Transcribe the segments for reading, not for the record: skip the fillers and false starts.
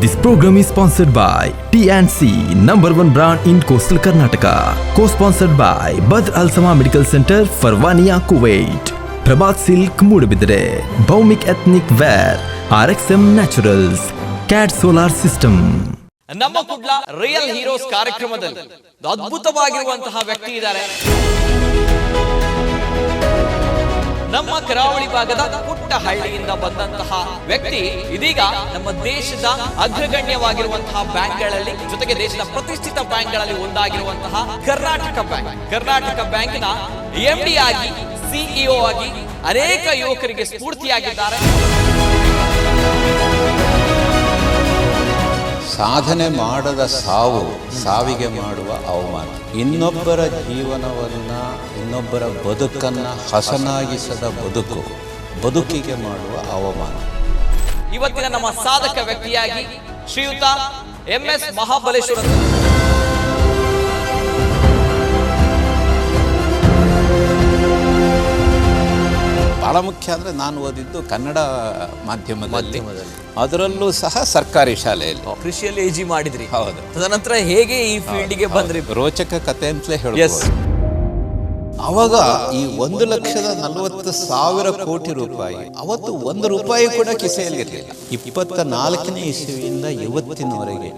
This program is sponsored by T&C, number one brand in coastal Karnataka. Co-sponsored by Badr Al Sama Medical Center, Farwania, Kuwait. Prabhat Silk, Mudabidre. Bhaumik Ethnic Wear, RXM Naturals. CAD Solar System. ನಮ್ಮ Kudla real heroes ಕಾರ್ಯಕ್ರಮದಲ್ಲಿ ಅದ್ಭುತವಾಗಿರುವಂತಹ ವ್ಯಕ್ತಿ ಇದ್ದಾರೆ. ನಮ್ಮ ಕರಾವಳಿ ಭಾಗದ ಪುಟ್ಟ ಹಳ್ಳಿಯಿಂದ ಬಂದಂತಹ ವ್ಯಕ್ತಿ ಇದೀಗ ನಮ್ಮ ದೇಶದ ಅಗ್ರಗಣ್ಯವಾಗಿರುವಂತಹ ಬ್ಯಾಂಕ್ಗಳಲ್ಲಿ ಜೊತೆಗೆ ದೇಶದ ಪ್ರತಿಷ್ಠಿತ ಬ್ಯಾಂಕ್ಗಳಲ್ಲಿ ಒಂದಾಗಿರುವಂತಹ ಕರ್ನಾಟಕ ಬ್ಯಾಂಕಿನ MD ಆಗಿ CEO ಆಗಿ ಅನೇಕ ಯುವಕರಿಗೆ ಸ್ಫೂರ್ತಿಯಾಗಿದ್ದಾರೆ. ಸಾಧನೆ ಮಾಡದ ಸಾವಿಗೆ ಮಾಡುವ ಅವಮಾನ, ಇನ್ನೊಬ್ಬರ ಜೀವನವನ್ನ ಇನ್ನೊಬ್ಬರ ಬದುಕನ್ನ ಹಸನಾಗಿಸದ ಬದುಕಿಗೆ ಮಾಡುವ ಅವಮಾನ. ಇವತ್ತಿನ ನಮ್ಮ ಸಾಧಕ ವ್ಯಕ್ತಿಯಾಗಿ ಶ್ರೀಯುತ MS ಮಹಾಬಲೇಶ್ವರ. ಬಹಳ ಮುಖ್ಯ ಅಂದರೆ ನಾನು ಓದಿದ್ದು ಕನ್ನಡ ಮಾಧ್ಯಮದಲ್ಲಿ, ಅದರಲ್ಲೂ ಸಹ ಸರ್ಕಾರಿ ಶಾಲೆಯಲ್ಲಿ. ಕೃಷಿಯಲ್ಲಿ AG ಮಾಡಿದ್ರಿ? ಹೌದು. ತದನಂತರ ಹೇಗೆ ಈ ಫೀಲ್ಡ್ಗೆ ಬಂದ್ರಿ? ರೋಚಕ ಕಥೆ ಅಂತಲೇ ಹೇಳ್ಬೋದು. ಅವಾಗ ಈ 1,40,40,000 ಕೋಟಿ ರೂಪಾಯಿ, ಅವತ್ತು 1 ರೂಪಾಯಿ ಕೂಡ ಕಿಸೆಯಲ್ಲಿರಲಿಲ್ಲ. 24ನೇ ಇಸವಿಯಿಂದ ಇವತ್ತಿನವರೆಗೆ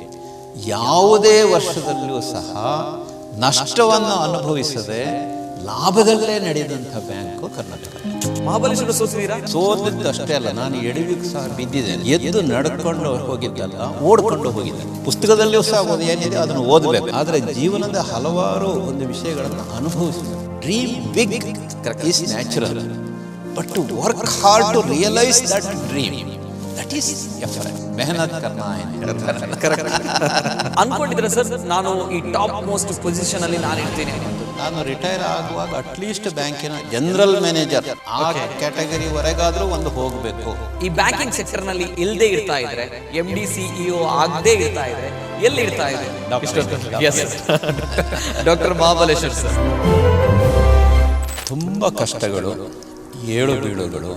ಯಾವುದೇ ವರ್ಷದಲ್ಲಿಯೂ ಸಹ ನಷ್ಟವನ್ನು ಅನುಭವಿಸದೆ ಲಾಭದಲ್ಲೇ ನಡೆದಂಥ ಬ್ಯಾಂಕು ಕರ್ನಾಟಕ. ಮಹಾಬಲೇಶ್ವರ ಸೋತಿದ್ದಷ್ಟೇ ಅಲ್ಲ, ನಾನು ಎಡವಿಗೆ ಸಹ ಬಿದ್ದಿದ್ದೇನೆ. ಎದ್ದು ನಡ್ಕೊಂಡು ಹೋಗಿದ್ದಲ್ಲ, ಓಡ್ಕೊಂಡು ಹೋಗಿದ್ದೆ. ಪುಸ್ತಕದಲ್ಲಿಯೂ ಸಹ ಏನಿದೆ ಅದನ್ನು ಓದಬೇಕು, ಆದರೆ ಜೀವನದ ಹಲವಾರು ಒಂದು ವಿಷಯಗಳನ್ನು ಅನುಭವಿಸಿದೆ. Dream big is natural, but to work hard to realise that dream, that is effort. ಮೆಹನತ್ ಕರ್ನಾ ಹೈ. ಅನ್ಕೊಂಡಿದ್ರೆ ಸರ್ ನಾನು ಈ ಟಾಪ್ ಮೋಸ್ಟ್ ಪೊಸಿಷನ್ ಅಲ್ಲಿ ನಾನು ಇರ್ತೀನಿ? ನಾನು ರಿಟೈರ್ ಆಗುವಾಗ ಅಟ್ಲೀಸ್ಟ್ ಬ್ಯಾಂಕಿನ ಜನರಲ್ ಮ್ಯಾನೇಜರ್ ಆ ಕ್ಯಾಟಗರಿವರೆಗಾದ್ರೂ ಒಂದು ಹೋಗಬೇಕು. ಈ ಬ್ಯಾಂಕಿಂಗ್ ಸೆಕ್ಟರ್ ನಲ್ಲಿ ಇಲ್ಲದೆ ಇರ್ತಾ ಇದ್ರೆ, MD CEO ಆಗದೆ ಇರ್ತಾ ಇದ್ರೆ ಎಲ್ಲಿ ಇರ್ತಾ ಇದೆ? Doctor Mahabaleshwar sir. ತುಂಬ ಕಷ್ಟಗಳು, ಏಳು ಬೀಳುಗಳು,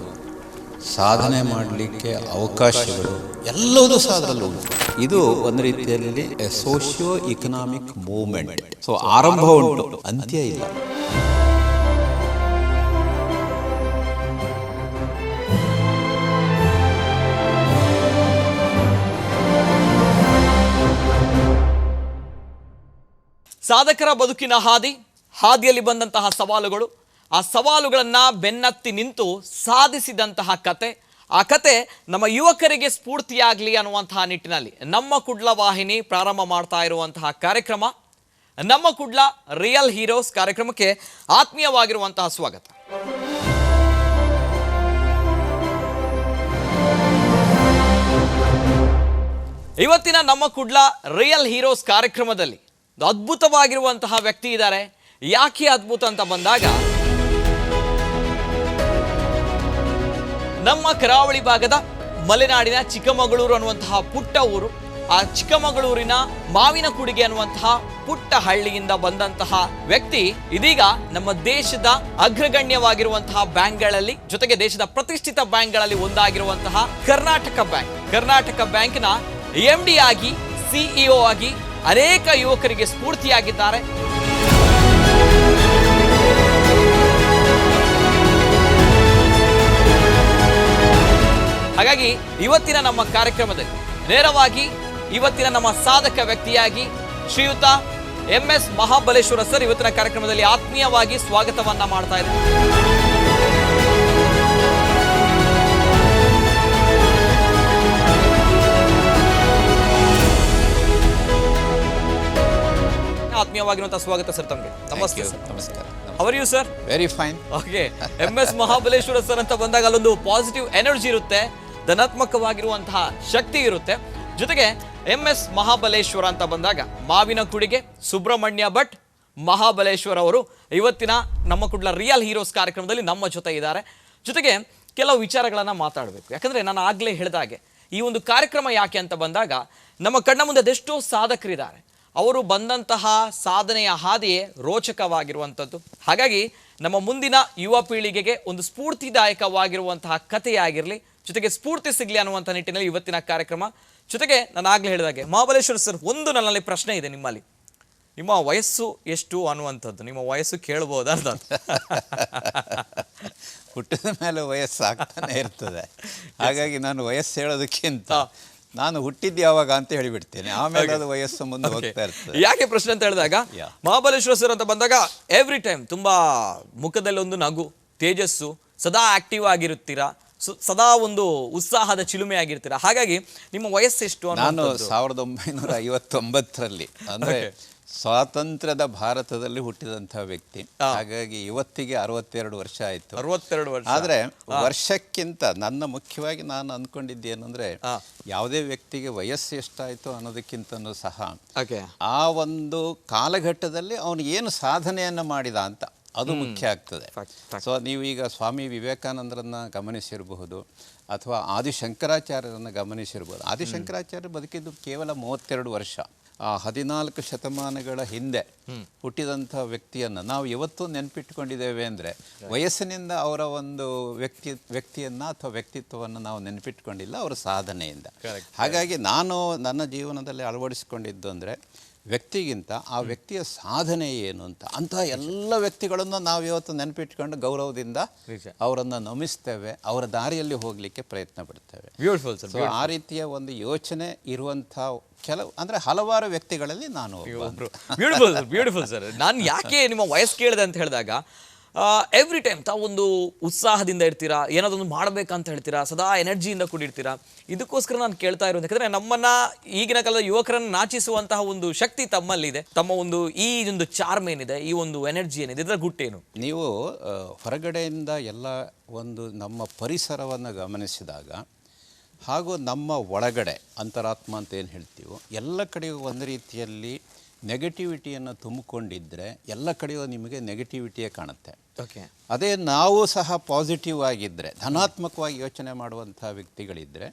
ಸಾಧನೆ ಮಾಡಲಿಕ್ಕೆ ಅವಕಾಶಗಳು ಎಲ್ಲವೂ ಸಹ ಅದರಲ್ಲಿ ಉಂಟು. ಇದು ಒಂದು ರೀತಿಯಲ್ಲಿ ಸೋಷಿಯೋ ಇಕನಾಮಿಕ್ ಮೂವ್ಮೆಂಟ್. ಸೊ ಆರಂಭ ಉಂಟು, ಅಂತ್ಯ ಇಲ್ಲ. ಸಾಧಕರ ಬದುಕಿನ ಹಾದಿಯಲ್ಲಿ ಬಂದಂತಹ ಸವಾಲುಗಳು, ಆ ಸವಾಲುಗಳನ್ನ ಬೆನ್ನತ್ತಿ ನಿಂತು ಸಾಧಿಸಿದಂತಹ ಕತೆ, ಆ ಕತೆ ನಮ್ಮ ಯುವಕರಿಗೆ ಸ್ಫೂರ್ತಿಯಾಗಲಿ ಅನ್ನುವಂತಹ ನಿಟ್ಟಿನಲ್ಲಿ ನಮ್ಮ ಕುಡ್ಲ ವಾಹಿನಿ ಪ್ರಾರಂಭ ಮಾಡ್ತಾ ಇರುವಂತಹ ಕಾರ್ಯಕ್ರಮ ನಮ್ಮ ಕುಡ್ಲ ರಿಯಲ್ ಹೀರೋಸ್ ಕಾರ್ಯಕ್ರಮಕ್ಕೆ ಆತ್ಮೀಯವಾಗಿರುವಂತಹ ಸ್ವಾಗತ. ಇವತ್ತಿನ ನಮ್ಮ ಕುಡ್ಲ ರಿಯಲ್ ಹೀರೋಸ್ ಕಾರ್ಯಕ್ರಮದಲ್ಲಿ ಅದ್ಭುತವಾಗಿರುವಂತಹ ವ್ಯಕ್ತಿ ಇದ್ದಾರೆ. ಯಾಕೆ ಅದ್ಭುತ ಅಂತ ಬಂದಾಗ, ನಮ್ಮ ಕರಾವಳಿ ಭಾಗದ ಮಲೆನಾಡಿನ ಚಿಕ್ಕಮಗಳೂರು ಅನ್ನುವಂತಹ ಪುಟ್ಟ ಊರು, ಆ ಚಿಕ್ಕಮಗಳೂರಿನ ಮಾವಿನಕುಡಿಗೆ ಅನ್ನುವಂತಹ ಪುಟ್ಟ ಹಳ್ಳಿಯಿಂದ ಬಂದಂತಹ ವ್ಯಕ್ತಿ ಇದೀಗ ನಮ್ಮ ದೇಶದ ಅಗ್ರಗಣ್ಯವಾಗಿರುವಂತಹ ಬ್ಯಾಂಕ್ಗಳಲ್ಲಿ ಜೊತೆಗೆ ದೇಶದ ಪ್ರತಿಷ್ಠಿತ ಬ್ಯಾಂಕ್ಗಳಲ್ಲಿ ಒಂದಾಗಿರುವಂತಹ ಕರ್ನಾಟಕ ಬ್ಯಾಂಕ್ನ MD ಆಗಿ CEO ಆಗಿ ಅನೇಕ ಯುವಕರಿಗೆ ಸ್ಫೂರ್ತಿಯಾಗಿದ್ದಾರೆ. ಹಾಗಾಗಿ ಇವತ್ತಿನ ನಮ್ಮ ಕಾರ್ಯಕ್ರಮದಲ್ಲಿ ನೇರವಾಗಿ ಇವತ್ತಿನ ನಮ್ಮ ಸಾಧಕ ವ್ಯಕ್ತಿಯಾಗಿ ಶ್ರೀಯುತ MS ಮಹಾಬಲೇಶ್ವರ ಸರ್ ಇವತ್ತಿನ ಕಾರ್ಯಕ್ರಮದಲ್ಲಿ ಆತ್ಮೀಯವಾಗಿ ಸ್ವಾಗತವನ್ನ ಮಾಡ್ತಾ ಇದ್ದಾರೆ. ಆತ್ಮೀಯವಾಗಿರುವಂತಹ ಸ್ವಾಗತ ಸರ್ ತಮಗೆ. ನಮಸ್ತೆ ಸರ್. ನಮಸ್ಕಾರ. How are you sir? Very fine. Okay. MS Mahabaleshwara sir ಅಂತ ಬಂದಾಗ ಅಲ್ಲೊಂದು ಪಾಸಿಟಿವ್ ಎನರ್ಜಿ ಇರುತ್ತೆ, ಧನಾತ್ಮಕವಾಗಿರುವಂತಹ ಶಕ್ತಿ ಇರುತ್ತೆ. ಜೊತೆಗೆ MS ಮಹಾಬಲೇಶ್ವರ ಅಂತ ಬಂದಾಗ ಮಾವಿನಕುಡಿಗೆ ಸುಬ್ರಹ್ಮಣ್ಯ ಭಟ್ ಮಹಾಬಲೇಶ್ವರ ಅವರು ಇವತ್ತಿನ ನಮ್ಮ ಕುಡ್ಲ ರಿಯಲ್ ಹೀರೋಸ್ ಕಾರ್ಯಕ್ರಮದಲ್ಲಿ ನಮ್ಮ ಜೊತೆ ಇದ್ದಾರೆ. ಜೊತೆಗೆ ಕೆಲವು ವಿಚಾರಗಳನ್ನು ಮಾತಾಡಬೇಕು. ಯಾಕಂದರೆ ನಾನು ಆಗಲೇ ಹೇಳಿದಾಗೆ ಈ ಒಂದು ಕಾರ್ಯಕ್ರಮ ಯಾಕೆ ಅಂತ ಬಂದಾಗ ನಮ್ಮ ಕಣ್ಣ ಮುಂದೆ ಅದೆಷ್ಟೋ ಸಾಧಕರಿದ್ದಾರೆ. ಅವರು ಬಂದಂತಹ ಸಾಧನೆಯ ಹಾದಿಯೇ ರೋಚಕವಾಗಿರುವಂಥದ್ದು. ಹಾಗಾಗಿ ನಮ್ಮ ಮುಂದಿನ ಯುವ ಪೀಳಿಗೆಗೆ ಒಂದು ಸ್ಫೂರ್ತಿದಾಯಕವಾಗಿರುವಂತಹ ಕಥೆಯಾಗಿರಲಿ, ಜೊತೆಗೆ ಸ್ಫೂರ್ತಿ ಸಿಗಲಿ ಅನ್ನುವಂಥ ನಿಟ್ಟಿನಲ್ಲಿ ಇವತ್ತಿನ ಕಾರ್ಯಕ್ರಮ ಜೊತೆಗೆ ನಾನು ಆಗ್ಲೇ ಹೇಳಿದಾಗೆ ಮಹಾಬಲೇಶ್ವರ್ ಸರ್, ಒಂದು ನನ್ನಲ್ಲಿ ಪ್ರಶ್ನೆ ಇದೆ ನಿಮ್ಮಲ್ಲಿ. ನಿಮ್ಮ ವಯಸ್ಸು ಎಷ್ಟು ಅನ್ನುವಂಥದ್ದು, ನಿಮ್ಮ ವಯಸ್ಸು ಕೇಳ್ಬೋದಾ ಅಂತ? ಹುಟ್ಟಿದ ಮೇಲೆ ವಯಸ್ಸು ಆಗ್ತಾನೆ ಇರ್ತದೆ. ಹಾಗಾಗಿ ನಾನು ವಯಸ್ಸು ಹೇಳೋದಕ್ಕಿಂತ ನಾನು ಹುಟ್ಟಿದ್ದು ಯಾವಾಗ ಅಂತ ಹೇಳಿಬಿಡ್ತೇನೆ, ಆಮೇಲೆ ಅದು ವಯಸ್ಸು ಮುಂದೆ ಹೋಗ್ತಾ ಇರ್ತದೆ. ಯಾಕೆ ಪ್ರಶ್ನೆ ಅಂತ ಹೇಳಿದಾಗ, ಮಹಾಬಲೇಶ್ವರ ಸರ್ ಅಂತ ಬಂದಾಗ ಎವ್ರಿ ಟೈಮ್ ತುಂಬಾ ಮುಖದಲ್ಲಿ ಒಂದು ನಗು, ತೇಜಸ್ಸು, ಸದಾ ಆಕ್ಟಿವ್ ಆಗಿರುತ್ತೀರಾ, ಸದಾ ಒಂದು ಉತ್ಸಾಹದ ಚಿಲುಮೆ ಆಗಿರ್ತೀರಾ. ಹಾಗಾಗಿ ನಿಮ್ಮ ವಯಸ್ಸೆಷ್ಟು? ನಾನು 1959ರಲ್ಲಿ ಅಂದ್ರೆ ಸ್ವಾತಂತ್ರ್ಯದ ಭಾರತದಲ್ಲಿ ಹುಟ್ಟಿದಂತಹ ವ್ಯಕ್ತಿ. ಹಾಗಾಗಿ ಇವತ್ತಿಗೆ 62 ವರ್ಷ ಆಯ್ತು. 62 ವರ್ಷ. ಆದ್ರೆ ವರ್ಷಕ್ಕಿಂತ ಮುಖ್ಯವಾಗಿ ನಾನು ಅಂದ್ಕೊಂಡಿದ್ದೇನೆಂದ್ರೆ, ಯಾವುದೇ ವ್ಯಕ್ತಿಗೆ ವಯಸ್ಸು ಎಷ್ಟಾಯ್ತು ಅನ್ನೋದಕ್ಕಿಂತನೂ ಸಹ ಆ ಒಂದು ಕಾಲಘಟ್ಟದಲ್ಲಿ ಅವನು ಏನು ಸಾಧನೆಯನ್ನು ಮಾಡಿದ ಅಂತ ಅದು ಮುಖ್ಯ ಆಗ್ತದೆ. ಸೊ ನೀವೀಗ ಸ್ವಾಮಿ ವಿವೇಕಾನಂದರನ್ನ ಗಮನಿಸಿರಬಹುದು, ಅಥವಾ ಆದಿಶಂಕರಾಚಾರ್ಯರನ್ನು ಗಮನಿಸಿರ್ಬೋದು. ಆದಿಶಂಕರಾಚಾರ್ಯರು ಬದುಕಿದ್ದು ಕೇವಲ 32 ವರ್ಷ. 14 ಶತಮಾನಗಳ ಹಿಂದೆ ಹುಟ್ಟಿದಂಥ ವ್ಯಕ್ತಿಯನ್ನು ನಾವು ಇವತ್ತು ನೆನಪಿಟ್ಕೊಂಡಿದ್ದೇವೆ ಅಂದರೆ ವಯಸ್ಸಿನಿಂದ ಅವರ ಒಂದು ವ್ಯಕ್ತಿಯನ್ನು ಅಥವಾ ವ್ಯಕ್ತಿತ್ವವನ್ನು ನಾವು ನೆನಪಿಟ್ಕೊಂಡಿಲ್ಲ, ಅವರ ಸಾಧನೆಯಿಂದ. ಹಾಗಾಗಿ ನಾನು ನನ್ನ ಜೀವನದಲ್ಲಿ ಅಳವಡಿಸಿಕೊಂಡಿದ್ದು ಅಂದರೆ ವ್ಯಕ್ತಿಗಿಂತ ಆ ವ್ಯಕ್ತಿಯ ಸಾಧನೆ ಏನು ಅಂತ. ಅಂತಹ ಎಲ್ಲ ವ್ಯಕ್ತಿಗಳನ್ನು ನಾವು ಇವತ್ತು ನೆನಪಿಟ್ಕೊಂಡು ಗೌರವದಿಂದ ಅವರನ್ನು ನಮಿಸ್ತೇವೆ, ಅವರ ದಾರಿಯಲ್ಲಿ ಹೋಗಲಿಕ್ಕೆ ಪ್ರಯತ್ನ ಪಡ್ತೇವೆ. ಸೊ ಆ ರೀತಿಯ ಒಂದು ಯೋಚನೆ ಇರುವಂಥ ಕೆಲವು ಅಂದರೆ ಹಲವಾರು ವ್ಯಕ್ತಿಗಳಲ್ಲಿ ನಾನು ಬ್ಯೂಟಿಫುಲ್ ಸರ್. ನಾನು ಯಾಕೆ ನಿಮ್ಮ ವಯಸ್ಸು ಕೇಳಿದೆ ಅಂತ ಹೇಳಿದಾಗ, ಎವ್ರಿ ಟೈಮ್ ತಾವೊಂದು ಉತ್ಸಾಹದಿಂದ ಇರ್ತೀರಾ, ಏನಾದೊಂದು ಮಾಡಬೇಕಂತ ಹೇಳ್ತೀರಾ, ಸದಾ ಎನರ್ಜಿಯಿಂದ ಕೂಡಿರ್ತೀರಾ. ಇದಕ್ಕೋಸ್ಕರ ನಾನು ಕೇಳ್ತಾ ಇರೋದು, ಯಾಕಂದರೆ ನಮ್ಮನ್ನ ಈಗಿನ ಕಾಲದ ಯುವಕರನ್ನು ನಾಚಿಸುವಂತಹ ಒಂದು ಶಕ್ತಿ ತಮ್ಮಲ್ಲಿದೆ. ತಮ್ಮ ಒಂದು ಈ ಒಂದು ಚಾರ್ಮ್ ಏನಿದೆ, ಈ ಒಂದು ಎನರ್ಜಿ ಏನಿದೆ, ಇದರ ಗುಟ್ಟೇನು? ನೀವು ಹೊರಗಡೆಯಿಂದ ಎಲ್ಲ ಒಂದು ನಮ್ಮ ಪರಿಸರವನ್ನು ಗಮನಿಸಿದಾಗ ಹಾಗೂ ನಮ್ಮ ಒಳಗಡೆ ಅಂತರಾತ್ಮ ಅಂತ ಏನು ಹೇಳ್ತೀವೋ ಎಲ್ಲ ಕಡೆಯೂ ಒಂದು ರೀತಿಯಲ್ಲಿ ನೆಗೆಟಿವಿಟಿಯನ್ನು ತುಂಬಿಕೊಂಡಿದ್ದರೆ ಎಲ್ಲ ಕಡೆಯೂ ನಿಮಗೆ ನೆಗೆಟಿವಿಟಿಯೇ ಕಾಣುತ್ತೆ. ಅದೇ ನಾವು ಸಹ ಪಾಸಿಟಿವ್ ಆಗಿದ್ದರೆ, ಧನಾತ್ಮಕವಾಗಿ ಯೋಚನೆ ಮಾಡುವಂಥ ವ್ಯಕ್ತಿಗಳಿದ್ದರೆ,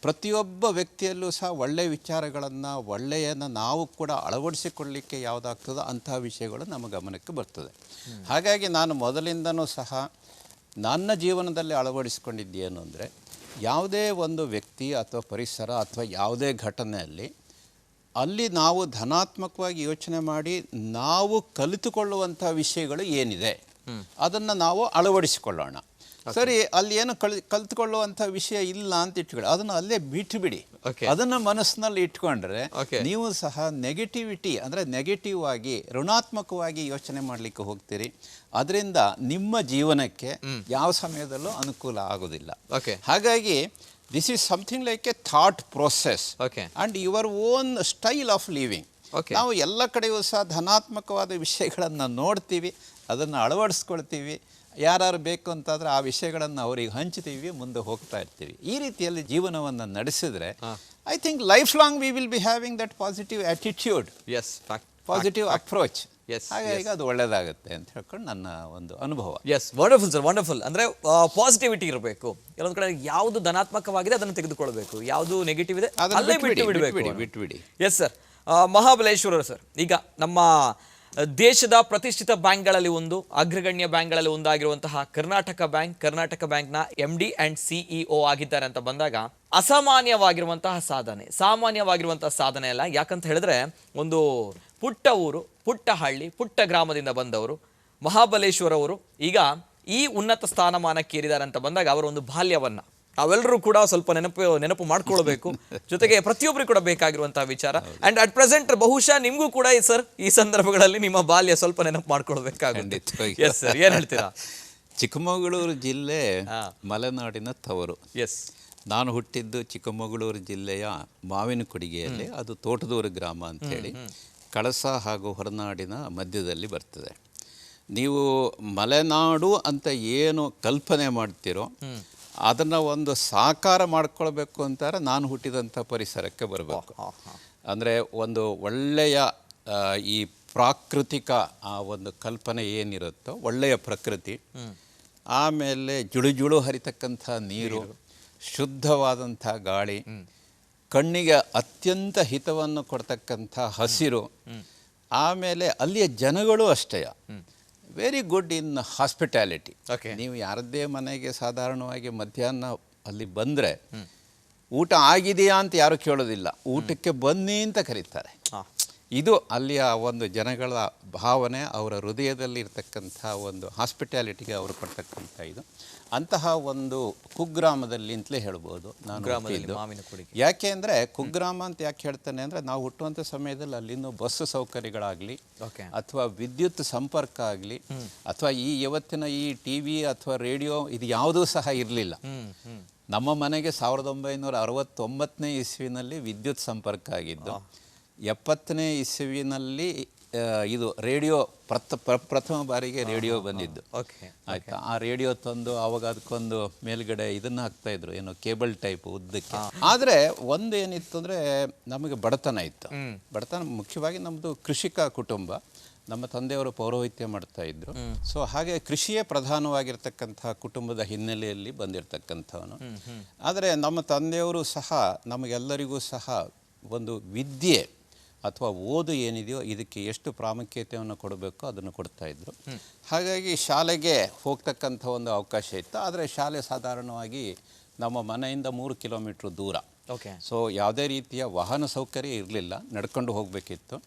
ಪ್ರತಿಯೊಬ್ಬ ವ್ಯಕ್ತಿಯಲ್ಲೂ ಸಹ ಒಳ್ಳೆಯ ವಿಚಾರಗಳನ್ನು, ಒಳ್ಳೆಯನ್ನು ನಾವು ಕೂಡ ಅಳವಡಿಸಿಕೊಳ್ಳಲಿಕ್ಕೆ ಯಾವುದಾಗ್ತದೋ ಅಂತಹ ವಿಷಯಗಳು ನಮ್ಮ ಗಮನಕ್ಕೆ ಬರ್ತದೆ. ಹಾಗಾಗಿ ನಾನು ಮೊದಲಿಂದನೂ ಸಹ ನನ್ನ ಜೀವನದಲ್ಲಿ ಅಳವಡಿಸಿಕೊಂಡಿದ್ದೇನು ಅಂದರೆ, ಯಾವುದೇ ಒಂದು ವ್ಯಕ್ತಿ ಅಥವಾ ಪರಿಸರ ಅಥವಾ ಯಾವುದೇ ಘಟನೆಯಲ್ಲಿ ಅಲ್ಲಿ ನಾವು ಧನಾತ್ಮಕವಾಗಿ ಯೋಚನೆ ಮಾಡಿ ನಾವು ಕಲಿತುಕೊಳ್ಳುವಂಥ ವಿಷಯಗಳು ಏನಿದೆ ಅದನ್ನು ನಾವು ಅಳವಡಿಸಿಕೊಳ್ಳೋಣ. ಸರಿ, ಅಲ್ಲಿ ಏನು ಕಲಿತುಕೊಳ್ಳುವಂಥ ವಿಷಯ ಇಲ್ಲ ಅಂತ ಇಟ್ಕೊಳ್ಳಿ, ಅದನ್ನು ಅಲ್ಲೇ ಬಿಟ್ಟು ಬಿಡಿ. ಅದನ್ನು ಮನಸ್ಸಿನಲ್ಲಿ ಇಟ್ಕೊಂಡ್ರೆ ನೀವು ಸಹ ನೆಗೆಟಿವಿಟಿ ಅಂದರೆ ನೆಗೆಟಿವ್ ಆಗಿ ಋಣಾತ್ಮಕವಾಗಿ ಯೋಚನೆ ಮಾಡಲಿಕ್ಕೆ ಹೋಗ್ತೀರಿ. ಅದರಿಂದ ನಿಮ್ಮ ಜೀವನಕ್ಕೆ ಯಾವ ಸಮಯದಲ್ಲೂ ಅನುಕೂಲ ಆಗೋದಿಲ್ಲ. ಹಾಗಾಗಿ this is something like a thought process and your own style of living. ನಾವು ಎಲ್ಲ ಕಡೆಯೂ ಸಹ ಧನಾತ್ಮಕವಾದ ವಿಷಯಗಳನ್ನು ನೋಡ್ತೀವಿ, ಅದನ್ನು ಅಳವಡಿಸ್ಕೊಳ್ತೀವಿ. ಯಾರು ಬೇಕು ಅಂತಾದರೆ ಆ ವಿಷಯಗಳನ್ನು ಅವರಿಗೆ ಹಂಚ್ತೀವಿ, ಮುಂದೆ ಹೋಗ್ತಾ ಇರ್ತೀವಿ. ಈ ರೀತಿಯಲ್ಲಿ ಜೀವನವನ್ನು ನಡೆಸಿದರೆ I think life long we will be having that positive attitude, positive approach. ಹಾಗಾಗಿ ಅದು ಒಳ್ಳೆಯದಾಗುತ್ತೆ ಅಂತ ಹೇಳ್ಕೊಂಡು ನನ್ನ ಒಂದು ಅನುಭವ. Wonderful sir, wonderful. ಅಂದರೆ ಪಾಸಿಟಿವಿಟಿ ಇರಬೇಕು. ಕೆಲವೊಂದು ಕಡೆ ಯಾವುದು ಧನಾತ್ಮಕವಾಗಿದೆ ಅದನ್ನು ತೆಗೆದುಕೊಳ್ಬೇಕು, ಯಾವುದು ನೆಗೆಟಿವ್ ಇದೆ ಅಲ್ಲೇ ಬಿಟ್ಟುಬಿಡಿ. Yes sir. ಮಹಾಬಲೇಶ್ವರ ಸರ್, ಈಗ ನಮ್ಮ ದೇಶದ ಪ್ರತಿಷ್ಠಿತ ಬ್ಯಾಂಕ್ಗಳಲ್ಲಿ ಒಂದು, ಅಗ್ರಗಣ್ಯ ಬ್ಯಾಂಕ್ಗಳಲ್ಲಿ ಒಂದಾಗಿರುವಂತಹ ಕರ್ನಾಟಕ ಬ್ಯಾಂಕ್ನ MD ಆ್ಯಂಡ್ CEO ಆಗಿದ್ದಾರೆ ಅಂತ ಬಂದಾಗ ಅಸಾಮಾನ್ಯವಾಗಿರುವಂತಹ ಸಾಧನೆ, ಸಾಮಾನ್ಯವಾಗಿರುವಂತಹ ಸಾಧನೆ ಅಲ್ಲ. ಯಾಕಂತ ಹೇಳಿದ್ರೆ ಒಂದು ಪುಟ್ಟ ಊರು, ಪುಟ್ಟ ಹಳ್ಳಿ, ಪುಟ್ಟ ಗ್ರಾಮದಿಂದ ಬಂದವರು ಮಹಾಬಲೇಶ್ವರ ಅವರು ಈಗ ಈ ಉನ್ನತ ಸ್ಥಾನಮಾನಕ್ಕೇರಿದ್ದಾರೆ ಅಂತ ಬಂದಾಗ ಅವರ ಒಂದು ಬಾಲ್ಯವನ್ನ ನಾವೆಲ್ಲರೂ ಕೂಡ ಸ್ವಲ್ಪ ನೆನಪು ಮಾಡ್ಕೊಳ್ಬೇಕು. ಜೊತೆಗೆ ಪ್ರತಿಯೊಬ್ಬರು ಕೂಡ ಬೇಕಾಗಿರುವಂತಹ ವಿಚಾರ. ಅಂಡ್ ಅಟ್ ಪ್ರೆಸೆಂಟ್ ಬಹುಶಃ ನಿಮಗೂ ಕೂಡ ಸರ್ ಈ ಸಂದರ್ಭಗಳಲ್ಲಿ ನಿಮ್ಮ ಬಾಲ್ಯ ಸ್ವಲ್ಪ ನೆನಪು ಮಾಡ್ಕೊಳ್ಬೇಕಾಗುತ್ತೆ. ಎಸ್ ಸರ್, ಏನ್ ಹೇಳ್ತೀರಾ? ಚಿಕ್ಕಮಗಳೂರು ಜಿಲ್ಲೆ ಮಲೆನಾಡಿನ ತವರು. ಎಸ್, ನಾನು ಹುಟ್ಟಿದ್ದು ಚಿಕ್ಕಮಗಳೂರು ಜಿಲ್ಲೆಯ ಮಾವಿನಕೊಡಿಗೆಯಲ್ಲಿ. ಅದು ತೋಟದೂರು ಗ್ರಾಮ ಅಂತೇಳಿ ಕಳಸ ಹಾಗೂ ಹೊರನಾಡಿನ ಮಧ್ಯದಲ್ಲಿ ಬರ್ತದೆ. ನೀವು ಮಲೆನಾಡು ಅಂತ ಏನು ಕಲ್ಪನೆ ಮಾಡ್ತೀರೋ ಅದನ್ನು ಒಂದು ಸಾಕಾರ ಮಾಡ್ಕೊಳ್ಬೇಕು ಅಂತಾರೆ ನಾನು ಹುಟ್ಟಿದಂಥ ಪರಿಸರಕ್ಕೆ ಬರಬೇಕು. ಅಂದರೆ ಒಂದು ಒಳ್ಳೆಯ ಈ ಪ್ರಾಕೃತಿಕ ಆ ಒಂದು ಕಲ್ಪನೆ ಏನಿರುತ್ತೋ, ಒಳ್ಳೆಯ ಪ್ರಕೃತಿ, ಆಮೇಲೆ ಜುಳು ಹರಿತಕ್ಕಂಥ ನೀರು, ಶುದ್ಧವಾದಂಥ ಗಾಳಿ, ಕಣ್ಣಿಗೆ ಅತ್ಯಂತ ಹಿತವನ್ನು ಕೊಡ್ತಕ್ಕಂಥ ಹಸಿರು, ಆಮೇಲೆ ಅಲ್ಲಿಯ ಜನಗಳು ಅಷ್ಟೇ ವೆರಿ ಗುಡ್ ಇನ್ ಹಾಸ್ಪಿಟ್ಯಾಲಿಟಿ. ನೀವು ಯಾರದ್ದೇ ಮನೆಗೆ ಸಾಧಾರಣವಾಗಿ ಮಧ್ಯಾಹ್ನ ಅಲ್ಲಿ ಬಂದರೆ ಊಟ ಆಗಿದೆಯಾ ಅಂತ ಯಾರು ಕೇಳೋದಿಲ್ಲ, ಊಟಕ್ಕೆ ಬನ್ನಿ ಅಂತ ಕರೀತಾರೆ. ಇದು ಅಲ್ಲಿಯ ಒಂದು ಜನಗಳ ಭಾವನೆ, ಅವರ ಹೃದಯದಲ್ಲಿ ಇರ್ತಕ್ಕಂಥ ಒಂದು ಹಾಸ್ಪಿಟ್ಯಾಲಿಟಿಗೆ ಅವರು ಕೊಡ್ತಕ್ಕಂಥ ಇದು. ಅಂತಹ ಒಂದು ಕುಗ್ರಾಮದಲ್ಲಿ ಅಂತಲೇ ಹೇಳ್ಬೋದು ನಾನು ಹುಟ್ಟಿದ್ದು. ಯಾಕೆ ಅಂದರೆ ಕುಗ್ರಾಮ ಅಂತ ಯಾಕೆ ಹೇಳ್ತಾನೆ ಅಂದರೆ, ನಾವು ಹುಟ್ಟುವಂಥ ಸಮಯದಲ್ಲಿ ಅಲ್ಲಿನ್ನೂ ಬಸ್ ಸೌಕರ್ಯಗಳಾಗಲಿ ಅಥವಾ ವಿದ್ಯುತ್ ಸಂಪರ್ಕ ಆಗಲಿ ಅಥವಾ ಈ ಇವತ್ತಿನ ಈ ಟಿ ವಿ ಅಥವಾ ರೇಡಿಯೋ ಇದು ಯಾವುದೂ ಸಹ ಇರಲಿಲ್ಲ. ನಮ್ಮ ಮನೆಗೆ 1969ನೇ ಇಸ್ವಿನಲ್ಲಿ ವಿದ್ಯುತ್ ಸಂಪರ್ಕ ಆಗಿದ್ದು, 70ನೇ ಇಸ್ವಿನಲ್ಲಿ ಇದು ರೇಡಿಯೋ ಪ್ರಥಮ ಬಾರಿಗೆ ರೇಡಿಯೋ ಬಂದಿದ್ದು. ಆಯ್ತಾ, ಆ ರೇಡಿಯೋ ತಂದು ಆವಾಗ ಅದಕ್ಕೊಂದು ಮೇಲ್ಗಡೆ ಇದನ್ನು ಹಾಕ್ತಾಯಿದ್ರು, ಏನು ಕೇಬಲ್ ಟೈಪ್ ಉದ್ದಕ್ಕೆ. ಆದರೆ ಒಂದು ಏನಿತ್ತು ಅಂದರೆ ನಮಗೆ ಬಡತನ ಇತ್ತು. ಬಡತನ ಮುಖ್ಯವಾಗಿ ನಮ್ಮದು ಕೃಷಿಕ ಕುಟುಂಬ, ನಮ್ಮ ತಂದೆಯವರು ಪೌರೋಹಿತ್ಯ ಮಾಡ್ತಾಯಿದ್ರು. ಸೊ ಹಾಗೆ ಕೃಷಿಯೇ ಪ್ರಧಾನವಾಗಿರ್ತಕ್ಕಂಥ ಕುಟುಂಬದ ಹಿನ್ನೆಲೆಯಲ್ಲಿ ಬಂದಿರತಕ್ಕಂಥವನು. ಆದರೆ ನಮ್ಮ ತಂದೆಯವರು ಸಹ ನಮಗೆಲ್ಲರಿಗೂ ಸಹ ಒಂದು ವಿದ್ಯೆ ಅಥವಾ ಓದು ಏನಿದೆಯೋ ಇದಕ್ಕೆ ಎಷ್ಟು ಪ್ರಾಮುಖ್ಯತೆಯನ್ನು ಕೊಡಬೇಕೋ ಅದನ್ನು ಕೊಡ್ತಾಯಿದ್ರು. ಹಾಗಾಗಿ ಶಾಲೆಗೆ ಹೋಗ್ತಕ್ಕಂಥ ಒಂದು ಅವಕಾಶ ಇತ್ತು. ಆದರೆ ಶಾಲೆ ಸಾಧಾರಣವಾಗಿ ನಮ್ಮ ಮನೆಯಿಂದ 3 ಕಿಲೋಮೀಟ್ರ್ ದೂರ. ಸೊ ಯಾವುದೇ ರೀತಿಯ ವಾಹನ ಸೌಕರ್ಯ ಇರಲಿಲ್ಲ, ನಡ್ಕೊಂಡು ಹೋಗಬೇಕಿತ್ತು.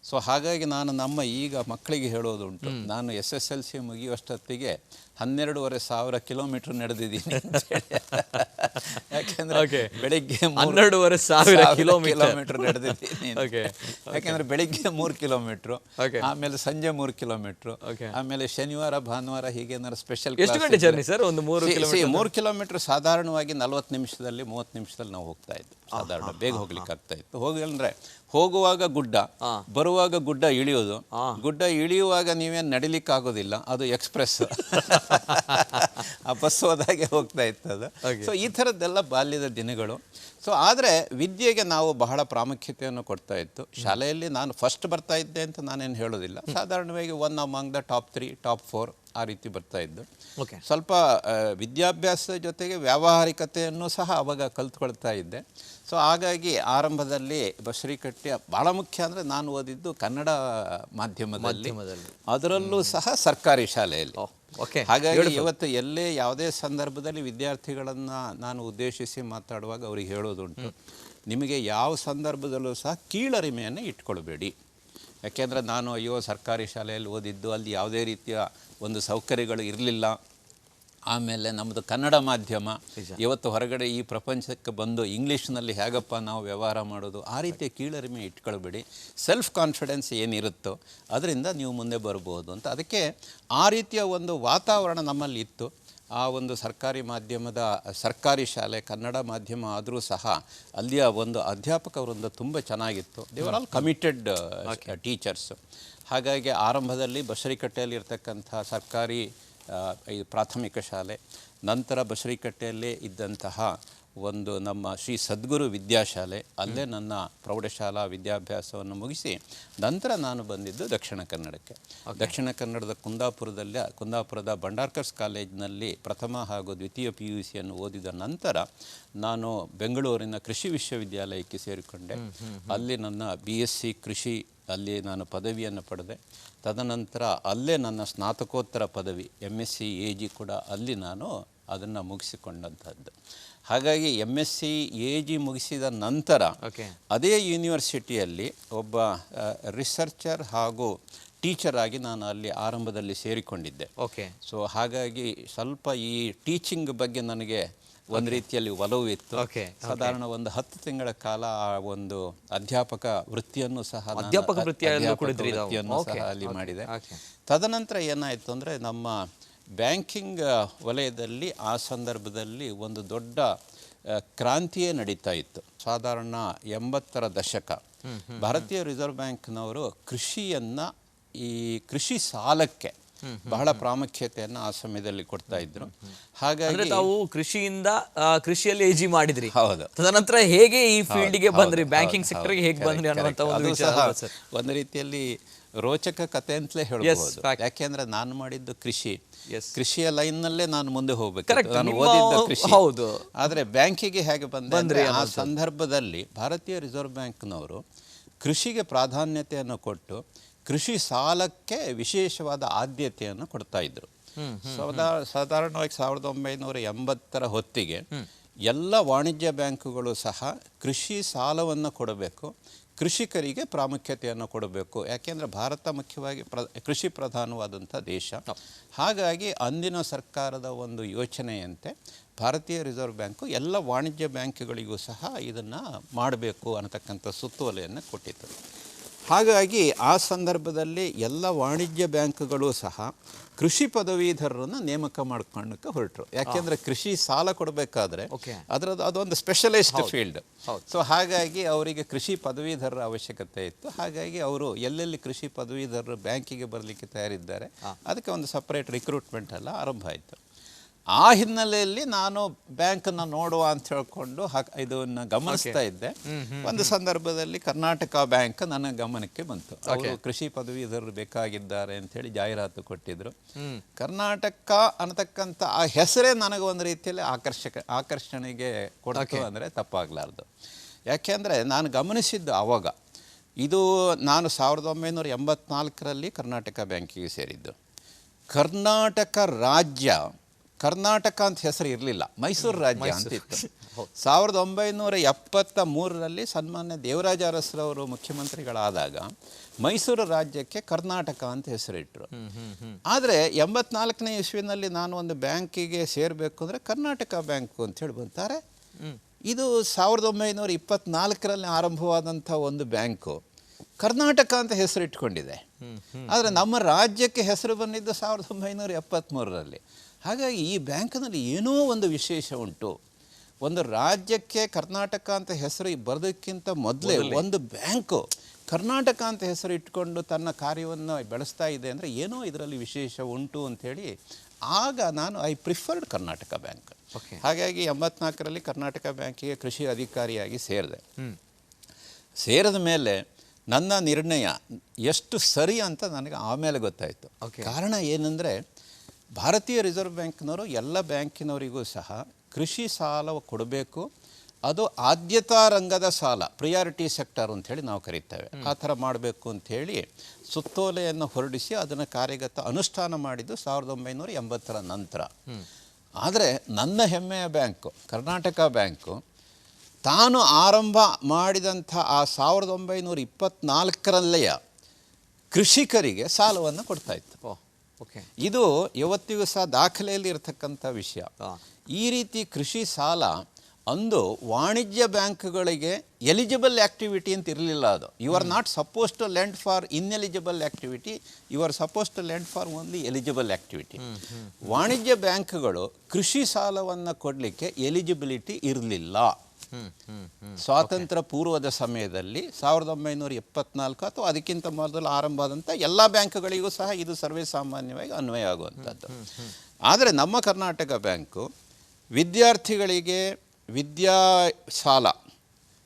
ಸೊ ಹಾಗಾಗಿ ನಾನು ನಮ್ಮ ಈಗ ಮಕ್ಕಳಿಗೆ ಹೇಳೋದುಂಟು, ನಾನು SSLC ಮುಗಿಯುವಷ್ಟೊತ್ತಿಗೆ 12,500 ಕಿಲೋಮೀಟ್ರ್ ನಡೆದಿದ್ದೀನಿ ಅಂತೇಳಿ. ಯಾಕೆಂದರೆ ಬೆಳಿಗ್ಗೆ 12,500 ಕಿಲೋಮೀಟ್ರ್ ನಡೆದಿದ್ದೀನಿ. ಯಾಕೆಂದರೆ ಬೆಳಿಗ್ಗೆ 3 ಕಿಲೋಮೀಟ್ರು, ಆಮೇಲೆ ಸಂಜೆ 3 ಕಿಲೋಮೀಟ್ರು, ಆಮೇಲೆ ಶನಿವಾರ ಭಾನುವಾರ ಹೀಗೆ ಏನಾದ್ರು ಸ್ಪೆಷಲ್. ಎಷ್ಟು ಗಂಟೆ ಜರ್ನಿ ಸರ್? ಒಂದು 3 ಕಿಲೋಮೀಟ್ರ್ ಸಾಧಾರಣವಾಗಿ 40 ನಿಮಿಷದಲ್ಲಿ 30 ನಿಮಿಷದಲ್ಲಿ ನಾವು ಹೋಗ್ತಾ ಇದ್ವಿ. ಸಾಧಾರಣ ಬೇಗ ಹೋಗ್ಲಿಕ್ಕೆ ಆಗ್ತಾ ಇತ್ತು. ಹೋಗಂದ್ರೆ ಹೋಗುವಾಗ ಗುಡ್ಡ, ಬರುವಾಗ ಗುಡ್ಡ ಇಳಿಯೋದು. ಗುಡ್ಡ ಇಳಿಯುವಾಗ ನೀವೇನು ನಡಿಲಿಕ್ಕೆ ಆಗೋದಿಲ್ಲ, ಅದು ಎಕ್ಸ್ಪ್ರೆಸ್, ಆ ಬಸ್ ಹೋದಾಗೆ ಹೋಗ್ತಾ ಇತ್ತು ಅದು. ಸೊ ಈ ಥರದ್ದೆಲ್ಲ ಬಾಲ್ಯದ ದಿನಗಳು. ಸೊ ಆದರೆ ವಿದ್ಯೆಗೆ ನಾವು ಬಹಳ ಪ್ರಾಮುಖ್ಯತೆಯನ್ನು ಕೊಡ್ತಾ ಇತ್ತು. ಶಾಲೆಯಲ್ಲಿ ನಾನು ಫಸ್ಟ್ ಬರ್ತಾ ಇದ್ದೆ ಅಂತ ನಾನೇನು ಹೇಳೋದಿಲ್ಲ, ಸಾಧಾರಣವಾಗಿ 1 ಅಮಾಂಗ್ ದ ಟಾಪ್ 3, ಟಾಪ್ 4 ಆ ರೀತಿ ಬರ್ತಾ ಇದ್ದು. ಸ್ವಲ್ಪ ವಿದ್ಯಾಭ್ಯಾಸದ ಜೊತೆಗೆ ವ್ಯಾವಹಾರಿಕತೆಯನ್ನು ಸಹ ಅವಾಗ ಕಲ್ತ್ಕೊಳ್ತಾ ಇದ್ದೆ. ಸೊ ಹಾಗಾಗಿ ಆರಂಭದಲ್ಲಿ ಬಸರಿಕಟ್ಟೆ ಭಾಳ ಮುಖ್ಯ ಅಂದರೆ ನಾನು ಓದಿದ್ದು ಕನ್ನಡ ಮಾಧ್ಯಮದಲ್ಲಿ, ಅದರಲ್ಲೂ ಸಹ ಸರ್ಕಾರಿ ಶಾಲೆಯಲ್ಲಿ. ಹಾಗಾಗಿ ಇವತ್ತು ಎಲ್ಲೇ ಯಾವುದೇ ಸಂದರ್ಭದಲ್ಲಿ ವಿದ್ಯಾರ್ಥಿಗಳನ್ನು ನಾನು ಉದ್ದೇಶಿಸಿ ಮಾತಾಡುವಾಗ ಅವ್ರಿಗೆ ಹೇಳೋದುಂಟು, ನಿಮಗೆ ಯಾವ ಸಂದರ್ಭದಲ್ಲೂ ಸಹ ಕೀಳರಿಮೆಯನ್ನು ಇಟ್ಕೊಳ್ಬೇಡಿ. ಯಾಕೆಂದರೆ ನಾನು ಸರ್ಕಾರಿ ಶಾಲೆಯಲ್ಲಿ ಓದಿದ್ದು, ಅಲ್ಲಿ ಯಾವುದೇ ರೀತಿಯ ಒಂದು ಸೌಕರ್ಯಗಳು ಇರಲಿಲ್ಲ. ಆಮೇಲೆ ನಮ್ಮದು ಕನ್ನಡ ಮಾಧ್ಯಮ, ಇವತ್ತು ಹೊರಗಡೆ ಈ ಪ್ರಪಂಚಕ್ಕೆ ಬಂದು ಇಂಗ್ಲೀಷ್ನಲ್ಲಿ ಹೇಗಪ್ಪ ನಾವು ವ್ಯವಹಾರ ಮಾಡೋದು, ಆ ರೀತಿಯ ಕೀಳರಿಮೆ ಇಟ್ಕೊಳ್ಬೇಡಿ. ಸೆಲ್ಫ್ ಕಾನ್ಫಿಡೆನ್ಸ್ ಏನಿರುತ್ತೋ ಅದರಿಂದ ನೀವು ಮುಂದೆ ಬರ್ಬೋದು ಅಂತ. ಅದಕ್ಕೆ ಆ ರೀತಿಯ ಒಂದು ವಾತಾವರಣ ನಮ್ಮಲ್ಲಿ ಇತ್ತು. ಆ ಒಂದು ಸರ್ಕಾರಿ ಮಾಧ್ಯಮದ ಸರ್ಕಾರಿ ಶಾಲೆ ಕನ್ನಡ ಮಾಧ್ಯಮ ಆದರೂ ಸಹ ಅಲ್ಲಿಯ ಒಂದು ಅಧ್ಯಾಪಕ ವೃಂದ ತುಂಬ ಚೆನ್ನಾಗಿತ್ತು. They are all committed teachers. ಹಾಗಾಗಿ ಆರಂಭದಲ್ಲಿ ಬಸರಿಕಟ್ಟೆಯಲ್ಲಿ ಇರ್ತಕ್ಕಂಥ ಸರ್ಕಾರಿ ಪ್ರಾಥಮಿಕ ಶಾಲೆ, ನಂತರ ಬಸರಿಕಟ್ಟೆಯಲ್ಲೇ ಇದ್ದಂತಹ ಒಂದು ನಮ್ಮ ಶ್ರೀ ಸದ್ಗುರು ವಿದ್ಯಾಶಾಲೆ, ಅಲ್ಲೇ ನನ್ನ ಪ್ರೌಢಶಾಲಾ ವಿದ್ಯಾಭ್ಯಾಸವನ್ನು ಮುಗಿಸಿ ನಂತರ ನಾನು ಬಂದಿದ್ದು ದಕ್ಷಿಣ ಕನ್ನಡಕ್ಕೆ. ದಕ್ಷಿಣ ಕನ್ನಡದ ಕುಂದಾಪುರದ ಭಂಡಾರ್ಕರ್ಸ್ ಕಾಲೇಜಿನಲ್ಲಿ ಪ್ರಥಮ ಹಾಗೂ ದ್ವಿತೀಯ PUCಯನ್ನು ಓದಿದ ನಂತರ ನಾನು ಬೆಂಗಳೂರಿನ ಕೃಷಿ ವಿಶ್ವವಿದ್ಯಾಲಯಕ್ಕೆ ಸೇರಿಕೊಂಡೆ. ಅಲ್ಲಿ ನನ್ನ BSc ಕೃಷಿ ಅಲ್ಲಿ ನಾನು ಪದವಿಯನ್ನು ಪಡೆದೆ. ತದನಂತರ ಅಲ್ಲೇ ನನ್ನ ಸ್ನಾತಕೋತ್ತರ ಪದವಿ MSc AG ಕೂಡ ಅಲ್ಲಿ ನಾನು ಅದನ್ನು ಮುಗಿಸಿಕೊಂಡಂಥದ್ದು. ಹಾಗಾಗಿ MSc AG ಮುಗಿಸಿದ ನಂತರ ಅದೇ ಯೂನಿವರ್ಸಿಟಿಯಲ್ಲಿ ಒಬ್ಬ ರಿಸರ್ಚರ್ ಹಾಗೂ ಟೀಚರ್ ಆಗಿ ನಾನು ಅಲ್ಲಿ ಆರಂಭದಲ್ಲಿ ಸೇರಿಕೊಂಡಿದ್ದೆ. ಸೊ ಹಾಗಾಗಿ ಸ್ವಲ್ಪ ಈ ಟೀಚಿಂಗ್ ಬಗ್ಗೆ ನನಗೆ ಒಂದು ರೀತಿಯಲ್ಲಿ ಒಲವು ಇತ್ತು. ಸಾಧಾರಣ ಒಂದು 10 ತಿಂಗಳ ಕಾಲ ಆ ಒಂದು ಅಧ್ಯಾಪಕ ವೃತ್ತಿಯನ್ನು ಸಹ ಅಲ್ಲಿ ಮಾಡಿದೆ. ತದನಂತರ ಏನಾಯಿತು ಅಂದರೆ, ನಮ್ಮ ಬ್ಯಾಂಕಿಂಗ್ ವಲಯದಲ್ಲಿ ಆ ಸಂದರ್ಭದಲ್ಲಿ ಒಂದು ದೊಡ್ಡ ಕ್ರಾಂತಿಯೇ ನಡೀತಾ ಇತ್ತು. ಸಾಧಾರಣ 80ರ ದಶಕ ಭಾರತೀಯ ರಿಸರ್ವ್ ಬ್ಯಾಂಕ್ನವರು ಕೃಷಿಯನ್ನು, ಈ ಕೃಷಿ ಸಾಲಕ್ಕೆ ಬಹಳ ಪ್ರಾಮುಖ್ಯತೆಯನ್ನು ಆ ಸಮಯದಲ್ಲಿ ಕೊಡ್ತಾ ಇದ್ರು. ಹಾಗಾಗಿ ತಾವು ಕೃಷಿಯಲ್ಲಿ AG ಮಾಡಿದ್ರಿ. ಹೌದು. ತದನಂತರ ಹೇಗೆ ಈ ಫೀಲ್ಡ್ಗೆ ಬಂದ್ರಿ, ಬ್ಯಾಂಕಿಂಗ್ ಸೆಕ್ಟರ್ಗೆ ಹೇಗೆ ಬಂದ್ರಿ ಅನ್ನುವಂತ ಒಂದು ವಿಚಾರ ಒಂದು ರೀತಿಯಲ್ಲಿ ರೋಚಕ ಕತೆ ಅಂತಲೇ ಹೇಳ್ಬೋದು. ಯಾಕೆಂದ್ರೆ ನಾನು ಮಾಡಿದ್ದು ಕೃಷಿಯ ಲೈನ್ನಲ್ಲೇ ನಾನು ಮುಂದೆ ಹೋಗ್ಬೇಕು, ನಾನು ಓದಿದ್ದ ಕೃಷಿ. ಆದರೆ ಬ್ಯಾಂಕಿಗೆ ಹೇಗೆ ಬಂದ್ರೆ, ಆ ಸಂದರ್ಭದಲ್ಲಿ ಭಾರತೀಯ ರಿಸರ್ವ್ ಬ್ಯಾಂಕ್ನವರು ಕೃಷಿಗೆ ಪ್ರಾಧಾನ್ಯತೆಯನ್ನು ಕೊಟ್ಟು ಕೃಷಿ ಸಾಲಕ್ಕೆ ವಿಶೇಷವಾದ ಆದ್ಯತೆಯನ್ನು ಕೊಡ್ತಾ ಇದ್ರು. ಸಾಧಾರಣವಾಗಿ 1980ರ ಹೊತ್ತಿಗೆ ಎಲ್ಲ ವಾಣಿಜ್ಯ ಬ್ಯಾಂಕುಗಳು ಸಹ ಕೃಷಿ ಸಾಲವನ್ನು ಕೊಡಬೇಕು, ಕೃಷಿಕರಿಗೆ ಪ್ರಾಮುಖ್ಯತೆಯನ್ನು ಕೊಡಬೇಕು. ಯಾಕೆಂದರೆ ಭಾರತ ಮುಖ್ಯವಾಗಿ ಕೃಷಿ ಪ್ರಧಾನವಾದಂಥ ದೇಶ. ಹಾಗಾಗಿ ಅಂದಿನ ಸರ್ಕಾರದ ಒಂದು ಯೋಚನೆಯಂತೆ ಭಾರತೀಯ ರಿಸರ್ವ್ ಬ್ಯಾಂಕು ಎಲ್ಲ ವಾಣಿಜ್ಯ ಬ್ಯಾಂಕುಗಳಿಗೂ ಸಹ ಇದನ್ನು ಮಾಡಬೇಕು ಅನ್ನತಕ್ಕಂಥ ಸುತ್ತೋಲೆಯನ್ನು ಕೊಟ್ಟಿತ್ತು. ಹಾಗಾಗಿ ಆ ಸಂದರ್ಭದಲ್ಲಿ ಎಲ್ಲ ವಾಣಿಜ್ಯ ಬ್ಯಾಂಕುಗಳು ಸಹ ಕೃಷಿ ಪದವೀಧರರನ್ನು ನೇಮಕ ಮಾಡ್ಕೊಳ್ಳೋಕ್ಕೆ ಹೊರಟರು. ಯಾಕೆಂದರೆ ಕೃಷಿ ಸಾಲ ಕೊಡಬೇಕಾದ್ರೆ ಅದೊಂದು ಸ್ಪೆಷಲಿಸ್ಟ್ ಫೀಲ್ಡ್. ಸೊ ಹಾಗಾಗಿ ಅವರಿಗೆ ಕೃಷಿ ಪದವೀಧರರ ಅವಶ್ಯಕತೆ ಇತ್ತು. ಹಾಗಾಗಿ ಅವರು ಎಲ್ಲೆಲ್ಲಿ ಕೃಷಿ ಪದವೀಧರರು ಬ್ಯಾಂಕಿಗೆ ಬರಲಿಕ್ಕೆ ತಯಾರಿದ್ದಾರೆ ಅದಕ್ಕೆ ಒಂದು ಸಪ್ರೇಟ್ ರಿಕ್ರೂಟ್ಮೆಂಟ್ ಎಲ್ಲ ಆರಂಭ ಆಯಿತು. ಆ ಹಿನ್ನೆಲೆಯಲ್ಲಿ ನಾನು ಬ್ಯಾಂಕನ್ನು ನೋಡುವ ಅಂತ ಹೇಳ್ಕೊಂಡು ಇದನ್ನು ಗಮನಿಸ್ತಾ ಇದ್ದೆ. ಒಂದು ಸಂದರ್ಭದಲ್ಲಿ ಕರ್ನಾಟಕ ಬ್ಯಾಂಕ್ ನನ್ನ ಗಮನಕ್ಕೆ ಬಂತು. ಅವರು ಕೃಷಿ ಪದವೀಧರರು ಬೇಕಾಗಿದ್ದಾರೆ ಅಂಥೇಳಿ ಜಾಹೀರಾತು ಕೊಟ್ಟಿದ್ರು. ಕರ್ನಾಟಕ ಅನ್ನತಕ್ಕಂಥ ಆ ಹೆಸರೇ ನನಗೆ ಒಂದು ರೀತಿಯಲ್ಲಿ ಆಕರ್ಷಣೆಗೆ ಕೊಡ್ತು ಅಂದರೆ ತಪ್ಪಾಗಲಾರ್ದು. ಯಾಕೆಂದರೆ ನಾನು ಗಮನಿಸಿದ್ದು ಆವಾಗ ನಾನು 1984ರಲ್ಲಿ ಕರ್ನಾಟಕ ಬ್ಯಾಂಕಿಗೆ ಸೇರಿದ್ದು. ಕರ್ನಾಟಕ ರಾಜ್ಯ ಕರ್ನಾಟಕ ಅಂತ ಹೆಸರು ಇರಲಿಲ್ಲ, ಮೈಸೂರು ರಾಜ್ಯ ಅಂತಿತ್ತು. 1973ರಲ್ಲಿ ಸನ್ಮಾನ್ಯ ದೇವರಾಜ ಅರಸರವರು ಮುಖ್ಯಮಂತ್ರಿಗಳಾದಾಗ ಮೈಸೂರು ರಾಜ್ಯಕ್ಕೆ ಕರ್ನಾಟಕ ಅಂತ ಹೆಸರಿಟ್ಟರು. ಆದರೆ 84ನೇ ಇಸ್ವಿನಲ್ಲಿ ನಾನು ಒಂದು ಬ್ಯಾಂಕಿಗೆ ಸೇರಬೇಕು ಅಂದರೆ ಕರ್ನಾಟಕ ಬ್ಯಾಂಕು ಅಂತೇಳಿ ಬಂತಾರೆ. ಇದು 1924ರಲ್ಲಿ ಆರಂಭವಾದಂಥ ಒಂದು ಬ್ಯಾಂಕು ಕರ್ನಾಟಕ ಅಂತ ಹೆಸರಿಟ್ಕೊಂಡಿದೆ. ಆದರೆ ನಮ್ಮ ರಾಜ್ಯಕ್ಕೆ ಹೆಸರು ಬಂದಿದ್ದು 1973ರಲ್ಲಿ. ಹಾಗಾಗಿ ಈ ಬ್ಯಾಂಕ್ನಲ್ಲಿ ಏನೋ ಒಂದು ವಿಶೇಷ ಉಂಟು. ಒಂದು ರಾಜ್ಯಕ್ಕೆ ಕರ್ನಾಟಕ ಅಂತ ಹೆಸರು ಬರೋದಕ್ಕಿಂತ ಮೊದಲೇ ಒಂದು ಬ್ಯಾಂಕು ಕರ್ನಾಟಕ ಅಂತ ಹೆಸರು ಇಟ್ಕೊಂಡು ತನ್ನ ಕಾರ್ಯವನ್ನು ಬೆಳೆಸ್ತಾ ಇದೆ ಅಂದರೆ ಏನೋ ಇದರಲ್ಲಿ ವಿಶೇಷ ಉಂಟು ಅಂಥೇಳಿ ಆಗ ನಾನು ಪ್ರಿಫರ್ಡ್ ಕರ್ನಾಟಕ ಬ್ಯಾಂಕ್. ಹಾಗಾಗಿ 84ರಲ್ಲಿ ಕರ್ನಾಟಕ ಬ್ಯಾಂಕಿಗೆ ಕೃಷಿ ಅಧಿಕಾರಿಯಾಗಿ ಸೇರಿದೆ. ಸೇರಿದ ಮೇಲೆ ನನ್ನ ನಿರ್ಣಯ ಎಷ್ಟು ಸರಿ ಅಂತ ನನಗೆ ಆಮೇಲೆ ಗೊತ್ತಾಯಿತು. ಕಾರಣ ಏನಂದರೆ ಭಾರತೀಯ ರಿಸರ್ವ್ ಬ್ಯಾಂಕ್ನವರು ಎಲ್ಲ ಬ್ಯಾಂಕಿನವರಿಗೂ ಸಹ ಕೃಷಿ ಸಾಲ ಕೊಡಬೇಕು. ಅದು ಆದ್ಯತಾ ರಂಗದ ಸಾಲ, ಪ್ರಿಯಾರಿಟಿ ಸೆಕ್ಟರ್ ಅಂಥೇಳಿ ನಾವು ಕರೀತೇವೆ. ಆ ಥರ ಮಾಡಬೇಕು ಅಂಥೇಳಿ ಸುತ್ತೋಲೆಯನ್ನು ಹೊರಡಿಸಿ ಅದನ್ನು ಕಾರ್ಯಗತ ಅನುಷ್ಠಾನ ಮಾಡಿದ್ದು 1980ರ ನಂತರ. ಆದರೆ ನನ್ನ ಹೆಮ್ಮೆಯ ಬ್ಯಾಂಕು ಕರ್ನಾಟಕ ಬ್ಯಾಂಕು ತಾನು ಆರಂಭ ಮಾಡಿದಂಥ ಆ 1924ರಲ್ಲಿಯ ಕೃಷಿಕರಿಗೆ ಸಾಲವನ್ನು ಕೊಡ್ತಾಯಿತ್ತು. ಇದು ಇವತ್ತಿಗೂ ಸಹ ದಾಖಲೆಯಲ್ಲಿ ಇರತಕ್ಕಂಥ ವಿಷಯ. ಈ ರೀತಿ ಕೃಷಿ ಸಾಲ ಅಂದು ವಾಣಿಜ್ಯ ಬ್ಯಾಂಕ್ಗಳಿಗೆ ಎಲಿಜಿಬಲ್ ಆ್ಯಕ್ಟಿವಿಟಿ ಅಂತ ಇರಲಿಲ್ಲ. ಅದು you are not suppose to lend for ineligible activity, you are suppose to lend for only eligible activity. ವಾಣಿಜ್ಯ ಬ್ಯಾಂಕ್ಗಳು ಕೃಷಿ ಸಾಲವನ್ನು ಕೊಡಲಿಕ್ಕೆ ಎಲಿಜಿಬಿಲಿಟಿ ಇರಲಿಲ್ಲ. ಸ್ವಾತಂತ್ರ್ಯ ಪೂರ್ವದ ಸಮಯದಲ್ಲಿ 1974 ಅಥವಾ ಅದಕ್ಕಿಂತ ಮೊದಲು ಆರಂಭ ಆದಂಥ ಎಲ್ಲ ಬ್ಯಾಂಕ್ಗಳಿಗೂ ಸಹ ಇದು ಸರ್ವೇ ಸಾಮಾನ್ಯವಾಗಿ ಅನ್ವಯ ಆಗುವಂಥದ್ದು. ಆದರೆ ನಮ್ಮ ಕರ್ನಾಟಕ ಬ್ಯಾಂಕು ವಿದ್ಯಾರ್ಥಿಗಳಿಗೆ ವಿದ್ಯಾ ಸಾಲ,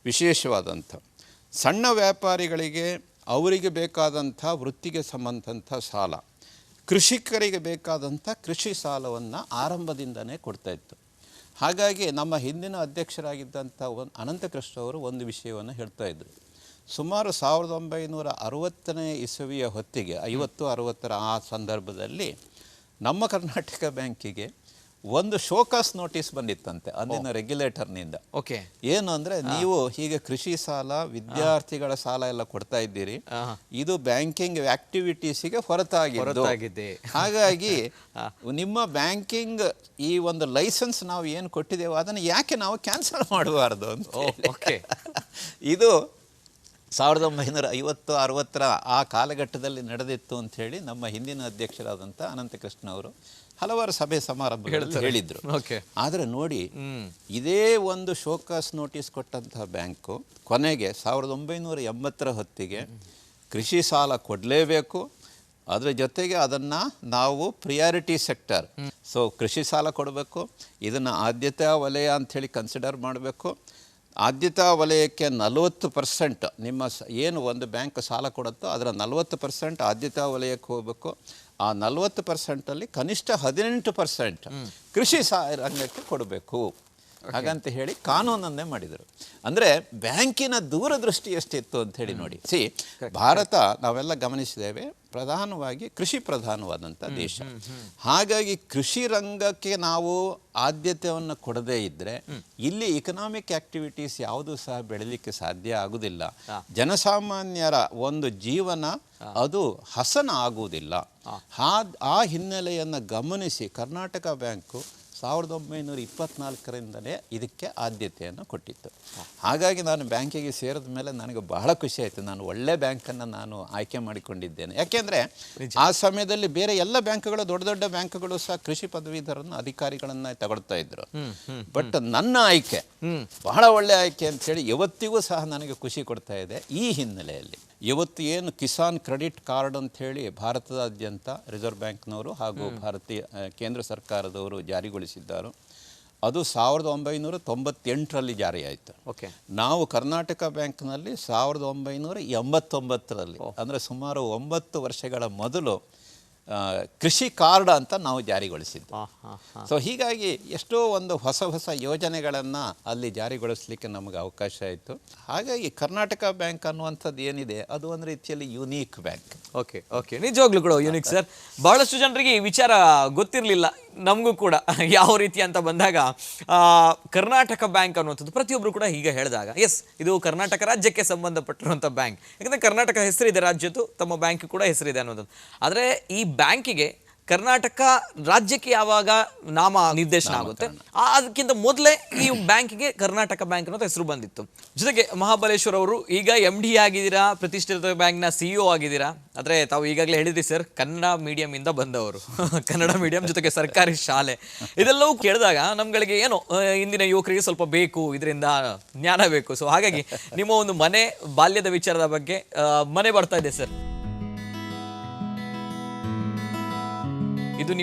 ವಿಶೇಷವಾದಂಥ ಸಣ್ಣ ವ್ಯಾಪಾರಿಗಳಿಗೆ ಅವರಿಗೆ ಬೇಕಾದಂಥ ವೃತ್ತಿಗೆ ಸಂಬಂಧಂಥ ಸಾಲ, ಕೃಷಿಕರಿಗೆ ಬೇಕಾದಂಥ ಕೃಷಿ ಸಾಲವನ್ನು ಆರಂಭದಿಂದನೇ ಕೊಡ್ತಾಯಿತ್ತು. ಹಾಗಾಗಿ ನಮ್ಮ ಹಿಂದಿನ ಅಧ್ಯಕ್ಷರಾಗಿದ್ದಂಥ ಅನಂತಕೃಷ್ಣ ಅವರು ಒಂದು ವಿಷಯವನ್ನು ಹೇಳ್ತಾಯಿದ್ರು. ಸುಮಾರು 1960ನೇ ಇಸವಿಯ ಹೊತ್ತಿಗೆ 50-60ರ ಆ ಸಂದರ್ಭದಲ್ಲಿ ನಮ್ಮ ಕರ್ನಾಟಕ ಬ್ಯಾಂಕಿಗೆ ಒಂದು ಶೋಕಾಸ್ ನೋಟಿಸ್ ಬಂದಿತ್ತಂತೆ ಅಂದಿನ ರೆಗ್ಯುಲೇಟರ್ನಿಂದ. ಏನು ಅಂದರೆ, ನೀವು ಹೀಗೆ ಕೃಷಿ ಸಾಲ, ವಿದ್ಯಾರ್ಥಿಗಳ ಸಾಲ ಎಲ್ಲ ಕೊಡ್ತಾ ಇದ್ದೀರಿ, ಇದು ಬ್ಯಾಂಕಿಂಗ್ ಆಕ್ಟಿವಿಟೀಸಿಗೆ ಹೊರತಾಗಿದೆ. ಹಾಗಾಗಿ ನಿಮ್ಮ ಬ್ಯಾಂಕಿಂಗ್ ಈ ಒಂದು ಲೈಸೆನ್ಸ್ ನಾವು ಏನು ಕೊಟ್ಟಿದ್ದೇವೆ ಅದನ್ನು ಯಾಕೆ ನಾವು ಕ್ಯಾನ್ಸಲ್ ಮಾಡಬಾರ್ದು ಅಂತ. ಇದು 1950-60ರ ಆ ಕಾಲಘಟ್ಟದಲ್ಲಿ ನಡೆದಿತ್ತು ಅಂಥೇಳಿ ನಮ್ಮ ಹಿಂದಿನ ಅಧ್ಯಕ್ಷರಾದಂಥ ಅನಂತಕೃಷ್ಣ ಅವರು ಹಲವಾರು ಸಭೆ ಸಮಾರಂಭಗಳಲ್ಲಿ ಹೇಳಿದ್ರು. ಆದರೆ ನೋಡಿ, ಇದೇ ಒಂದು ಶೋಕಾಸ್ ನೋಟಿಸ್ ಕೊಟ್ಟಂತಹ ಬ್ಯಾಂಕು ಕೊನೆಗೆ 1980ರ ಹೊತ್ತಿಗೆ ಕೃಷಿ ಸಾಲ ಕೊಡಲೇಬೇಕು, ಅದರ ಜೊತೆಗೆ ಅದನ್ನು ನಾವು ಪ್ರಿಯಾರಿಟಿ ಸೆಕ್ಟರ್, ಸೊ ಕೃಷಿ ಸಾಲ ಕೊಡಬೇಕು, ಇದನ್ನು ಆದ್ಯತಾ ವಲಯ ಅಂಥೇಳಿ ಕನ್ಸಿಡರ್ ಮಾಡಬೇಕು. ಆದ್ಯತಾ ವಲಯಕ್ಕೆ 40% ನಿಮ್ಮ ಏನು ಒಂದು ಬ್ಯಾಂಕ್ ಸಾಲ ಕೊಡುತ್ತೋ ಅದರ 40% ಆದ್ಯತಾ ವಲಯಕ್ಕೆ ಹೋಗಬೇಕು. ಆ 40%ಅಲ್ಲಿ ಕನಿಷ್ಠ 18% ಕೃಷಿ ರಂಗಕ್ಕೆ ಕೊಡಬೇಕು. ಹಾಗಂತ ಹೇಳಿ ಕಾನೂನನ್ನೇ ಮಾಡಿದರು. ಅಂದರೆ ಬ್ಯಾಂಕಿನ ದೂರದೃಷ್ಟಿ ಎಷ್ಟಿತ್ತು ಅಂತ ಹೇಳಿ ನೋಡಿ. ಭಾರತ ನಾವೆಲ್ಲ ಗಮನಿಸಿದ್ದೇವೆ, ಪ್ರಧಾನವಾಗಿ ಕೃಷಿ ಪ್ರಧಾನವಾದಂಥ ದೇಶ. ಹಾಗಾಗಿ ಕೃಷಿ ರಂಗಕ್ಕೆ ನಾವು ಆದ್ಯತೆಯನ್ನು ಕೊಡದೇ ಇದ್ದರೆ ಇಲ್ಲಿ ಇಕನಾಮಿಕ್ ಆಕ್ಟಿವಿಟೀಸ್ ಯಾವುದೂ ಸಹ ಬೆಳೀಲಿಕ್ಕೆ ಸಾಧ್ಯ ಆಗುವುದಿಲ್ಲ. ಜನಸಾಮಾನ್ಯರ ಒಂದು ಜೀವನ ಅದು ಹಸನ ಆಗುವುದಿಲ್ಲ. ಆ ಹಿನ್ನೆಲೆಯನ್ನು ಗಮನಿಸಿ ಕರ್ನಾಟಕ ಬ್ಯಾಂಕು 1924ರಿಂದಲೇ ಇದಕ್ಕೆ ಆದ್ಯತೆಯನ್ನು ಕೊಟ್ಟಿತ್ತು. ಹಾಗಾಗಿ ನಾನು ಬ್ಯಾಂಕಿಗೆ ಸೇರಿದ ಮೇಲೆ ನನಗೆ ಬಹಳ ಖುಷಿ ಆಯಿತು. ನಾನು ಒಳ್ಳೆ ಬ್ಯಾಂಕನ್ನು ನಾನು ಆಯ್ಕೆ ಮಾಡಿಕೊಂಡಿದ್ದೇನೆ. ಯಾಕೆಂದರೆ ಆ ಸಮಯದಲ್ಲಿ ಬೇರೆ ಎಲ್ಲ ಬ್ಯಾಂಕ್ಗಳು, ದೊಡ್ಡ ದೊಡ್ಡ ಬ್ಯಾಂಕ್ಗಳು ಸಹ ಕೃಷಿ ಪದವೀಧರನ್ನು ಅಧಿಕಾರಿಗಳನ್ನು ತಗೊಳ್ತಾ ಇದ್ರು. ಬಟ್ ನನ್ನ ಆಯ್ಕೆ ಬಹಳ ಒಳ್ಳೆ ಆಯ್ಕೆ ಅಂಥೇಳಿ ಇವತ್ತಿಗೂ ಸಹ ನನಗೆ ಖುಷಿ ಕೊಡ್ತಾ ಇದೆ. ಈ ಹಿನ್ನೆಲೆಯಲ್ಲಿ ಇವತ್ತು ಏನು ಕಿಸಾನ್ ಕ್ರೆಡಿಟ್ ಕಾರ್ಡ್ ಅಂಥೇಳಿ ಭಾರತದಾದ್ಯಂತ ರಿಸರ್ವ್ ಬ್ಯಾಂಕ್ನವರು ಹಾಗೂ ಭಾರತೀಯ ಕೇಂದ್ರ ಸರ್ಕಾರದವರು ಜಾರಿಗೊಳಿಸಿದ್ದಾರೋ ಅದು 1998ರಲ್ಲಿ ಜಾರಿಯಾಯಿತು. ನಾವು ಕರ್ನಾಟಕ ಬ್ಯಾಂಕ್ನಲ್ಲಿ 1989ರಲ್ಲಿ, ಅಂದರೆ ಸುಮಾರು 9 ವರ್ಷಗಳ ಮೊದಲು ಕೃಷಿ ಕಾರ್ಡ್ ಅಂತ ನಾವು ಜಾರಿಗೊಳಿಸಿದ್ದು. ಸೊ ಹೀಗಾಗಿ ಎಷ್ಟೋ ಒಂದು ಹೊಸ ಯೋಜನೆಗಳನ್ನು ಅಲ್ಲಿ ಜಾರಿಗೊಳಿಸಲಿಕ್ಕೆ ನಮಗೆ ಅವಕಾಶ ಆಯಿತು. ಹಾಗಾಗಿ ಕರ್ನಾಟಕ ಬ್ಯಾಂಕ್ ಅನ್ನುವಂಥದ್ದು ಏನಿದೆ ಅದು ಒಂದು ರೀತಿಯಲ್ಲಿ ಯುನೀಕ್ ಬ್ಯಾಂಕ್. ಓಕೆ ನಿಜವಾಗ್ಲೂ ಕೂಡ ಯುನೀಕ್ ಸರ್. ಬಹಳಷ್ಟು ಜನರಿಗೆ ಈ ವಿಚಾರ ಗೊತ್ತಿರಲಿಲ್ಲ, ನಮಗೂ ಕೂಡ. ಯಾವ ರೀತಿ ಅಂತ ಬಂದಾಗ ಕರ್ನಾಟಕ ಬ್ಯಾಂಕ್ ಅನ್ನುವಂಥದ್ದು ಪ್ರತಿಯೊಬ್ಬರು ಕೂಡ ಹೀಗೆ ಹೇಳಿದಾಗ ಎಸ್ ಇದು ಕರ್ನಾಟಕ ರಾಜ್ಯಕ್ಕೆ ಸಂಬಂಧಪಟ್ಟಿರುವಂಥ ಬ್ಯಾಂಕ್. ಯಾಕಂದರೆ ಕರ್ನಾಟಕ ಹೆಸರಿದೆ, ರಾಜ್ಯದ್ದು ತಮ್ಮ ಬ್ಯಾಂಕ್ ಕೂಡ ಹೆಸರಿದೆ ಅನ್ನೋದು. ಆದರೆ ಈ ಬ್ಯಾಂಕಿಗೆ ಕರ್ನಾಟಕ ರಾಜ್ಯಕ್ಕೆ ಯಾವಾಗ ನಾಮ ನಿರ್ದೇಶನ ಆಗುತ್ತೆ ಅದಕ್ಕಿಂತ ಮೊದಲೇ ಈ ಬ್ಯಾಂಕಿಗೆ ಕರ್ನಾಟಕ ಬ್ಯಾಂಕ್ ಅನ್ನೋ ಹೆಸರು ಬಂದಿತ್ತು. ಜೊತೆಗೆ ಮಹಾಬಲೇಶ್ವರ್ ಅವರು ಈಗ MD ಆಗಿದ್ದೀರಾ, ಪ್ರತಿಷ್ಠಿತ ಬ್ಯಾಂಕ್ನ CEO ಆಗಿದ್ದೀರಾ. ಆದರೆ ತಾವು ಈಗಾಗಲೇ ಹೇಳಿದ್ರಿ ಸರ್, ಕನ್ನಡ ಮೀಡಿಯಂ ಇಂದ ಬಂದವರು. ಕನ್ನಡ ಮೀಡಿಯಂ ಜೊತೆಗೆ ಸರ್ಕಾರಿ ಶಾಲೆ ಇದೆಲ್ಲವೂ ಕೇಳಿದಾಗ ನಮ್ಗಳಿಗೆ ಏನೋ ಇಂದಿನ ಯುವಕರಿಗೆ ಸ್ವಲ್ಪ ಬೇಕು, ಇದರಿಂದ ಜ್ಞಾನ ಬೇಕು. ಸೊ ಹಾಗಾಗಿ ನಿಮ್ಮ ಒಂದು ಮನೆ ಬಾಲ್ಯದ ವಿಚಾರದ ಬಗ್ಗೆ ಮನೆ ಬರ್ತಾ ಇದೆ ಸರ್. ಇದು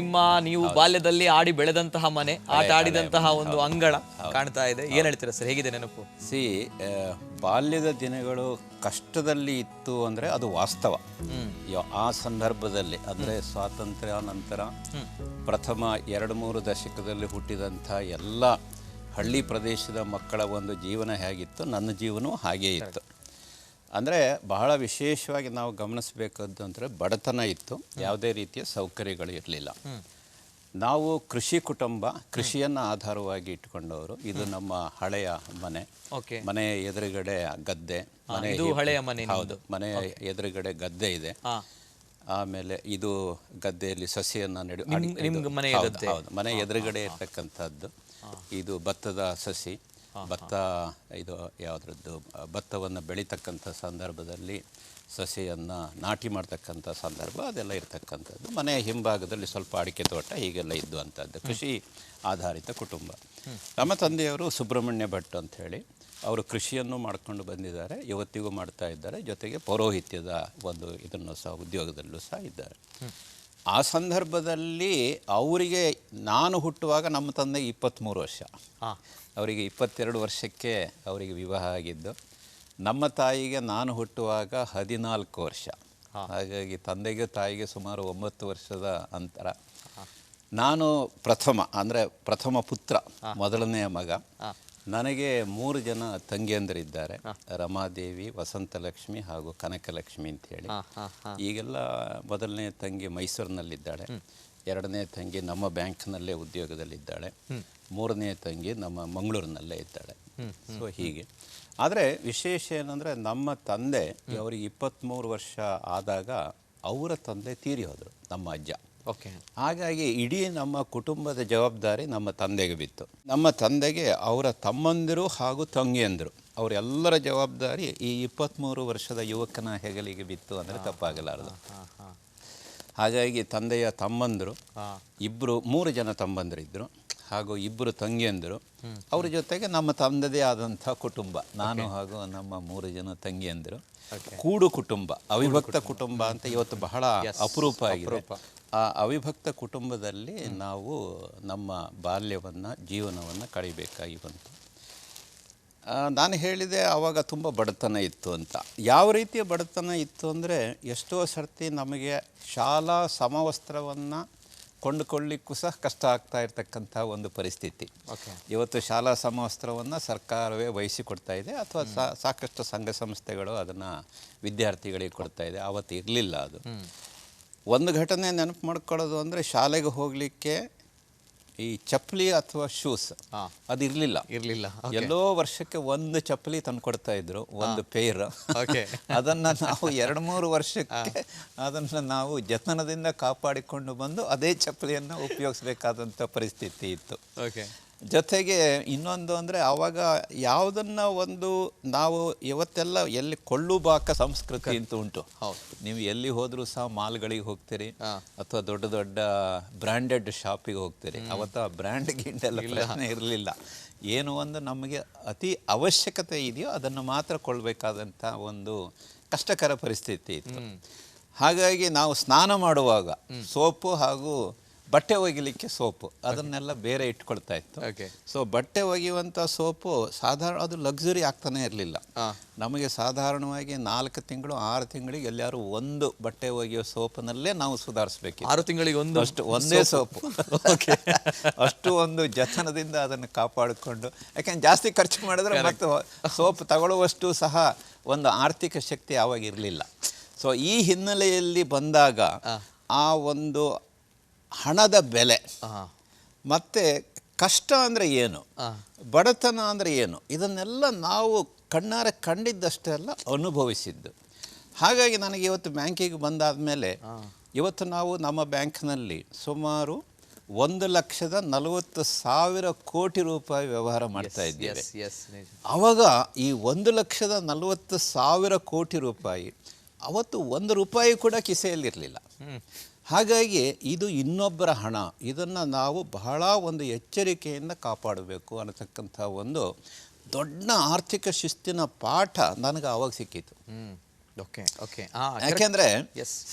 ನೀವು ಬಾಲ್ಯದಲ್ಲಿ ಆಡಿ ಬೆಳೆದಂತಹ ಮನೆ, ಆಟ ಆಡಿದಂತಹ ಒಂದು ಅಂಗಳ ಕಾಣ್ತಾ ಇದೆ. ಏನ್ ಹೇಳ್ತೀರಾ ಸರ್, ಹೇಗಿದೆ ನೆನಪು? ಬಾಲ್ಯದ ದಿನಗಳು ಕಷ್ಟದಲ್ಲಿ ಇತ್ತು ಅಂದರೆ ಅದು ವಾಸ್ತವ. ಆ ಸಂದರ್ಭದಲ್ಲಿ ಅಂದರೆ ಸ್ವಾತಂತ್ರ್ಯ ನಂತರ ಪ್ರಥಮ 2-3 ದಶಕದಲ್ಲಿ ಹುಟ್ಟಿದಂಥ ಎಲ್ಲ ಹಳ್ಳಿ ಪ್ರದೇಶದ ಮಕ್ಕಳ ಒಂದು ಜೀವನ ಹೇಗಿತ್ತು, ನನ್ನ ಜೀವನವೂ ಹಾಗೇ ಇತ್ತು. ಅಂದರೆ ಬಹಳ ವಿಶೇಷವಾಗಿ ನಾವು ಗಮನಿಸಬೇಕಾದ್ದು ಅಂದರೆ ಬಡತನ ಇತ್ತು, ಯಾವುದೇ ರೀತಿಯ ಸೌಕರ್ಯಗಳು ಇರಲಿಲ್ಲ. ನಾವು ಕೃಷಿ ಕುಟುಂಬ, ಕೃಷಿಯನ್ನು ಆಧಾರವಾಗಿ ಇಟ್ಕೊಂಡವರು. ಇದು ನಮ್ಮ ಹಳೆಯ ಮನೆ ಎದುರುಗಡೆ ಗದ್ದೆ, ಹೌದು, ಮನೆ ಎದುರುಗಡೆ ಗದ್ದೆ ಇದೆ. ಆಮೇಲೆ ಇದು ಗದ್ದೆಯಲ್ಲಿ ಸಸಿಯನ್ನು ಹೌದು, ಮನೆ ಎದುರುಗಡೆ ಇರ್ತಕ್ಕಂಥದ್ದು. ಇದು ಭತ್ತದ ಸಸಿ. ಇದು ಯಾವುದ್ರದ್ದು ಭತ್ತವನ್ನು ಬೆಳೀತಕ್ಕಂಥ ಸಂದರ್ಭದಲ್ಲಿ ಸಸಿಯನ್ನು ನಾಟಿ ಮಾಡ್ತಕ್ಕಂಥ ಸಂದರ್ಭ ಅದೆಲ್ಲ ಇರ್ತಕ್ಕಂಥದ್ದು. ಮನೆಯ ಹಿಂಭಾಗದಲ್ಲಿ ಸ್ವಲ್ಪ ಅಡಿಕೆ ತೋಟ ಹೀಗೆಲ್ಲ ಇದ್ದುವಂಥದ್ದು ಕೃಷಿ ಆಧಾರಿತ ಕುಟುಂಬ. ನಮ್ಮ ತಂದೆಯವರು ಸುಬ್ರಹ್ಮಣ್ಯ ಭಟ್ ಅಂಥೇಳಿ ಅವರು ಕೃಷಿಯನ್ನು ಮಾಡಿಕೊಂಡು ಬಂದಿದ್ದಾರೆ, ಇವತ್ತಿಗೂ ಮಾಡ್ತಾ ಇದ್ದಾರೆ. ಜೊತೆಗೆ ಪೌರೋಹಿತ್ಯದ ಒಂದು ಇದನ್ನು ಸಹ ಉದ್ಯೋಗದಲ್ಲೂ ಸಹ ಇದ್ದಾರೆ. ಆ ಸಂದರ್ಭದಲ್ಲಿ ಅವರಿಗೆ ನಾನು ಹುಟ್ಟುವಾಗ ನಮ್ಮ ತಂದೆಗೆ 23 ವರ್ಷ, ಅವರಿಗೆ 22 ವರ್ಷಕ್ಕೆ ಅವರಿಗೆ ವಿವಾಹ ಆಗಿದ್ದು. ನಮ್ಮ ತಾಯಿಗೆ ನಾನು ಹುಟ್ಟುವಾಗ 14 ವರ್ಷ. ಹಾಗಾಗಿ ತಂದೆಗೆ ತಾಯಿಗೆ ಸುಮಾರು 9 ವರ್ಷದ ಅಂತರ. ನಾನು ಪ್ರಥಮ ಪುತ್ರ, ಮೊದಲನೆಯ ಮಗ. ನನಗೆ 3 ಜನ ತಂಗಿಯಂದರಿದ್ದಾರೆ, ರಮಾದೇವಿ, ವಸಂತಲಕ್ಷ್ಮಿ ಹಾಗೂ ಕನಕಲಕ್ಷ್ಮಿ ಅಂಥೇಳಿ. ಈಗೆಲ್ಲ ಮೊದಲನೇ ತಂಗಿ ಮೈಸೂರಿನಲ್ಲಿದ್ದಾಳೆ, ಎರಡನೇ ತಂಗಿ ನಮ್ಮ ಬ್ಯಾಂಕ್ನಲ್ಲೇ ಉದ್ಯೋಗದಲ್ಲಿದ್ದಾಳೆ, ಮೂರನೇ ತಂಗಿ ನಮ್ಮ ಮಂಗಳೂರಿನಲ್ಲೇ ಇದ್ದಾಳೆ. ಸೊ ಹೀಗೆ. ಆದರೆ ವಿಶೇಷ ಏನಂದರೆ ನಮ್ಮ ತಂದೆ ಅವರಿಗೆ 23 ವರ್ಷ ಆದಾಗ ಅವರ ತಂದೆ ತೀರಿ ಹೋದರು, ನಮ್ಮ ಅಜ್ಜ. ಹಾಗಾಗಿ ಇಡೀ ನಮ್ಮ ಕುಟುಂಬದ ಜವಾಬ್ದಾರಿ ನಮ್ಮ ತಂದೆಗೆ ಬಿತ್ತು. ನಮ್ಮ ತಂದೆಗೆ ಅವರ ತಮ್ಮಂದಿರು ಹಾಗೂ ತಂಗಿಯಂದರು ಅವರೆಲ್ಲರ ಜವಾಬ್ದಾರಿ ಈ 23 ವರ್ಷದ ಯುವಕನ ಹೆಗಲಿಗೆ ಬಿತ್ತು ಅಂದರೆ ತಪ್ಪಾಗಲಾರದು. ಹಾಗಾಗಿ ತಂದೆಯ ತಮ್ಮಂದರು 3 ಜನ ತಮ್ಮಂದರಿದ್ದರು ಹಾಗೂ 2 ತಂಗಿಯಂದರು. ಅವ್ರ ಜೊತೆಗೆ ನಮ್ಮ ತಂದೆದೇ ಆದಂಥ ಕುಟುಂಬ, ನಾನು ಹಾಗೂ ನಮ್ಮ 3 ಜನ ತಂಗಿಯಂದರು. ಕೂಡು ಕುಟುಂಬ, ಅವಿಭಕ್ತ ಕುಟುಂಬ ಅಂತ ಇವತ್ತು ಬಹಳ ಅಪರೂಪ ಆಗಿದೆ. ಆ ಅವಿಭಕ್ತ ಕುಟುಂಬದಲ್ಲಿ ನಾವು ನಮ್ಮ ಬಾಲ್ಯವನ್ನು, ಜೀವನವನ್ನು ಕಳಿಬೇಕಾಗಿ ಬಂತು. ನಾನು ಹೇಳಿದೆ ಆವಾಗ ತುಂಬ ಬಡತನ ಇತ್ತು ಅಂತ. ಯಾವ ರೀತಿಯ ಬಡತನ ಇತ್ತು ಅಂದರೆ, ಎಷ್ಟೋ ಸರ್ತಿ ನಮಗೆ ಶಾಲಾ ಸಮವಸ್ತ್ರವನ್ನು ಕೊಂಡುಕೊಳ್ಳಿಕ್ಕೂ ಸಹ ಕಷ್ಟ ಆಗ್ತಾ ಇರತಕ್ಕಂಥ ಒಂದು ಪರಿಸ್ಥಿತಿ. ಓಕೆ. ಇವತ್ತು ಶಾಲಾ ಸಮವಸ್ತ್ರವನ್ನು ಸರ್ಕಾರವೇ ವಹಿಸಿಕೊಡ್ತಾ ಇದೆ, ಅಥವಾ ಸಾಕಷ್ಟು ಸಂಘ ಸಂಸ್ಥೆಗಳು ಅದನ್ನು ವಿದ್ಯಾರ್ಥಿಗಳಿಗೆ ಕೊಡ್ತಾ ಇದೆ. ಆವತ್ತು ಇರಲಿಲ್ಲ ಅದು. ಒಂದು ಘಟನೆ ನೆನಪು ಮಾಡ್ಕೊಳ್ಳೋದು ಅಂದರೆ, ಶಾಲೆಗೆ ಹೋಗಲಿಕ್ಕೆ ಈ ಚಪ್ಪಲಿ ಅಥವಾ ಶೂಸ್ ಅದು ಇರಲಿಲ್ಲ. ಎಲ್ಲೋ ವರ್ಷಕ್ಕೆ ಒಂದು ಚಪ್ಪಲಿ ತಂದು ಕೊಡ್ತಾ ಇದ್ರು, ಒಂದು ಪೇರ್. ಅದನ್ನು ನಾವು 2-3 ವರ್ಷಕ್ಕೆ ಅದನ್ನು ನಾವು ಜತನದಿಂದ ಕಾಪಾಡಿಕೊಂಡು ಬಂದು ಅದೇ ಚಪ್ಪಲಿಯನ್ನು ಉಪಯೋಗಿಸ್ಬೇಕಾದಂಥ ಪರಿಸ್ಥಿತಿ ಇತ್ತು. ಜೊತೆಗೆ ಇನ್ನೊಂದು ಅಂದರೆ, ಆವಾಗ ಯಾವುದನ್ನು ಒಂದು ನಾವು ಇವತ್ತೆಲ್ಲ ಎಲ್ಲಿ ಕೊಳ್ಳುಬಾಕ ಸಂಸ್ಕೃತಿ ಅಂತ ಉಂಟು. ನೀವು ಎಲ್ಲಿ ಹೋದರೂ ಸಹ ಮಾಲ್ಗಳಿಗೆ ಹೋಗ್ತೀರಿ, ಅಥವಾ ದೊಡ್ಡ ದೊಡ್ಡ ಬ್ರ್ಯಾಂಡೆಡ್ ಶಾಪಿಗೆ ಹೋಗ್ತೀರಿ. ಅವತ್ತು ಆ ಬ್ರ್ಯಾಂಡ್ ಗಿಂಡೆಲ್ಲ ಪ್ರಶ್ನೆ ಇರಲಿಲ್ಲ. ಏನು ಒಂದು ನಮಗೆ ಅತಿ ಅವಶ್ಯಕತೆ ಇದೆಯೋ ಅದನ್ನು ಮಾತ್ರ ಕೊಡಬೇಕಾದಂಥ ಒಂದು ಕಷ್ಟಕರ ಪರಿಸ್ಥಿತಿ ಇತ್ತು. ಹಾಗಾಗಿ ನಾವು ಸ್ನಾನ ಮಾಡುವಾಗ ಸೋಪು ಹಾಗೂ ಬಟ್ಟೆ ಒಗಿಲಿಕ್ಕೆ ಸೋಪು ಅದನ್ನೆಲ್ಲ ಬೇರೆ ಇಟ್ಕೊಳ್ತಾ ಇತ್ತು. ಸೊ ಬಟ್ಟೆ ಒಗೆಯುವಂಥ ಸೋಪು ಸಾಧಾರಣ ಅದು ಲಕ್ಸುರಿ ಆಗ್ತಾನೆ ಇರಲಿಲ್ಲ. ನಮಗೆ ಸಾಧಾರಣವಾಗಿ 4 ತಿಂಗಳು 6 ತಿಂಗಳಿಗೆ ಎಲ್ಲಾರು ಒಂದು ಬಟ್ಟೆ ಒಗೆಯೋ ಸೋಪಿನಲ್ಲೇ ನಾವು ಸುಧಾರಿಸ್ಬೇಕು. 6 ತಿಂಗಳಿಗೆ ಒಂದೇ ಸೋಪು. ಅಷ್ಟು ಒಂದು ಜತನದಿಂದ ಅದನ್ನು ಕಾಪಾಡಿಕೊಂಡು, ಯಾಕೆಂದ್ರೆ ಜಾಸ್ತಿ ಖರ್ಚು ಮಾಡಿದ್ರೆ ಮತ್ತು ಸೋಪ್ ತಗೊಳ್ಳುವಷ್ಟು ಸಹ ಒಂದು ಆರ್ಥಿಕ ಶಕ್ತಿ ಆವಾಗ ಇರಲಿಲ್ಲ. ಸೊ ಈ ಹಿನ್ನೆಲೆಯಲ್ಲಿ ಬಂದಾಗ ಆ ಒಂದು ಹಣದ ಬೆಲೆ ಮತ್ತು ಕಷ್ಟ ಅಂದರೆ ಏನು, ಬಡತನ ಅಂದರೆ ಏನು, ಇದನ್ನೆಲ್ಲ ನಾವು ಕಣ್ಣಾರೆ ಕಂಡಿದ್ದಷ್ಟೇ ಅಲ್ಲ ಅನುಭವಿಸಿದ್ದು. ಹಾಗಾಗಿ ನನಗೆ ಇವತ್ತು ಬ್ಯಾಂಕಿಗೆ ಬಂದಾದ ಮೇಲೆ, ಇವತ್ತು ನಾವು ನಮ್ಮ ಬ್ಯಾಂಕ್ನಲ್ಲಿ ಸುಮಾರು 1,40,000 ಕೋಟಿ ರೂಪಾಯಿ ವ್ಯವಹಾರ ಮಾಡ್ತಾ ಇದ್ದೇವೆ. ಆವಾಗ ಈ 1,40,000 ಕೋಟಿ ರೂಪಾಯಿ ಅವತ್ತು 1 ರೂಪಾಯಿ ಕೂಡ ಕಿಸೆಯಲ್ಲಿರಲಿಲ್ಲ. ಹಾಗಾಗಿ ಇದು ಇನ್ನೊಬ್ಬರ ಹಣ, ಇದನ್ನು ನಾವು ಬಹಳ ಒಂದು ಎಚ್ಚರಿಕೆಯಿಂದ ಕಾಪಾಡಬೇಕು ಅನ್ನತಕ್ಕಂಥ ಒಂದು ದೊಡ್ಡ ಆರ್ಥಿಕ ಶಿಸ್ತಿನ ಪಾಠ ನನಗೆ ಆವಾಗ ಸಿಕ್ಕಿತು. ಯಾಕೆಂದರೆ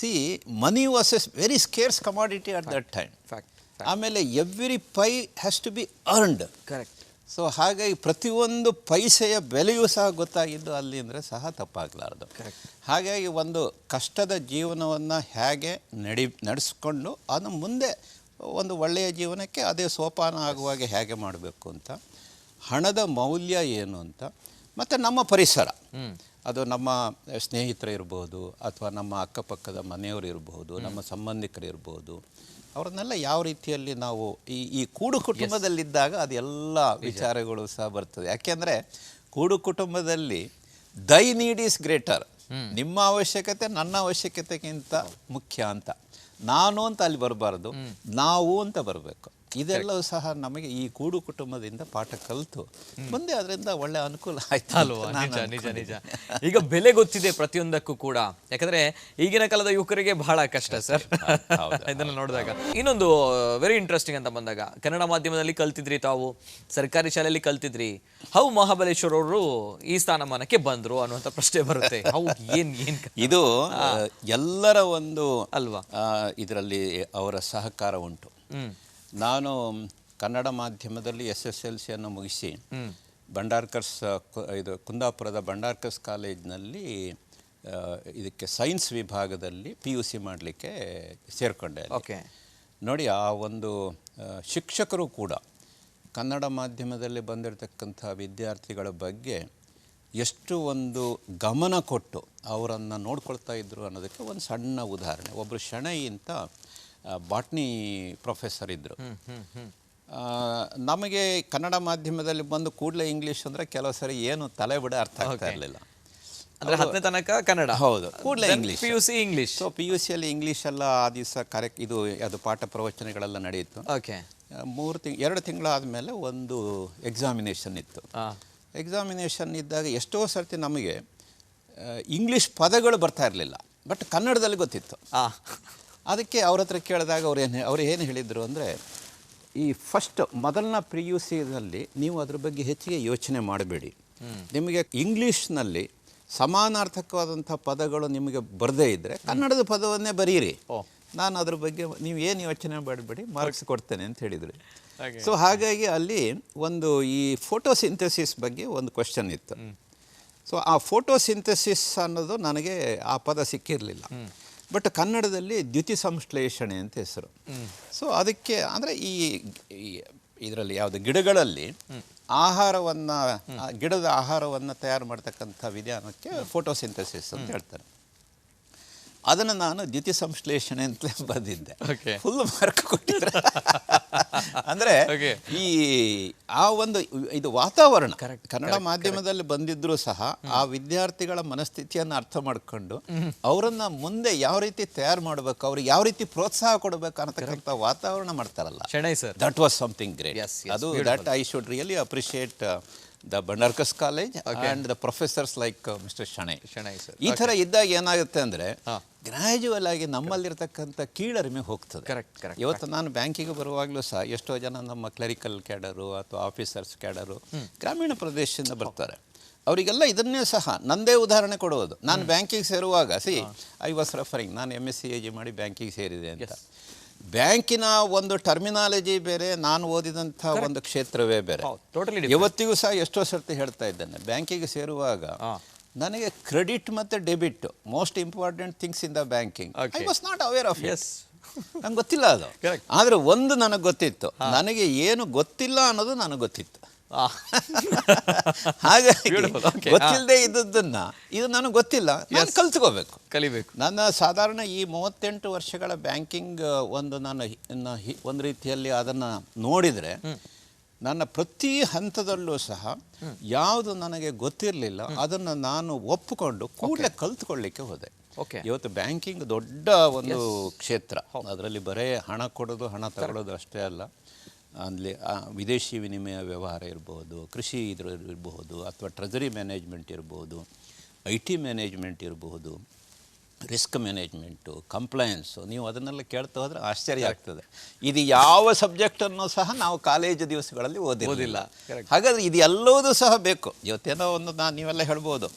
money was a very scarce commodity at that time. ಆಮೇಲೆ every pie has to be earned. So ಹಾಗಾಗಿ ಪ್ರತಿಯೊಂದು ಪೈಸೆಯ ಬೆಲೆಯೂ ಸಹ ಗೊತ್ತಾಗಿದ್ದು ಅಲ್ಲಿ ಅಂದರೆ ಸಹ ತಪ್ಪಾಗಲಾರ್ದು. ಹಾಗಾಗಿ ಒಂದು ಕಷ್ಟದ ಜೀವನವನ್ನು ಹೇಗೆ ನಡೆಸ್ಕೊಂಡು ಅದು ಮುಂದೆ ಒಂದು ಒಳ್ಳೆಯ ಜೀವನಕ್ಕೆ ಅದೇ ಸೋಪಾನ ಆಗುವಾಗೆ ಹೇಗೆ ಮಾಡಬೇಕು ಅಂತ, ಹಣದ ಮೌಲ್ಯ ಏನು ಅಂತ, ಮತ್ತು ನಮ್ಮ ಪರಿಸರ, ಅದು ನಮ್ಮ ಸ್ನೇಹಿತರು ಇರ್ಬೋದು, ಅಥವಾ ನಮ್ಮ ಅಕ್ಕಪಕ್ಕದ ಮನೆಯವರು ಇರ್ಬೋದು, ನಮ್ಮ ಸಂಬಂಧಿಕರು ಇರ್ಬೋದು, ಅವರನ್ನೆಲ್ಲ ಯಾವ ರೀತಿಯಲ್ಲಿ ನಾವು ಈ ಕೂಡು ಕುಟುಂಬದಲ್ಲಿದ್ದಾಗ ಅದೆಲ್ಲ ವಿಚಾರಗಳು ಸಹ ಬರ್ತದೆ. ಯಾಕೆಂದರೆ ಕೂಡು ಕುಟುಂಬದಲ್ಲಿ ದೈ ನೀಡ್ ಈಸ್ ಗ್ರೇಟರ್, ನಿಮ್ಮ ಅವಶ್ಯಕತೆ ನನ್ನ ಅವಶ್ಯಕತೆಗಿಂತ ಮುಖ್ಯ ಅಂತ. ನಾನು ಅಂತ ಅಲ್ಲಿ ಬರಬಾರ್ದು, ನಾವು ಅಂತ ಬರಬೇಕು. ಇದೆಲ್ಲವೂ ಸಹ ನಮಗೆ ಈ ಕೂಡು ಕುಟುಂಬದಿಂದ ಪಾಠ ಕಲಿತು ಮುಂದೆ ಅದರಿಂದ ಒಳ್ಳೆ ಅನುಕೂಲ ಆಯ್ತು ಅಲ್ವಾ? ನಿಜ. ಈಗ ಬೆಲೆ ಗೊತ್ತಿದೆ ಪ್ರತಿಯೊಂದಕ್ಕೂ ಕೂಡ, ಯಾಕಂದ್ರೆ ಈಗಿನ ಕಾಲದ ಯುವಕರಿಗೆ ಬಹಳ ಕಷ್ಟ ಸರ್ ಇದನ್ನ ನೋಡಿದಾಗ. ಇನ್ನೊಂದು ವೆರಿ ಇಂಟ್ರೆಸ್ಟಿಂಗ್ ಅಂತ ಬಂದಾಗ, ಕನ್ನಡ ಮಾಧ್ಯಮದಲ್ಲಿ ಕಲ್ತಿದ್ರಿ ತಾವು, ಸರ್ಕಾರಿ ಶಾಲೆಯಲ್ಲಿ ಕಲ್ತಿದ್ರಿ, ಹೌ ಮಹಾಬಲೇಶ್ವರ್ ಅವರು ಈ ಸ್ಥಾನಮಾನಕ್ಕೆ ಬಂದ್ರು ಅನ್ನುವಂಥ ಪ್ರಶ್ನೆ ಬರುತ್ತೆ. ಇದು ಎಲ್ಲರ ಒಂದು ಅಲ್ವಾ, ಇದರಲ್ಲಿ ಅವರ ಸಹಕಾರ ಉಂಟು. ನಾನು ಕನ್ನಡ ಮಾಧ್ಯಮದಲ್ಲಿ SSLCಯನ್ನು ಮುಗಿಸಿ ಕುಂದಾಪುರದ ಭಂಡಾರ್ಕರ್ಸ್ ಕಾಲೇಜ್ನಲ್ಲಿ ಇದಕ್ಕೆ ಸೈನ್ಸ್ ವಿಭಾಗದಲ್ಲಿ PUC ಮಾಡಲಿಕ್ಕೆ ಸೇರಿಕೊಂಡೆ. ನೋಡಿ, ಆ ಒಂದು ಶಿಕ್ಷಕರು ಕೂಡ ಕನ್ನಡ ಮಾಧ್ಯಮದಲ್ಲಿ ಬಂದಿರತಕ್ಕಂಥ ವಿದ್ಯಾರ್ಥಿಗಳ ಬಗ್ಗೆ ಎಷ್ಟು ಒಂದು ಗಮನ ಕೊಟ್ಟು ಅವರನ್ನು ನೋಡ್ಕೊಳ್ತಾ ಇದ್ರು ಅನ್ನೋದಕ್ಕೆ ಒಂದು ಸಣ್ಣ ಉದಾಹರಣೆ. ಒಬ್ಬರು ಶೆಣೈ ಅಂತ ಬಾಟ್ನಿ ಪ್ರೊಫೆಸರ್ ಇದ್ದರು. ನಮಗೆ ಕನ್ನಡ ಮಾಧ್ಯಮದಲ್ಲಿ ಬಂದು ಕೂಡಲೇ ಇಂಗ್ಲೀಷ್ ಅಂದರೆ ಕೆಲವು ಸರಿ ಏನು ತಲೆ ಬಿಡ ಅರ್ಥ ಆಗ್ತಾ ಇರಲಿಲ್ಲ. ಅಂದರೆ 10ನೇ ತನಕ ಕನ್ನಡ, ಹೌದು, ಕೂಡಲೇ ಇಂಗ್ಲೀಷ್, PUC ಇಂಗ್ಲೀಷ್. ಸೊ PUCಯಲ್ಲಿ ಇಂಗ್ಲೀಷ್ ಎಲ್ಲ ಆ ದಿವಸ ಅದು ಪಾಠ ಪ್ರವಚನಗಳೆಲ್ಲ ನಡೆಯಿತು. 2 ತಿಂಗಳಾದಮೇಲೆ ಒಂದು ಎಕ್ಸಾಮಿನೇಷನ್ ಇತ್ತು. ಎಕ್ಸಾಮಿನೇಷನ್ ಇದ್ದಾಗ ಎಷ್ಟೋ ಸರ್ತಿ ನಮಗೆ ಇಂಗ್ಲೀಷ್ ಪದಗಳು ಬರ್ತಾ ಇರಲಿಲ್ಲ, ಬಟ್ ಕನ್ನಡದಲ್ಲಿ ಗೊತ್ತಿತ್ತು. ಅದಕ್ಕೆ ಅವ್ರ ಹತ್ರ ಕೇಳಿದಾಗ ಅವ್ರು ಏನು ಹೇಳಿದರು ಅಂದರೆ, ಈ ಮೊದಲನ PUCನಲ್ಲಿ ನೀವು ಅದ್ರ ಬಗ್ಗೆ ಹೆಚ್ಚಿಗೆ ಯೋಚನೆ ಮಾಡಬೇಡಿ, ನಿಮಗೆ ಇಂಗ್ಲೀಷ್ನಲ್ಲಿ ಸಮಾನಾರ್ಥಕವಾದಂಥ ಪದಗಳು ನಿಮಗೆ ಬರದೇ ಇದ್ದರೆ ಕನ್ನಡದ ಪದವನ್ನೇ ಬರೀರಿ, ನಾನು ಅದ್ರ ಬಗ್ಗೆ ನೀವು ಏನು ಯೋಚನೆ ಮಾಡಬೇಡಿ, ಮಾರ್ಕ್ಸ್ ಕೊಡ್ತೇನೆ ಅಂತ ಹೇಳಿದರು. ಸೊ ಹಾಗಾಗಿ ಅಲ್ಲಿ ಒಂದು ಈ ಫೋಟೋಸಿಂಥಸಿಸ್ ಬಗ್ಗೆ ಒಂದು ಕ್ವೆಶ್ಚನ್ ಇತ್ತು. ಸೊ ಆ ಫೋಟೋಸಿಂಥಸಿಸ್ ಅನ್ನೋದು ನನಗೆ ಆ ಪದ ಸಿಕ್ಕಿರಲಿಲ್ಲ. ಬಟ್ ಕನ್ನಡದಲ್ಲಿ ದ್ಯುತಿ ಸಂಶ್ಲೇಷಣೆ ಅಂತ ಹೆಸರು. ಸೊ ಅದಕ್ಕೆ ಅಂದರೆ ಈ ಇದರಲ್ಲಿ ಯಾವುದು ಗಿಡಗಳಲ್ಲಿ ಆಹಾರವನ್ನು ಗಿಡದ ಆಹಾರವನ್ನು ತಯಾರು ಮಾಡ್ತಕ್ಕಂಥ ವಿಧಾನಕ್ಕೆ ಫೋಟೋಸಿಂಥಸಿಸ್ ಅಂತ ಹೇಳ್ತಾರೆ. ಅದನ್ನು ನಾನು ದ್ಯುತಿ ಸಂಶ್ಲೇಷಣೆ ಅಂತಲೇ ಬರೆದಿದ್ದೆ. ಫುಲ್ ಮಾರ್ಕ್ ಕೊಟ್ಟಿದ್ರೆ ಅಂದರೆ ಈ ಆ ಒಂದು ಇದು ವಾತಾವರಣ ಕನ್ನಡ ಮಾಧ್ಯಮದಲ್ಲಿ ಬಂದಿದ್ರೂ ಸಹ ಆ ವಿದ್ಯಾರ್ಥಿಗಳ ಮನಸ್ಥಿತಿಯನ್ನು ಅರ್ಥ ಮಾಡಿಕೊಂಡು ಅವರನ್ನ ಮುಂದೆ ಯಾವ ರೀತಿ ತಯಾರು ಮಾಡಬೇಕು, ಅವ್ರಿಗೆ ಯಾವ ರೀತಿ ಪ್ರೋತ್ಸಾಹ ಕೊಡಬೇಕು ಅನ್ನತಕ್ಕಂಥ ವಾತಾವರಣ ಮಾಡ್ತಾರಲ್ಲ, ದಟ್ ವಾಸ್ ಸಮಥಿಂಗ್ ಗ್ರೇಟ್. ಅದು that I should really appreciate the Bandarkas College and the professors like Mr. Shanai sir. ಈ ಥರ ಇದ್ದಾಗ ಏನಾಗುತ್ತೆ ಅಂದರೆ ಗ್ರ್ಯಾಜುವಲ್ ಆಗಿ ನಮ್ಮಲ್ಲಿರ್ತಕ್ಕಂಥ ಕೀಳರಿಮೆ ಹೋಗ್ತದೆ. ಇವತ್ತು ನಾನು ಬ್ಯಾಂಕಿಗೆ ಬರುವಾಗಲೂ ಸಹ ಎಷ್ಟೋ ಜನ ನಮ್ಮ ಕ್ಲರಿಕಲ್ ಕ್ಯಾಡರು ಅಥವಾ ಆಫೀಸರ್ಸ್ ಕ್ಯಾಡರು ಗ್ರಾಮೀಣ ಪ್ರದೇಶದಿಂದ ಬರ್ತಾರೆ. ಅವರಿಗೆಲ್ಲ ಇದನ್ನೇ ಸಹ ನಂದೇ ಉದಾಹರಣೆ ಕೊಡುವುದು. ನಾನು ಬ್ಯಾಂಕಿಗೆ ಸೇರುವಾಗ ಐ ವಾಸ್ ರೆಫರಿಂಗ್, ನಾನು MSc AG ಮಾಡಿ ಬ್ಯಾಂಕಿಗೆ ಸೇರಿದೆ ಅಂತ. ಬ್ಯಾಂಕಿನ ಒಂದು ಟರ್ಮಿನಾಲಜಿ ಬೇರೆ, ನಾನು ಓದಿದಂಥ ಒಂದು ಕ್ಷೇತ್ರವೇ ಬೇರೆ. ಇವತ್ತಿಗೂ ಸಹ ಎಷ್ಟೋ ಸರ್ತಿ ಹೇಳ್ತಾ ಇದ್ದೇನೆ, ಬ್ಯಾಂಕಿಗೆ ಸೇರುವಾಗ ನನಗೆ ಕ್ರೆಡಿಟ್ ಮತ್ತು debit most important things in the banking I was not aware of it. ನಂಗೆ ಗೊತ್ತಿಲ್ಲ ಅದು. ಆದರೆ ಒಂದು ನನಗೆ ಗೊತ್ತಿತ್ತು, ನನಗೆ ಏನು ಗೊತ್ತಿಲ್ಲ ಅನ್ನೋದು ನನಗೆ ಗೊತ್ತಿತ್ತು. ಹಾಗಾಗಿ ಗೊತ್ತಿಲ್ಲದೆ ಇದ್ದದ್ದನ್ನ ಇದು ನನಗೆ ಗೊತ್ತಿಲ್ಲ, ನಾನು ಕಲಿಬೇಕು. ನನ್ನ ಸಾಧಾರಣ ಈ 38 ವರ್ಷಗಳ ಬ್ಯಾಂಕಿಂಗ್ ನಾನು ಒಂದು ರೀತಿಯಲ್ಲಿ ಅದನ್ನು ನೋಡಿದರೆ ನನ್ನ ಪ್ರತಿ ಹಂತದಲ್ಲೂ ಸಹ ಯಾವುದು ನನಗೆ ಗೊತ್ತಿರಲಿಲ್ಲ ಅದನ್ನು ನಾನು ಒಪ್ಪಿಕೊಂಡು ಕೂಡಲೇ ಕಲ್ತ್ಕೊಳ್ಳಿಕ್ಕೆ ಹೋದೆ. ಇವತ್ತು ಬ್ಯಾಂಕಿಂಗ್ ದೊಡ್ಡ ಒಂದು ಕ್ಷೇತ್ರ. ಅದರಲ್ಲಿ ಬರೇ ಹಣ ಕೊಡೋದು ಹಣ ತಗೊಳ್ಳೋದು ಅಷ್ಟೇ ಅಲ್ಲ, ಅಲ್ಲಿ ವಿದೇಶಿ ವಿನಿಮಯ ವ್ಯವಹಾರ ಇರ್ಬೋದು, ಕೃಷಿ ಇರಬಹುದು, ಅಥವಾ ಟ್ರೆಜರಿ ಮ್ಯಾನೇಜ್ಮೆಂಟ್ ಇರ್ಬೋದು, IT ಮ್ಯಾನೇಜ್ಮೆಂಟ್ ಇರಬಹುದು, ರಿಸ್ಕ್ ಮ್ಯಾನೇಜ್ಮೆಂಟು, ಕಂಪ್ಲೈನ್ಸು. ನೀವು ಅದನ್ನೆಲ್ಲ ಕೇಳ್ತಾ ಹೋದರೆ ಆಶ್ಚರ್ಯ ಆಗ್ತದೆ. ಇದು ಯಾವ ಸಬ್ಜೆಕ್ಟನ್ನು ಸಹ ನಾವು ಕಾಲೇಜು ದಿವಸಗಳಲ್ಲಿ ಓದಿಲ್ಲ. ಹಾಗಾದರೆ ಇದು ಎಲ್ಲವೂ ಸಹ ಬೇಕು. ಇವತ್ತೇನೋ ಒಂದು ನೀವೆಲ್ಲ ಹೇಳ್ಬೋದು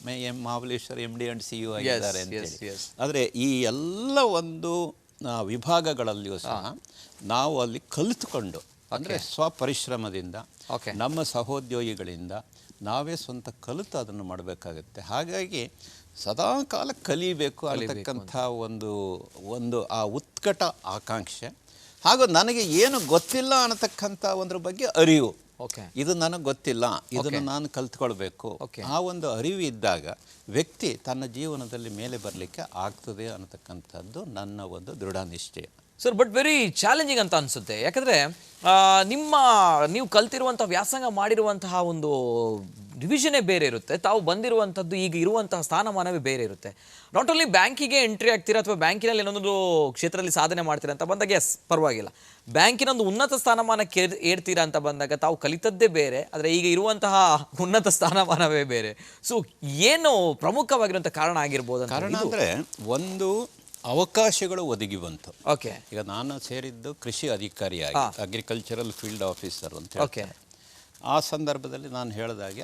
ಮಹಾಬಲೇಶ್ವರ್ MD and CEO ಆಗಿದ್ದಾರೆ ಅಂತೇಳಿ. ಆದರೆ ಈ ಎಲ್ಲ ಒಂದು ವಿಭಾಗಗಳಲ್ಲಿಯೂ ಸಹ ನಾವು ಅಲ್ಲಿ ಕಲಿತುಕೊಂಡು, ಅಂದರೆ ಸ್ವಪರಿಶ್ರಮದಿಂದ ನಮ್ಮ ಸಹೋದ್ಯೋಗಿಗಳಿಂದ ನಾವೇ ಸ್ವಂತ ಕಲಿತು ಅದನ್ನು ಮಾಡಬೇಕಾಗುತ್ತೆ. ಹಾಗಾಗಿ ಸದಾಕಾಲ ಕಲಿಬೇಕು ಅನ್ನತಕ್ಕಂಥ ಒಂದು ಆ ಉತ್ಕಟ ಆಕಾಂಕ್ಷೆ, ಹಾಗೂ ನನಗೆ ಏನು ಗೊತ್ತಿಲ್ಲ ಅನ್ನತಕ್ಕಂಥ ಒಂದ್ರ ಬಗ್ಗೆ ಅರಿವು. ಇದು ನನಗೆ ಗೊತ್ತಿಲ್ಲ, ಇದನ್ನು ನಾನು ಕಲ್ತ್ಕೊಳ್ಬೇಕು. ಆ ಒಂದು ಅರಿವು ಇದ್ದಾಗ ವ್ಯಕ್ತಿ ತನ್ನ ಜೀವನದಲ್ಲಿ ಮೇಲೆ ಬರಲಿಕ್ಕೆ ಆಗ್ತದೆ ಅನ್ನತಕ್ಕಂಥದ್ದು ನನ್ನ ಒಂದು ದೃಢ ನಿಶ್ಚಯ. ಸರ್, ಬಟ್ ವೆರಿ ಚಾಲೆಂಜಿಂಗ್ ಅಂತ ಅನಿಸುತ್ತೆ. ಯಾಕಂದರೆ ನೀವು ಕಲ್ತಿರುವಂಥ ವ್ಯಾಸಂಗ ಮಾಡಿರುವಂತಹ ಒಂದು ಡಿವಿಷನೇ ಬೇರೆ ಇರುತ್ತೆ, ತಾವು ಬಂದಿರುವಂಥದ್ದು ಈಗ ಇರುವಂತಹ ಸ್ಥಾನಮಾನವೇ ಬೇರೆ ಇರುತ್ತೆ. ನಾಟ್ ಓನ್ಲಿ ಬ್ಯಾಂಕಿಗೆ ಎಂಟ್ರಿ ಆಗ್ತೀರಾ ಅಥವಾ ಬ್ಯಾಂಕಿನಲ್ಲಿ ಏನೊಂದು ಕ್ಷೇತ್ರದಲ್ಲಿ ಸಾಧನೆ ಮಾಡ್ತೀರಾ ಅಂತ ಬಂದಾಗ ಎಸ್ ಪರವಾಗಿಲ್ಲ, ಬ್ಯಾಂಕಿನೊಂದು ಉನ್ನತ ಸ್ಥಾನಮಾನಕ್ಕೆ ಏರ್ತೀರಾ ಅಂತ ಬಂದಾಗ ತಾವು ಕಲಿತದ್ದೇ ಬೇರೆ, ಆದರೆ ಈಗ ಇರುವಂತಹ ಉನ್ನತ ಸ್ಥಾನಮಾನವೇ ಬೇರೆ. ಸೊ ಏನು ಪ್ರಮುಖವಾಗಿರುವಂಥ ಕಾರಣ ಆಗಿರ್ಬೋದು? ಕಾರಣ ಅಂದರೆ ಒಂದು ಅವಕಾಶಗಳು ಒದಗಿ ಬಂತು. ಈಗ ನಾನು ಸೇರಿದ್ದು ಕೃಷಿ ಅಧಿಕಾರಿಯಾಗಿ, ಅಗ್ರಿಕಲ್ಚರಲ್ ಫೀಲ್ಡ್ ಆಫೀಸರ್ ಅಂತ ಹೇಳ್ತಾರೆ. ಆ ಸಂದರ್ಭದಲ್ಲಿ ನಾನು ಹೇಳಿದಾಗೆ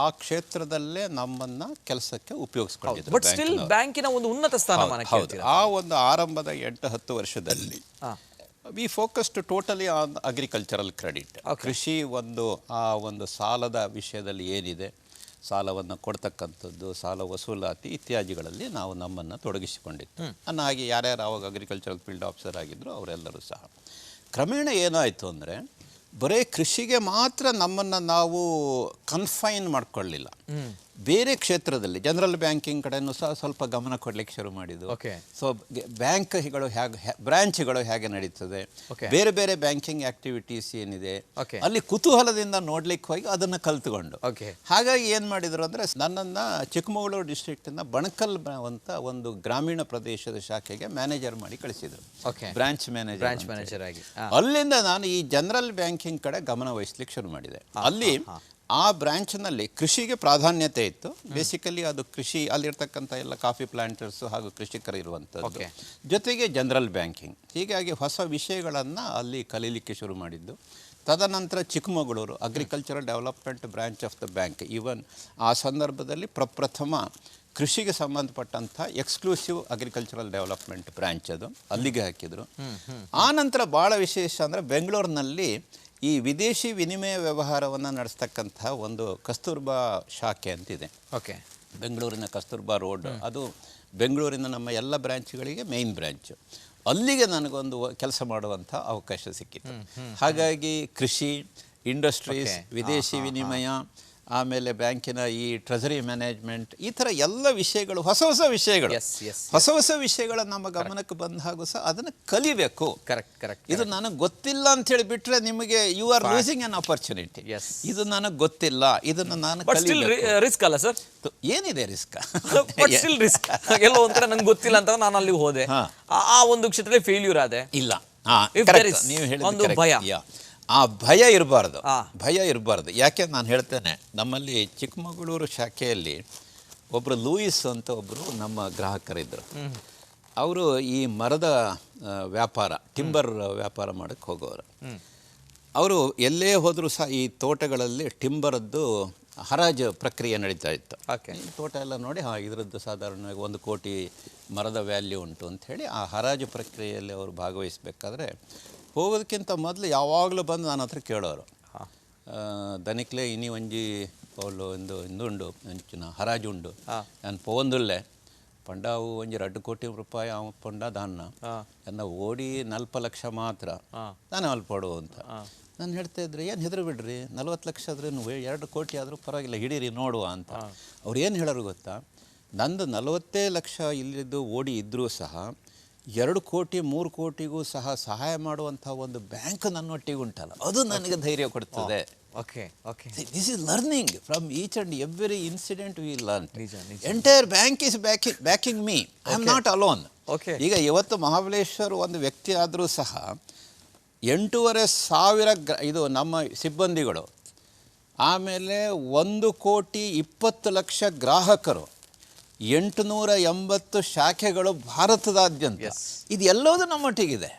ಆ ಕ್ಷೇತ್ರದಲ್ಲೇ ನಮ್ಮನ್ನ ಕೆಲಸಕ್ಕೆ ಉಪಯೋಗಿಸ್ಕೊಂಡಿದ್ರು. ಬ್ಯಾಂಕಿನ ಒಂದು ಉನ್ನತ ಸ್ಥಾನಮಾನ. ಆ ಒಂದು ಆರಂಭದ 8-10 ವರ್ಷದಲ್ಲಿ we focused totally on agricultural credit. ಕೃಷಿ ಆ ಒಂದು ಸಾಲದ ವಿಷಯದಲ್ಲಿ ಏನಿದೆ, ಸಾಲವನ್ನು ಕೊಡ್ತಕ್ಕಂಥದ್ದು, ಸಾಲ ವಸೂಲಾತಿ ಇತ್ಯಾದಿಗಳಲ್ಲಿ ನಾವು ನಮ್ಮನ್ನು ತೊಡಗಿಸಿಕೊಂಡಿತ್ತು. ಹಾಗೆ ಯಾರ್ಯಾರು ಆವಾಗ ಅಗ್ರಿಕಲ್ಚರಲ್ ಫೀಲ್ಡ್ ಆಫೀಸರ್ ಆಗಿದ್ದರು ಅವರೆಲ್ಲರೂ ಸಹ. ಕ್ರಮೇಣ ಏನಾಯಿತು ಅಂದರೆ ಬರೀ ಕೃಷಿಗೆ ಮಾತ್ರ ನಮ್ಮನ್ನು ನಾವು ಕನ್ಫೈನ್ ಮಾಡಿಕೊಳ್ಳಿಲ್ಲ, ಬೇರೆ ಕ್ಷೇತ್ರದಲ್ಲಿ ಜನರಲ್ ಬ್ಯಾಂಕಿಂಗ್ ಕಡೆನೂ ಸಹ ಸ್ವಲ್ಪ ಗಮನ ಕೊಡಲಿಕ್ಕೆ ಶುರು ಮಾಡಿದ್ದು. ಸೊ ಬ್ಯಾಂಕ್ಗಳು ಬ್ರಾಂಚ್ಗಳು ಹೇಗೆ ನಡೀತದೆ, ಬೇರೆ ಬೇರೆ ಬ್ಯಾಂಕಿಂಗ್ ಆಕ್ಟಿವಿಟೀಸ್ ಏನಿದೆ ಅಲ್ಲಿ ಕುತೂಹಲದಿಂದ ನೋಡ್ಲಿಕ್ಕೆ ಹೋಗಿ ಅದನ್ನು ಕಲ್ತ್ಕೊಂಡು, ಹಾಗಾಗಿ ಏನು ಮಾಡಿದರು ಅಂದರೆ ನನ್ನನ್ನು ಚಿಕ್ಕಮಗಳೂರು ಡಿಸ್ಟ್ರಿಕ್ಟಿಂದ ಬಣಕಲ್ ಅಂತ ಒಂದು ಗ್ರಾಮೀಣ ಪ್ರದೇಶದ ಶಾಖೆಗೆ ಮ್ಯಾನೇಜರ್ ಮಾಡಿ ಕಳಿಸಿದರು, ಬ್ರಾಂಚ್ ಮ್ಯಾನೇಜರ್ ಆಗಿ. ಅಲ್ಲಿಂದ ನಾನು ಈ ಜನರಲ್ ಬ್ಯಾಂಕಿಂಗ್ ಕಡೆ ಗಮನ ವಹಿಸ್ಲಿಕ್ಕೆ ಶುರು ಮಾಡಿದೆ. ಅಲ್ಲಿ ಆ ಬ್ರಾಂಚ್ನಲ್ಲಿ ಕೃಷಿಗೆ ಪ್ರಾಧಾನ್ಯತೆ ಇತ್ತು. ಬೇಸಿಕಲಿ ಅದು ಕೃಷಿ, ಅಲ್ಲಿರ್ತಕ್ಕಂಥ ಎಲ್ಲ ಕಾಫಿ ಪ್ಲಾಂಟರ್ಸು ಹಾಗೂ ಕೃಷಿಕರು ಇರುವಂಥದ್ದು, ಜೊತೆಗೆ ಜನರಲ್ ಬ್ಯಾಂಕಿಂಗ್. ಹೀಗಾಗಿ ಹೊಸ ವಿಷಯಗಳನ್ನು ಅಲ್ಲಿ ಕಲೀಲಿಕ್ಕೆ ಶುರು ಮಾಡಿದ್ದು. ತದನಂತರ Chikkamagaluru agricultural development branch of the bank, even ಆ ಸಂದರ್ಭದಲ್ಲಿ ಪ್ರಪ್ರಥಮ ಕೃಷಿಗೆ ಸಂಬಂಧಪಟ್ಟಂಥ ಎಕ್ಸ್ಕ್ಲೂಸಿವ್ ಅಗ್ರಿಕಲ್ಚರಲ್ ಡೆವಲಪ್ಮೆಂಟ್ ಬ್ರಾಂಚ್ ಅದು, ಅಲ್ಲಿಗೆ ಹಾಕಿದರು. ಆ ನಂತರ ಭಾಳ ವಿಶೇಷ ಅಂದರೆ ಬೆಂಗಳೂರಿನಲ್ಲಿ ಈ ವಿದೇಶಿ ವಿನಿಮಯ ವ್ಯವಹಾರವನ್ನು ನಡೆಸ್ತಕ್ಕಂಥ ಒಂದು ಕಸ್ತೂರ್ಬಾ ಶಾಖೆ ಅಂತಿದೆ. ಬೆಂಗಳೂರಿನ ಕಸ್ತೂರ್ಬಾ ರೋಡ್, ಅದು ಬೆಂಗಳೂರಿನ ನಮ್ಮ ಎಲ್ಲ ಬ್ರ್ಯಾಂಚ್ಗಳಿಗೆ ಮೇಯ್ನ್ ಬ್ರ್ಯಾಂಚು. ಅಲ್ಲಿಗೆ ನನಗೊಂದು ಕೆಲಸ ಮಾಡುವಂಥ ಅವಕಾಶ ಸಿಕ್ಕಿತ್ತು. ಹಾಗಾಗಿ ಕೃಷಿ, ಇಂಡಸ್ಟ್ರೀಸ್, ವಿದೇಶಿ ವಿನಿಮಯ, ಆಮೇಲೆ ಬ್ಯಾಂಕಿನ ಈ ಟ್ರೆಜರಿ ಮ್ಯಾನೇಜ್ಮೆಂಟ್, ಈ ಥರ ಎಲ್ಲ ವಿಷಯಗಳು, ಹೊಸ ಹೊಸ ವಿಷಯಗಳು ನಮ್ಮ ಗಮನಕ್ಕೆ ಬಂದ ಹಾಗೂ ಸಹ ಅದನ್ನು ಕಲಿಬೇಕು. ಕರೆಕ್ಟ್. ಇದು ನನಗೆ ಗೊತ್ತಿಲ್ಲ ಅಂತ ಹೇಳಿ ಬಿಟ್ಟರೆ ನಿಮಗೆ you are losing an opportunity. ಇದು ನನಗೆ ಗೊತ್ತಿಲ್ಲ, ಇದನ್ನು ನಾನು ರಿಸ್ಕ್ ಅಲ್ಲ ಸರ್? ಏನಿದೆ ರಿಸ್ಕ್? ರಿಸ್ಕ್ ಎಲ್ಲೋ ಒಂಥರ ನಂಗೆ ಗೊತ್ತಿಲ್ಲ ಅಂತ ನಾನು ಅಲ್ಲಿ ಹೋದೆ, ಆ ಒಂದು ಕ್ಷೇತ್ರದಲ್ಲಿ ಫೇಲ್ಯೂರ್ ಆದೆ. ಇಲ್ಲ, ನೀವು ಹೇಳಿದ ಭಯ, ಆ ಭಯ ಇರಬಾರ್ದು. ಯಾಕೆ ನಾನು ಹೇಳ್ತೇನೆ, ನಮ್ಮಲ್ಲಿ ಚಿಕ್ಕಮಗಳೂರು ಶಾಖೆಯಲ್ಲಿ ಒಬ್ಬರು ಲೂಯಿಸ್ ಅಂತ ಒಬ್ಬರು ನಮ್ಮ ಗ್ರಾಹಕರಿದ್ದರು. ಅವರು ಈ ಮರದ ವ್ಯಾಪಾರ, ಟಿಂಬರ್ ವ್ಯಾಪಾರ ಮಾಡೋಕ್ಕೆ ಹೋಗೋರು. ಅವರು ಎಲ್ಲೇ ಹೋದರೂ ಸಹ ಈ ತೋಟಗಳಲ್ಲಿ ಟಿಂಬರದ್ದು ಹರಾಜು ಪ್ರಕ್ರಿಯೆ ನಡೀತಾ ಇತ್ತು. ತೋಟ ಎಲ್ಲ ನೋಡಿ, ಇದರದ್ದು ಸಾಧಾರಣವಾಗಿ 1 ಕೋಟಿ ಮರದ ವ್ಯಾಲ್ಯೂ ಉಂಟು ಅಂಥೇಳಿ ಆ ಹರಾಜು ಪ್ರಕ್ರಿಯೆಯಲ್ಲಿ ಅವರು ಭಾಗವಹಿಸಬೇಕಾದ್ರೆ ಹೋಗೋದಕ್ಕಿಂತ ಮೊದಲು ಯಾವಾಗಲೂ ಬಂದು ನನ್ನ ಹತ್ರ ಕೇಳೋರು, ದನಿಕ್ಲೆ ಇನಿ ಒಂಜಿ ಪೌಲು ಇಂದುಂಡು ಅಂಚಿನ ಹರಾಜು ಉಂಡು, ನಾನು ಪೋಂದುಲ್ಲೆ ಪಂಡಾವು ಒಂಜಿ 2 ಕೋಟಿ ರೂಪಾಯಿ ಅವ ಪಂಡ ದಾನ್ನ ಎನ್ನ ಓಡಿ 40 ಲಕ್ಷ ಮಾತ್ರ ನಾನು ಅಲ್ಲಿ ಪಡು ಅಂತ ನಾನು ಹೇಳ್ತಾ ಇದ್ರೆ, ಏನು ಹೆದರು ಬಿಡ್ರಿ, 40 ಲಕ್ಷ ಆದ್ರೆ 2 ಕೋಟಿ ಆದರೂ ಪರವಾಗಿಲ್ಲ, ಹಿಡೀರಿ ನೋಡುವ ಅಂತ. ಅವ್ರು ಏನು ಹೇಳೋರು ಗೊತ್ತಾ, ನಂದು 40 ಲಕ್ಷ ಇಲ್ಲಿದ್ದು ಓಡಿ ಇದ್ದರೂ ಸಹ 2 ಕೋಟಿ 3 ಕೋಟಿಗೂ ಸಹ ಸಹಾಯ ಮಾಡುವಂಥ ಒಂದು ಬ್ಯಾಂಕ್ ನನ್ನೊಟ್ಟಿಗೆ ಉಂಟಲ್ಲ, ಅದು ನನಗೆ ಧೈರ್ಯ ಕೊಡ್ತದೆ. This is learning from each and every incident we learn. Entire bank is backing me, I am not alone. ಈಗ ಇವತ್ತು ಮಹಾಬಲೇಶ್ವರ್ ಒಂದು ವ್ಯಕ್ತಿ ಆದರೂ ಸಹ 8,500 ಇದು ನಮ್ಮ ಸಿಬ್ಬಂದಿಗಳು, ಆಮೇಲೆ 1,20,00,000 ಗ್ರಾಹಕರು, 880 ಶಾಖೆಗಳು ಭಾರತದಾದ್ಯಂತ, ಇದೆಲ್ಲವೂ ನಮ್ಮೊಟ್ಟಿಗಿದೆ.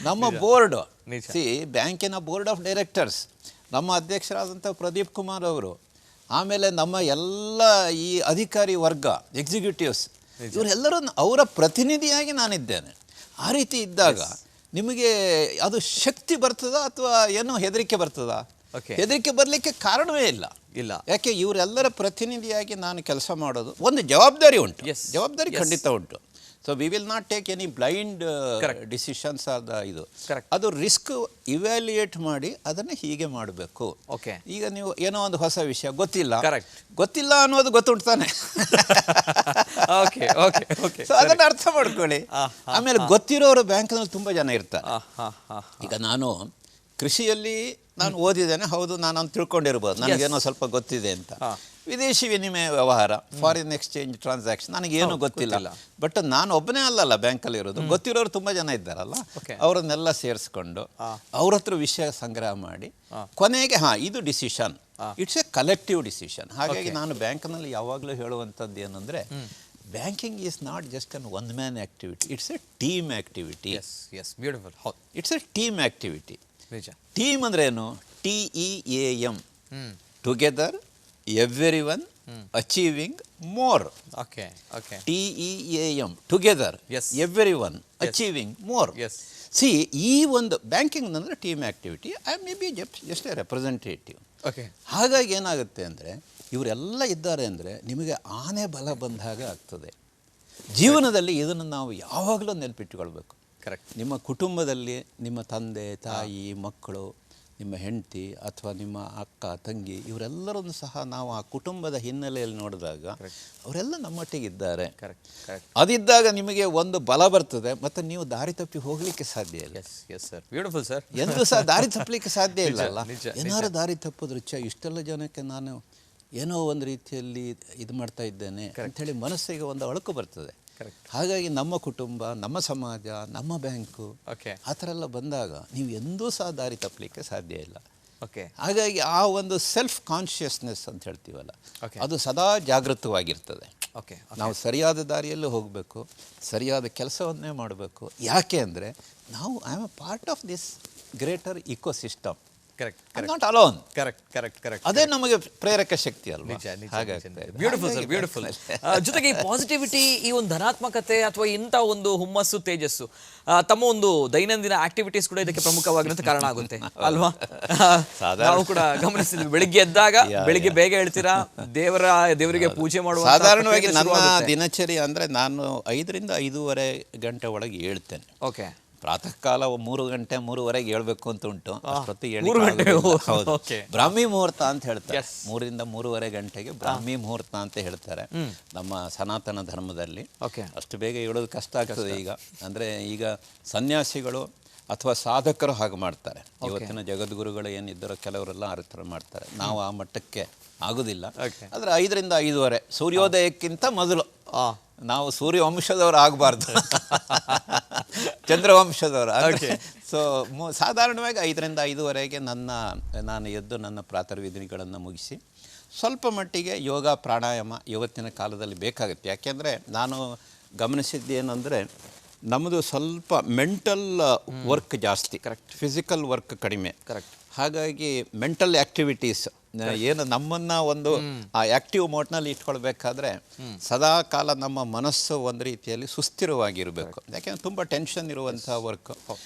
ನಮ್ಮ ಬೋರ್ಡು, ಬ್ಯಾಂಕಿನ ಬೋರ್ಡ್ ಆಫ್ ಡೈರೆಕ್ಟರ್ಸ್, ನಮ್ಮ ಅಧ್ಯಕ್ಷರಾದಂಥ ಪ್ರದೀಪ್ ಕುಮಾರ್ ಅವರು, ಆಮೇಲೆ ನಮ್ಮ ಎಲ್ಲ ಈ ಅಧಿಕಾರಿ ವರ್ಗ, ಎಕ್ಸಿಕ್ಯೂಟಿವ್ಸ್, ಇವರೆಲ್ಲರೂ ಅವರ ಪ್ರತಿನಿಧಿಯಾಗಿ ನಾನಿದ್ದೇನೆ. ಆ ರೀತಿ ಇದ್ದಾಗ ನಿಮಗೆ ಅದು ಶಕ್ತಿ ಬರ್ತದಾ ಅಥವಾ ಏನೋ ಹೆದರಿಕೆ ಬರ್ತದಾ? ಹೆದರಿಕೆ ಬರಲಿಕ್ಕೆ ಕಾರಣವೇ ಇಲ್ಲ. ಯಾಕೆ ಇವರೆಲ್ಲರ ಪ್ರತಿನಿಧಿಯಾಗಿ ನಾನು ಕೆಲಸ ಮಾಡೋದು, ಒಂದು ಜವಾಬ್ದಾರಿ ಉಂಟು, ಜವಾಬ್ದಾರಿ ಖಂಡಿತ ಉಂಟು. So we will not take any blind decisions ಆದ ಇದು, ಅದು ರಿಸ್ಕ್ ಇವ್ಯಾಲ್ಯೂಯೇಟ್ ಮಾಡಿ ಅದನ್ನು ಹೀಗೆ ಮಾಡಬೇಕು. ಈಗ ನೀವು ಏನೋ ಒಂದು ಹೊಸ ವಿಷಯ ಗೊತ್ತಿಲ್ಲ ಅನ್ನೋದು ಗೊತ್ತುಂಟಾನೆ, ಸೊ ಅದನ್ನು ಅರ್ಥ ಮಾಡ್ಕೊಳ್ಳಿ. ಆಮೇಲೆ ಗೊತ್ತಿರೋರು ಬ್ಯಾಂಕ್ನಲ್ಲಿ ತುಂಬ ಜನ ಇರ್ತಾರೆ. ಈಗ ನಾನು ಕೃಷಿಯಲ್ಲಿ ನಾನು ಓದಿದ್ದೇನೆ, ಹೌದು, ನಾನು ತಿಳ್ಕೊಂಡಿರ್ಬೋದು, ನನಗೇನೋ ಸ್ವಲ್ಪ ಗೊತ್ತಿದೆ ಅಂತ. ವಿದೇಶಿ ವಿನಿಮಯ ವ್ಯವಹಾರ, ಫಾರಿನ್ ಎಕ್ಸ್ಚೇಂಜ್ ಟ್ರಾನ್ಸಾಕ್ಷನ್ ನನಗೇನು ಗೊತ್ತಿಲ್ಲ. ಬಟ್ ನಾನು ಒಬ್ಬನೇ ಅಲ್ಲಲ್ಲ ಬ್ಯಾಂಕಲ್ಲಿ ಇರೋದು, ಗೊತ್ತಿರೋರು ತುಂಬ ಜನ ಇದ್ದಾರಲ್ಲ, ಅವರನ್ನೆಲ್ಲ ಸೇರಿಸ್ಕೊಂಡು ಅವ್ರ ಹತ್ರ ವಿಷಯ ಸಂಗ್ರಹ ಮಾಡಿ ಕೊನೆಗೆ ಇದು decision, it's A collective decision. ಹಾಗಾಗಿ ನಾನು ಬ್ಯಾಂಕ್ನಲ್ಲಿ ಯಾವಾಗಲೂ ಹೇಳುವಂಥದ್ದು ಏನಂದರೆ, banking is not just an one man activity, it's A team activity. It's A team activity. Team ಅಂದ್ರೆ ಏನು? TEAM, together every one achieving more. TEAM, together every one achieving more. C, ಈ ಒಂದು ಬ್ಯಾಂಕಿಂಗ್ ಅಂದರೆ team activity. I may be just A representative. ಹಾಗಾಗಿ ಏನಾಗುತ್ತೆ ಅಂದರೆ, ಇವರೆಲ್ಲ ಇದ್ದಾರೆ ಅಂದರೆ ನಿಮಗೆ ಆನೆ ಬಲ ಬಂದಾಗ ಆಗ್ತದೆ. ಜೀವನದಲ್ಲಿ ಇದನ್ನು ನಾವು ಯಾವಾಗಲೂ ನೆನಪಿಟ್ಟುಕೊಳ್ಬೇಕು. ನಿಮ್ಮ ಕುಟುಂಬದಲ್ಲಿ ನಿಮ್ಮ ತಂದೆ ತಾಯಿ ಮಕ್ಕಳು, ನಿಮ್ಮ ಹೆಂಡತಿ ಅಥವಾ ನಿಮ್ಮ ಅಕ್ಕ ತಂಗಿ, ಇವರೆಲ್ಲರನ್ನು ಸಹ ನಾವು ಆ ಕುಟುಂಬದ ಹಿನ್ನೆಲೆಯಲ್ಲಿ ನೋಡಿದಾಗ ಅವರೆಲ್ಲ ನಮ್ಮೊಟ್ಟಿಗಿದ್ದಾರೆ. ಅದಿದ್ದಾಗ ನಿಮಗೆ ಒಂದು ಬಲ ಬರ್ತದೆ, ಮತ್ತು ನೀವು ದಾರಿ ತಪ್ಪಿ ಹೋಗಲಿಕ್ಕೆ ಸಾಧ್ಯ ಇಲ್ಲ. ಎಂದು ಸಹ ದಾರಿ ತಪ್ಪಲಿಕ್ಕೆ ಸಾಧ್ಯ ಇಲ್ಲಲ್ಲ. ಏನಾದ್ರು ದಾರಿ ತಪ್ಪೋದ್ರ ಇಷ್ಟೆಲ್ಲ ಜನಕ್ಕೆ ನಾನು ಏನೋ ಒಂದು ರೀತಿಯಲ್ಲಿ ಇದು ಮಾಡ್ತಾ ಇದ್ದೇನೆ ಅಂಥೇಳಿ ಮನಸ್ಸಿಗೆ ಒಂದು ಅಳುಕು ಬರ್ತದೆ. ಹಾಗಾಗಿ ನಮ್ಮ ಕುಟುಂಬ, ನಮ್ಮ ಸಮಾಜ, ನಮ್ಮ ಬ್ಯಾಂಕು, ಆ ಥರ ಎಲ್ಲ ಬಂದಾಗ ನೀವು ಎಂದೂ ಸಹ ದಾರಿ ತಪ್ಪಲಿಕ್ಕೆ ಸಾಧ್ಯ ಇಲ್ಲ. ಹಾಗಾಗಿ ಆ ಒಂದು ಸೆಲ್ಫ್ ಕಾನ್ಷಿಯಸ್ನೆಸ್ ಅಂತ ಹೇಳ್ತೀವಲ್ಲ, ಅದು ಸದಾ ಜಾಗೃತವಾಗಿರ್ತದೆ. ನಾವು ಸರಿಯಾದ ದಾರಿಯಲ್ಲೂ ಹೋಗಬೇಕು, ಸರಿಯಾದ ಕೆಲಸವನ್ನೇ ಮಾಡಬೇಕು. ಯಾಕೆ ಅಂದರೆ ನಾವು I am A part of this greater ecosystem. Correct not alone. Correct ಅದೇ ನಮಗೆ ಪ್ರೇರಕ ಶಕ್ತಿ ಅಲ್ವಾ? Beautiful sir, beautiful. ಜೊತೆಗೆ ಈ ಪಾಸಿಟಿವಿಟಿ, ಈ ಒಂದು ಧನಾತ್ಮಕತೆ ಅಥವಾ ಇಂಥ ಒಂದು ಹುಮ್ಮಸ್ಸು, ತೇಜಸ್ಸು ತಮ್ಮ ಒಂದು ದೈನಂದಿನ ಆಕ್ಟಿವಿಟೀಸ್ ಕೂಡ ಇದಕ್ಕೆ ಪ್ರಮುಖವಾಗಿರೋಂಥ ಕಾರಣ ಆಗುತ್ತೆ ಅಲ್ವಾ? ನಾವು ಕೂಡ ಗಮನಿಸಿದ್ವಿ, ಬೆಳಿಗ್ಗೆ ಎದ್ದಾಗ ಬೆಳಿಗ್ಗೆ ಬೇಗ ಹೇಳ್ತೀರಾ, ದೇವರಿಗೆ ಪೂಜೆ ಮಾಡುವ. ಸಾಧಾರಣವಾಗಿ ನನ್ನ ದಿನಚರಿ ಅಂದ್ರೆ ನಾನು 5ರಿಂದ 5:30 ಗಂಟೆ ಒಳಗೆ ಹೇಳ್ತೇನೆ. ಓಕೆ. ಪ್ರಾತಃ ಕಾಲ 3 ಗಂಟೆ 3:30ಗೆ ಹೇಳ್ಬೇಕು ಅಂತ ಉಂಟು. ಅಷ್ಟೊತ್ತಿಗೆ ಹೌದು, ಬ್ರಾಹ್ಮಿ ಮುಹೂರ್ತ ಅಂತ ಹೇಳ್ತಾರೆ. 3ರಿಂದ 3:30 ಗಂಟೆಗೆ ಬ್ರಾಹ್ಮಿ ಮುಹೂರ್ತ ಅಂತ ಹೇಳ್ತಾರೆ ನಮ್ಮ ಸನಾತನ ಧರ್ಮದಲ್ಲಿ. ಅಷ್ಟು ಬೇಗ ಹೇಳೋದು ಕಷ್ಟ ಆಗ್ತದೆ ಈಗ. ಅಂದರೆ ಈಗ ಸನ್ಯಾಸಿಗಳು ಅಥವಾ ಸಾಧಕರು ಹಾಗೆ ಮಾಡ್ತಾರೆ. ಇವತ್ತಿನ ಜಗದ್ಗುರುಗಳು ಏನಿದ್ದಾರೋ ಕೆಲವರೆಲ್ಲ ಆ ಥರ ಮಾಡ್ತಾರೆ. ನಾವು ಆ ಮಟ್ಟಕ್ಕೆ ಆಗೋದಿಲ್ಲ. ಆದರೆ 5ರಿಂದ 5:30 ಸೂರ್ಯೋದಯಕ್ಕಿಂತ ಮೊದಲು. ನಾವು ಸೂರ್ಯವಂಶದವರು ಆಗಬಾರ್ದು, ಚಂದ್ರವಂಶದವರು. ಸೊ ಸಾಧಾರಣವಾಗಿ 5ರಿಂದ 5:30ಗೆ ನಾನು ಎದ್ದು ನನ್ನ ಪ್ರಾತರ್ವಿಧಿಗಳನ್ನು ಮುಗಿಸಿ ಸ್ವಲ್ಪ ಮಟ್ಟಿಗೆ ಯೋಗ ಪ್ರಾಣಾಯಾಮ ಇವತ್ತಿನ ಕಾಲದಲ್ಲಿ ಬೇಕಾಗುತ್ತೆ. ಯಾಕೆಂದರೆ ನಾನು ಗಮನಿಸಿದ್ದೇನೆಂದರೆ ನಮ್ಮದು ಸ್ವಲ್ಪ ಮೆಂಟಲ್ ವರ್ಕ್ ಜಾಸ್ತಿ, ಫಿಸಿಕಲ್ ವರ್ಕ್ ಕಡಿಮೆ. ಹಾಗಾಗಿ ಮೆಂಟಲ್ ಆ್ಯಕ್ಟಿವಿಟೀಸ್ ಏನು ನಮ್ಮನ್ನು ಒಂದು ಆ ಆ್ಯಕ್ಟಿವ್ ಮೋಡ್ನಲ್ಲಿ ಇಟ್ಕೊಳ್ಬೇಕಾದ್ರೆ ಸದಾ ಕಾಲ ನಮ್ಮ ಮನಸ್ಸು ಒಂದು ರೀತಿಯಲ್ಲಿ ಸುಸ್ಥಿರವಾಗಿರಬೇಕು. ಯಾಕೆಂದರೆ ತುಂಬ ಟೆನ್ಷನ್ ಇರುವಂಥ ವರ್ಕ್.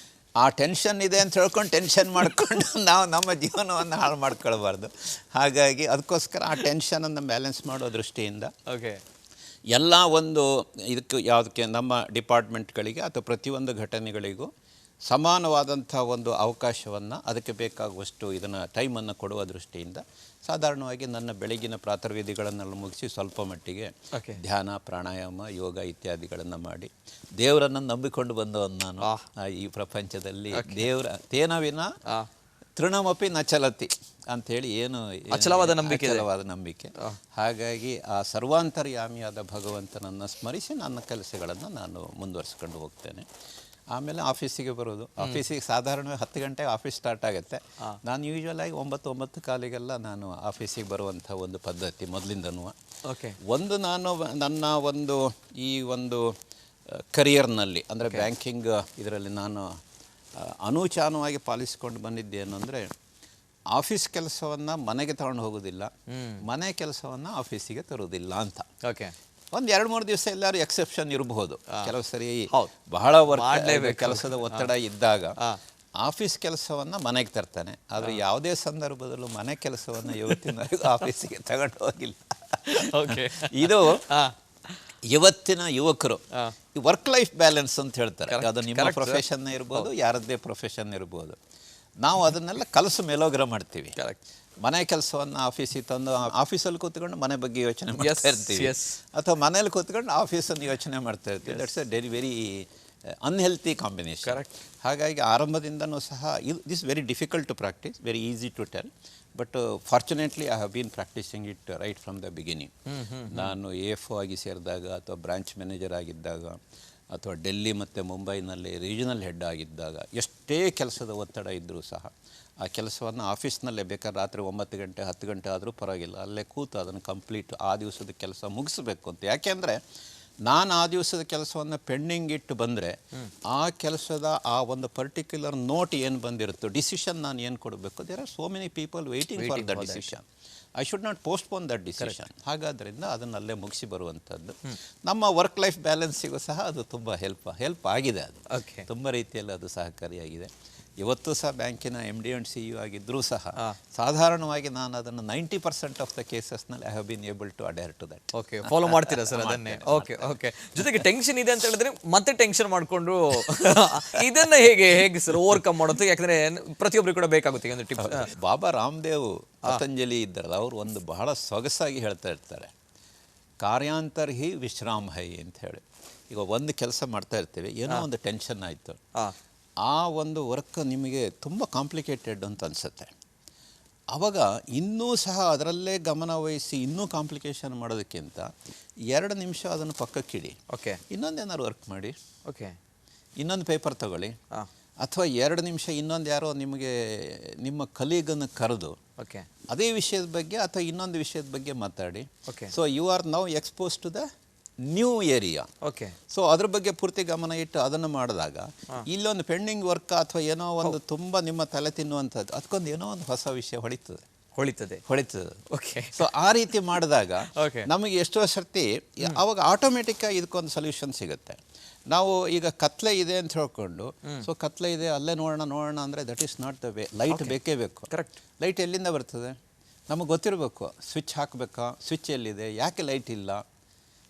ಆ ಟೆನ್ಷನ್ ಇದೆ ಅಂತ ಹೇಳ್ಕೊಂಡು ಟೆನ್ಷನ್ ಮಾಡಿಕೊಂಡು ನಾವು ನಮ್ಮ ಜೀವನವನ್ನು ಹಾಳು ಮಾಡ್ಕೊಳ್ಬಾರ್ದು. ಹಾಗಾಗಿ ಅದಕ್ಕೋಸ್ಕರ ಆ ಟೆನ್ಷನನ್ನು ಬ್ಯಾಲೆನ್ಸ್ ಮಾಡೋ ದೃಷ್ಟಿಯಿಂದ ಎಲ್ಲ ಒಂದು ಯಾವುದಕ್ಕೆ ನಮ್ಮ ಡಿಪಾರ್ಟ್ಮೆಂಟ್ಗಳಿಗೆ ಅಥವಾ ಪ್ರತಿಯೊಂದು ಘಟನೆಗಳಿಗೂ ಸಮಾನವಾದಂಥ ಒಂದು ಅವಕಾಶವನ್ನು, ಅದಕ್ಕೆ ಬೇಕಾಗುವಷ್ಟು ಇದನ್ನು ಟೈಮನ್ನು ಕೊಡುವ ದೃಷ್ಟಿಯಿಂದ ಸಾಧಾರಣವಾಗಿ ನನ್ನ ಬೆಳಗಿನ ಪ್ರಾತರ್ವಿಧಿಗಳನ್ನೆಲ್ಲ ಮುಗಿಸಿ ಸ್ವಲ್ಪ ಮಟ್ಟಿಗೆ ಧ್ಯಾನ, ಪ್ರಾಣಾಯಾಮ, ಯೋಗ ಇತ್ಯಾದಿಗಳನ್ನು ಮಾಡಿ ದೇವರನ್ನು ನಂಬಿಕೊಂಡು ಬಂದವನು ನಾನು. ಈ ಪ್ರಪಂಚದಲ್ಲಿ ದೇವರ ತೇನವಿನ ತೃಣಮಪಿ ನ ಚಲತಿ ಅಂಥೇಳಿ ಏನು ಅಚಲವಾದ ನಂಬಿಕೆ. ಹಾಗಾಗಿ ಆ ಸರ್ವಾಂತರ್ಯಾಮಿಯಾದ ಭಗವಂತನನ್ನು ಸ್ಮರಿಸಿ ನನ್ನ ಕೆಲಸಗಳನ್ನು ನಾನು ಮುಂದುವರಿಸ್ಕೊಂಡು ಹೋಗ್ತೇನೆ. ಆಮೇಲೆ ಆಫೀಸಿಗೆ ಬರೋದು. ಆಫೀಸಿಗೆ ಸಾಧಾರಣವಾಗಿ 10 ಗಂಟೆಗೆ ಆಫೀಸ್ ಸ್ಟಾರ್ಟ್ ಆಗುತ್ತೆ. ನಾನು ಯೂಶ್ವಲಾಗಿ 9:09 ನಾನು ಆಫೀಸಿಗೆ ಬರುವಂಥ ಒಂದು ಪದ್ಧತಿ ಮೊದಲಿಂದನೂ. ಒಂದು ನಾನು ನನ್ನ ಈ ಒಂದು ಕರಿಯರ್ನಲ್ಲಿ ಅಂದರೆ ಬ್ಯಾಂಕಿಂಗ್ ಇದರಲ್ಲಿ ನಾನು ಅನೂಚಾನವಾಗಿ ಪಾಲಿಸಿಕೊಂಡು ಬಂದಿದ್ದೇನು ಅಂದರೆ ಆಫೀಸ್ ಕೆಲಸವನ್ನು ಮನೆಗೆ ತಗೊಂಡು ಹೋಗೋದಿಲ್ಲ, ಮನೆ ಕೆಲಸವನ್ನು ಆಫೀಸಿಗೆ ತರೋದಿಲ್ಲ ಅಂತ. ಒಂದು 2-3 ದಿವಸ ಎಲ್ಲರೂ ಎಕ್ಸೆಪ್ಷನ್ ಇರಬಹುದು. ಕೆಲವು ಸರಿ ಬಹಳ ಕೆಲಸದ ಒತ್ತಡ ಇದ್ದಾಗ ಆಫೀಸ್ ಕೆಲಸವನ್ನು ಮನೆಗೆ ತರ್ತಾನೆ. ಆದರೆ ಯಾವುದೇ ಸಂದರ್ಭದಲ್ಲೂ ಮನೆ ಕೆಲಸವನ್ನು ಇವತ್ತಿನವರೆಗೂ ಆಫೀಸಿಗೆ ತಗೊಂಡು ಹೋಗಿಲ್ಲ. ಇದು ಇವತ್ತಿನ ಯುವಕರು ಈ ವರ್ಕ್ ಲೈಫ್ ಬ್ಯಾಲೆನ್ಸ್ ಅಂತ ಹೇಳ್ತಾರೆ. ಅದು ನಿಮ್ಮ ಪ್ರೊಫೆಷನ್ ಇರ್ಬೋದು, ಯಾರದ್ದೇ ಪ್ರೊಫೆಷನ್ ಇರ್ಬೋದು. ನಾವು ಅದನ್ನೆಲ್ಲ ಕಲಸು ಮೇಲೋಗ್ರ ಮಾಡ್ತೀವಿ. ಮನೆ ಕೆಲಸವನ್ನು ಆಫೀಸಿಗೆ ತಂದು ಆಫೀಸಲ್ಲಿ ಕೂತ್ಕೊಂಡು ಮನೆ ಬಗ್ಗೆ ಯೋಚನೆ ಮಾಡ್ತಾ ಇರ್ತೀವಿ, ಅಥವಾ ಮನೇಲಿ ಕೂತ್ಕೊಂಡು ಆಫೀಸನ್ನು ಯೋಚನೆ ಮಾಡ್ತಾ ಇರ್ತೀವಿ. That's a very unhealthy combination. ಹಾಗಾಗಿ ಆರಂಭದಿಂದನೂ ಸಹ this very difficult to practise, very easy to tell. But fortunately I have been practising it right from the beginning. ನಾನು AFO ಆಗಿ ಸೇರಿದಾಗ, ಅಥವಾ ಬ್ರಾಂಚ್ ಮ್ಯಾನೇಜರ್ ಆಗಿದ್ದಾಗ, ಅಥವಾ ಡೆಲ್ಲಿ ಮತ್ತು ಮುಂಬೈನಲ್ಲಿ ರೀಜನಲ್ ಹೆಡ್ ಆಗಿದ್ದಾಗ, ಎಷ್ಟೇ ಕೆಲಸದ ಒತ್ತಡ ಇದ್ದರೂ ಸಹ ಆ ಕೆಲಸವನ್ನು ಆಫೀಸ್ನಲ್ಲೇ ಬೇಕಾದ್ರೆ ರಾತ್ರಿ 9 ಗಂಟೆ 10 ಗಂಟೆ ಆದರೂ ಪರವಾಗಿಲ್ಲ, ಅಲ್ಲೇ ಕೂತು ಅದನ್ನು ಕಂಪ್ಲೀಟ್ ಆ ದಿವಸದ ಕೆಲಸ ಮುಗಿಸ್ಬೇಕು ಅಂತ. ಯಾಕೆಂದರೆ ನಾನು ಆ ದಿವಸದ ಕೆಲಸವನ್ನು ಪೆಂಡಿಂಗ್ ಇಟ್ಟು ಬಂದರೆ ಆ ಕೆಲಸದ ಆ ಒಂದು ಪರ್ಟಿಕ್ಯುಲರ್ ನೋಟ್ ಏನು ಬಂದಿರುತ್ತೋ, ಡಿಸಿಷನ್ ನಾನು ಏನು ಕೊಡಬೇಕು, there are so many people waiting for the decision. I should not postpone that decision. ಹಾಗಾದ್ರಿಂದ ಅದನ್ನಲ್ಲೇ ಮುಗಿಸಿ ಬರುವಂಥದ್ದು. ನಮ್ಮ ವರ್ಕ್ ಲೈಫ್ ಬ್ಯಾಲೆನ್ಸಿಗೂ ಸಹ ಅದು ತುಂಬ ಹೆಲ್ಪ್ ಆಗಿದೆ. ಅದು ತುಂಬ ರೀತಿಯಲ್ಲಿ ಅದು ಸಹಕಾರಿಯಾಗಿದೆ. ಇವತ್ತು ಸಹ ಬ್ಯಾಂಕಿನ MD and CEO ಆಗಿದ್ದರೂ ಸಹ ಸಾಧಾರಣವಾಗಿ ನಾನು ಅದನ್ನು 90% ಆಫ್ ದ ಕೇಸಸ್ನಲ್ಲಿ I have been able to adhere to that. Follow ಮಾಡ್ತೀರಾ ಸರ್ ಅದನ್ನೇ? ಜೊತೆಗೆ ಟೆನ್ಷನ್ ಇದೆ ಅಂತ ಹೇಳಿದ್ರೆ ಮತ್ತೆ ಟೆನ್ಷನ್ ಮಾಡಿಕೊಂಡು ಇದನ್ನ ಹೇಗೆ ಸರ್ ಓವರ್ಕಮ್ ಮಾಡೋದು? ಯಾಕಂದ್ರೆ ಪ್ರತಿಯೊಬ್ಬರು ಕೂಡ ಬೇಕಾಗುತ್ತೆ ಒಂದು ಟಿಪ್. ಬಾಬಾ ರಾಮದೇವ್ ಪತಂಜಲಿ ಇದ್ದಾರಲ್ಲ, ಅವರು ಒಂದು ಬಹಳ ಸೊಗಸಾಗಿ ಹೇಳ್ತಾ ಇರ್ತಾರೆ, ಕಾರ್ಯಾಂತರ್ ಹಿ ವಿಶ್ರಾಮ್ ಹೈ ಅಂತ ಹೇಳಿ. ಈಗ ಒಂದು ಕೆಲಸ ಮಾಡ್ತಾ ಇರ್ತೀವಿ, ಏನೋ ಒಂದು ಟೆನ್ಷನ್ ಆಯಿತು, ಆ ಒಂದು ವರ್ಕ್ ನಿಮಗೆ ತುಂಬ ಕಾಂಪ್ಲಿಕೇಟೆಡ್ ಅಂತ ಅನಿಸುತ್ತೆ. ಆವಾಗ ಇನ್ನೂ ಸಹ ಅದರಲ್ಲೇ ಗಮನ ವಹಿಸಿ ಇನ್ನೂ ಕಾಂಪ್ಲಿಕೇಶನ್ ಮಾಡೋದಕ್ಕಿಂತ 2 ನಿಮಿಷ ಅದನ್ನು ಪಕ್ಕಕ್ಕಿಡಿ, ಇನ್ನೊಂದೇನಾದ್ರು ವರ್ಕ್ ಮಾಡಿ, ಇನ್ನೊಂದು ಪೇಪರ್ ತಗೊಳ್ಳಿ, ಅಥವಾ 2 ನಿಮಿಷ ಇನ್ನೊಂದು ಯಾರೋ ನಿಮಗೆ ನಿಮ್ಮ ಕಲೀಗನ್ನು ಕರೆದು ಅದೇ ವಿಷಯದ ಬಗ್ಗೆ ಅಥವಾ ಇನ್ನೊಂದು ವಿಷಯದ ಬಗ್ಗೆ ಮಾತಾಡಿ. So you are now expose to the new area. Okay. So ಅದ್ರ ಬಗ್ಗೆ ಪೂರ್ತಿ ಗಮನ ಇಟ್ಟು ಅದನ್ನು ಮಾಡಿದಾಗ ಇಲ್ಲೊಂದು ಪೆಂಡಿಂಗ್ ವರ್ಕ್ ಅಥವಾ ಏನೋ ಒಂದು ತುಂಬ ನಿಮ್ಮ ತಲೆ ತಿನ್ನುವಂಥದ್ದು ಅದಕ್ಕೊಂದು ಏನೋ ಒಂದು ಹೊಸ ವಿಷಯ ಹೊಳಿತದೆ. ಓಕೆ. ಸೊ ಆ ರೀತಿ ಮಾಡಿದಾಗ ನಮಗೆ ಎಷ್ಟೋ ಸರ್ತಿ ಅವಾಗ ಆಟೋಮೆಟಿಕ್ಕಾಗಿ ಇದಕ್ಕೊಂದು ಸೊಲ್ಯೂಷನ್ ಸಿಗುತ್ತೆ. ನಾವು ಈಗ ಕತ್ಲೆ ಇದೆ ಅಂತ ಹೇಳ್ಕೊಂಡು ಸೊ ಕತ್ಲೆ ಇದೆ ಅಲ್ಲೇ ನೋಡೋಣ ಅಂದರೆ that is not the way. Light ಬೇಕೇ ಬೇಕು. ಕರೆಕ್ಟ್. ಲೈಟ್ ಎಲ್ಲಿಂದ ಬರ್ತದೆ ನಮಗೆ ಗೊತ್ತಿರಬೇಕು. ಸ್ವಿಚ್ ಹಾಕಬೇಕಾ, ಸ್ವಿಚ್ ಎಲ್ಲಿದೆ, ಯಾಕೆ ಲೈಟ್ ಇಲ್ಲ.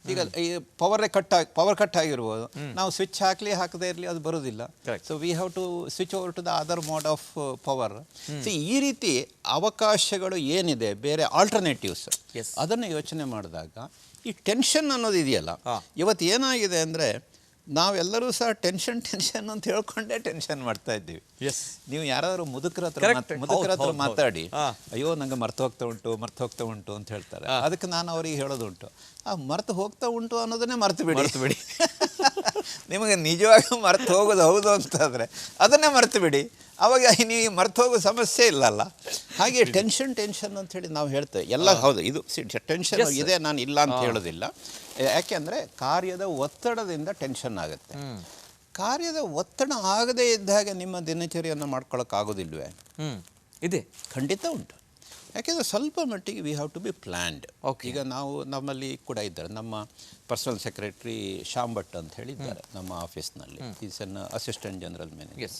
ಈಗ ಈ ಪವರ್ ಕಟ್ ಆಗಿರ್ಬೋದು, ನಾವು ಸ್ವಿಚ್ ಹಾಕದೇ ಇರಲಿ ಅದು ಬರೋದಿಲ್ಲ. So we have to switch over to the other mode of power. So ಈ ರೀತಿ ಅವಕಾಶಗಳು ಏನಿದೆ, ಬೇರೆ ಆಲ್ಟರ್ನೇಟಿವ್ಸ್, ಅದನ್ನು ಯೋಚನೆ ಮಾಡಿದಾಗ ಈ ಟೆನ್ಷನ್ ಅನ್ನೋದು ಇದೆಯಲ್ಲ, ಇವತ್ತು ಏನಾಗಿದೆ ಅಂದರೆ ನಾವೆಲ್ಲರೂ ಸಹ ಟೆನ್ಷನ್ ಅಂತ ಹೇಳ್ಕೊಂಡೇ ಟೆನ್ಷನ್ ಮಾಡ್ತಾ ಇದ್ದೀವಿ. ನೀವು ಯಾರಾದರೂ ಮುದುಕರ ಹತ್ರ ಮಾತಾಡಿ, ಅಯ್ಯೋ ನಂಗೆ ಮರ್ತು ಹೋಗ್ತಾ ಉಂಟು ಅಂತ ಹೇಳ್ತಾರೆ. ಅದಕ್ಕೆ ನಾನು ಅವರಿಗೆ ಹೇಳೋದುಂಟು, ಮರ್ತು ಹೋಗ್ತಾ ಉಂಟು ಅನ್ನೋದನ್ನೇ ಮರ್ತು ಬಿಡಿ. ನಿಮಗೆ ನಿಜವಾಗಿ ಮರ್ತು ಹೋಗೋದು ಹೌದು ಅಂತಂದರೆ ಅದನ್ನೇ ಮರ್ತು ಬಿಡಿ. ಅವಾಗ ನೀವು ಮರ್ತು ಹೋಗೋ ಸಮಸ್ಯೆ ಇಲ್ಲಲ್ಲ. ಹಾಗೆ ಟೆನ್ಷನ್ ಅಂತೇಳಿ ನಾವು ಹೇಳ್ತೇವೆ ಎಲ್ಲ. ಹೌದು, ಇದು ಟೆನ್ಷನ್ ಇದೆ, ನಾನು ಇಲ್ಲ ಅಂತ ಹೇಳೋದಿಲ್ಲ. ಯಾಕೆಂದರೆ ಕಾರ್ಯದ ಒತ್ತಡದಿಂದ ಟೆನ್ಷನ್ ಆಗುತ್ತೆ. ಕಾರ್ಯದ ಒತ್ತಡ ಆಗದೇ ಇದ್ದಾಗ ನಿಮ್ಮ ದಿನಚರಿಯನ್ನು ಮಾಡ್ಕೊಳ್ಳೋಕ್ಕಾಗೋದಿಲ್ವೇ? ಇದೆ, ಖಂಡಿತ ಉಂಟು. ಯಾಕೆಂದರೆ ಸ್ವಲ್ಪ ಮಟ್ಟಿಗೆ we have to be planned. ಈಗ ನಾವು ನಮ್ಮಲ್ಲಿ ಕೂಡ ಇದ್ದಾರೆ, ನಮ್ಮ ಪರ್ಸನಲ್ ಸೆಕ್ರೆಟರಿ ಶ್ಯಾಮ್ ಭಟ್ ಅಂತ ಹೇಳಿದ್ದಾರೆ ನಮ್ಮ ಆಫೀಸ್ನಲ್ಲಿ. Is an assistant general manager.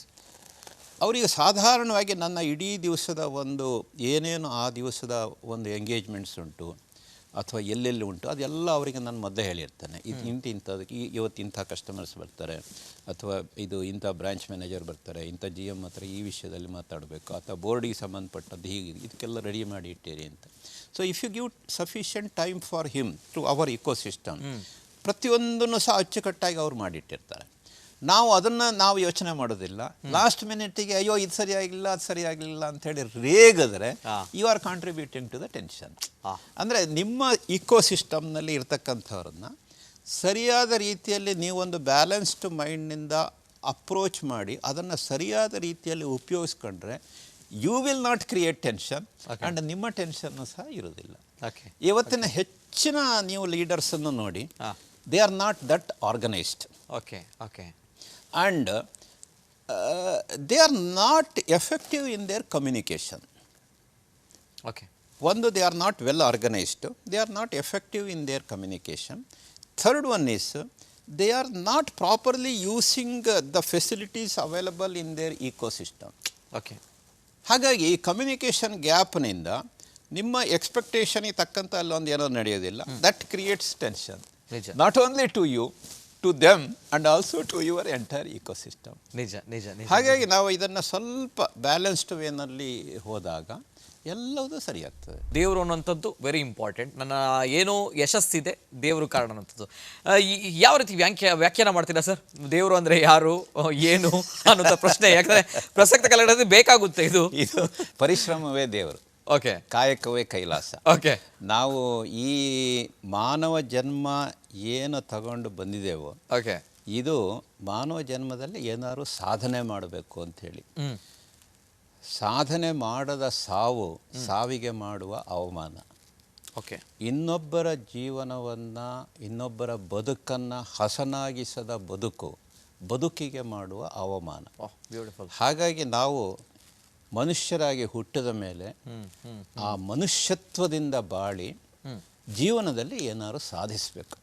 ಅವರಿಗೆ ಸಾಧಾರಣವಾಗಿ ನನ್ನ ಇಡೀ ದಿವಸದ ಒಂದು ಏನೇನು ಆ ದಿವಸದ ಒಂದು ಎಂಗೇಜ್ಮೆಂಟ್ಸ್ ಉಂಟು ಅಥವಾ ಎಲ್ಲೆಲ್ಲಿ ಉಂಟು ಅದೆಲ್ಲ ಅವರಿಗೆ ನಾನು ಮೊದಲೇ ಹೇಳಿರ್ತೇನೆ. ಇದು ಇಂಥದಕ್ಕೆ ಇವತ್ತು ಇಂಥ ಕಸ್ಟಮರ್ಸ್ ಬರ್ತಾರೆ, ಅಥವಾ ಇದು ಇಂಥ ಬ್ರಾಂಚ್ ಮ್ಯಾನೇಜರ್ ಬರ್ತಾರೆ, ಇಂಥ GM ಹತ್ರ ಈ ವಿಷಯದಲ್ಲಿ ಮಾತಾಡಬೇಕು, ಅಥವಾ ಬೋರ್ಡಿಗೆ ಸಂಬಂಧಪಟ್ಟದ್ದು ಹೀಗೆ ಇದಕ್ಕೆಲ್ಲ ರೆಡಿ ಮಾಡಿ ಇಟ್ಟಿರಿ ಅಂತ. So if you give sufficient time for him to our ecosystem, ಪ್ರತಿಯೊಂದನ್ನು ಸಹ ಅಚ್ಚುಕಟ್ಟಾಗಿ ಅವ್ರು ಮಾಡಿಟ್ಟಿರ್ತಾರೆ. ನಾವು ಅದನ್ನು ಯೋಚನೆ ಮಾಡೋದಿಲ್ಲ. ಲಾಸ್ಟ್ ಮಿನಿಟಿಗೆ ಅಯ್ಯೋ ಇದು ಸರಿಯಾಗಿಲ್ಲ ಅದು ಸರಿಯಾಗಲಿಲ್ಲ ಅಂಥೇಳಿ ರೇಗಿದ್ರೆ you are contributing to the tension. ಅಂದರೆ ನಿಮ್ಮ ಇಕೋಸಿಸ್ಟಮ್ನಲ್ಲಿ ಇರ್ತಕ್ಕಂಥವ್ರನ್ನ ಸರಿಯಾದ ರೀತಿಯಲ್ಲಿ ನೀವೊಂದು ಬ್ಯಾಲೆನ್ಸ್ಡ್ ಮೈಂಡ್ನಿಂದ ಅಪ್ರೋಚ್ ಮಾಡಿ ಅದನ್ನು ಸರಿಯಾದ ರೀತಿಯಲ್ಲಿ ಉಪಯೋಗಿಸ್ಕೊಂಡ್ರೆ you will not create tension and ನಿಮ್ಮ ಟೆನ್ಷನ್ನು ಸಹ ಇರೋದಿಲ್ಲ. ಇವತ್ತಿನ ಹೆಚ್ಚಿನ ನೀವು ಲೀಡರ್ಸನ್ನು ನೋಡಿ, they are not that organised. And they are not effective in their communication. One, they are not well organized. They are not effective in their communication. Third one is they are not properly using the facilities available in their ecosystem. ಹಾಗಾಗಿ ಈ communication ಗ್ಯಾಪ್ನಿಂದ ನಿಮ್ಮ ಎಕ್ಸ್ಪೆಕ್ಟೇಷನಿಗೆ ತಕ್ಕಂಥ ಅಲ್ಲೊಂದು ಏನೋ ನಡೆಯೋದಿಲ್ಲ. That creates tension, not only to you, to them and also to your entire ecosystem. ನಿಜ. ಹಾಗಾಗಿ ನಾವು ಇದನ್ನು ಸ್ವಲ್ಪ ಬ್ಯಾಲೆನ್ಸ್ಡ್ ವೇನಲ್ಲಿ ಹೋದಾಗ ಎಲ್ಲವೂ ಸರಿಯಾಗ್ತದೆ. ದೇವರು ಅನ್ನೋಂಥದ್ದು ವೆರಿ ಇಂಪಾರ್ಟೆಂಟ್. ನನ್ನ ಏನೋ ಯಶಸ್ಸಿದೆ ದೇವರು ಕಾರಣ ಅನ್ನೋಂಥದ್ದು ಯಾವ ರೀತಿ ವ್ಯಾಖ್ಯಾನ ಮಾಡ್ತೀರಾ ಸರ್? ದೇವರು ಅಂದರೆ ಯಾರು, ಏನು ಅನ್ನೋಂಥ ಪ್ರಶ್ನೆ, ಯಾಕಂದರೆ ಪ್ರಸಕ್ತ ಕಾಲಘಟ್ಟದಲ್ಲಿ ಬೇಕಾಗುತ್ತೆ. ಇದು ಪರಿಶ್ರಮವೇ ದೇವರು, ಕಾಯಕವೇ ಕೈಲಾಸ. ನಾವು ಈ ಮಾನವ ಜನ್ಮ ಏನು ತಗೊಂಡು ಬಂದಿದ್ದೇವೋ ಇದು ಮಾನವ ಜನ್ಮದಲ್ಲಿ ಏನಾದ್ರು ಸಾಧನೆ ಮಾಡಬೇಕು ಅಂಥೇಳಿ. ಸಾಧನೆ ಮಾಡದ ಸಾವು ಸಾವಿಗೆ ಮಾಡುವ ಅವಮಾನ. ಇನ್ನೊಬ್ಬರ ಜೀವನವನ್ನು, ಇನ್ನೊಬ್ಬರ ಬದುಕನ್ನು ಹಸನಾಗಿಸದ ಬದುಕಿಗೆ ಮಾಡುವ ಅವಮಾನ. ಹಾಗಾಗಿ ನಾವು ಮನುಷ್ಯರಾಗಿ ಹುಟ್ಟಿದ ಮೇಲೆ ಆ ಮನುಷ್ಯತ್ವದಿಂದ ಬಾಳಿ ಜೀವನದಲ್ಲಿ ಏನಾದ್ರು ಸಾಧಿಸಬೇಕು.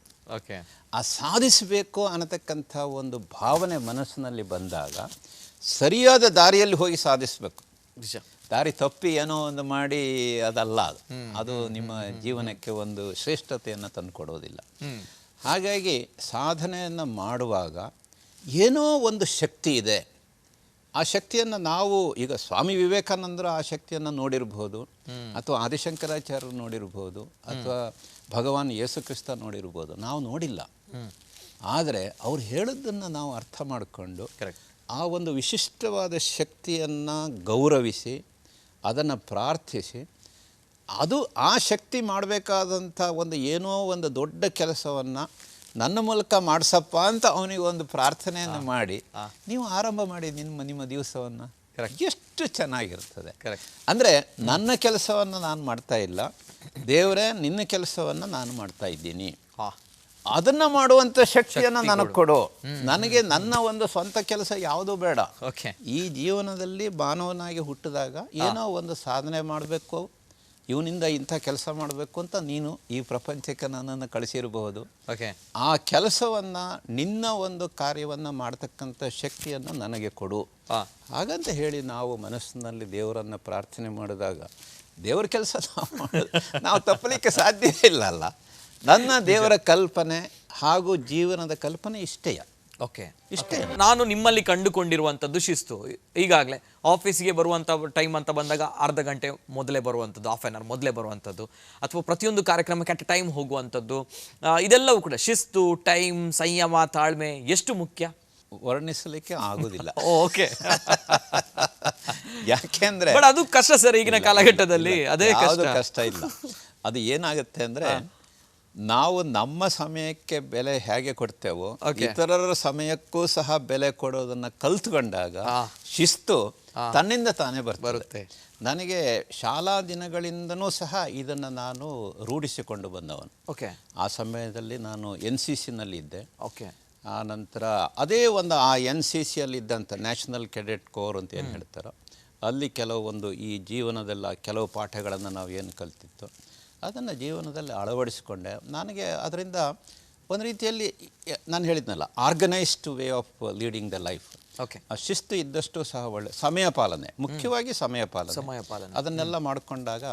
ಆ ಸಾಧಿಸಬೇಕು ಅನ್ನತಕ್ಕಂಥ ಒಂದು ಭಾವನೆ ಮನಸ್ಸಿನಲ್ಲಿ ಬಂದಾಗ ಸರಿಯಾದ ದಾರಿಯಲ್ಲಿ ಹೋಗಿ ಸಾಧಿಸಬೇಕು. ದಾರಿ ತಪ್ಪಿ ಏನೋ ಒಂದು ಮಾಡಿ ಅದಲ್ಲ, ಅದು ನಿಮ್ಮ ಜೀವನಕ್ಕೆ ಒಂದು ಶ್ರೇಷ್ಠತೆಯನ್ನು ತಂದುಕೊಡೋದಿಲ್ಲ. ಹಾಗಾಗಿ ಸಾಧನೆಯನ್ನು ಮಾಡುವಾಗ ಏನೋ ಒಂದು ಶಕ್ತಿ ಇದೆ. ಆ ಶಕ್ತಿಯನ್ನು ನಾವು ಈಗ ಸ್ವಾಮಿ ವಿವೇಕಾನಂದರು ಆ ಶಕ್ತಿಯನ್ನು ನೋಡಿರ್ಬೋದು, ಅಥವಾ ಆದಿಶಂಕರಾಚಾರ್ಯರು ನೋಡಿರ್ಬೋದು, ಅಥವಾ ಭಗವಾನ್ ಯೇಸು ಕ್ರಿಸ್ತ ನೋಡಿರ್ಬೋದು. ನಾವು ನೋಡಿಲ್ಲ, ಆದರೆ ಅವ್ರು ಹೇಳೋದನ್ನು ನಾವು ಅರ್ಥ ಮಾಡಿಕೊಂಡು ಆ ಒಂದು ವಿಶಿಷ್ಟವಾದ ಶಕ್ತಿಯನ್ನು ಗೌರವಿಸಿ ಅದನ್ನು ಪ್ರಾರ್ಥಿಸಿ, ಅದು ಆ ಶಕ್ತಿ ಮಾಡಬೇಕಾದಂಥ ಒಂದು ಏನೋ ಒಂದು ದೊಡ್ಡ ಕೆಲಸವನ್ನು ನನ್ನ ಮೂಲಕ ಮಾಡಿಸಪ್ಪ ಅಂತ ಅವನಿಗೆ ಒಂದು ಪ್ರಾರ್ಥನೆಯನ್ನು ಮಾಡಿ ನೀವು ಆರಂಭ ಮಾಡಿ ನಿಮ್ಮ ದಿವಸವನ್ನು. ಎಷ್ಟು ಚೆನ್ನಾಗಿರ್ತದೆ. ಅಂದರೆ ನನ್ನ ಕೆಲಸವನ್ನು ನಾನು ಮಾಡ್ತಾ ಇಲ್ಲ, ದೇವರೇ ನಿನ್ನ ಕೆಲಸವನ್ನು ನಾನು ಮಾಡ್ತಾ ಇದ್ದೀನಿ. ಅದನ್ನ ಮಾಡುವಂಥ ಶಕ್ತಿಯನ್ನು ನನಗೆ ಕೊಡು. ನನಗೆ ನನ್ನ ಒಂದು ಸ್ವಂತ ಕೆಲಸ ಯಾವುದೂ ಬೇಡ. ಈ ಜೀವನದಲ್ಲಿ ಮಾನವನಾಗಿ ಹುಟ್ಟಿದಾಗ ಏನೋ ಒಂದು ಸಾಧನೆ ಮಾಡಬೇಕು, ಇವನಿಂದ ಇಂಥ ಕೆಲಸ ಮಾಡಬೇಕು ಅಂತ ನೀನು ಈ ಪ್ರಪಂಚಕ್ಕೆ ನನ್ನನ್ನು ಕಳಿಸಿರಬಹುದು. ಆ ಕೆಲಸವನ್ನು, ನಿನ್ನ ಒಂದು ಕಾರ್ಯವನ್ನು ಮಾಡ್ತಕ್ಕಂಥ ಶಕ್ತಿಯನ್ನು ನನಗೆ ಕೊಡು ಹಾಗಂತ ಹೇಳಿ ನಾವು ಮನಸ್ಸಿನಲ್ಲಿ ದೇವರನ್ನು ಪ್ರಾರ್ಥನೆ ಮಾಡಿದಾಗ ದೇವರ ಕೆಲಸ ನಾವು ತಪ್ಪಲಿಕ್ಕೆ ಸಾಧ್ಯ ಇಲ್ಲ. ನನ್ನ ದೇವರ ಕಲ್ಪನೆ ಹಾಗೂ ಜೀವನದ ಕಲ್ಪನೆ ಇಷ್ಟೇಯ. ಇಷ್ಟೇ ನಾನು ನಿಮ್ಮಲ್ಲಿ ಕಂಡುಕೊಂಡಿರುವಂಥದ್ದು ಶಿಸ್ತು. ಈಗಾಗಲೇ ಆಫೀಸಿಗೆ ಬರುವಂಥ ಟೈಮ್ ಅಂತ ಬಂದಾಗ ಅರ್ಧ ಗಂಟೆ ಮೊದಲೇ ಬರುವಂಥದ್ದು, ಹಾಫ್ ಆನ್ ಅವರ್ ಮೊದಲೇ ಬರುವಂಥದ್ದು, ಅಥವಾ ಪ್ರತಿಯೊಂದು ಕಾರ್ಯಕ್ರಮಕ್ಕೆ ಅಟ್ ಟೈಮ್ ಹೋಗುವಂಥದ್ದು, ಇದೆಲ್ಲವೂ ಕೂಡ ಶಿಸ್ತು, ಟೈಮ್, ಸಂಯಮ, ತಾಳ್ಮೆ ಎಷ್ಟು ಮುಖ್ಯ ವರ್ಣಿಸಲಿಕ್ಕೆ ಆಗುದಿಲ್ಲ. ಯಾಕೆಂದ್ರೆ ಅದು ಕಷ್ಟ ಸರ್ ಈಗಿನ ಕಾಲಘಟ್ಟದಲ್ಲಿ. ಅದೇ ಕಷ್ಟ ಇಲ್ಲ. ಅದು ಏನಾಗುತ್ತೆ ಅಂದ್ರೆ, ನಾವು ನಮ್ಮ ಸಮಯಕ್ಕೆ ಬೆಲೆ ಹೇಗೆ ಕೊಡ್ತೇವೋ ಇತರರ ಸಮಯಕ್ಕೂ ಸಹ ಬೆಲೆ ಕೊಡೋದನ್ನ ಕಲ್ತ್ಕೊಂಡಾಗ ಶಿಸ್ತು ತನ್ನಿಂದ ತಾನೇ ಬರುತ್ತೆ. ನನಗೆ ಶಾಲಾ ದಿನಗಳಿಂದನೂ ಸಹ ಇದನ್ನು ನಾನು ರೂಢಿಸಿಕೊಂಡು ಬಂದವನು. ಆ ಸಮಯದಲ್ಲಿ ನಾನು NCCನಲ್ಲಿ ಇದ್ದೆ. ಆ ನಂತರ ಅದೇ ಒಂದು ಆ NCCಯಲ್ಲಿದ್ದಂಥ ನ್ಯಾಷನಲ್ ಕೆಡೆಟ್ ಕೋರ್ ಅಂತ ಏನು ಹೇಳ್ತಾರೋ, ಅಲ್ಲಿ ಕೆಲವೊಂದು ಈ ಜೀವನದೆಲ್ಲ ಕೆಲವು ಪಾಠಗಳನ್ನು ನಾವು ಏನು ಕಲ್ತಿತ್ತು ಅದನ್ನು ಜೀವನದಲ್ಲಿ ಅಳವಡಿಸಿಕೊಂಡೆ. ನನಗೆ ಅದರಿಂದ ಒಂದು ರೀತಿಯಲ್ಲಿ ನಾನು ಹೇಳಿದ್ನಲ್ಲ, organised way of leading the life. ಆ ಶಿಸ್ತು ಇದ್ದಷ್ಟು ಸಹ ಒಳ್ಳೆ ಸಮಯ ಪಾಲನೆ, ಮುಖ್ಯವಾಗಿ ಸಮಯ ಪಾಲನೆ ಅದನ್ನೆಲ್ಲ ಮಾಡಿಕೊಂಡಾಗ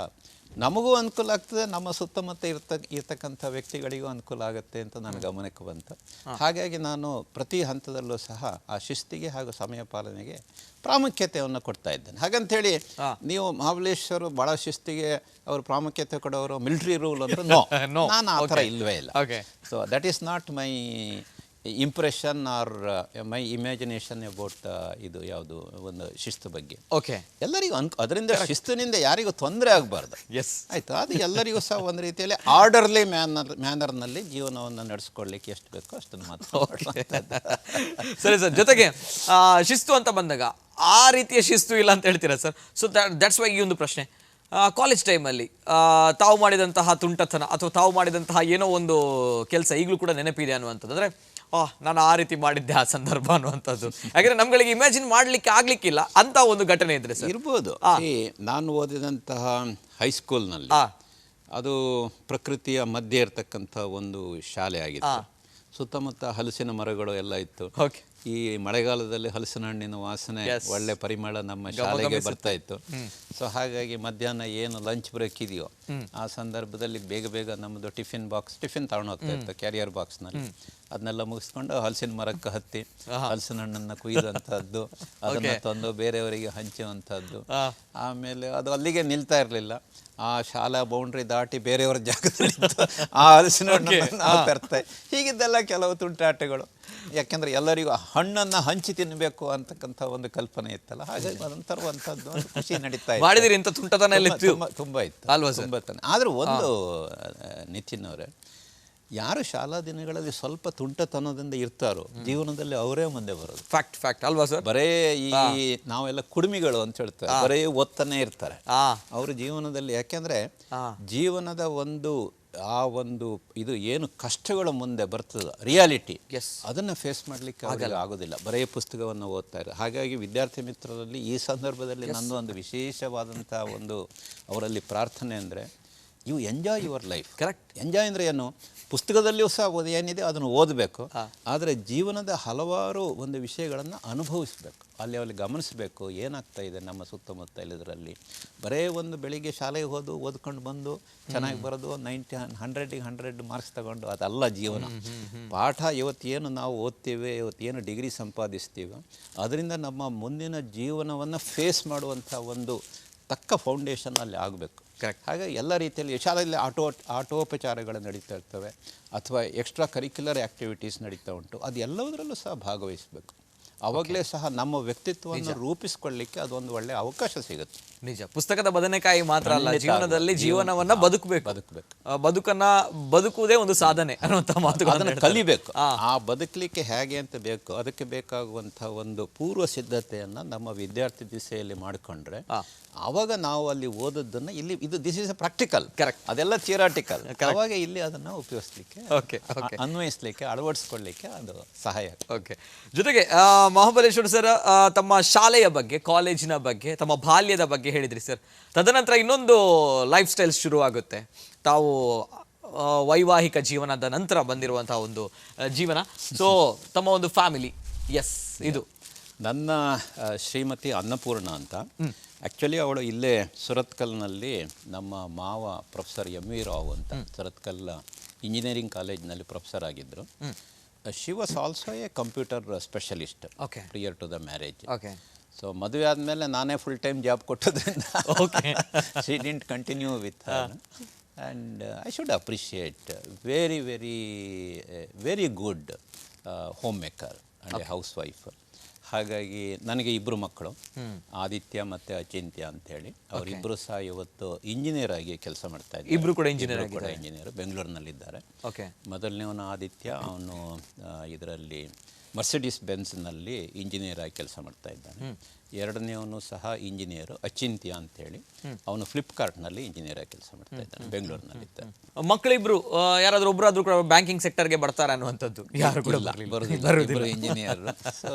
ನಮಗೂ ಅನುಕೂಲ ಆಗ್ತದೆ, ನಮ್ಮ ಸುತ್ತಮುತ್ತ ಇರ್ತಕ್ಕಂಥ ವ್ಯಕ್ತಿಗಳಿಗೂ ಅನುಕೂಲ ಆಗುತ್ತೆ ಅಂತ ನನ್ನ ಗಮನಕ್ಕೆ ಬಂತು. ಹಾಗಾಗಿ ನಾನು ಪ್ರತಿ ಹಂತದಲ್ಲೂ ಸಹ ಆ ಶಿಸ್ತಿಗೆ ಹಾಗೂ ಸಮಯ ಪಾಲನೆಗೆ ಪ್ರಾಮುಖ್ಯತೆಯನ್ನು ಕೊಡ್ತಾ ಇದ್ದೇನೆ. ಹಾಗಂತೇಳಿ ನೀವು ಮಹಾಬಲೇಶ್ವರ್ ಭಾಳ ಶಿಸ್ತಿಗೆ ಅವರು ಪ್ರಾಮುಖ್ಯತೆ ಕೊಡೋರು, ಮಿಲಿಟರಿ ರೂಲ್ ಅಂದ್ರೆ ನಾನು ಆ ಥರ ಇಲ್ಲವೇ ಇಲ್ಲ. So that is not my impression R my imagination about ಇದು ಯಾವುದು ಒಂದು ಶಿಸ್ತು ಬಗ್ಗೆ. ಎಲ್ಲರಿಗೂ ಅದರಿಂದ ಶಿಸ್ತಿನಿಂದ ಯಾರಿಗೂ ತೊಂದರೆ ಆಗಬಾರ್ದು. ಆಯ್ತು, ಅದು ಎಲ್ಲರಿಗೂ ಸಹ ಒಂದು ರೀತಿಯಲ್ಲಿ ಆರ್ಡರ್ಲಿ ಮ್ಯಾನರ್ನಲ್ಲಿ ಜೀವನವನ್ನು ನಡೆಸ್ಕೊಳ್ಳಿಕ್ಕೆ ಎಷ್ಟು ಬೇಕೋ ಅಷ್ಟನ್ನು ಮಾತ್ರ. ಸರಿ ಸರ್, ಜೊತೆಗೆ ಶಿಸ್ತು ಅಂತ ಬಂದಾಗ ಆ ರೀತಿಯ ಶಿಸ್ತು ಇಲ್ಲ ಅಂತ ಹೇಳ್ತೀರಾ ಸರ್? ಸೊ ದಟ್ಸ್ ವೈ ಈ ಒಂದು ಪ್ರಶ್ನೆ, ಕಾಲೇಜ್ ಟೈಮಲ್ಲಿ ತಾವು ಮಾಡಿದಂತಹ ತುಂಟತನ ಅಥವಾ ತಾವು ಮಾಡಿದಂತಹ ಏನೋ ಒಂದು ಕೆಲಸ ಈಗಲೂ ಕೂಡ ನೆನಪಿದೆ ಅನ್ನುವಂಥದ್ದು, ಅಂದರೆ ನಾನು ಆ ರೀತಿ ಮಾಡಿದ್ದೆ ಆ ಸಂದರ್ಭ ಅನ್ನುವಂಥದ್ದು. ಯಾಕಂದ್ರೆ ನಮ್ಗಳಿಗೆ ಇಮ್ಯಾಜಿನ್ ಮಾಡ್ಲಿಕ್ಕೆ ಆಗ್ಲಿಕ್ಕಿಲ್ಲ ಅಂತ ಒಂದು ಘಟನೆ ಇದ್ರೆ ಸರ್ ಇರ್ಬೋದು. ನಾನು ಓದಿದಂತಹ ಹೈಸ್ಕೂಲ್ನಲ್ಲಿ ಅದು ಪ್ರಕೃತಿಯ ಮಧ್ಯೆ ಇರತಕ್ಕಂಥ ಒಂದು ಶಾಲೆ ಆಗಿತ್ತು. ಸುತ್ತಮುತ್ತ ಹಲಸಿನ ಮರಗಳು ಎಲ್ಲ ಇತ್ತು. ಈ ಮಳೆಗಾಲದಲ್ಲಿ ಹಲಸಿನ ಹಣ್ಣಿನ ವಾಸನೆ, ಒಳ್ಳೆ ಪರಿಮಳ ನಮ್ಮ ಶಾಲೆಗೆ ಬರ್ತಾ ಇತ್ತು. ಸೊ ಹಾಗಾಗಿ ಮಧ್ಯಾಹ್ನ ಏನು ಲಂಚ್ ಬ್ರೇಕ್ ಇದೆಯೋ ಆ ಸಂದರ್ಭದಲ್ಲಿ ಬೇಗ ಬೇಗ ನಮ್ಮದು ಟಿಫಿನ್ ತಗೊಂಡು ಹೋಗ್ತಾ ಇತ್ತು ಕ್ಯಾರಿಯರ್ ಬಾಕ್ಸ್ನಲ್ಲಿ. ಅದನ್ನೆಲ್ಲ ಮುಗಿಸ್ಕೊಂಡು ಹಲಸಿನ ಮರಕ್ಕೆ ಹತ್ತಿ ಹಲಸಿನ ಹಣ್ಣನ್ನು ಕುಯ್ಯುವಂಥದ್ದು, ಅದನ್ನು ತಂದು ಬೇರೆಯವರಿಗೆ ಹಂಚುವಂಥದ್ದು. ಆಮೇಲೆ ಅದು ಅಲ್ಲಿಗೆ ನಿಲ್ತಾ ಇರಲಿಲ್ಲ, ಆ ಶಾಲಾ ಬೌಂಡ್ರಿ ದಾಟಿ ಬೇರೆಯವರ ಜಾಗದಲ್ಲಿ ಆ ಹಲಸಿನ ಹಣ್ಣನ್ನು ನಾವು ತರ್ತಾ. ಹೀಗಿದ್ದೆಲ್ಲ ಕೆಲವು ತುಂಟಾಟಗಳು. ಯಾಕೆಂದ್ರೆ ಎಲ್ಲರಿಗೂ ಹಣ್ಣನ್ನು ಹಂಚಿ ತಿನ್ನಬೇಕು ಅಂತಕ್ಕಂಥ ಒಂದು ಕಲ್ಪನೆ ಇತ್ತಲ್ಲ, ಹಾಗಾಗಿ ಅದನ್ನು ತರುವಂಥದ್ದು ಖುಷಿ ನಡೀತಾ ಇತ್ತು. ತುಂಬ ಇತ್ತು. ಆದ್ರೆ ಒಂದು ನಿತಿನ್ ಅವರೇ, ಯಾರು ಶಾಲಾ ದಿನಗಳಲ್ಲಿ ಸ್ವಲ್ಪ ತುಂಟತನದಿಂದ ಇರ್ತಾರೋ ಜೀವನದಲ್ಲಿ ಅವರೇ ಮುಂದೆ ಬರೋದು. ಫ್ಯಾಕ್ಟ್ ಅಲ್ವಾ ಸರ್? ಬರೇ ಈ ನಾವೆಲ್ಲ ಕುಡುಮಿಗಳು ಅಂತ ಹೇಳ್ತಾರೆ, ಬರೇ ಒತ್ತನೇ ಇರ್ತಾರೆ ಅವ್ರ ಜೀವನದಲ್ಲಿ. ಯಾಕೆಂದ್ರೆ ಜೀವನದ ಆ ಒಂದು ಇದು ಏನು ಕಷ್ಟಗಳು ಮುಂದೆ ಬರ್ತದೆ, ರಿಯಾಲಿಟಿ, ಅದನ್ನು ಫೇಸ್ ಮಾಡಲಿಕ್ಕೆ ಆಗೋದಿಲ್ಲ, ಬರೇ ಪುಸ್ತಕವನ್ನು ಓದ್ತಾ ಇದ್ದಾರೆ. ಹಾಗಾಗಿ ವಿದ್ಯಾರ್ಥಿ ಮಿತ್ರರಲ್ಲಿ ಈ ಸಂದರ್ಭದಲ್ಲಿ ನನ್ನ ಒಂದು ವಿಶೇಷವಾದಂಥ ಒಂದು ಅವರಲ್ಲಿ ಪ್ರಾರ್ಥನೆ ಅಂದರೆ, you enjoy your life. Correct. Enjoy ಅಂದರೆ ಏನು? ಪುಸ್ತಕದಲ್ಲಿಯೂ ಸಹ ಏನಿದೆ ಅದನ್ನು ಓದಬೇಕು, ಆದರೆ ಜೀವನದ ಹಲವಾರು ಒಂದು ವಿಷಯಗಳನ್ನು ಅನುಭವಿಸಬೇಕು, ಅಲ್ಲಿ ಗಮನಿಸಬೇಕು ಏನಾಗ್ತಾ ಇದೆ ನಮ್ಮ ಸುತ್ತಮುತ್ತ ಇದರಲ್ಲಿ. ಬರೇ ಒಂದು ಬೆಳಿಗ್ಗೆ ಶಾಲೆಗೆ ಓದ್ಕೊಂಡು ಬಂದು ಚೆನ್ನಾಗಿ ಬರೋದು, 100ಗೆ 100 ಮಾರ್ಕ್ಸ್ ತಗೊಂಡು ಅದಲ್ಲ ಜೀವನ. ಪಾಠ ಇವತ್ತೇನು ನಾವು ಓದ್ತೀವಿ, ಇವತ್ತೇನು ಡಿಗ್ರಿ ಸಂಪಾದಿಸ್ತೀವಿ, ಅದರಿಂದ ನಮ್ಮ ಮುಂದಿನ ಜೀವನವನ್ನು ಫೇಸ್ ಮಾಡುವಂಥ ಒಂದು ತಕ್ಕ ಫೌಂಡೇಶನ್ ಅಲ್ಲಿ ಆಗಬೇಕು. ಕರೆಕ್ಟ್. ಹಾಗಾಗಿ ಎಲ್ಲ ರೀತಿಯಲ್ಲಿ ಶಾಲೆಯಲ್ಲಿ ಆಟೋಪಚಾರಗಳು ನಡೀತಾ ಇರ್ತವೆ, ಅಥವಾ ಎಕ್ಸ್ಟ್ರಾ ಕರಿಕ್ಯುಲರ್ ಆ್ಯಕ್ಟಿವಿಟೀಸ್ ನಡೀತಾ ಉಂಟು, ಅದು ಎಲ್ಲದರಲ್ಲೂ ಸಹ ಭಾಗವಹಿಸಬೇಕು. ಅವಾಗಲೇ ಸಹ ನಮ್ಮ ವ್ಯಕ್ತಿತ್ವವನ್ನು ರೂಪಿಸ್ಕೊಳ್ಳಿಕ್ಕೆ ಅದೊಂದು ಒಳ್ಳೆ ಅವಕಾಶ ಸಿಗುತ್ತೆ. ನಿಜ, ಪುಸ್ತಕದ ಬದನೆಕಾಯಿ ಮಾತ್ರ ಅಲ್ಲ, ಜೀವನದಲ್ಲಿ ಜೀವನವನ್ನ ಬದುಕಬೇಕು. ಬದುಕುವುದೇ ಒಂದು ಸಾಧನೆ ಅನ್ನುವಂಥ ಮಾತುಗಳನ್ನು ಕಲಿಬೇಕು. ಆ ಬದುಕಲಿಕ್ಕೆ ಹೇಗೆ ಅಂತ ಬೇಕು, ಅದಕ್ಕೆ ಬೇಕಾಗುವಂತಹ ಒಂದು ಪೂರ್ವ ಸಿದ್ಧತೆಯನ್ನ ನಮ್ಮ ವಿದ್ಯಾರ್ಥಿ ದಿಸೆಯಲ್ಲಿ ಮಾಡಿಕೊಂಡ್ರೆ ಆವಾಗ ನಾವು ಅಲ್ಲಿ ಓದೋದನ್ನ ಇಲ್ಲಿ ಇದು ದಿಸ್ ಇಸ್ ಪ್ರಾಕ್ಟಿಕಲ್, ಅದೆಲ್ಲ ಥಿಯರಾಟಿಕಲ್. ಅವಾಗ ಇಲ್ಲಿ ಅದನ್ನ ಉಪಯೋಗಿಸ್ಲಿಕ್ಕೆ, ಅನ್ವಯಿಸ್ಲಿಕ್ಕೆ, ಅಳವಡಿಸ್ಕೊಳ್ಳಿಕ್ಕೆ ಅದು ಸಹಾಯ. ಓಕೆ. ಜೊತೆಗೆ ಮಹಾಬಲೇಶ್ವರ್ ಸರ್, ತಮ್ಮ ಶಾಲೆಯ ಬಗ್ಗೆ, ಕಾಲೇಜಿನ ಬಗ್ಗೆ, ತಮ್ಮ ಬಾಲ್ಯದ ಬಗ್ಗೆ ಹೇಳಿದ್ರಿ ಸರ್. ತದನಂತರ ಇನ್ನೊಂದು ಲೈಫ್ ಸ್ಟೈಲ್ ಶುರುವಾಗುತ್ತೆ. ತಾವು ವೈವಾಹಿಕ ಜೀವನದ ನಂತರ ಬಂದಿರುವಂತಹ ಒಂದು ಜೀವನ. ಸೊ ತಮ್ಮ ಒಂದು ಫ್ಯಾಮಿಲಿ, ಎಸ್, ಇದು ನನ್ನ ಶ್ರೀಮತಿ ಅನ್ನಪೂರ್ಣ ಅಂತ. ಆ್ಯಕ್ಚುಲಿ ಅವಳು ಇಲ್ಲೇ ಸುರತ್ಕಲ್ನಲ್ಲಿ ನಮ್ಮ ಮಾವ ಪ್ರೊಫೆಸರ್ MV ರಾವ್ ಅಂತ ಸುರತ್ಕಲ್ ಇಂಜಿನಿಯರಿಂಗ್ ಕಾಲೇಜ್ನಲ್ಲಿ ಪ್ರೊಫೆಸರ್ ಆಗಿದ್ದರು. She was also a computer specialist prior to the marriage. So ಮದುವೆ ಆದಮೇಲೆ ನಾನೇ ಫುಲ್ ಟೈಮ್ ಜಾಬ್ ಕೊಟ್ಟೋದ್ರಿಂದ she didn't continue with her. And I should appreciate very very very good homemaker and a housewife. ಹಾಗಾಗಿ ನನಗೆ ಇಬ್ಬರು ಮಕ್ಕಳು, ಆದಿತ್ಯ ಮತ್ತು ಅಚಿಂತ್ಯ ಅಂತೇಳಿ. ಅವರಿಬ್ಬರು ಸಹ ಇವತ್ತು ಇಂಜಿನಿಯರ್ ಆಗಿ ಕೆಲಸ ಮಾಡ್ತಾ ಇದ್ದಾರೆ. ಇಬ್ಬರು ಕೂಡ ಇಂಜಿನಿಯರ್ ಬೆಂಗಳೂರಿನಲ್ಲಿದ್ದಾರೆ. ಮೊದಲನೇವನು ಆದಿತ್ಯ, ಅವನು ಇದರಲ್ಲಿ ಮರ್ಸಿಡೀಸ್ ಬೆನ್ಸ್ನಲ್ಲಿ ಇಂಜಿನಿಯರ್ ಆಗಿ ಕೆಲಸ ಮಾಡ್ತಾ ಇದ್ದಾನೆ. ಎರಡನೇವನು ಸಹ ಇಂಜಿನಿಯರು ಅಚಿಂತ್ಯ ಅಂತೇಳಿ, ಅವನು ಫ್ಲಿಪ್ಕಾರ್ಟ್ನಲ್ಲಿ ಇಂಜಿನಿಯರ್ ಆಗಿ ಕೆಲಸ ಮಾಡ್ತಾ ಇದ್ದಾನೆ, ಬೆಂಗಳೂರಿನಲ್ಲಿದ್ದ. ಮಕ್ಕಳಿಬ್ರು ಯಾರಾದ್ರೂ ಒಬ್ಬರಾದ್ರೂ ಕೂಡ ಬ್ಯಾಂಕಿಂಗ್ ಸೆಕ್ಟರ್ಗೆ ಬರ್ತಾರೆ ಅನ್ನುವಂಥದ್ದು ಯಾರು ಕೂಡ ಬರುವುದಿಲ್ಲ, ಇಂಜಿನಿಯರ್. So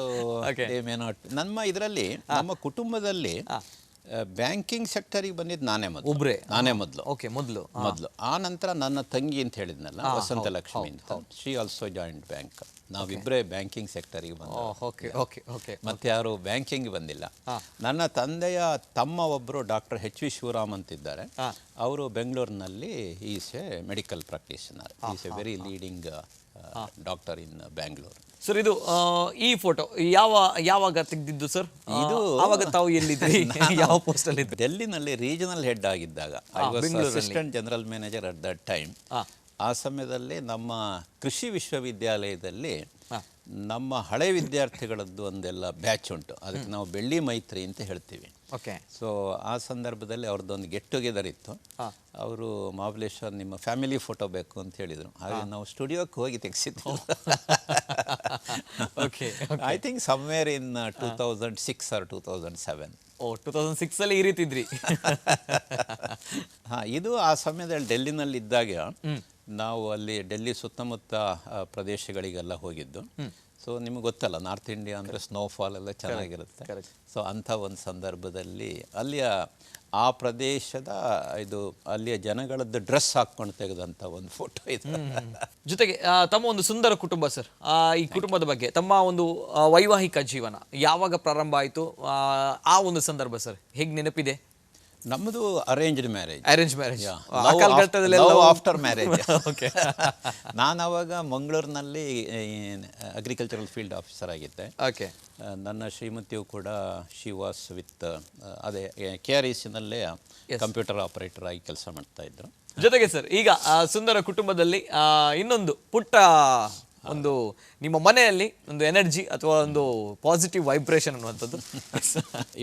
may not. ನಮ್ಮ ಇದರಲ್ಲಿ ನಮ್ಮ ಕುಟುಂಬದಲ್ಲಿ ಬ್ಯಾಂಕಿಂಗ್ ಸೆಕ್ಟರಿಗೆ ಬಂದಿದ್ದು ನಾನೇ ಮೊದಲು. ಆ ನಂತರ ನನ್ನ ತಂಗಿ ಅಂತ ಹೇಳಿದ್ನಲ್ಲ, ವಸಂತ ಲಕ್ಷ್ಮಿ ಅಂತ, ಶಿ ಆಲ್ಸೋ ಜಾಯಿಂಟ್ ಬ್ಯಾಂಕ್. ನಾವಿಬ್ಬರೇ ಬ್ಯಾಂಕಿಂಗ್ ಸೆಕ್ಟರಿಗೆ ಬಂದ, ಮತ್ತೆ ಯಾರು ಬ್ಯಾಂಕಿಂಗ್ ಬಂದಿಲ್ಲ. ನನ್ನ ತಂದೆಯ ತಮ್ಮ ಒಬ್ಬರು ಡಾಕ್ಟರ್ HV ಶಿವರಾಮ್ ಅಂತಿದ್ದಾರೆ. ಅವರು ಬೆಂಗಳೂರಿನಲ್ಲಿ is A medical practitioner, is A very leading doctor in Bangalore. Sir, ಇದು ಈ ಫೋಟೋ ಯಾವಾಗ ತೆಗೆದಿದ್ದು ಸರ್? ಇದು ಆವಾಗ ತಾವು ಎಲ್ಲಿದ್ರಿ, ಯಾವ ಪೋಸ್ಟ್ ಅಲ್ಲಿ? ಡೆಲ್ಲಿನಲ್ಲಿ ರೀಜನಲ್ ಹೆಡ್ ಆಗಿದ್ದಾಗ, I was assistant general manager at that time. ಆ ಸಮಯದಲ್ಲಿ ನಮ್ಮ ಕೃಷಿ ವಿಶ್ವವಿದ್ಯಾಲಯದಲ್ಲಿ ನಮ್ಮ ಹಳೆ ವಿದ್ಯಾರ್ಥಿಗಳದ್ದು ಒಂದೆಲ್ಲ ಬ್ಯಾಚ್ ಉಂಟು, ಅದಕ್ಕೆ ನಾವು ಬೆಳ್ಳಿ ಮೈತ್ರಿ ಅಂತ ಹೇಳ್ತೀವಿ. ಸೊ ಆ ಸಂದರ್ಭದಲ್ಲಿ ಅವ್ರದ್ದೊಂದು ಗೆಟ್ ಟುಗೆದರ್ ಇತ್ತು. ಅವರು ಮಹಾಬಲೇಶ್ವರ್ ನಿಮ್ಮ ಫ್ಯಾಮಿಲಿ ಫೋಟೋ ಬೇಕು ಅಂತ ಹೇಳಿದರು. ಹಾಗೆ ನಾವು ಸ್ಟುಡಿಯೋಕ್ಕೆ ಹೋಗಿ ತೆಗೆಸಿದ್ವಿ. I think somewhere in 2006 or 2007. 2006 ಅಲ್ಲಿ ಈ ರೀತಿ ಇದ್ರಿ. ಇದು ಆ ಸಮಯದಲ್ಲಿ ಡೆಲ್ಲಿನಲ್ಲಿ ಇದ್ದಾಗ ನಾವು ಅಲ್ಲಿ ಡೆಲ್ಲಿ ಸುತ್ತಮುತ್ತ ಪ್ರದೇಶಗಳಿಗೆಲ್ಲ ಹೋಗಿದ್ದು. ಸೊ ನಿಮ್ಗೆ ಗೊತ್ತಲ್ಲ, ನಾರ್ತ್ ಇಂಡಿಯಾ ಅಂದರೆ ಸ್ನೋಫಾಲ್ ಎಲ್ಲ ಚೆನ್ನಾಗಿರುತ್ತೆ. ಸೊ ಅಂಥ ಒಂದು ಸಂದರ್ಭದಲ್ಲಿ ಅಲ್ಲಿಯ ಆ ಪ್ರದೇಶದ ಅಲ್ಲಿಯ ಜನಗಳದ್ದು ಡ್ರೆಸ್ ಹಾಕ್ಕೊಂಡು ತೆಗೆದಂಥ ಒಂದು ಫೋಟೋ ಇದೆ. ಜೊತೆಗೆ ತಮ್ಮ ಒಂದು ಸುಂದರ ಕುಟುಂಬ ಸರ್. ಈ ಕುಟುಂಬದ ಬಗ್ಗೆ, ತಮ್ಮ ಒಂದು ವೈವಾಹಿಕ ಜೀವನ ಯಾವಾಗ ಪ್ರಾರಂಭ ಆಯಿತು, ಆ ಒಂದು ಸಂದರ್ಭ ಸರ್ ಹೇಗೆ ನೆನಪಿದೆ? ನಮ್ಮದು ಅರೇಂಜ್ಡ್ ಮ್ಯಾರೇಜ್. After marriage. ನಾನು ಅವಾಗ ಮಂಗಳೂರಿನಲ್ಲಿ ಅಗ್ರಿಕಲ್ಚರಲ್ ಫೀಲ್ಡ್ ಆಫೀಸರ್ ಆಗಿದ್ದೆ. ನನ್ನ ಶ್ರೀಮತಿಯು ಕೂಡ ಶಿ ವಾಸ್ ವಿತ್ ಅದೇ KRECನಲ್ಲೇ ಕಂಪ್ಯೂಟರ್ ಆಪರೇಟರ್ ಆಗಿ ಕೆಲಸ ಮಾಡ್ತಾ ಇದ್ರು. ಜೊತೆಗೆ ಸರ್, ಈಗ ಸುಂದರ ಕುಟುಂಬದಲ್ಲಿ ಇನ್ನೊಂದು ಪುಟ್ಟ ಒಂದು ನಿಮ್ಮ ಮನೆಯಲ್ಲಿ ಒಂದು ಎನರ್ಜಿ ಅಥವಾ ಒಂದು ಪಾಸಿಟಿವ್ ವೈಬ್ರೇಷನ್ ಅನ್ನುವಂಥದ್ದು.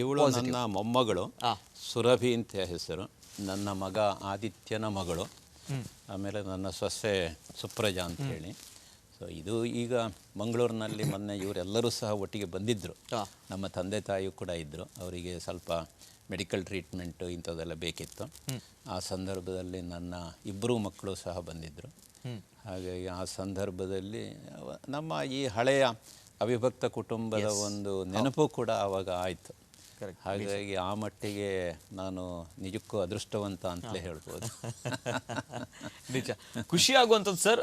ಇವಳು ನನ್ನ ಮೊಮ್ಮಗಳು ಸುರಭಿ ಅಂತ ಹೆಸರು, ನನ್ನ ಮಗ ಆದಿತ್ಯನ ಮಗಳು, ಆಮೇಲೆ ನನ್ನ ಸೊಸೆ ಸುಪ್ರಜಾ ಅಂತ ಹೇಳಿ. ಸೊ ಇದು ಈಗ ಮಂಗಳೂರಿನಲ್ಲಿ ಮೊನ್ನೆ ಇವರೆಲ್ಲರೂ ಸಹ ಒಟ್ಟಿಗೆ ಬಂದಿದ್ದರು. ನಮ್ಮ ತಂದೆ ತಾಯಿಯೂ ಕೂಡ ಇದ್ದರು. ಅವರಿಗೆ ಸ್ವಲ್ಪ ಮೆಡಿಕಲ್ ಟ್ರೀಟ್ಮೆಂಟು ಇಂಥದ್ದೆಲ್ಲ ಬೇಕಿತ್ತು. ಆ ಸಂದರ್ಭದಲ್ಲಿ ನನ್ನ ಇಬ್ಬರೂ ಮಕ್ಕಳು ಸಹ ಬಂದಿದ್ದರು. ಹಾಗಾಗಿ ಆ ಸಂದರ್ಭದಲ್ಲಿ ನಮ್ಮ ಈ ಹಳೆಯ ಅವಿಭಕ್ತ ಕುಟುಂಬದ ಒಂದು ನೆನಪು ಕೂಡ ಆವಾಗ ಆಯಿತು. ಹಾಗಾಗಿ ಆ ಮಟ್ಟಿಗೆ ನಾನು ನಿಜಕ್ಕೂ ಅದೃಷ್ಟವಂತ ಅಂತಲೇ ಹೇಳ್ಬೋದು. ನಿಜ, ಖುಷಿಯಾಗುವಂಥದ್ದು ಸರ್.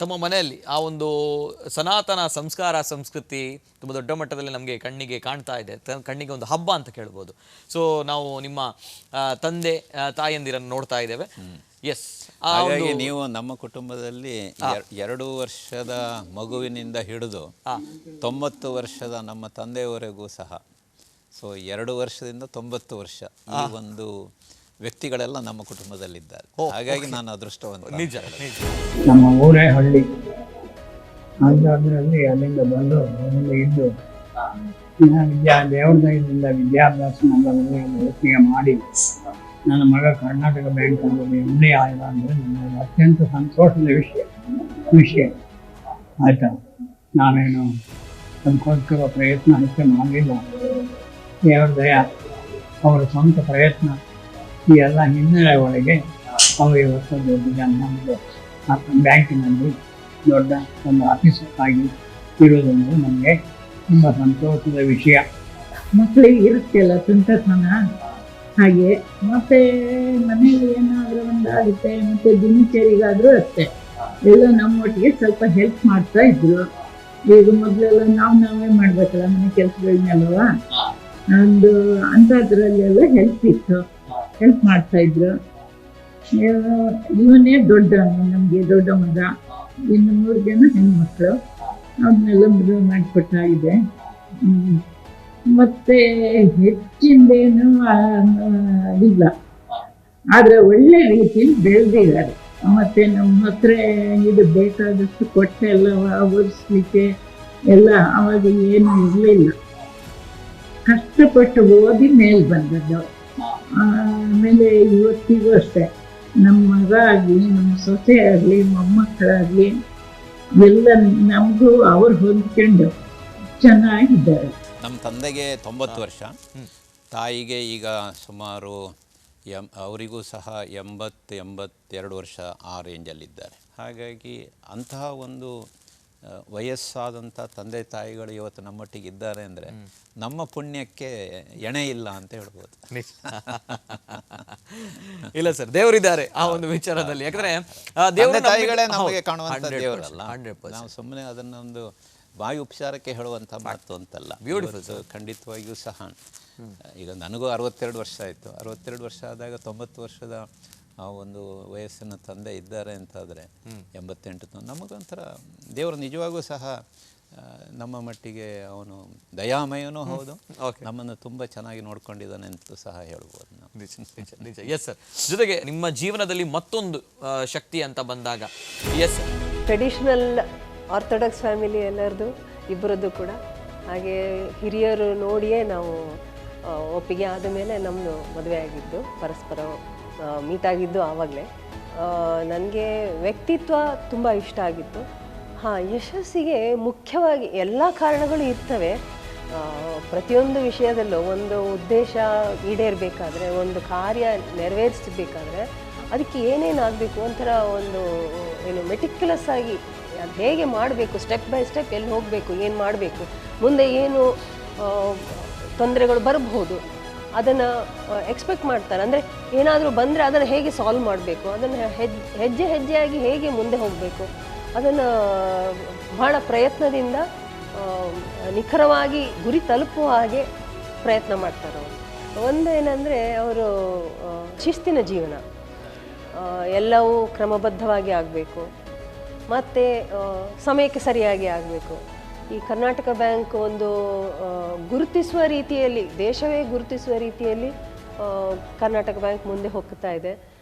ತಮ್ಮ ಮನೆಯಲ್ಲಿ ಆ ಒಂದು ಸನಾತನ ಸಂಸ್ಕಾರ ಸಂಸ್ಕೃತಿ ತುಂಬ ದೊಡ್ಡ ಮಟ್ಟದಲ್ಲಿ ನಮಗೆ ಕಣ್ಣಿಗೆ ಕಾಣ್ತಾ ಇದೆ, ಕಣ್ಣಿಗೆ ಒಂದು ಹಬ್ಬ ಅಂತ ಕೇಳ್ಬೋದು. ಸೊ ನಾವು ನಿಮ್ಮ ತಂದೆ ತಾಯಂದಿರನ್ನು ನೋಡ್ತಾ ಇದ್ದೇವೆ. ಎಸ್, ಹಾಗಾಗಿ ನೀವು ನಮ್ಮ ಕುಟುಂಬದಲ್ಲಿ 2 ವರ್ಷದ ಮಗುವಿನಿಂದ ಹಿಡಿದು 90 ವರ್ಷದ ನಮ್ಮ ತಂದೆಯವರೆಗೂ ಸಹ, ಸೊ 2 ವರ್ಷದಿಂದ 90 ವರ್ಷ ಈ ಒಂದು ವ್ಯಕ್ತಿಗಳೆಲ್ಲ ನಮ್ಮ ಕುಟುಂಬದಲ್ಲಿದ್ದಾರೆ. ಹಾಗಾಗಿ ನಾನು ಅದೃಷ್ಟವಂತ. ನಿಜ. ನಮ್ಮ ಊರೇ ಹಳ್ಳಿ, ಅದರಲ್ಲಿ ಅಲ್ಲಿಂದ ಬಂದು ಇದ್ದು ದೇವ್ರ ದಯದಿಂದ ವಿದ್ಯಾಭ್ಯಾಸನೆಲ್ಲ ಒಟ್ಟಿಗೆ ಮಾಡಿ ನನ್ನ ಮಗ ಕರ್ನಾಟಕ ಬ್ಯಾಂಕಲ್ಲಿ MD ಆದ ಅಂದರೆ ನನಗೆ ಅತ್ಯಂತ ಸಂತೋಷದ ವಿಷಯ ಆಯಿತಾ. ನಾನೇನು ಅದಕ್ಕೋಸ್ಕರ ಪ್ರಯತ್ನ ಹೆಚ್ಚು ಮಾಡಲಿಲ್ಲ. ದೇವ್ರ ದಯ, ಅವರ ಸ್ವಂತ ಪ್ರಯತ್ನ, ಈ ಎಲ್ಲ ಹಿನ್ನೆಲೆ ಒಳಗೆ ಅವರು ಇವತ್ತು ದೊಡ್ಡ ನಮಗೆ ಬ್ಯಾಂಕಿನಲ್ಲಿ ದೊಡ್ಡ ಒಂದು ಆಫೀಸರ್ ಆಗಿ ಇರೋದೊಂದು ನಮಗೆ ತುಂಬ ಸಂತೋಷದ ವಿಷಯ. ಮಕ್ಕಳಿಗೆ ಇರುತ್ತೆಲ್ಲ ತುಂಟತನ ಹಾಗೆ, ಮತ್ತೆ ಮನೇಲಿ ಏನಾದರೂ ಒಂದಾಗುತ್ತೆ, ಮತ್ತೆ ದಿನಚರಿಗಾದರೂ ಅಷ್ಟೇ ಎಲ್ಲ ನಮ್ಮೊಟ್ಟಿಗೆ ಸ್ವಲ್ಪ ಹೆಲ್ಪ್ ಮಾಡ್ತಾ ಇದ್ರು. ಈಗ ಮೊದಲೆಲ್ಲ ನಾವೇ ಮಾಡ್ಬೇಕಲ್ಲ ಮನೆ ಕೆಲಸಗಳನ್ನೆಲ್ಲವ, ಒಂದು ಅಂಥದ್ರಲ್ಲೆಲ್ಲ ಹೆಲ್ಪ್ ಮಾಡ್ತಾ ಇದ್ರು. ಇವನೇ ನಮಗೆ ದೊಡ್ಡ ಮಗ, ಇನ್ನು 3 ಜನ ಹೆಣ್ಮಕ್ಳು, ಅವನ್ನೆಲ್ಲ ಮದುವೆ ಮಾಡಿಕೊಟ್ಟಾಗಿದೆ. ಮತ್ತೆ ಹೆಚ್ಚಿಂದೇನು ಇಲ್ಲ, ಆದರೆ ಒಳ್ಳೆ ರೀತಿಯಲ್ಲಿ ಬೆಳೆದಿದ್ದಾರೆ. ಮತ್ತೆ ನಮ್ಮ ಹತ್ರ ಇದು ಬೇಕಾದಷ್ಟು ಕೊಟ್ಟೆ ಎಲ್ಲ ಒರೆಸ್ಲಿಕ್ಕೆ ಎಲ್ಲ ಅವಾಗ ಏನು ಇರಲಿಲ್ಲ. ಕಷ್ಟಪಟ್ಟು ಓದಿ ಮೇಲೆ ಬಂದದ್ದು. ಆಮೇಲೆ ಇವತ್ತಿಗೂ ಅಷ್ಟೇ ನಮ್ಮ ಮಗ ಆಗಲಿ, ನಮ್ಮ ಸೊಸೆ ಆಗಲಿ, ಮೊಮ್ಮಕ್ಕಳಾಗಲಿ ಎಲ್ಲ ನಮಗೂ ಅವ್ರು ಹೊಂದ್ಕೊಂಡು ಚೆನ್ನಾಗಿದ್ದಾರೆ. ನಮ್ಮ ತಂದೆಗೆ 90 ವರ್ಷ, ತಾಯಿಗೆ ಈಗ ಸುಮಾರು ಅವರಿಗೂ ಸಹ 82 ವರ್ಷ ಆ ರೇಂಜಲ್ಲಿದ್ದಾರೆ. ಹಾಗಾಗಿ ಅಂತಹ ಒಂದು ವಯಸ್ಸಾದಂಥ ತಂದೆ ತಾಯಿಗಳು ಇವತ್ತು ನಮ್ಮೊಟ್ಟಿಗೆ ಇದ್ದಾರೆ ಅಂದರೆ ನಮ್ಮ ಪುಣ್ಯಕ್ಕೆ ಎಣೆ ಇಲ್ಲ ಅಂತ ಹೇಳ್ಬೋದು. ಇಲ್ಲ ಸರ್, ದೇವರಿದ್ದಾರೆ ಆ ಒಂದು ವಿಚಾರದಲ್ಲಿ. ಯಾಕಂದ್ರೆ ತಂದೆ ತಾಯಿಗಳೇ ನಮಗೆ ಕಾಣುವಂಥ ದೇವರಲ್ಲ. ನಾವು ಸುಮ್ಮನೆ ಅದನ್ನೊಂದು ಬಾಯಿ ಉಪಚಾರಕ್ಕೆ ಹೇಳುವಂಥ ಮಾತು ಅಂತಲ್ಲ. ಬ್ಯೂಟಿಫುಲ್. ಖಂಡಿತವಾಗಿಯೂ ಸಹ ಈಗ ನನಗೂ 62 ವರ್ಷ ಆಯಿತು. 62 ವರ್ಷ ಆದಾಗ 90 ವರ್ಷದ ಆ ಒಂದು ವಯಸ್ಸಿನ ತಂದೆ ಇದ್ದಾರೆ ಅಂತಾದರೆ 88 ನಮಗೊಂಥರ ದೇವರು ನಿಜವಾಗೂ ಸಹ ನಮ್ಮ ಮಟ್ಟಿಗೆ ಅವನು ದಯಾಮಯನೂ ಹೌದು, ನಮ್ಮನ್ನು ತುಂಬ ಚೆನ್ನಾಗಿ ನೋಡ್ಕೊಂಡಿದ್ದಾನೆ ಅಂತಲೂ ಸಹ ಹೇಳ್ಬೋದು ನಾವು. ನಿಜ. Yes sir. ಜೊತೆಗೆ ನಿಮ್ಮ ಜೀವನದಲ್ಲಿ ಮತ್ತೊಂದು ಶಕ್ತಿ ಅಂತ ಬಂದಾಗ, yes sir, traditional orthodox family ಎಲ್ಲರದು, ಇಬ್ಬರದ್ದು ಕೂಡ ಹಾಗೆ ಹಿರಿಯರು ನೋಡಿಯೇ ನಾವು ಒಪ್ಪಿಗೆ ಆದ ಮೇಲೆ ನಮ್ಮದು ಮದುವೆ ಆಗಿದ್ದು, ಪರಸ್ಪರ ಮೀಟ್ ಆಗಿದ್ದು ಆವಾಗಲೇ. ನನಗೆ ವ್ಯಕ್ತಿತ್ವ ತುಂಬ ಇಷ್ಟ ಆಗಿತ್ತು. ಯಶಸ್ಸಿಗೆ ಮುಖ್ಯವಾಗಿ ಎಲ್ಲ ಕಾರಣಗಳು ಇರ್ತವೆ. ಪ್ರತಿಯೊಂದು ವಿಷಯದಲ್ಲೂ ಒಂದು ಉದ್ದೇಶ ಈಡೇರಬೇಕಾದ್ರೆ, ಒಂದು ಕಾರ್ಯ ನೆರವೇರಿಸಬೇಕಾದ್ರೆ ಅದಕ್ಕೆ ಏನೇನಾಗಬೇಕು ಒಂಥರ ಒಂದು ಮೆಟಿಕ್ಯುಲಸ್ ಆಗಿ ಅದು ಹೇಗೆ ಮಾಡಬೇಕು, ಸ್ಟೆಪ್ ಬೈ ಸ್ಟೆಪ್ ಎಲ್ಲಿ ಹೋಗಬೇಕು, ಏನು ಮಾಡಬೇಕು, ಮುಂದೆ ಏನು ತೊಂದರೆಗಳು ಬರಬಹುದು ಅದನ್ನು ಎಕ್ಸ್ಪೆಕ್ಟ್ ಮಾಡ್ತಾರೆ. ಅಂದರೆ ಏನಾದರೂ ಬಂದರೆ ಅದನ್ನು ಹೇಗೆ ಸಾಲ್ವ್ ಮಾಡಬೇಕು, ಅದನ್ನು ಹೆಜ್ಜೆ ಹೆಜ್ಜೆಯಾಗಿ ಹೇಗೆ ಮುಂದೆ ಹೋಗಬೇಕು, ಅದನ್ನು ಬಹಳ ಪ್ರಯತ್ನದಿಂದ ನಿಖರವಾಗಿ ಗುರಿ ತಲುಪುವ ಹಾಗೆ ಪ್ರಯತ್ನ ಮಾಡ್ತಾರೆ ಅವರು. ಒಂದೇನೆಂದರೆ ಅವರು ಶಿಸ್ತಿನ ಜೀವನ, ಎಲ್ಲವೂ ಕ್ರಮಬದ್ಧವಾಗಿ ಆಗಬೇಕು, ಮತ್ತು ಸಮಯಕ್ಕೆ ಸರಿಯಾಗಿ ಆಗಬೇಕು. ಈ ಕರ್ನಾಟಕ ಬ್ಯಾಂಕ್ ಒಂದು ಗುರುತಿಸುವ ರೀತಿಯಲ್ಲಿ, ದೇಶವೇ ಗುರುತಿಸುವ ರೀತಿಯಲ್ಲಿ ಕರ್ನಾಟಕ ಬ್ಯಾಂಕ್ ಮುಂದೆ ಹೋಗ್ತಾ ಇದೆ.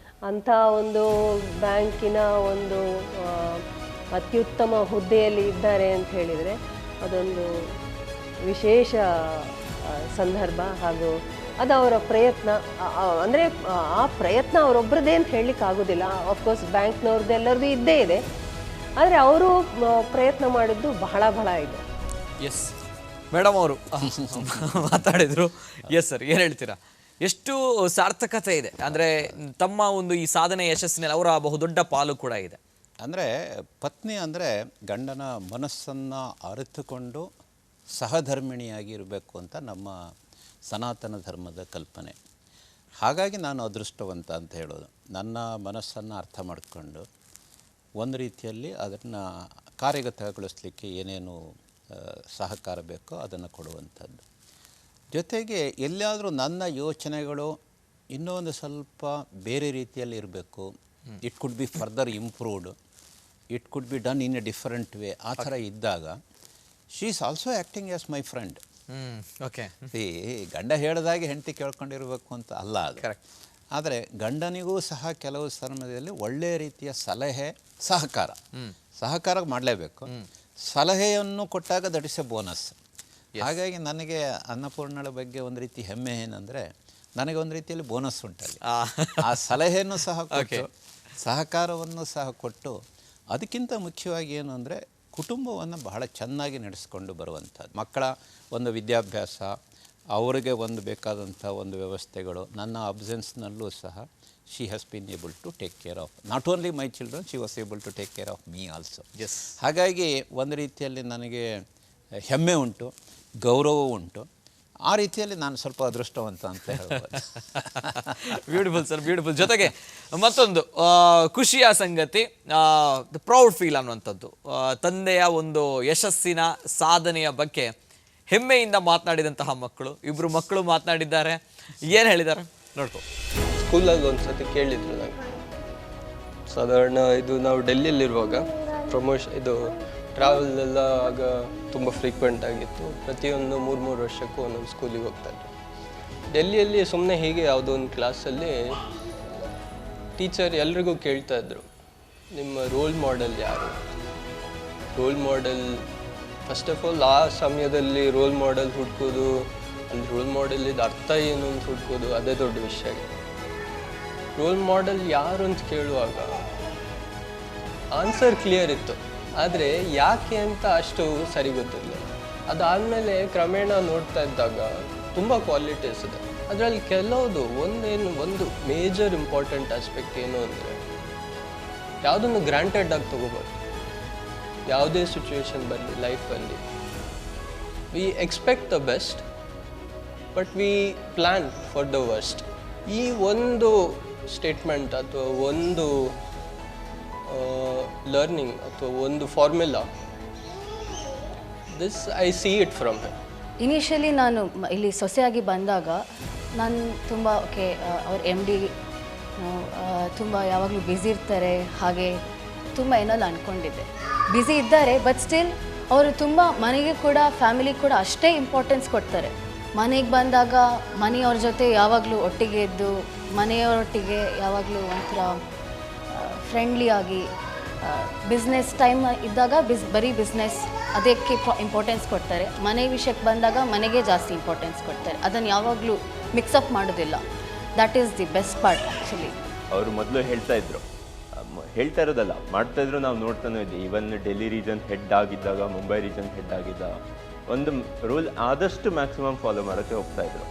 ಅಂಥ ಒಂದು ಬ್ಯಾಂಕಿನ ಒಂದು ಅತ್ಯುತ್ತಮ ಹುದ್ದೆಯಲ್ಲಿ ಇದ್ದಾರೆ ಅಂತ ಹೇಳಿದರೆ ಅದೊಂದು ವಿಶೇಷ ಸಂದರ್ಭ. ಹಾಗೂ ಅದು ಅವರ ಪ್ರಯತ್ನ, ಅಂದರೆ ಆ ಪ್ರಯತ್ನ ಅವರೊಬ್ಬರದೇ ಅಂತ ಹೇಳಲಿಕ್ಕೆ ಆಗೋದಿಲ್ಲ. ಆಫ್ಕೋರ್ಸ್ ಬ್ಯಾಂಕ್ನವ್ರದ್ದು ಎಲ್ಲರದ್ದು ಇದ್ದೇ ಇದೆ, ಆದರೆ ಅವರು ಪ್ರಯತ್ನ ಮಾಡಿದ್ದು ಬಹಳ ಇದೆ. ಎಸ್ ಮೇಡಮ್ ಅವರು ಮಾತಾಡಿದ್ರು. ಎಸ್ ಸರ್, ಏನು ಹೇಳ್ತೀರಾ? ಎಷ್ಟು ಸಾರ್ಥಕತೆ ಇದೆ ಅಂದರೆ ತಮ್ಮ ಒಂದು ಈ ಸಾಧನೆ ಯಶಸ್ಸಿನಲ್ಲಿ ಅವರ ಬಹುದೊಡ್ಡ ಪಾಲು ಕೂಡ ಇದೆ. ಅಂದರೆ ಪತ್ನಿ ಅಂದರೆ ಗಂಡನ ಮನಸ್ಸನ್ನು ಅರಿತುಕೊಂಡು ಸಹಧರ್ಮಿಣಿಯಾಗಿ ಇರಬೇಕು ಅಂತ ನಮ್ಮ ಸನಾತನ ಧರ್ಮದ ಕಲ್ಪನೆ. ಹಾಗಾಗಿ ನಾನು ಅದೃಷ್ಟವಂತ ಅಂತ ಹೇಳೋದು. ನನ್ನ ಮನಸ್ಸನ್ನು ಅರ್ಥ ಮಾಡಿಕೊಂಡು ಒಂದು ರೀತಿಯಲ್ಲಿ ಅದನ್ನು ಕಾರ್ಯಗತಗೊಳಿಸಲಿಕ್ಕೆ ಏನೇನು ಸಹಕಾರ ಬೇಕೋ ಅದನ್ನು ಕೊಡುವಂಥದ್ದು. ಜೊತೆಗೆ ಎಲ್ಲಿಯಾದರೂ ನನ್ನ ಯೋಚನೆಗಳು ಇನ್ನೊಂದು ಸ್ವಲ್ಪ ಬೇರೆ ರೀತಿಯಲ್ಲಿ ಇರಬೇಕು, it could be further improved, it could be done in a different way, ಆ ಥರ ಇದ್ದಾಗ she is also acting as my friend. Okay, ಈ ಗಂಡ ಹೇಳಿದಾಗೆ ಹೆಂಡತಿ ಕೇಳ್ಕೊಂಡಿರಬೇಕು ಅಂತ ಅಲ್ಲ ಅದು. ಕರೆಕ್ಟ್. ಆದರೆ ಗಂಡನಿಗೂ ಸಹ ಕೆಲವು ಸಮಯದಲ್ಲಿ ಒಳ್ಳೆಯ ರೀತಿಯ ಸಲಹೆ, ಸಹಕಾರ ಮಾಡಲೇಬೇಕು. ಸಲಹೆಯನ್ನು ಕೊಟ್ಟಾಗ ದಟ್ ಇಸ್ ಎ ಬೋನಸ್. ಹಾಗಾಗಿ ನನಗೆ ಅನ್ನಪೂರ್ಣಳ ಬಗ್ಗೆ ಒಂದು ರೀತಿ ಹೆಮ್ಮೆ ಏನಂದರೆ, ನನಗೆ ಒಂದು ರೀತಿಯಲ್ಲಿ ಬೋನಸ್ ಉಂಟಲ್ಲಿ. ಆ ಸಲಹೆಯನ್ನು ಸಹ ಕೊಟ್ಟು, ಸಹಕಾರವನ್ನು ಸಹ ಕೊಟ್ಟು, ಅದಕ್ಕಿಂತ ಮುಖ್ಯವಾಗಿ ಏನು ಅಂದರೆ ಕುಟುಂಬವನ್ನು ಬಹಳ ಚೆನ್ನಾಗಿ ನಡೆಸ್ಕೊಂಡು ಬರುವಂಥದ್ದು. ಮಕ್ಕಳ ಒಂದು ವಿದ್ಯಾಭ್ಯಾಸ, ಅವರಿಗೆ ಒಂದು ಬೇಕಾದಂಥ ಒಂದು ವ್ಯವಸ್ಥೆಗಳು, ನನ್ನ ಅಬ್ಸೆನ್ಸ್ನಲ್ಲೂ ಸಹ she has been able to take care of not only my children, she was able to take care of me also. ಹಾಗಾಗಿ ಒಂದು ರೀತಿಯಲ್ಲಿ ನನಗೆ ಹೆಮ್ಮೆ ಉಂಟು, ಗೌರವ ಉಂಟು. ಆ ರೀತಿಯಲ್ಲಿ ನಾನು ಸ್ವಲ್ಪ ಅದೃಷ್ಟವಂತ ಅಂತ ಹೇಳ್ಬೋದು. Beautiful sir, beautiful. ಜೊತೆಗೆ ಮತ್ತೊಂದು ಖುಷಿಯ ಸಂಗತಿ, ಪ್ರೌಡ್ ಫೀಲ್ ಅನ್ನುವಂಥದ್ದು. ತಂದೆಯ ಒಂದು ಯಶಸ್ಸಿನ ಸಾಧನೆಯ ಬಗ್ಗೆ ಹೆಮ್ಮೆಯಿಂದ ಮಾತನಾಡಿದಂತಹ ಮಕ್ಕಳು, ಇಬ್ಬರು ಮಕ್ಕಳು ಮಾತನಾಡಿದ್ದಾರೆ. ಏನು ಹೇಳಿದ್ದಾರೆ ನೋಡ್ಕೊ. ಸ್ಕೂಲಲ್ಲಿ ಒಂದ್ಸತಿ ಕೇಳಿದ್ರು ನಂಗೆ, ಸಾಧಾರಣ ಇದು ನಾವು ಡೆಲ್ಲಿಯಲ್ಲಿರುವಾಗ ಇದು ಟ್ರಾವೆಲ್ ಎಲ್ಲ ಆಗ ತುಂಬ ಫ್ರೀಕ್ವೆಂಟ್ ಆಗಿತ್ತು. ಪ್ರತಿಯೊಂದು 3 ವರ್ಷಕ್ಕೂ ಒಂದೊಂದು ಸ್ಕೂಲಿಗೆ ಹೋಗ್ತಾಯಿದ್ರು. ಡೆಲ್ಲಿಯಲ್ಲಿ ಸುಮ್ಮನೆ ಹೀಗೆ ಯಾವುದೋ ಒಂದು ಕ್ಲಾಸಲ್ಲಿ ಟೀಚರ್ ಎಲ್ರಿಗೂ ಕೇಳ್ತಾಯಿದ್ರು, ನಿಮ್ಮ ರೋಲ್ ಮಾಡೆಲ್ ಯಾರು? Role model first of all ಆ ಸಮಯದಲ್ಲಿ ರೋಲ್ ಮಾಡೆಲ್ ಹುಡ್ಕೋದು, ಅಲ್ಲಿ ರೋಲ್ ಮಾಡೆಲ್ ಇದು ಅರ್ಥ ಏನು ಅಂತ ಹುಡ್ಕೋದು ಅದೇ ದೊಡ್ಡ ವಿಷಯ. ರೋಲ್ ಮಾಡೆಲ್ ಯಾರು ಅಂತ ಕೇಳುವಾಗ ಆನ್ಸರ್ ಕ್ಲಿಯರ್ ಇತ್ತು, ಆದರೆ ಯಾಕೆ ಅಂತ ಅಷ್ಟು ಸರಿ ಗೊತ್ತಿರಲಿಲ್ಲ. ಅದಾದಮೇಲೆ ಕ್ರಮೇಣ ನೋಡ್ತಾ ಇದ್ದಾಗ ತುಂಬ ಕ್ವಾಲಿಟೀಸ್ ಇದೆ. ಅದರಲ್ಲಿ ಕೆಲವುದು ಒಂದು ಮೇಜರ್ ಇಂಪಾರ್ಟೆಂಟ್ ಆಸ್ಪೆಕ್ಟ್ ಏನು ಅಂದರೆ, ಯಾವುದನ್ನು ಗ್ರಾಂಟೆಡ್ ಆಗಿ ತೊಗೋಬಾರ್ದು. ಯಾವುದೇ ಸಿಚುವೇಶನ್ ಬರಲಿ ಲೈಫಲ್ಲಿ, we expect the best but we plan for the worst. ಈ ಒಂದು ಸ್ಟೇಟ್ಮೆಂಟ್ ಅಥವಾ ಒಂದು ಲರ್ನಿಂಗ್ ಅಥವಾ ಒಂದು formula, this I C it from him. Initially ನಾನು ಇಲ್ಲಿ ಸೊಸೆಯಾಗಿ ಬಂದಾಗ ನಾನು ತುಂಬ ಅವ್ರ MD ತುಂಬ ಯಾವಾಗಲೂ ಬ್ಯುಸಿ ಇರ್ತಾರೆ, ಹಾಗೆ ತುಂಬ ಏನೆಲ್ಲ ಅಂದ್ಕೊಂಡಿದ್ದೆ. ಬ್ಯುಸಿ ಇದ್ದಾರೆ, ಬಟ್ ಸ್ಟಿಲ್ ಅವರು ತುಂಬ ಮನೆಗೆ ಕೂಡ ಫ್ಯಾಮಿಲಿಗೆ ಕೂಡ ಅಷ್ಟೇ ಇಂಪಾರ್ಟೆನ್ಸ್ ಕೊಡ್ತಾರೆ. ಮನೆಗೆ ಬಂದಾಗ ಮನೆಯವ್ರ ಜೊತೆ ಯಾವಾಗಲೂ ಒಟ್ಟಿಗೆ ಇದ್ದು, ಮನೆಯವರೊಟ್ಟಿಗೆ ಯಾವಾಗಲೂ ಒಂಥರ ಫ್ರೆಂಡ್ಲಿ ಆಗಿ, ಬಿಸ್ನೆಸ್ ಟೈಮ್ ಇದ್ದಾಗ ಬರೀ ಬಿಸ್ನೆಸ್ ಅದಕ್ಕೆ ಇಂಪಾರ್ಟೆನ್ಸ್ ಕೊಡ್ತಾರೆ. ಮನೆ ವಿಷಯಕ್ಕೆ ಬಂದಾಗ ಮನೆಗೆ ಜಾಸ್ತಿ ಇಂಪಾರ್ಟೆನ್ಸ್ ಕೊಡ್ತಾರೆ. ಅದನ್ನು ಯಾವಾಗಲೂ ಮಿಕ್ಸಪ್ ಮಾಡೋದಿಲ್ಲ. That is the best part actually. ಅವರು ಮೊದಲು ಹೇಳ್ತಾ ಇರೋದಲ್ಲ, ಮಾಡ್ತಾ ಇದ್ರು. ನಾವು ನೋಡ್ತಾನೆ ಇದ್ವಿ. ಈವನ್ ಡೆಲ್ಲಿ ರೀಜನ್ ಹೆಡ್ ಆಗಿದ್ದಾಗ, ಮುಂಬೈ ರೀಜನ್ ಹೆಡ್ ಆಗಿದ್ದಾಗ ಒಂದು ರೂಲ್ ಆದಷ್ಟು ಮ್ಯಾಕ್ಸಿಮಮ್ ಫಾಲೋ ಮಾಡೋಕ್ಕೆ ಹೋಗ್ತಾ ಇದ್ರು.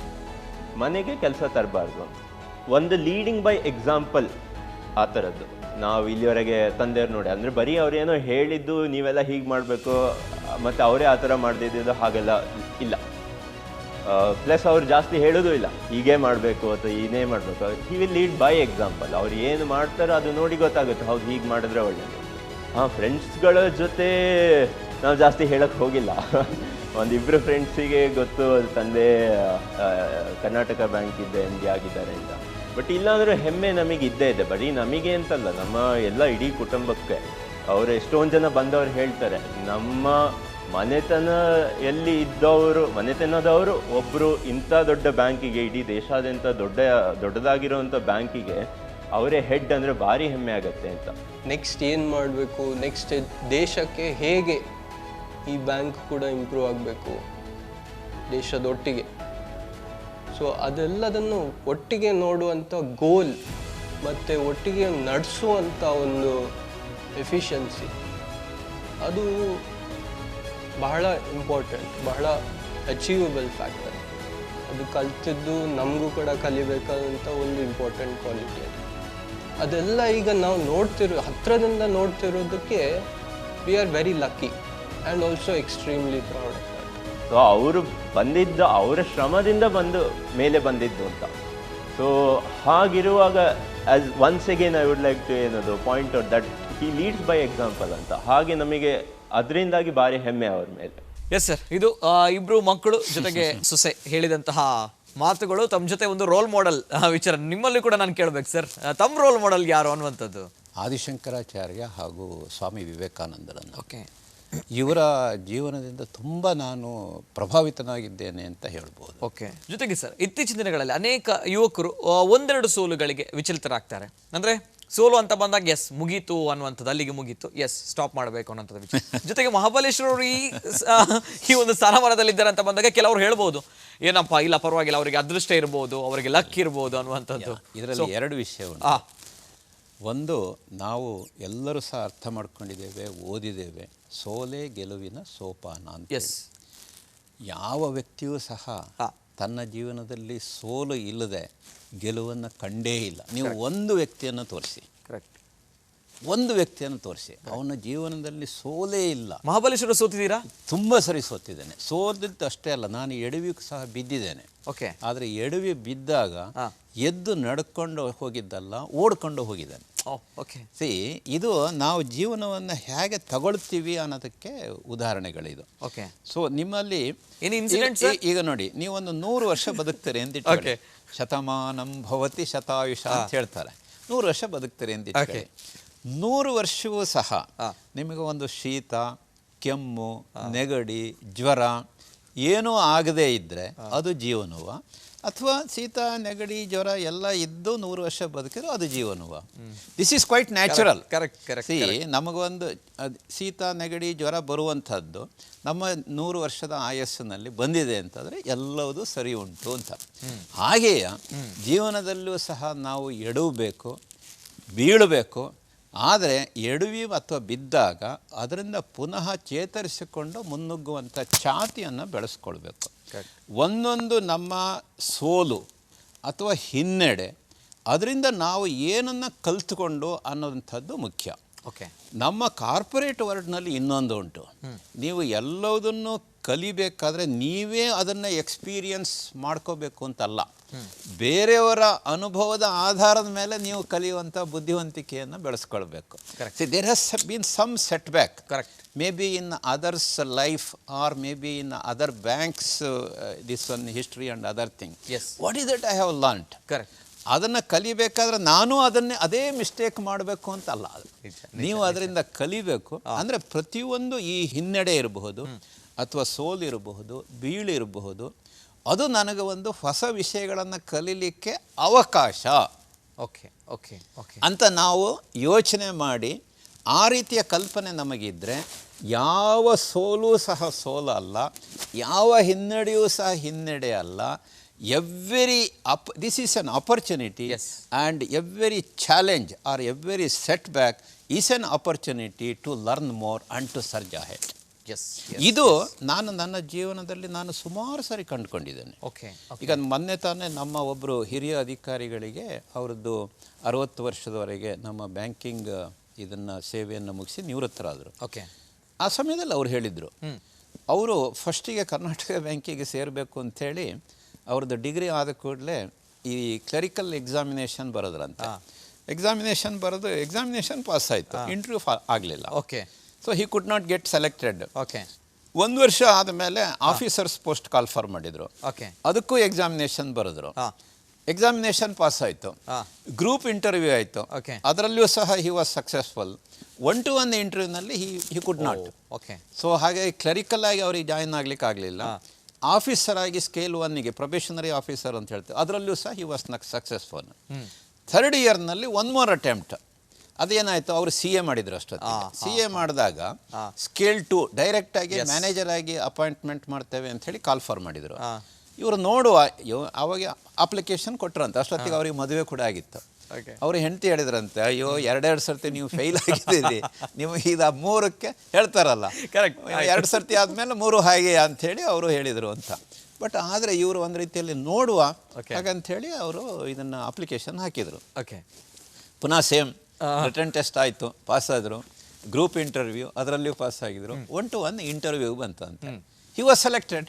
ಮನೆಗೆ ಕೆಲಸ ತರಬಾರ್ದು, ಒಂದು ಲೀಡಿಂಗ್ ಬೈ ಎಕ್ಸಾಂಪಲ್ ಆ ಥರದ್ದು. ನಾವು ಇಲ್ಲಿವರೆಗೆ ತಂದೆಯವ್ರು ನೋಡಿ, ಅಂದರೆ ಬರೀ ಅವ್ರೇನೋ ಹೇಳಿದ್ದು ನೀವೆಲ್ಲ ಹೀಗೆ ಮಾಡಬೇಕು ಮತ್ತು ಅವರೇ ಆ ಥರ ಮಾಡ್ದಿದ್ದು ಹಾಗೆಲ್ಲ ಇಲ್ಲ. ಪ್ಲಸ್ ಅವ್ರು ಜಾಸ್ತಿ ಹೇಳೋದು ಇಲ್ಲ, ಹೀಗೆ ಮಾಡಬೇಕು ಅಥವಾ ಏನೇ ಮಾಡಬೇಕು. He will lead by example. ಅವ್ರು ಏನು ಮಾಡ್ತಾರೋ ಅದು ನೋಡಿ ಗೊತ್ತಾಗುತ್ತೆ, ಹೌದು ಹೀಗೆ ಮಾಡಿದ್ರೆ ಒಳ್ಳೆಯದು. ಫ್ರೆಂಡ್ಸ್ಗಳ ಜೊತೆ ನಾವು ಜಾಸ್ತಿ ಹೇಳೋಕ್ಕೆ ಹೋಗಿಲ್ಲ. ಒಂದಿಬ್ಬರು ಫ್ರೆಂಡ್ಸಿಗೆ ಗೊತ್ತು ತಂದೆ ಕರ್ನಾಟಕ ಬ್ಯಾಂಕ್ ಇದ್ದೆ MD ಆಗಿದ್ದಾರೆ ಅಂತ. ಬಟ್ ಇಲ್ಲಾಂದ್ರೆ ಹೆಮ್ಮೆ ನಮಗೆ ಇದ್ದೇ ಇದೆ. ಬರೀ ನಮಗೆ ಅಂತಲ್ಲ, ನಮ್ಮ ಎಲ್ಲ ಇಡೀ ಕುಟುಂಬಕ್ಕೆ. ಅವರು ಎಷ್ಟೊಂದು ಜನ ಬಂದವರು ಹೇಳ್ತಾರೆ, ನಮ್ಮ ಮನೆತನದವರು ಒಬ್ಬರು ಇಂಥ ದೊಡ್ಡ ಬ್ಯಾಂಕಿಗೆ, ಇಡೀ ದೇಶಾದ್ಯಂತ ದೊಡ್ಡದಾಗಿರೋವಂಥ ಬ್ಯಾಂಕಿಗೆ ಅವರೇ ಹೆಡ್ ಅಂದರೆ ಭಾರಿ ಹೆಮ್ಮೆ ಆಗುತ್ತೆ ಅಂತ. ನೆಕ್ಸ್ಟ್ ಏನು ಮಾಡಬೇಕು, ನೆಕ್ಸ್ಟ್ ದೇಶಕ್ಕೆ ಹೇಗೆ ಈ ಬ್ಯಾಂಕ್ ಕೂಡ ಇಂಪ್ರೂವ್ ಆಗಬೇಕು ದೇಶದೊಟ್ಟಿಗೆ. ಸೊ ಅದೆಲ್ಲದನ್ನು ಒಟ್ಟಿಗೆ ನೋಡುವಂಥ ಗೋಲ್ ಮತ್ತು ಒಟ್ಟಿಗೆ ನಡೆಸುವಂಥ ಒಂದು ಎಫಿಷಿಯನ್ಸಿ, ಅದು ಬಹಳ ಇಂಪಾರ್ಟೆಂಟ್, ಬಹಳ ಅಚೀವಬಲ್ ಫ್ಯಾಕ್ಟರ್. ಅದು ಕಲ್ತಿದ್ದು ನಮಗೂ ಕೂಡ ಕಲಿಬೇಕಾದಂಥ ಒಂದು ಇಂಪಾರ್ಟೆಂಟ್ ಕ್ವಾಲಿಟಿ ಅದು. ಅದೆಲ್ಲ ಈಗ ನಾವು ಹತ್ತಿರದಿಂದ ನೋಡ್ತಿರೋದಕ್ಕೆ we are very lucky and also extremely proud of that. So ಅವರು ಅವರ ಶ್ರಮದಿಂದ ಮೇಲೆ ಬಂದಿದ್ದು ಅಂತ. ಸೊ ಹಾಗಿರುವಾಗ as once again I would like to point out that he leads by example ಅಂತ. ಹಾಗೆ ನಮಗೆ ಅದರಿಂದಾಗಿ ಭಾರಿ ಹೆಮ್ಮೆ ಅವ್ರ ಮೇಲೆ. ಎಸ್ ಸರ್, ಇದು ಇಬ್ರು ಮಕ್ಕಳು ಜೊತೆಗೆ ಸೊಸೆ ಹೇಳಿದಂತಹ ಮಾತುಗಳು. ತಮ್ಮ ಜೊತೆ ಒಂದು ರೋಲ್ ಮಾಡೆಲ್ ವಿಚಾರ ನಿಮ್ಮಲ್ಲಿ ಕೂಡ ನಾನು ಕೇಳಬೇಕು ಸರ್, ತಮ್ಮ ರೋಲ್ ಮಾಡೆಲ್ ಯಾರು ಅನ್ನುವಂಥದ್ದು? ಆದಿಶಂಕರಾಚಾರ್ಯ ಹಾಗೂ ಸ್ವಾಮಿ ವಿವೇಕಾನಂದರನ್ನು. ಓಕೆ. ಇವರ ಜೀವನದಿಂದ ತುಂಬ ನಾನು ಪ್ರಭಾವಿತನಾಗಿದ್ದೇನೆ ಅಂತ ಹೇಳ್ಬೋದು. ಓಕೆ. ಜೊತೆಗೆ ಸರ್, ಇತ್ತೀಚಿನ ದಿನಗಳಲ್ಲಿ ಅನೇಕ ಯುವಕರು ಒಂದೆರಡು ಸೋಲುಗಳಿಗೆ ವಿಚಲಿತರಾಗ್ತಾರೆ. ಅಂದರೆ ಸೋಲು ಅಂತ ಬಂದಾಗ ಎಸ್ ಮುಗೀತು ಅನ್ನುವಂಥದ್ದು, ಅಲ್ಲಿಗೆ ಮುಗೀತು, ಎಸ್ ಸ್ಟಾಪ್ ಮಾಡಬೇಕು ಅನ್ನೋಂಥದ್ದು ವಿಚಾರ. ಜೊತೆಗೆ ಮಹಾಬಲೇಶ್ವರ ಅವರು ಈ ಒಂದು ಸ್ಥಾನಮಾನದಲ್ಲಿದ್ದಾರೆ ಅಂತ ಬಂದಾಗ ಕೆಲವರು ಹೇಳ್ಬೋದು, ಏನಪ್ಪ ಇಲ್ಲ ಪರವಾಗಿಲ್ಲ, ಅವರಿಗೆ ಅದೃಷ್ಟ ಇರ್ಬೋದು, ಅವರಿಗೆ ಲಕ್ ಇರ್ಬೋದು ಅನ್ನುವಂಥದ್ದು. ಇದರಲ್ಲಿ ಎರಡು ವಿಷಯ ಉಂಟು. ಒಂದು, ನಾವು ಎಲ್ಲರೂ ಸಹ ಅರ್ಥ ಮಾಡ್ಕೊಂಡಿದ್ದೇವೆ, ಓದಿದ್ದೇವೆ, ಸೋಲೆ ಗೆಲುವಿನ ಸೋಪಾನ ಅಂತ. ಎಸ್. ಯಾವ ವ್ಯಕ್ತಿಯೂ ಸಹ ತನ್ನ ಜೀವನದಲ್ಲಿ ಸೋಲು ಇಲ್ಲದೆ ಗೆಲುವನ್ನು ಕಂಡೇ ಇಲ್ಲ. ನೀವು ಒಂದು ವ್ಯಕ್ತಿಯನ್ನು ತೋರಿಸಿ, ಒಂದು ವ್ಯಕ್ತಿಯನ್ನು ತೋರಿಸಿ, ಅವನ ಜೀವನದಲ್ಲಿ ಸೋಲೇ ಇಲ್ಲ. ಮಹಾಬಲೇಶ್ವರ ಸೋತಿದ್ದೀರಾ? ತುಂಬ ಸರಿ ಸೋತಿದ್ದೇನೆ. ಸೋತಿದ್ದು ಅಷ್ಟೇ ಅಲ್ಲ, ನಾನು ಎಡವಿಗೂ ಸಹ ಬಿದ್ದಿದ್ದೇನೆ. ಓಕೆ. ಆದರೆ ಎಡವಿ ಬಿದ್ದಾಗ ಎದ್ದು ನಡ್ಕೊಂಡು ಹೋಗಿದ್ದಲ್ಲ, ಓಡ್ಕೊಂಡು ಹೋಗಿದ್ದಾನೆ. ಓಕೆ. ಸಿ, ಇದು ನಾವು ಜೀವನವನ್ನು ಹೇಗೆ ತಗೊಳ್ತೀವಿ ಅನ್ನೋದಕ್ಕೆ ಉದಾಹರಣೆಗಳಿದು. ಓಕೆ. ಸೊ ನಿಮ್ಮಲ್ಲಿ ಈಗ ನೋಡಿ, ನೀವೊಂದು 100 ವರ್ಷ ಬದುಕ್ತೀರಿ ಅಂತ ಇಟ್ಕೊಳ್ಳಿ. ಶತಮಾನಂ ಭವತಿ ಶತಾಯುಷ ಅಂತ ಹೇಳ್ತಾರೆ. 100 ವರ್ಷ ಬದುಕ್ತೀರಿ ಅಂತ ಇಟ್ಕೊಳ್ಳಿ. 100 ವರ್ಷವೂ ಸಹ ನಿಮಗೆ ಒಂದು ಶೀತ, ಕೆಮ್ಮು, ನೆಗಡಿ, ಜ್ವರ ಏನೂ ಆಗದೇ ಇದ್ದರೆ ಅದು ಜೀವನವ? ಅಥವಾ ಶೀತ, ನೆಗಡಿ, ಜ್ವರ ಎಲ್ಲ ಇದ್ದು 100 ವರ್ಷ ಬದುಕಿದ್ರು ಅದು ಜೀವನವ? This is quite natural. See, ನಮಗೊಂದು ಶೀತ, ನೆಗಡಿ, ಜ್ವರ ಬರುವಂಥದ್ದು ನಮ್ಮ 100 ವರ್ಷದ ಆಯಸ್ಸಿನಲ್ಲಿ ಬಂದಿದೆ ಅಂತಂದರೆ ಎಲ್ಲವೂ ಸರಿ ಉಂಟು ಅಂತ. ಹಾಗೆಯೇ ಜೀವನದಲ್ಲೂ ಸಹ ನಾವು ಎಡವಬೇಕು, ಬೀಳಬೇಕು. ಆದರೆ ಎಡವಿ ಅಥವಾ ಬಿದ್ದಾಗ ಅದರಿಂದ ಪುನಃ ಚೇತರಿಸಿಕೊಂಡು ಮುನ್ನುಗ್ಗುವಂಥ ಛಾತಿಯನ್ನು ಬೆಳೆಸ್ಕೊಳ್ಬೇಕು. ಒಂದೊಂದು ನಮ್ಮ ಸೋಲು ಅಥವಾ ಹಿನ್ನಡೆ, ಅದರಿಂದ ನಾವು ಏನನ್ನು ಕಲ್ತ್ಕೊಂಡು ಅನ್ನೋಂಥದ್ದು ಮುಖ್ಯ. ಓಕೆ. ನಮ್ಮ ಕಾರ್ಪೊರೇಟ್ ವರ್ಲ್ಡ್ನಲ್ಲಿ ಇನ್ನೊಂದು ಉಂಟು. ನೀವು ಎಲ್ಲದನ್ನು ಕಲಿಬೇಕಾದ್ರೆ ನೀವೇ ಅದನ್ನು ಎಕ್ಸ್ಪೀರಿಯನ್ಸ್ ಮಾಡ್ಕೋಬೇಕು ಅಂತಲ್ಲ, ಬೇರೆಯವರ ಅನುಭವದ ಆಧಾರದ ಮೇಲೆ ನೀವು ಕಲಿಯುವಂಥ ಬುದ್ಧಿವಂತಿಕೆಯನ್ನು ಬೆಳೆಸ್ಕೊಳ್ಬೇಕು. There has been some setback, maybe in others life or maybe in other banks, this one history and other thing. What is that I have learned? ಅದನ್ನು ಕಲಿಬೇಕಾದ್ರೆ ನಾನು ಅದೇ ಮಿಸ್ಟೇಕ್ ಮಾಡಬೇಕು ಅಂತ ಅಲ್ಲ, ನೀವು ಅದರಿಂದ ಕಲಿಬೇಕು. ಅಂದರೆ ಪ್ರತಿಯೊಂದು ಈ ಹಿನ್ನಡೆ ಇರಬಹುದು ಅಥವಾ ಸೋಲಿರಬಹುದು, ಬೀಳಿರಬಹುದು, ಅದು ನನಗೆ ಒಂದು ಹೊಸ ವಿಷಯಗಳನ್ನು ಕಲೀಲಿಕ್ಕೆ ಅವಕಾಶ. ಓಕೆ ಓಕೆ ಓಕೆ ಅಂತ ನಾವು ಯೋಚನೆ ಮಾಡಿ ಆ ರೀತಿಯ ಕಲ್ಪನೆ ನಮಗಿದ್ದರೆ ಯಾವ ಸೋಲು ಸಹ ಸೋಲು ಅಲ್ಲ, ಯಾವ ಹಿನ್ನಡೆಯೂ ಸಹ ಹಿನ್ನಡೆ ಅಲ್ಲ. this is an opportunity. Yes. And every challenge or every setback is an opportunity to learn more and to surge ahead. ಇದು ನಾನು ನನ್ನ ಜೀವನದಲ್ಲಿ ನಾನು ಸುಮಾರು ಸಾರಿ ಕಂಡುಕೊಂಡಿದ್ದೇನೆ. ಈಗ ಮೊನ್ನೆ ತಾನೇ ನಮ್ಮ ಒಬ್ಬರು ಹಿರಿಯ ಅಧಿಕಾರಿಗಳಿಗೆ ಅವರದ್ದು 60 ವರ್ಷದವರೆಗೆ ನಮ್ಮ ಬ್ಯಾಂಕಿಂಗ್ ಇದನ್ನು ಸೇವೆಯನ್ನು ಮುಗಿಸಿ ನಿವೃತ್ತರಾದರು. ಆ ಸಮಯದಲ್ಲಿ ಅವ್ರು ಹೇಳಿದರು, ಅವರು ಫಸ್ಟಿಗೆ ಕರ್ನಾಟಕ ಬ್ಯಾಂಕಿಗೆ ಸೇರಬೇಕು ಅಂಥೇಳಿ ಅವ್ರದ್ದು ಡಿಗ್ರಿ ಆದ ಕೂಡಲೇ ಈ ಕ್ಲರಿಕಲ್ ಎಕ್ಸಾಮಿನೇಷನ್ ಬರೋದ್ರಂತೆ. ಎಕ್ಸಾಮಿನೇಷನ್ ಪಾಸ್ ಆಯಿತು, ಇಂಟರ್ವ್ಯೂ ಆಗಲಿಲ್ಲ. So he could not get selected. 1 ವರ್ಷ ಆದಮೇಲೆ ಆಫೀಸರ್ಸ್ ಪೋಸ್ಟ್ ಕಾಲ್ಫರ್ ಮಾಡಿದರು. ಅದಕ್ಕೂ ಎಕ್ಸಾಮಿನೇಷನ್ ಬರೆದ್ರು. ಎಕ್ಸಾಮಿನೇಷನ್ ಪಾಸ್ ಆಯಿತು. ಗ್ರೂಪ್ ಇಂಟರ್ವ್ಯೂ ಆಯಿತು. ಅದರಲ್ಲೂ ಸಹ ಹಿ ವಾಸ್ ಸಕ್ಸಸ್ಫುಲ್. 1-to-1 ಇಂಟರ್ವ್ಯೂನಲ್ಲಿ ಹಿ ಕುಡ್ ನಾಟ್. ಸೊ ಹಾಗೆ ಕ್ಲರಿಕಲ್ ಆಗಿ ಅವ್ರಿಗೆ ಜಾಯಿನ್ ಆಗ್ಲಿಕ್ಕೆ ಆಗಲಿಲ್ಲ. ಆಫೀಸರ್ ಆಗಿ ಸ್ಕೇಲ್ 1ಗೆ ಪ್ರೊಬೇಷನರಿ ಆಫೀಸರ್ ಅಂತ ಹೇಳ್ತೀವಿ, ಅದರಲ್ಲೂ ಸಹ ಹಿ ವಾಸ್ ಸಕ್ಸಸ್ಫುಲ್. 3rd ಇಯರ್ನಲ್ಲಿ 1 more ಅಟೆಂಪ್ಟ್. ಅದೇನಾಯಿತು, ಅವರು CA ಮಾಡಿದ್ರು. ಅಷ್ಟೊತ್ತಿಗೆ CA ಮಾಡಿದಾಗ ಸ್ಕೇಲ್ 2 ಡೈರೆಕ್ಟಾಗಿ ಮ್ಯಾನೇಜರ್ ಆಗಿ ಅಪಾಯಿಂಟ್ಮೆಂಟ್ ಮಾಡ್ತೇವೆ ಅಂಥೇಳಿ ಕಾಲ್ಫರ್ ಮಾಡಿದರು. ಇವರು ನೋಡುವ ಅವಾಗ ಅಪ್ಲಿಕೇಶನ್ ಕೊಟ್ರಂತೆ. ಅಷ್ಟೊತ್ತಿಗೆ ಅವ್ರಿಗೆ ಮದುವೆ ಕೂಡ ಆಗಿತ್ತು. ಅವ್ರು ಹೆಂಡತಿ ಹೇಳಿದ್ರಂತೆ, ಅಯ್ಯೋ 2 ಸರ್ತಿ ನೀವು ಫೇಲ್ ಆಗಿದ್ದೀರಿ, ನೀವು ಈಗ 3ಕ್ಕೆ ಹೇಳ್ತಾರಲ್ಲ, 2 ಸರ್ತಿ ಆದಮೇಲೆ 3 ಹಾಗೆ ಅಂಥೇಳಿ ಅವರು ಹೇಳಿದರು ಅಂತ. ಬಟ್ ಆದರೆ ಇವರು ಒಂದು ರೀತಿಯಲ್ಲಿ ನೋಡುವ ಹಾಗಂಥೇಳಿ ಅವರು ಇದನ್ನು ಅಪ್ಲಿಕೇಶನ್ ಹಾಕಿದರು. ಪುನಃ ಸೇಮ್ ರಿಟರ್ನ್ ಟೆಸ್ಟ್ ಆಯಿತು, ಪಾಸ್ ಆದರು. ಗ್ರೂಪ್ ಇಂಟರ್ವ್ಯೂ ಅದರಲ್ಲಿಯೂ ಪಾಸ್ ಆಗಿದ್ರು. 1-to-1 ಇಂಟರ್ವ್ಯೂ ಬಂತು ಅಂತ. He was selected.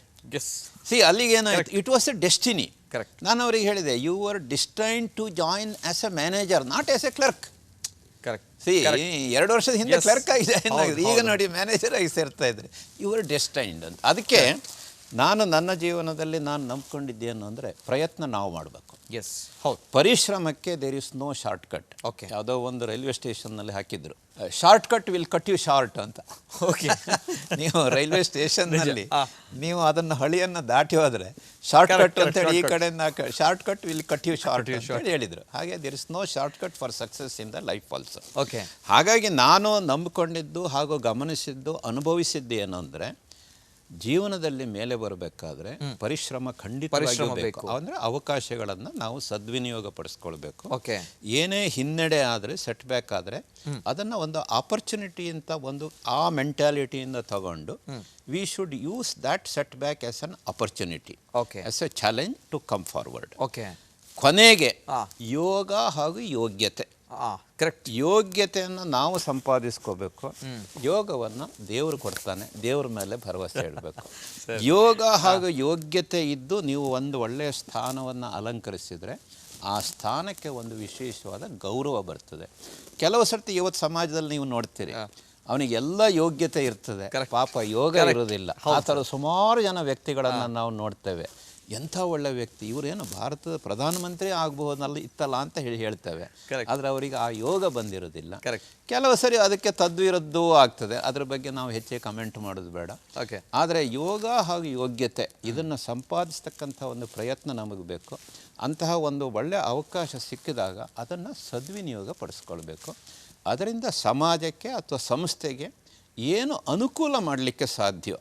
ಸಿ, ಅಲ್ಲಿಗೆ ಏನಾಯಿತು, ಇಟ್ ವಾಸ್ ಎ ಡೆಸ್ಟಿನಿ. ನಾನು ಅವ್ರಿಗೆ ಹೇಳಿದೆ, you are destined to join as a manager, not as a clerk. See, 2 ವರ್ಷದ ಹಿಂದೆ ಕ್ಲರ್ಕ್ ಆಗಿ ಜಾಯಿನ್ ಆಗಿದೆ, ಈಗ ನೋಡಿ ಮ್ಯಾನೇಜರ್ ಆಗಿ ಸೇರ್ತಾ ಇದ್ರಿ. ಯು ಆರ್ ಡೆಸ್ಟೈನ್ಡ್ ಅಂತ. ಅದಕ್ಕೆ ನಾನು ನನ್ನ ಜೀವನದಲ್ಲಿ ನಾನು ನಂಬ್ಕೊಂಡಿದ್ದೇನು ಅಂದರೆ ಪ್ರಯತ್ನ ನಾವು ಮಾಡಬೇಕು. ಎಸ್, ಹೌದು. ಪರಿಶ್ರಮಕ್ಕೆ there is no short cut. Okay. ಯಾವುದೋ ಒಂದು ರೈಲ್ವೆ ಸ್ಟೇಷನ್ನಲ್ಲಿ ಹಾಕಿದ್ರು, short cut will cut you short ಅಂತ. ಓಕೆ. ನೀವು ರೈಲ್ವೆ ಸ್ಟೇಷನ್ನಲ್ಲಿ ನೀವು ಅದನ್ನು ಹಳಿಯನ್ನು ದಾಟಿ ಹೋದರೆ ಶಾರ್ಟ್ ಕಟ್ ಅಂತೇಳಿ ಈ ಕಡೆಯಿಂದ short cut will cut you short ಅಂತ ಹೇಳಿದರು. ಹಾಗೆ there is no short cut for success in the life also. Okay. ಹಾಗಾಗಿ ನಾನು ನಂಬಿಕೊಂಡಿದ್ದು ಹಾಗೂ ಗಮನಿಸಿದ್ದು ಅನುಭವಿಸಿದ್ದು ಏನು ಅಂದರೆ, ಜೀವನದಲ್ಲಿ ಮೇಲೆ ಬರಬೇಕಾದ್ರೆ ಪರಿಶ್ರಮ ಖಂಡಿತವಾಗಿಯೂ ಬೇಕು. ಅಂದರೆ ಅವಕಾಶಗಳನ್ನು ನಾವು ಸದ್ವಿನಿಯೋಗ ಪಡಿಸ್ಕೊಳ್ಬೇಕು. ಓಕೆ. ಏನೇ ಹಿನ್ನಡೆ ಆದರೆ, ಸೆಟ್ ಬ್ಯಾಕ್ ಆದರೆ ಅದನ್ನು ಒಂದು ಆಪರ್ಚುನಿಟಿ ಅಂತ ಒಂದು ಆ ಮೆಂಟ್ಯಾಲಿಟಿಯಿಂದ ತಗೊಂಡು we should use that set back as an opportunity, okay, as a challenge to come forward. Okay. ಕೊನೆಗೆ ಯೋಗ ಹಾಗೂ ಯೋಗ್ಯತೆ, ಕರೆಕ್ಟ್, ಯೋಗ್ಯತೆಯನ್ನು ನಾವು ಸಂಪಾದಿಸ್ಕೋಬೇಕು. ಯೋಗವನ್ನು ದೇವರು ಕೊಡ್ತಾನೆ, ದೇವ್ರ ಮೇಲೆ ಭರವಸೆ ಇಡಬೇಕು. ಯೋಗ ಹಾಗೂ ಯೋಗ್ಯತೆ ಇದ್ದು ನೀವು ಒಂದು ಒಳ್ಳೆಯ ಸ್ಥಾನವನ್ನು ಅಲಂಕರಿಸಿದರೆ ಆ ಸ್ಥಾನಕ್ಕೆ ಒಂದು ವಿಶೇಷವಾದ ಗೌರವ ಬರ್ತದೆ. ಕೆಲವು ಸರ್ತಿ ಇವತ್ತು ಸಮಾಜದಲ್ಲಿ ನೀವು ನೋಡ್ತೀರಿ, ಅವನಿಗೆಲ್ಲ ಯೋಗ್ಯತೆ ಇರ್ತದೆ, ಪಾಪ ಯೋಗ ಇರೋದಿಲ್ಲ. ಆ ಥರ ಸುಮಾರು ಜನ ವ್ಯಕ್ತಿಗಳನ್ನು ನಾವು ನೋಡ್ತೇವೆ. ಎಂಥ ಒಳ್ಳೆ ವ್ಯಕ್ತಿ, ಇವರೇನು ಭಾರತದ ಪ್ರಧಾನಮಂತ್ರಿ ಆಗಬಹುದಲ್ಲ ಇತ್ತಲ್ಲ ಅಂತ ಹೇಳ್ತೇವೆ, ಆದರೆ ಅವರಿಗೆ ಆ ಯೋಗ ಬಂದಿರೋದಿಲ್ಲ. ಕೆಲವು ಸರಿ ಅದಕ್ಕೆ ತದ್ವಿರುದ್ಧವೂ ಆಗ್ತದೆ, ಅದ್ರ ಬಗ್ಗೆ ನಾವು ಹೆಚ್ಚೇ ಕಮೆಂಟ್ ಮಾಡೋದು ಬೇಡ. ಓಕೆ. ಆದರೆ ಯೋಗ ಹಾಗೂ ಯೋಗ್ಯತೆ ಇದನ್ನು ಸಂಪಾದಿಸ್ತಕ್ಕಂಥ ಒಂದು ಪ್ರಯತ್ನ ನಮಗೆ ಬೇಕು. ಅಂತಹ ಒಂದು ಒಳ್ಳೆಯ ಅವಕಾಶ ಸಿಕ್ಕಿದಾಗ ಅದನ್ನು ಸದ್ವಿನಿಯೋಗ ಪಡಿಸ್ಕೊಳ್ಬೇಕು. ಅದರಿಂದ ಸಮಾಜಕ್ಕೆ ಅಥವಾ ಸಂಸ್ಥೆಗೆ ಏನು ಅನುಕೂಲ ಮಾಡಲಿಕ್ಕೆ ಸಾಧ್ಯ,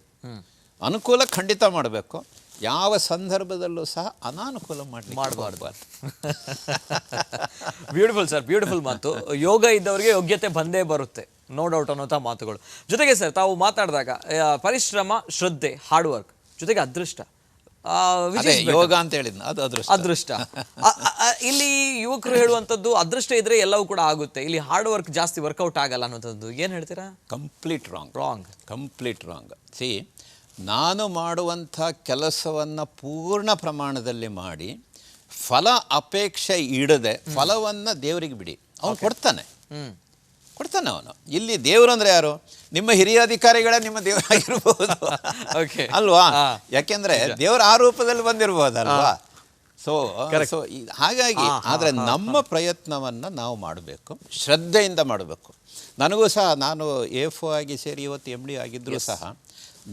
ಅನುಕೂಲ ಖಂಡಿತ ಮಾಡಬೇಕು. ಯಾವ ಸಂದರ್ಭದಲ್ಲೂ ಸಹ ಅನಾನುಕೂಲ ಮಾಡಬಾರ್ದು. ಬ್ಯೂಟಿಫುಲ್ ಸರ್, ಬ್ಯೂಟಿಫುಲ್ ಮಾತು. ಯೋಗ ಇದ್ದವರಿಗೆ ಯೋಗ್ಯತೆ ಬಂದೇ ಬರುತ್ತೆ, ನೋ ಡೌಟ್ ಅನ್ನೋಂಥ ಮಾತುಗಳು. ಜೊತೆಗೆ ಸರ್, ತಾವು ಮಾತಾಡಿದಾಗ ಪರಿಶ್ರಮ, ಶ್ರದ್ಧೆ, ಹಾರ್ಡ್ ವರ್ಕ್ ಜೊತೆಗೆ ಅದೃಷ್ಟ, ಯೋಗ ಅಂತ ಹೇಳಿದ್ನ ಅದು ಅದೃಷ್ಟ. ಇಲ್ಲಿ ಯುವಕರು ಹೇಳುವಂಥದ್ದು ಅದೃಷ್ಟ ಇದ್ರೆ ಎಲ್ಲವೂ ಕೂಡ ಆಗುತ್ತೆ, ಇಲ್ಲಿ ಹಾರ್ಡ್ ವರ್ಕ್ ಜಾಸ್ತಿ ವರ್ಕೌಟ್ ಆಗಲ್ಲ ಅನ್ನೋಂಥದ್ದು ಏನು ಹೇಳ್ತೀರಾ? Complete wrong. ಸಿ, ನಾನು ಮಾಡುವಂಥ ಕೆಲಸವನ್ನು ಪೂರ್ಣ ಪ್ರಮಾಣದಲ್ಲಿ ಮಾಡಿ ಫಲ ಅಪೇಕ್ಷೆ ಇಡದೆ ಫಲವನ್ನು ದೇವರಿಗೆ ಬಿಡಿ, ಅವನು ಕೊಡ್ತಾನೆ. ಅವನು. ಇಲ್ಲಿ ದೇವರು ಅಂದರೆ ಯಾರು? ನಿಮ್ಮ ಹಿರಿಯ ಅಧಿಕಾರಿಗಳೇ ನಿಮ್ಮ ದೇವರಾಗಿರ್ಬೋದು ಅಲ್ವಾ? ಯಾಕೆಂದ್ರೆ ದೇವರ ಆ ರೂಪದಲ್ಲಿ ಬಂದಿರ್ಬೋದಲ್ವಾ? ಸೊ ಹಾಗಾಗಿ ಆದರೆ ನಮ್ಮ ಪ್ರಯತ್ನವನ್ನು ನಾವು ಮಾಡಬೇಕು, ಶ್ರದ್ಧೆಯಿಂದ ಮಾಡಬೇಕು. ನನಗೂ ಸಹ, ನಾನು ಎಫ್ ಆಗಿ ಸೇರಿ ಇವತ್ತು MD ಆಗಿದ್ದರೂ ಸಹ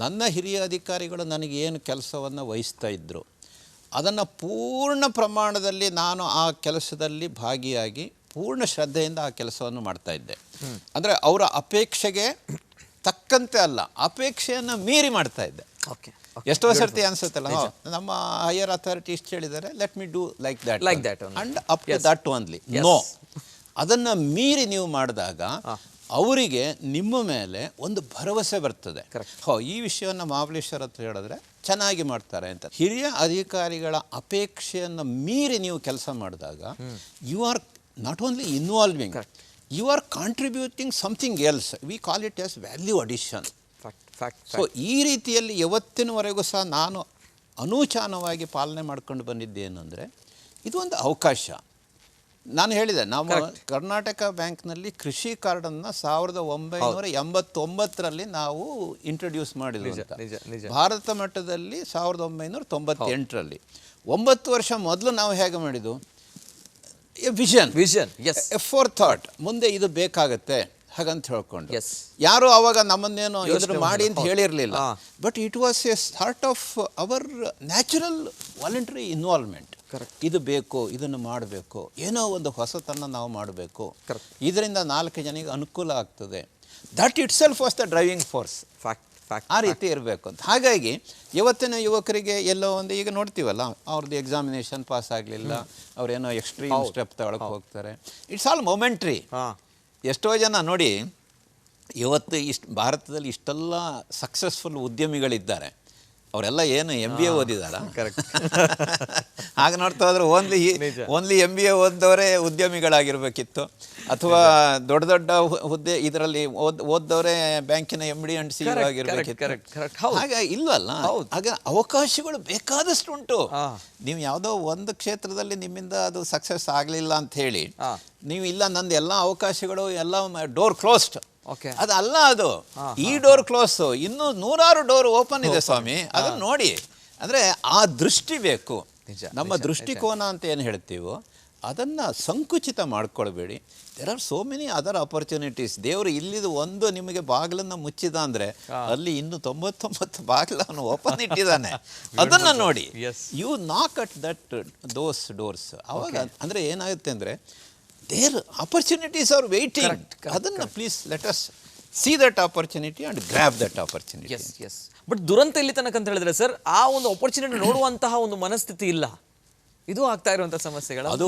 ನನ್ನ ಹಿರಿಯ ಅಧಿಕಾರಿಗಳು ನನಗೆ ಏನು ಕೆಲಸವನ್ನು ವಹಿಸ್ತಾ ಇದ್ದರು ಅದನ್ನು ಪೂರ್ಣ ಪ್ರಮಾಣದಲ್ಲಿ ನಾನು ಆ ಕೆಲಸದಲ್ಲಿ ಭಾಗಿಯಾಗಿ ಪೂರ್ಣ ಶ್ರದ್ಧೆಯಿಂದ ಆ ಕೆಲಸವನ್ನು ಮಾಡ್ತಾ ಇದ್ದೆ. ಅಂದರೆ ಅವರ ಅಪೇಕ್ಷೆಗೆ ತಕ್ಕಂತೆ ಅಲ್ಲ, ಅಪೇಕ್ಷೆಯನ್ನು ಮೀರಿ ಮಾಡ್ತಾ ಇದ್ದೆ. ಎಷ್ಟೋ ಸರ್ತಿ ಅನ್ಸುತ್ತಲ್ಲ, ನಮ್ಮ ಹೈಯರ್ ಅಥಾರಿಟಿ ಇಷ್ಟು ಹೇಳಿದ್ದಾರೆ, let me do like that and up to that only. No, ಅದನ್ನು ಮೀರಿ ನೀವು ಮಾಡಿದಾಗ ಅವರಿಗೆ ನಿಮ್ಮ ಮೇಲೆ ಒಂದು ಭರವಸೆ ಬರ್ತದೆ. ಈ ವಿಷಯವನ್ನು ಮಹಾಬಲೇಶ್ವರ ಹತ್ರ ಹೇಳಿದ್ರೆ ಚೆನ್ನಾಗಿ ಮಾಡ್ತಾರೆ ಅಂತ. ಹಿರಿಯ ಅಧಿಕಾರಿಗಳ ಅಪೇಕ್ಷೆಯನ್ನು ಮೀರಿ ನೀವು ಕೆಲಸ ಮಾಡಿದಾಗ you are not only involving, you are contributing something else. We call it as value addition. So ಈ ರೀತಿಯಲ್ಲಿ ಯಾವತ್ತಿನವರೆಗೂ ಸಹ ನಾನು ಅನೂಚಾನವಾಗಿ ಪಾಲನೆ ಮಾಡ್ಕೊಂಡು ಬಂದಿದ್ದೇನು ಅಂದರೆ, ಇದು ಒಂದು ಅವಕಾಶ. ನಾನು ಹೇಳಿದೆ, ನಾವು ಕರ್ನಾಟಕ ಬ್ಯಾಂಕ್ನಲ್ಲಿ ಕೃಷಿ ಕಾರ್ಡನ್ನು 1989ರಲ್ಲಿ ನಾವು ಇಂಟ್ರೊಡ್ಯೂಸ್ ಮಾಡಿದ್ವಿ ಅಂತ. ಭಾರತ ಮಟ್ಟದಲ್ಲಿ 1998ರಲ್ಲಿ. 9 ವರ್ಷ ಮೊದಲು ನಾವು ಹೇಗೆ ಮಾಡಿದ್ದು, ವಿಷನ್, ಫಾರ್ ಥಾಟ್, ಮುಂದೆ ಇದು ಬೇಕಾಗತ್ತೆ ಹಾಗಂತ ಹೇಳ್ಕೊಂಡು. ಯಾರು ಅವಾಗ ನಮ್ಮನ್ನೇನು ಇದನ್ನು ಮಾಡಿ ಅಂತ ಹೇಳಿರಲಿಲ್ಲ. But it was a sort of our natural voluntary involvement. ಇದು ಬೇಕು, ಇದನ್ನು ಮಾಡಬೇಕು, ಏನೋ ಒಂದು ಹೊಸತನ್ನು ನಾವು ಮಾಡಬೇಕು, ಇದರಿಂದ 4 ಜನಕ್ಕೆ ಅನುಕೂಲ ಆಗ್ತದೆ. That it self was the driving force. ಆ ರೀತಿ ಇರಬೇಕು ಅಂತ. ಹಾಗಾಗಿ ಇವತ್ತಿನ ಯುವಕರಿಗೆ ಎಲ್ಲೋ ಒಂದು, ಈಗ ನೋಡ್ತೀವಲ್ಲ, ಅವ್ರದ್ದು ಎಕ್ಸಾಮಿನೇಷನ್ ಪಾಸ್ ಆಗಲಿಲ್ಲ, ಅವರೇನೋ ಎಕ್ಸ್ಟ್ರೀಮ್ ಸ್ಟೆಪ್ ತಗೊಳಕ್ಕೆ ಹೋಗ್ತಾರೆ. It's all momentary. ಎಷ್ಟೋ ಜನ ನೋಡಿ, ಇವತ್ತು ಭಾರತದಲ್ಲಿ ಇಷ್ಟೆಲ್ಲ ಸಕ್ಸಸ್ಫುಲ್ ಉದ್ಯಮಿಗಳಿದ್ದಾರೆ, ಅವರೆಲ್ಲ ಏನು MBA ಓದಿದಾರ? ಹಾಗೆ ನೋಡ್ತಾ ಹೋದ್ರೆ ಓನ್ಲಿ MBA ಓದ್ದವರೇ ಉದ್ಯಮಿಗಳಾಗಿರ್ಬೇಕಿತ್ತು, ಅಥವಾ ದೊಡ್ಡ ದೊಡ್ಡ ಹುದ್ದೆ ಇದರಲ್ಲಿ ಓದ್ದವರೇ ಬ್ಯಾಂಕಿನ MD and CEO ಆಗಿರ್ಬೇಕಿತ್ತು. ಹಾಗೆ ಇಲ್ವಲ್ಲ. ಹಾಗೆ ಅವಕಾಶಗಳು ಬೇಕಾದಷ್ಟು ಉಂಟು. ನೀವು ಯಾವುದೋ ಒಂದು ಕ್ಷೇತ್ರದಲ್ಲಿ ನಿಮ್ಮಿಂದ ಅದು ಸಕ್ಸಸ್ ಆಗಲಿಲ್ಲ ಅಂತ ಹೇಳಿ ನೀವು ಇಲ್ಲ, ನಂದು ಎಲ್ಲ ಅವಕಾಶಗಳು ಎಲ್ಲ ಡೋರ್ ಕ್ಲೋಸ್ಡ್ ಓಕೆ, ಅದಲ್ಲ, ಅದು ಈ ಡೋರ್ ಕ್ಲೋಸ್, ಇನ್ನೂ 100 ಡೋರ್ ಓಪನ್ ಇದೆ ಸ್ವಾಮಿ. ಅದನ್ನ ನೋಡಿ, ಅಂದರೆ ಆ ದೃಷ್ಟಿ ಬೇಕು. ನಮ್ಮ ದೃಷ್ಟಿಕೋನ ಅಂತ ಏನು ಹೇಳ್ತೀವೋ ಅದನ್ನು ಸಂಕುಚಿತ ಮಾಡ್ಕೊಳ್ಬೇಡಿ. There are so many other opportunities. ದೇವರು ಇಲ್ಲಿದು ಒಂದು ನಿಮಗೆ ಬಾಗಿಲನ್ನು ಮುಚ್ಚಿದ ಅಂದರೆ ಅಲ್ಲಿ ಇನ್ನು 99 ಬಾಗಿಲನ್ನು ಓಪನ್ ಇಟ್ಟಿದ್ದಾನೆ. ಅದನ್ನು ನೋಡಿ, ಯು ನಾಕ್ ಅಟ್ ದಟ್ ದೋಸ್ ಡೋರ್ಸ್. ಅವಾಗ ಅಂದರೆ ಏನಾಗುತ್ತೆ ಅಂದರೆ ದೇರ್ ಅಪರ್ಚುನಿಟೀಸ್ ಆರ್ ವೇಟಿಂಗ್. ಅದನ್ನು please let us see that opportunity and grab that opportunity. But ದುರಂತ ಇಲ್ಲಿ ತನಕ ಅಂತ ಹೇಳಿದ್ರೆ ಸರ್, ಆ ಒಂದು ಆಪರ್ಚುನಿಟಿ ನೋಡುವಂತಹ ಒಂದು ಮನಸ್ಥಿತಿ ಇಲ್ಲ. ಇದು ಆಗ್ತಾ ಇರುವಂಥ ಸಮಸ್ಯೆಗಳು. ಅದು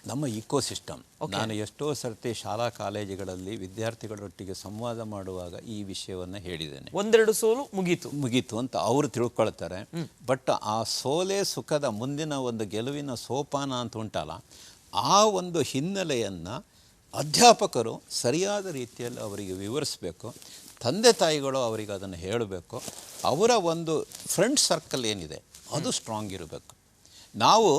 ನಮ್ಮ ಇಕೋಸಿಸ್ಟಮ್. ನಾನು ಎಷ್ಟೋ ಸರ್ತಿ ಶಾಲಾ ಕಾಲೇಜುಗಳಲ್ಲಿ ವಿದ್ಯಾರ್ಥಿಗಳೊಟ್ಟಿಗೆ ಸಂವಾದ ಮಾಡುವಾಗ ಈ ವಿಷಯವನ್ನು ಹೇಳಿದ್ದೇನೆ. 1-2 ಸೋಲು ಮುಗೀತು ಅಂತ ಅವರು ತಿಳ್ಕೊಳ್ತಾರೆ. ಬಟ್ ಆ ಸೋಲೆ ಸುಖದ ಮುಂದಿನ ಒಂದು ಗೆಲುವಿನ ಸೋಪಾನ ಅಂತ ಉಂಟಲ್ಲ, ಆ ಒಂದು ಹಿನ್ನೆಲೆಯನ್ನು ಅಧ್ಯಾಪಕರು ಸರಿಯಾದ ರೀತಿಯಲ್ಲಿ ಅವರಿಗೆ ವಿವರಿಸಬೇಕು. ತಂದೆ ತಾಯಿಗಳು ಅವರಿಗೆ ಅದನ್ನು ಹೇಳಬೇಕು. ಅವರ ಒಂದು ಫ್ರೆಂಡ್ ಸರ್ಕಲ್ ಏನಿದೆ ಅದು ಸ್ಟ್ರಾಂಗ್ ಇರಬೇಕು. ನಾವು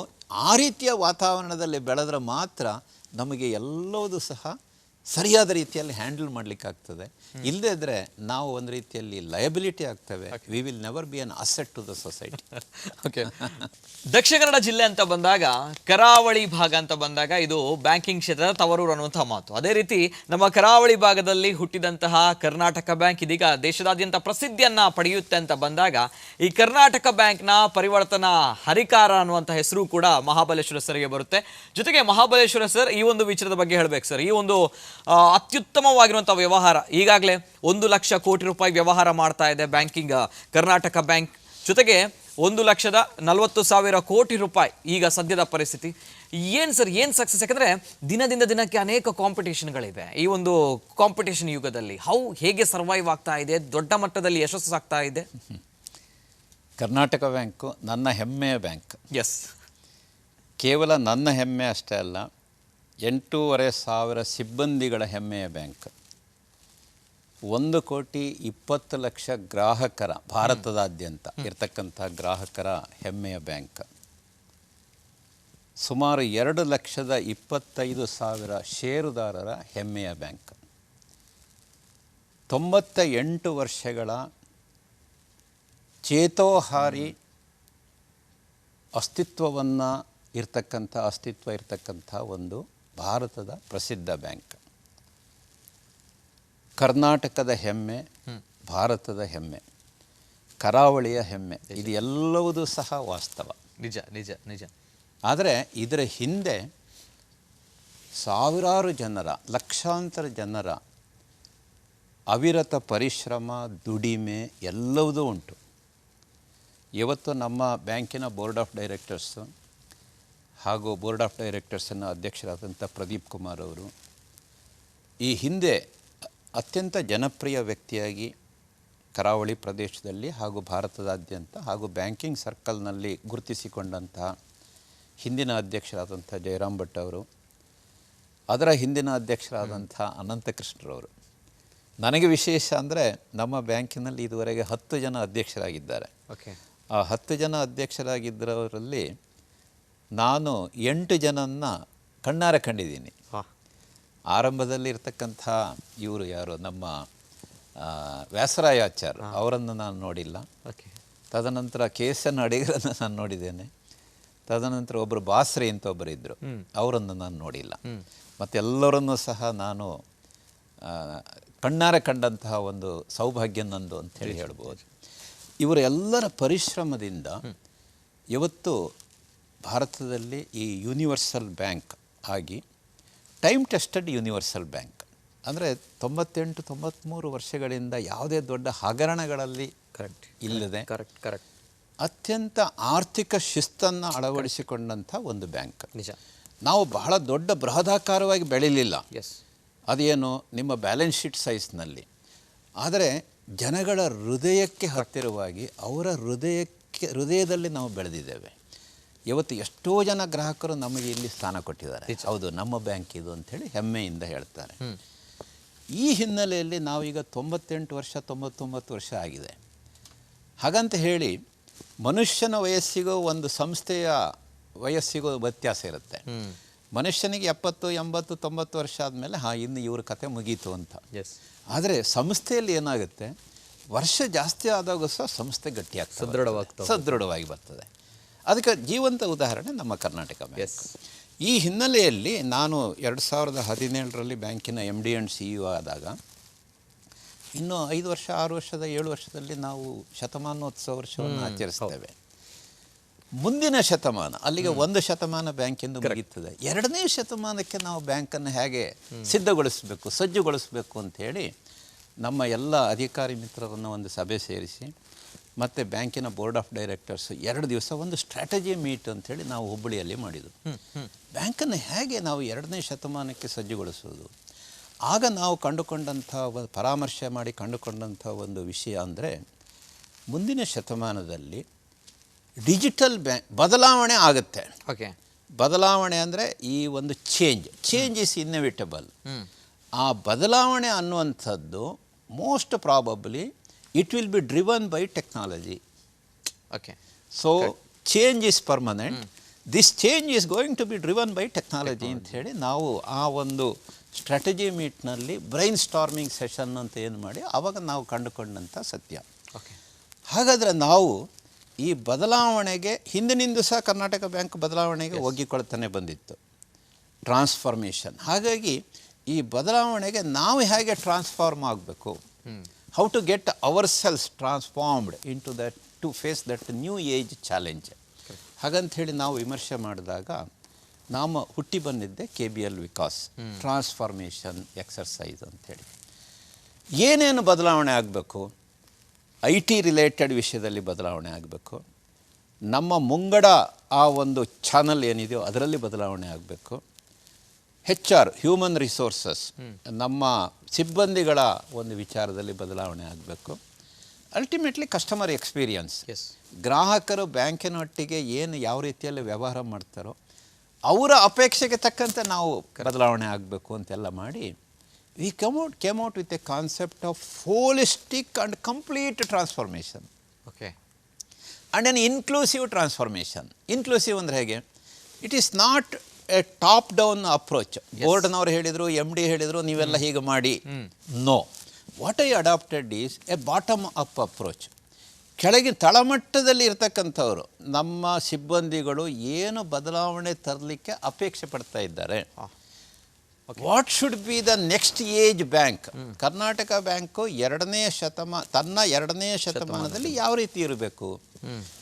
ಆ ರೀತಿಯ ವಾತಾವರಣದಲ್ಲಿ ಬೆಳೆದ್ರೆ ಮಾತ್ರ ನಮಗೆ ಎಲ್ಲವೂ ಸಹ ಸರಿಯಾದ ರೀತಿಯಲ್ಲಿ ಹ್ಯಾಂಡಲ್ ಮಾಡಲಿಕ್ಕಾಗ್ತದೆ. ಇಲ್ಲದೇ ಇದ್ದರೆ ನಾವು ಒಂದು ರೀತಿಯಲ್ಲಿ ಲಯಬಿಲಿಟಿ ಆಗ್ತೇವೆ. We will never be an asset to the society. Okay, Dakshina Kannada ಜಿಲ್ಲೆ ಅಂತ ಬಂದಾಗ, ಕರಾವಳಿ ಭಾಗ ಅಂತ ಬಂದಾಗ ಇದು ಬ್ಯಾಂಕಿಂಗ್ ಕ್ಷೇತ್ರದ ತವರೂರು ಅನ್ನುವಂತಹ ಮಾತು. ಅದೇ ರೀತಿ ನಮ್ಮ ಕರಾವಳಿ ಭಾಗದಲ್ಲಿ ಹುಟ್ಟಿದಂತಹ ಕರ್ನಾಟಕ ಬ್ಯಾಂಕ್ ಇದೀಗ ದೇಶದಾದ್ಯಂತ ಪ್ರಸಿದ್ಧಿಯನ್ನ ಪಡೆಯುತ್ತೆ ಅಂತ ಬಂದಾಗ, ಈ ಕರ್ನಾಟಕ ಬ್ಯಾಂಕ್ನ ಪರಿವರ್ತನಾ ಹರಿಕಾರ ಅನ್ನುವಂಥ ಹೆಸರು ಕೂಡ ಮಹಾಬಲೇಶ್ವರ ಸರ್ಗೆ ಬರುತ್ತೆ. ಜೊತೆಗೆ ಮಹಾಬಲೇಶ್ವರ ಸರ್ ಈ ಒಂದು ವಿಚಾರದ ಬಗ್ಗೆ ಹೇಳಬೇಕು ಸರ್. ಈ ಒಂದು ಅತ್ಯುತ್ತಮವಾಗಿರುವಂಥ ವ್ಯವಹಾರ, ಈಗಾಗಲೇ 1 ಲಕ್ಷ ಕೋಟಿ ರೂಪಾಯಿ ವ್ಯವಹಾರ ಮಾಡ್ತಾ ಇದೆ ಬ್ಯಾಂಕಿಂಗ್ ಕರ್ನಾಟಕ ಬ್ಯಾಂಕ್. ಜೊತೆಗೆ 1,40,000 ಕೋಟಿ ರೂಪಾಯಿ ಈಗ ಸದ್ಯದ ಪರಿಸ್ಥಿತಿ. ಏನು ಸರ್, ಏನು ಸಕ್ಸಸ್? ಯಾಕಂದರೆ ದಿನದಿಂದ ದಿನಕ್ಕೆ ಅನೇಕ ಕಾಂಪಿಟೇಷನ್ಗಳಿವೆ. ಈ ಒಂದು ಕಾಂಪಿಟೇಷನ್ ಯುಗದಲ್ಲಿ ಹೇಗೆ ಸರ್ವೈವ್ ಆಗ್ತಾ ಇದೆ, ದೊಡ್ಡ ಮಟ್ಟದಲ್ಲಿ ಯಶಸ್ಸು ಆಗ್ತಾ ಇದೆ? ಕರ್ನಾಟಕ ಬ್ಯಾಂಕು ನನ್ನ ಹೆಮ್ಮೆಯ ಬ್ಯಾಂಕ್. ಎಸ್, ಕೇವಲ ನನ್ನ ಹೆಮ್ಮೆ ಅಷ್ಟೇ ಅಲ್ಲ, 8,500 ಸಿಬ್ಬಂದಿಗಳ ಹೆಮ್ಮೆಯ ಬ್ಯಾಂಕ್. 1,20,00,000 ಗ್ರಾಹಕರ, ಭಾರತದಾದ್ಯಂತ ಇರತಕ್ಕಂಥ ಗ್ರಾಹಕರ ಹೆಮ್ಮೆಯ ಬ್ಯಾಂಕ್. ಸುಮಾರು 2,25,000 ಷೇರುದಾರರ ಹೆಮ್ಮೆಯ ಬ್ಯಾಂಕ್. 98 ವರ್ಷಗಳ ಚೇತೋಹಾರಿ ಅಸ್ತಿತ್ವ ಇರತಕ್ಕಂಥ ಒಂದು ಭಾರತದ ಪ್ರಸಿದ್ಧ ಬ್ಯಾಂಕ್. ಕರ್ನಾಟಕದ ಹೆಮ್ಮೆ, ಭಾರತದ ಹೆಮ್ಮೆ, ಕರಾವಳಿಯ ಹೆಮ್ಮೆ. ಇದು ಎಲ್ಲವೂ ಸಹ ವಾಸ್ತವ. ನಿಜ ನಿಜ ನಿಜ. ಆದರೆ ಇದರ ಹಿಂದೆ ಸಾವಿರಾರು ಜನರ, ಲಕ್ಷಾಂತರ ಜನರ ಅವಿರತ ಪರಿಶ್ರಮ, ದುಡಿಮೆ ಎಲ್ಲವೂ ಉಂಟು. ಇವತ್ತು ನಮ್ಮ ಬ್ಯಾಂಕಿನ ಬೋರ್ಡ್ ಆಫ್ ಡೈರೆಕ್ಟರ್ಸು ಹಾಗೂ ಬೋರ್ಡ್ ಆಫ್ ಡೈರೆಕ್ಟರ್ಸನ್ನು ಅಧ್ಯಕ್ಷರಾದಂಥ ಪ್ರದೀಪ್ ಕುಮಾರ್ ಅವರು ಈ ಹಿಂದೆ ಅತ್ಯಂತ ಜನಪ್ರಿಯ ವ್ಯಕ್ತಿಯಾಗಿ ಕರಾವಳಿ ಪ್ರದೇಶದಲ್ಲಿ ಹಾಗೂ ಭಾರತದಾದ್ಯಂತ ಹಾಗೂ ಬ್ಯಾಂಕಿಂಗ್ ಸರ್ಕಲ್ನಲ್ಲಿ ಗುರುತಿಸಿಕೊಂಡಂತಹ ಹಿಂದಿನ ಅಧ್ಯಕ್ಷರಾದಂಥ ಜಯರಾಮ್ ಭಟ್ ಅವರು, ಅದರ ಹಿಂದಿನ ಅಧ್ಯಕ್ಷರಾದಂಥ ಅನಂತಕೃಷ್ಣರವರು. ನನಗೆ ವಿಶೇಷ ಅಂದರೆ ನಮ್ಮ ಬ್ಯಾಂಕಿನಲ್ಲಿ ಇದುವರೆಗೆ 10 ಜನ ಅಧ್ಯಕ್ಷರಾಗಿದ್ದಾರೆ. ಆ 10 ಜನ ಅಧ್ಯಕ್ಷರಾಗಿದ್ದವರಲ್ಲಿ ನಾನು 8 ಜನನ್ನ ಕಣ್ಣಾರೆ ಕಂಡಿದ್ದೀನಿ. ಆರಂಭದಲ್ಲಿ ಇರ್ತಕ್ಕಂಥ ಇವರು ಯಾರು, ನಮ್ಮ ವ್ಯಾಸರಾಯಾಚಾರ್ ಅವರನ್ನು ನಾನು ನೋಡಿಲ್ಲ. ತದನಂತರ KSN ಅಡಿಗರನ್ನು ನಾನು ನೋಡಿದ್ದೇನೆ. ತದನಂತರ ಒಬ್ಬರು ಬಾಸ್ರಿ ಅಂತ ಒಬ್ಬರು ಇದ್ದರು, ಅವರನ್ನು ನಾನು ನೋಡಿಲ್ಲ. ಮತ್ತೆಲ್ಲರನ್ನೂ ಸಹ ನಾನು ಕಣ್ಣಾರೆ ಕಂಡಂತಹ ಒಂದು ಸೌಭಾಗ್ಯ ನಂದು ಅಂಥೇಳಿ ಹೇಳ್ಬೋದು. ಇವರೆಲ್ಲರ ಪರಿಶ್ರಮದಿಂದ ಇವತ್ತು ಭಾರತದಲ್ಲಿ ಈ ಯೂನಿವರ್ಸಲ್ ಬ್ಯಾಂಕ್ ಆಗಿ, ಟೈಮ್ ಟೆಸ್ಟೆಡ್ ಯೂನಿವರ್ಸಲ್ ಬ್ಯಾಂಕ್ ಅಂದರೆ 98-93 ವರ್ಷಗಳಿಂದ ಯಾವುದೇ ದೊಡ್ಡ ಹಗರಣಗಳಲ್ಲಿ ಇಲ್ಲದೆ ಅತ್ಯಂತ ಆರ್ಥಿಕ ಶಿಸ್ತನ್ನು ಅಳವಡಿಸಿಕೊಂಡಂಥ ಒಂದು ಬ್ಯಾಂಕ್. ನಿಜ. ನಾವು ಬಹಳ ದೊಡ್ಡ ಬೃಹದಾಕಾರವಾಗಿ ಬೆಳೀಲಿಲ್ಲ, ಅದೇನು ನಿಮ್ಮ ಬ್ಯಾಲೆನ್ಸ್ ಶೀಟ್ ಸೈಜ್ನಲ್ಲಿ. ಆದರೆ ಜನಗಳ ಹೃದಯಕ್ಕೆ ಹತ್ತಿರವಾಗಿ ಅವರ ಹೃದಯದಲ್ಲಿ ನಾವು ಬೆಳೆದಿದ್ದೇವೆ. ಇವತ್ತು ಎಷ್ಟೋ ಜನ ಗ್ರಾಹಕರು ನಮಗೆ ಇಲ್ಲಿ ಸ್ಥಾನ ಕೊಟ್ಟಿದ್ದಾರೆ. ಹೌದು, ನಮ್ಮ ಬ್ಯಾಂಕ್ ಇದು ಅಂಥೇಳಿ ಹೆಮ್ಮೆಯಿಂದ ಹೇಳ್ತಾರೆ. ಈ ಹಿನ್ನೆಲೆಯಲ್ಲಿ ನಾವೀಗ 98 ವರ್ಷ 99 ವರ್ಷ ಆಗಿದೆ. ಹಾಗಂತ ಹೇಳಿ ಮನುಷ್ಯನ ವಯಸ್ಸಿಗೂ ಒಂದು ಸಂಸ್ಥೆಯ ವಯಸ್ಸಿಗೂ ವ್ಯತ್ಯಾಸ ಇರುತ್ತೆ. ಮನುಷ್ಯನಿಗೆ 70, 80, 90 ವರ್ಷ ಆದಮೇಲೆ ಇನ್ನು ಇವ್ರ ಕತೆ ಮುಗೀತು ಅಂತ. ಎಸ್. ಆದರೆ ಸಂಸ್ಥೆಯಲ್ಲಿ ಏನಾಗುತ್ತೆ, ವರ್ಷ ಜಾಸ್ತಿ ಆದಾಗ ಸಹ ಸಂಸ್ಥೆ ಗಟ್ಟಿಯಾಗ್ತದೆ, ಸದೃಢವಾಗಿ ಬರ್ತದೆ. ಅದಕ್ಕೆ ಜೀವಂತ ಉದಾಹರಣೆ ನಮ್ಮ ಕರ್ನಾಟಕ ಬ್ಯಾಂಕ್. ಈ ಹಿನ್ನೆಲೆಯಲ್ಲಿ ನಾನು 2017ರಲ್ಲಿ ಬ್ಯಾಂಕಿನ MD ಆ್ಯಂಡ್ CEO ಆದಾಗ ಇನ್ನು 5 ವರ್ಷ 6 ವರ್ಷದ 7 ವರ್ಷದಲ್ಲಿ ನಾವು ಶತಮಾನೋತ್ಸವ ವರ್ಷವನ್ನು ಆಚರಿಸ್ತೇವೆ. ಮುಂದಿನ ಶತಮಾನ ಅಲ್ಲಿಗೆ 1 ಶತಮಾನ ಬ್ಯಾಂಕಿಂದ ಮುಗಿಯುತ್ತದೆ. 2ನೇ ಶತಮಾನಕ್ಕೆ ನಾವು ಬ್ಯಾಂಕನ್ನು ಹೇಗೆ ಸಿದ್ಧಗೊಳಿಸಬೇಕು, ಸಜ್ಜುಗೊಳಿಸಬೇಕು ಅಂಥೇಳಿ ನಮ್ಮ ಎಲ್ಲ ಅಧಿಕಾರಿ ಮಿತ್ರರನ್ನು ಒಂದು ಸಭೆ ಸೇರಿಸಿ ಮತ್ತು ಬ್ಯಾಂಕಿನ ಬೋರ್ಡ್ ಆಫ್ ಡೈರೆಕ್ಟರ್ಸ್ 2 ದಿವಸ ಒಂದು ಸ್ಟ್ರಾಟಜಿ ಮೀಟ್ ಅಂಥೇಳಿ ನಾವು ಹುಬ್ಬಳ್ಳಿಯಲ್ಲಿ ಮಾಡಿದ್ದು. ಬ್ಯಾಂಕನ್ನು ಹೇಗೆ ನಾವು 2ನೇ ಶತಮಾನಕ್ಕೆ ಸಜ್ಜುಗೊಳಿಸೋದು. ಆಗ ನಾವು ಕಂಡುಕೊಂಡಂಥ ಪರಾಮರ್ಶೆ ಮಾಡಿ ಕಂಡುಕೊಂಡಂಥ ಒಂದು ವಿಷಯ ಅಂದರೆ, ಮುಂದಿನ ಶತಮಾನದಲ್ಲಿ ಡಿಜಿಟಲ್ ಬ್ಯಾಂಕ್ ಬದಲಾವಣೆ ಆಗುತ್ತೆ. ಓಕೆ. ಬದಲಾವಣೆ ಅಂದರೆ ಈ ಒಂದು ಚೇಂಜ್ ಇಸ್ ಇನ್ನೆವಿಟಬಲ್. ಆ ಬದಲಾವಣೆ ಅನ್ನುವಂಥದ್ದು most probably it will be driven by technology. Okay. So change is permanent, this change is going to be driven by technology ಅಂಥೇಳಿ ನಾವು ಆ ಒಂದು ಸ್ಟ್ರಾಟಜಿ ಮೀಟ್ನಲ್ಲಿ ಬ್ರೈನ್ ಸ್ಟಾರ್ಮಿಂಗ್ ಸೆಷನ್ ಅಂತ ಏನು ಮಾಡಿ ಆವಾಗ ನಾವು ಕಂಡುಕೊಂಡಂಥ ಸತ್ಯ. ಹಾಗಾದರೆ ನಾವು ಈ ಬದಲಾವಣೆಗೆ ಹಿಂದಿನಿಂದ ಸಹ ಕರ್ನಾಟಕ ಬ್ಯಾಂಕ್ ಬದಲಾವಣೆಗೆ ಒಗ್ಗಿಕೊಳ್ತಾನೆ ಬಂದಿತ್ತು, ಟ್ರಾನ್ಸ್ಫಾರ್ಮೇಷನ್. ಹಾಗಾಗಿ ಈ ಬದಲಾವಣೆಗೆ ನಾವು ಹೇಗೆ ಟ್ರಾನ್ಸ್ಫಾರ್ಮ್ ಆಗಬೇಕು, how to get ourselves transformed into that to face that new age challenge. ಹಾಗಂಥೇಳಿ ನಾವು ವಿಮರ್ಶೆ ಮಾಡಿದಾಗ ನಾವು ಹುಟ್ಟಿ ಬಂದಿದ್ದೆ KBL ವಿಕಾಸ್ ಟ್ರಾನ್ಸ್ಫಾರ್ಮೇಷನ್ ಎಕ್ಸರ್ಸೈಸ್ ಅಂಥೇಳಿ. ಏನೇನು ಬದಲಾವಣೆ ಆಗಬೇಕು, IT ರಿಲೇಟೆಡ್ ವಿಷಯದಲ್ಲಿ ಬದಲಾವಣೆ ಆಗಬೇಕು, ನಮ್ಮ ಮುಂಗಡ ಆ ಒಂದು ಚಾನಲ್ ಏನಿದೆಯೋ ಅದರಲ್ಲಿ ಬದಲಾವಣೆ ಆಗಬೇಕು, HR ಹ್ಯೂಮನ್ ರಿಸೋರ್ಸಸ್ ನಮ್ಮ ಸಿಬ್ಬಂದಿಗಳ ಒಂದು ವಿಚಾರದಲ್ಲಿ ಬದಲಾವಣೆ ಆಗಬೇಕು, ಅಲ್ಟಿಮೇಟ್ಲಿ ಕಸ್ಟಮರ್ ಎಕ್ಸ್ಪೀರಿಯನ್ಸ್, ಗ್ರಾಹಕರು ಬ್ಯಾಂಕಿನೊಟ್ಟಿಗೆ ಏನು ಯಾವ ರೀತಿಯಲ್ಲಿ ವ್ಯವಹಾರ ಮಾಡ್ತಾರೋ ಅವರ ಅಪೇಕ್ಷೆಗೆ ತಕ್ಕಂತೆ ನಾವು ಬದಲಾವಣೆ ಆಗಬೇಕು ಅಂತೆಲ್ಲ ಮಾಡಿ we came out with a concept of holistic and complete transformation. Okay. And an inclusive transformation. Inclusive ಅಂದರೆ ಹೇಗೆ, it is not a top down approach. ಬೋರ್ಡ್ನವ್ರು ಹೇಳಿದರು, MD ಹೇಳಿದರು, ನೀವೆಲ್ಲ ಹೀಗೆ ಮಾಡಿ. No, what I adapted is a bottom up approach. ಕೆಳಗಿನ ತಳಮಟ್ಟದಲ್ಲಿ ಇರ್ತಕ್ಕಂಥವ್ರು ನಮ್ಮ ಸಿಬ್ಬಂದಿಗಳು ಏನು ಬದಲಾವಣೆ ತರಲಿಕ್ಕೆ ಅಪೇಕ್ಷೆ ಪಡ್ತಾ ಇದ್ದಾರೆ. What should be the next age bank. Karnataka bank ತನ್ನ 2ನೇ ಶತಮಾನದಲ್ಲಿ ಯಾವ ರೀತಿ ಇರಬೇಕು,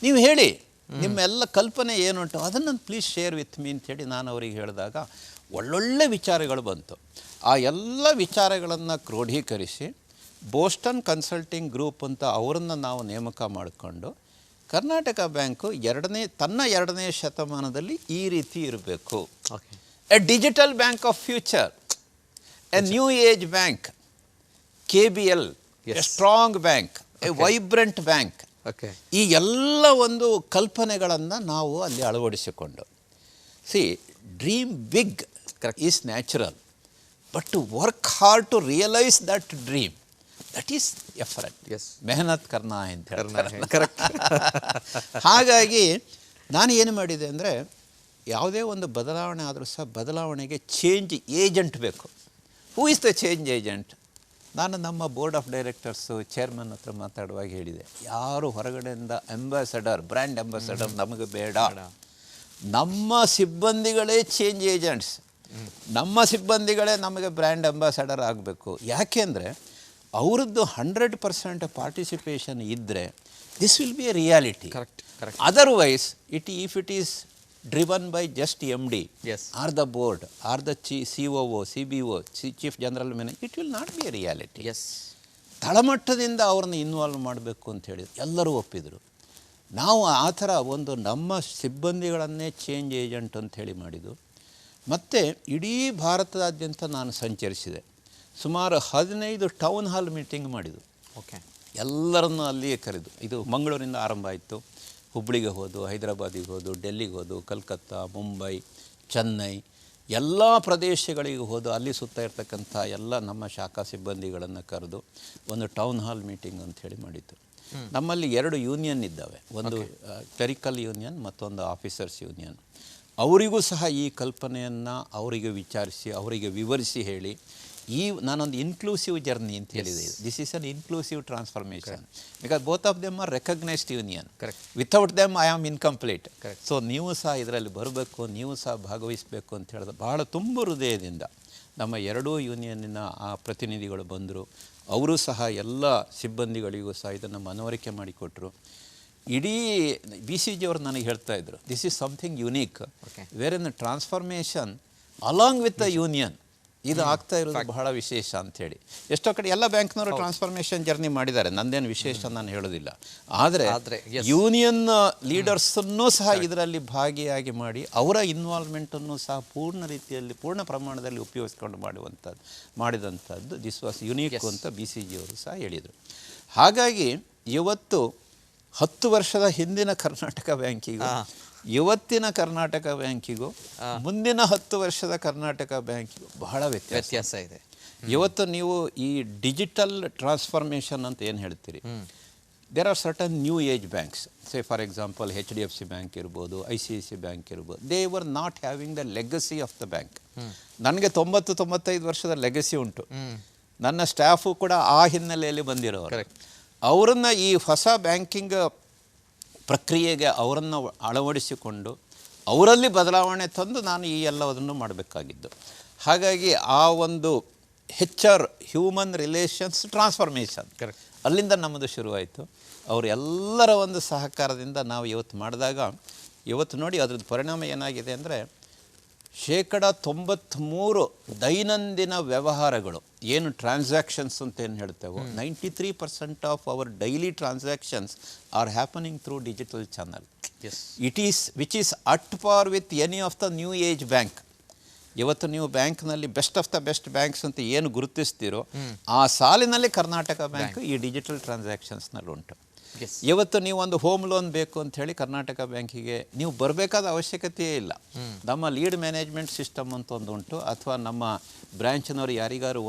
ನೀವು ಹೇಳಿ, ನಿಮ್ಮೆಲ್ಲ ಕಲ್ಪನೆ ಏನುಂಟು ಅದನ್ನು ಪ್ಲೀಸ್ ಶೇರ್ ವಿತ್ ಮೀ ಅಂತೇಳಿ ನಾನು ಅವರಿಗೆ ಹೇಳಿದಾಗ ಒಳ್ಳೊಳ್ಳೆ ವಿಚಾರಗಳು ಬಂತು. ಆ ಎಲ್ಲ ವಿಚಾರಗಳನ್ನು ಕ್ರೋಢೀಕರಿಸಿ ಬೋಸ್ಟನ್ ಕನ್ಸಲ್ಟಿಂಗ್ ಗ್ರೂಪ್ ಅಂತ ಅವರನ್ನು ನಾವು ನೇಮಕ ಮಾಡಿಕೊಂಡು ಕರ್ನಾಟಕ ಬ್ಯಾಂಕು ತನ್ನ 2ನೇ ಶತಮಾನದಲ್ಲಿ ಈ ರೀತಿ ಇರಬೇಕು. A digital bank of future, a new age bank, KBL, a strong bank, a vibrant bank. ಈ ಎಲ್ಲ ಒಂದು ಕಲ್ಪನೆಗಳನ್ನು ನಾವು ಅಲ್ಲಿ ಅಳವಡಿಸಿಕೊಂಡು, dream big is natural, but to work hard to realise that dream, that is effort. ಮೆಹನತ್ ಕರ್ನಾ ಅಂತ ಹೇಳ್ತಾರೆ. ಕರೆಕ್ಟ್. ಹಾಗಾಗಿ ನಾನು ಏನು ಮಾಡಿದೆ ಅಂದರೆ, ಯಾವುದೇ ಒಂದು ಬದಲಾವಣೆ ಆದರೂ ಸಹ ಬದಲಾವಣೆಗೆ ಚೇಂಜ್ ಏಜೆಂಟ್ ಬೇಕು. Who is the change agent? ನಾನು ನಮ್ಮ ಬೋರ್ಡ್ ಆಫ್ ಡೈರೆಕ್ಟರ್ಸು ಚೇರ್ಮನ್ ಹತ್ರ ಮಾತಾಡುವಾಗ ಹೇಳಿದೆ, ಯಾರು ಹೊರಗಡೆಯಿಂದ ಬ್ರ್ಯಾಂಡ್ ಅಂಬಾಸಡರ್ ನಮಗೆ ಬೇಡ. ನಮ್ಮ ಸಿಬ್ಬಂದಿಗಳೇ ಚೇಂಜ್ ಏಜೆಂಟ್ಸ್, ನಮ್ಮ ಸಿಬ್ಬಂದಿಗಳೇ ನಮಗೆ ಬ್ರ್ಯಾಂಡ್ ಅಂಬಾಸಡರ್ ಆಗಬೇಕು. ಯಾಕೆಂದರೆ ಅವರದ್ದು 100% ಪಾರ್ಟಿಸಿಪೇಷನ್ ಇದ್ದರೆ this will be A reality. Otherwise if it is driven by just MD or the board or the COO, CBO, Chief General Manager, it will not be a reality. ತಳಮಟ್ಟದಿಂದ ಅವ್ರನ್ನ involve ಮಾಡಬೇಕು ಅಂತ ಹೇಳಿದ್ರು, ಎಲ್ಲರೂ ಒಪ್ಪಿದರು. ನಾವು ಆ ಥರ ಒಂದು ನಮ್ಮ ಸಿಬ್ಬಂದಿಗಳನ್ನೇ ಚೇಂಜ್ ಏಜೆಂಟ್ ಅಂಥೇಳಿ ಮಾಡಿದ್ದು. ಮತ್ತು ಇಡೀ ಭಾರತದಾದ್ಯಂತ ನಾನು ಸಂಚರಿಸಿದೆ. ಸುಮಾರು 15 ಟೌನ್ ಹಾಲ್ ಮೀಟಿಂಗ್ ಮಾಡಿದ್ದು. ಎಲ್ಲರನ್ನೂ ಅಲ್ಲಿಯೇ ಕರೆದು, ಇದು ಮಂಗಳೂರಿಂದ ಆರಂಭ ಆಯಿತು. ಹುಬ್ಬಳ್ಳಿಗೆ ಹೋದು, ಹೈದರಾಬಾದಿಗೆ ಹೋದು, ಡೆಲ್ಲಿಗೆ ಹೋದು, ಕಲ್ಕತ್ತಾ, ಮುಂಬೈ, ಚೆನ್ನೈ, ಎಲ್ಲ ಪ್ರದೇಶಗಳಿಗೆ ಹೋದು ಅಲ್ಲಿ ಸುತ್ತ ಇರ್ತಕ್ಕಂಥ ಎಲ್ಲ ನಮ್ಮ ಶಾಖಾ ಸಿಬ್ಬಂದಿಗಳನ್ನು ಕರೆದು ಒಂದು ಟೌನ್ ಹಾಲ್ ಮೀಟಿಂಗ್ ಅಂಥೇಳಿ ಮಾಡಿದ್ದು. ನಮ್ಮಲ್ಲಿ 2 ಯೂನಿಯನ್ ಇದ್ದಾವೆ, ಒಂದು ಕ್ಲರಿಕಲ್ ಯೂನಿಯನ್, ಮತ್ತೊಂದು ಆಫೀಸರ್ಸ್ ಯೂನಿಯನ್. ಅವರಿಗೂ ಸಹ ಈ ಕಲ್ಪನೆಯನ್ನು ಅವರಿಗೆ ವಿಚಾರಿಸಿ ಅವರಿಗೆ ವಿವರಿಸಿ ಹೇಳಿ ನಾನೊಂದು ಇನ್ಕ್ಲೂಸಿವ್ ಜರ್ನಿ ಅಂತ ಹೇಳಿದೆ. This is an inclusive transformation because both of them are recognised union. Without them I am incomplete. So ನೀವು ಸಹ ಇದರಲ್ಲಿ ಬರಬೇಕು, ನೀವು ಸಹ ಭಾಗವಹಿಸಬೇಕು ಅಂತ ಹೇಳಿದ ಬಹಳ ತುಂಬ ಹೃದಯದಿಂದ ನಮ್ಮ ಎರಡೂ ಯೂನಿಯನ್ನಿನ ಆ ಪ್ರತಿನಿಧಿಗಳು ಬಂದರು. ಅವರು ಸಹ ಎಲ್ಲ ಸಿಬ್ಬಂದಿಗಳಿಗೂ ಸಹ ಇದನ್ನು ಮನವರಿಕೆ ಮಾಡಿಕೊಟ್ರು. ಇಡೀ BCG ಅವರು ನನಗೆ ಹೇಳ್ತಾ ಇದ್ರು, this is something unique wherein transformation along with the union ಇದು ಆಗ್ತಾ ಇರೋದು ಬಹಳ ವಿಶೇಷ ಅಂಥೇಳಿ. ಎಷ್ಟೋ ಕಡೆ ಎಲ್ಲ ಬ್ಯಾಂಕ್ನವರು ಟ್ರಾನ್ಸ್ಫಾರ್ಮೇಷನ್ ಜರ್ನಿ ಮಾಡಿದ್ದಾರೆ, ನಂದೇನು ವಿಶೇಷ ನಾನು ಹೇಳೋದಿಲ್ಲ. ಆದರೆ ಯೂನಿಯನ್ ಲೀಡರ್ಸನ್ನೂ ಸಹ ಇದರಲ್ಲಿ ಭಾಗಿಯಾಗಿ ಮಾಡಿ ಅವರ ಇನ್ವಾಲ್ವ್ಮೆಂಟನ್ನು ಸಹ ಪೂರ್ಣ ರೀತಿಯಲ್ಲಿ ಪೂರ್ಣ ಪ್ರಮಾಣದಲ್ಲಿ ಉಪಯೋಗಿಸ್ಕೊಂಡು ಮಾಡಿದಂಥದ್ದು ದಿಸ್ ವಾಸ್ ಯುನೀಕ್ ಅಂತ BCG ಅವರು ಸಹ ಹೇಳಿದರು. ಹಾಗಾಗಿ ಇವತ್ತು 10 ವರ್ಷದ ಹಿಂದಿನ ಕರ್ನಾಟಕ ಬ್ಯಾಂಕಿಗೂ ಇವತ್ತಿನ ಕರ್ನಾಟಕ ಬ್ಯಾಂಕಿಗೂ ಮುಂದಿನ 10 ವರ್ಷದ ಕರ್ನಾಟಕ ಬ್ಯಾಂಕಿಗೂ ಬಹಳ ವ್ಯತ್ಯಾಸ ಇದೆ. ಇವತ್ತು ನೀವು ಈ ಡಿಜಿಟಲ್ ಟ್ರಾನ್ಸ್ಫಾರ್ಮೇಷನ್ ಅಂತ ಏನು ಹೇಳ್ತೀರಿ, there are certain new age banks. Say for example HDFC bank ಇರ್ಬೋದು, ICIC ಬ್ಯಾಂಕ್ ಇರ್ಬೋದು. They were not having the legacy of the bank. ನನಗೆ 90-95 ವರ್ಷದ ಲೆಗಸಿ ಉಂಟು. ನನ್ನ ಸ್ಟಾಫು ಕೂಡ ಆ ಹಿನ್ನೆಲೆಯಲ್ಲಿ ಬಂದಿರೋರು. ಅವರನ್ನು ಈ ಹೊಸ ಬ್ಯಾಂಕಿಂಗ್ ಪ್ರಕ್ರಿಯೆಗೆ ಅವರನ್ನು ಅಳವಡಿಸಿಕೊಂಡು ಅವರಲ್ಲಿ ಬದಲಾವಣೆ ತಂದು ನಾನು ಈ ಎಲ್ಲದನ್ನು ಮಾಡಬೇಕಾಗಿದ್ದು. ಹಾಗಾಗಿ ಆ ಒಂದು HR ಹ್ಯೂಮನ್ ರಿಲೇಷನ್ಸ್ ಟ್ರಾನ್ಸ್ಫಾರ್ಮೇಷನ್ ಅಲ್ಲಿಂದ ನಮ್ಮದು ಶುರುವಾಯಿತು. ಅವರೆಲ್ಲರ ಒಂದು ಸಹಕಾರದಿಂದ ನಾವು ಇವತ್ತು ಮಾಡಿದಾಗ ಇವತ್ತು ನೋಡಿ ಅದರದ್ದು ಪರಿಣಾಮ ಏನಾಗಿದೆ ಅಂದರೆ 93% ದೈನಂದಿನ ವ್ಯವಹಾರಗಳು ಏನು ಟ್ರಾನ್ಸಾಕ್ಷನ್ಸ್ ಅಂತ ಏನು ಹೇಳ್ತೇವೋ 93% of our daily transactions are happening through digital channel. Which is at par with any of the new age bank. ಇವತ್ತು ನೀವು ಬ್ಯಾಂಕ್ನಲ್ಲಿ best of the best banks ಅಂತ ಏನು ಗುರುತಿಸ್ತೀರೋ ಆ ಸಾಲಿನಲ್ಲಿ ಕರ್ನಾಟಕ ಬ್ಯಾಂಕ್ ಈ ಡಿಜಿಟಲ್ ಟ್ರಾನ್ಸಾಕ್ಷನ್ಸ್ನಲ್ಲಿ ಉಂಟು. ಇವತ್ತು ನೀವು ಒಂದು ಹೋಮ್ ಲೋನ್ ಬೇಕು ಅಂತ ಹೇಳಿ ಕರ್ನಾಟಕ ಬ್ಯಾಂಕಿಗೆ ನೀವು ಬರಬೇಕಾದ ಅವಶ್ಯಕತೆಯೇ ಇಲ್ಲ. ನಮ್ಮ ಲೀಡ್ ಮ್ಯಾನೇಜ್ಮೆಂಟ್ ಸಿಸ್ಟಮ್ ಅಂತ ಒಂದು ಉಂಟು, ಅಥವಾ ನಮ್ಮ ಬ್ರ್ಯಾಂಚ್ನವ್ರು ಯಾರಿಗಾರು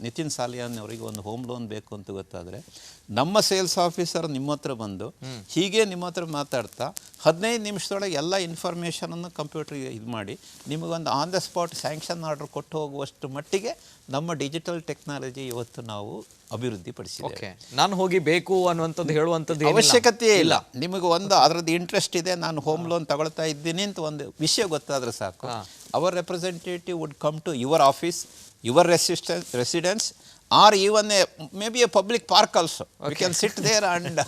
ನಿತಿನ್ ಸಾಲಿಯಾನ್ ಅವರಿಗೆ ಒಂದು ಹೋಮ್ ಲೋನ್ ಬೇಕು ಅಂತ ಗೊತ್ತಾದರೆ ನಮ್ಮ ಸೇಲ್ಸ್ ಆಫೀಸರ್ ನಿಮ್ಮ ಹತ್ರ ಬಂದು ಹೀಗೆ ನಿಮ್ಮ ಹತ್ರ ಮಾತಾಡ್ತಾ 15 ನಿಮಿಷದೊಳಗೆ ಎಲ್ಲ ಇನ್ಫಾರ್ಮೇಷನನ್ನು ಕಂಪ್ಯೂಟ್ರಿಗೆ ಇದು ಮಾಡಿ ನಿಮಗೊಂದು on the spot sanction order ಕೊಟ್ಟು ಹೋಗುವಷ್ಟು ಮಟ್ಟಿಗೆ ನಮ್ಮ ಡಿಜಿಟಲ್ ಟೆಕ್ನಾಲಜಿ ಇವತ್ತು ನಾವು ಅಭಿವೃದ್ಧಿಪಡಿಸಿದ್ದೇವೆ. ನಾನು ಹೋಗಿ ಬೇಕು ಅನ್ನುವಂಥದ್ದು ಹೇಳುವಂಥದ್ದು ಅವಶ್ಯಕತೆಯೇ ಇಲ್ಲ. ನಿಮಗೆ ಒಂದು ಅದರದ್ದು ಇಂಟ್ರೆಸ್ಟ್ ಇದೆ, ನಾನು ಹೋಮ್ ಲೋನ್ ತಗೊಳ್ತಾ ಇದ್ದೀನಿ ಅಂತ ಒಂದು ವಿಷಯ ಗೊತ್ತಾದರೆ ಸಾಕು, our representative would come to your office, your residence, or even maybe a public park also. We can sit there and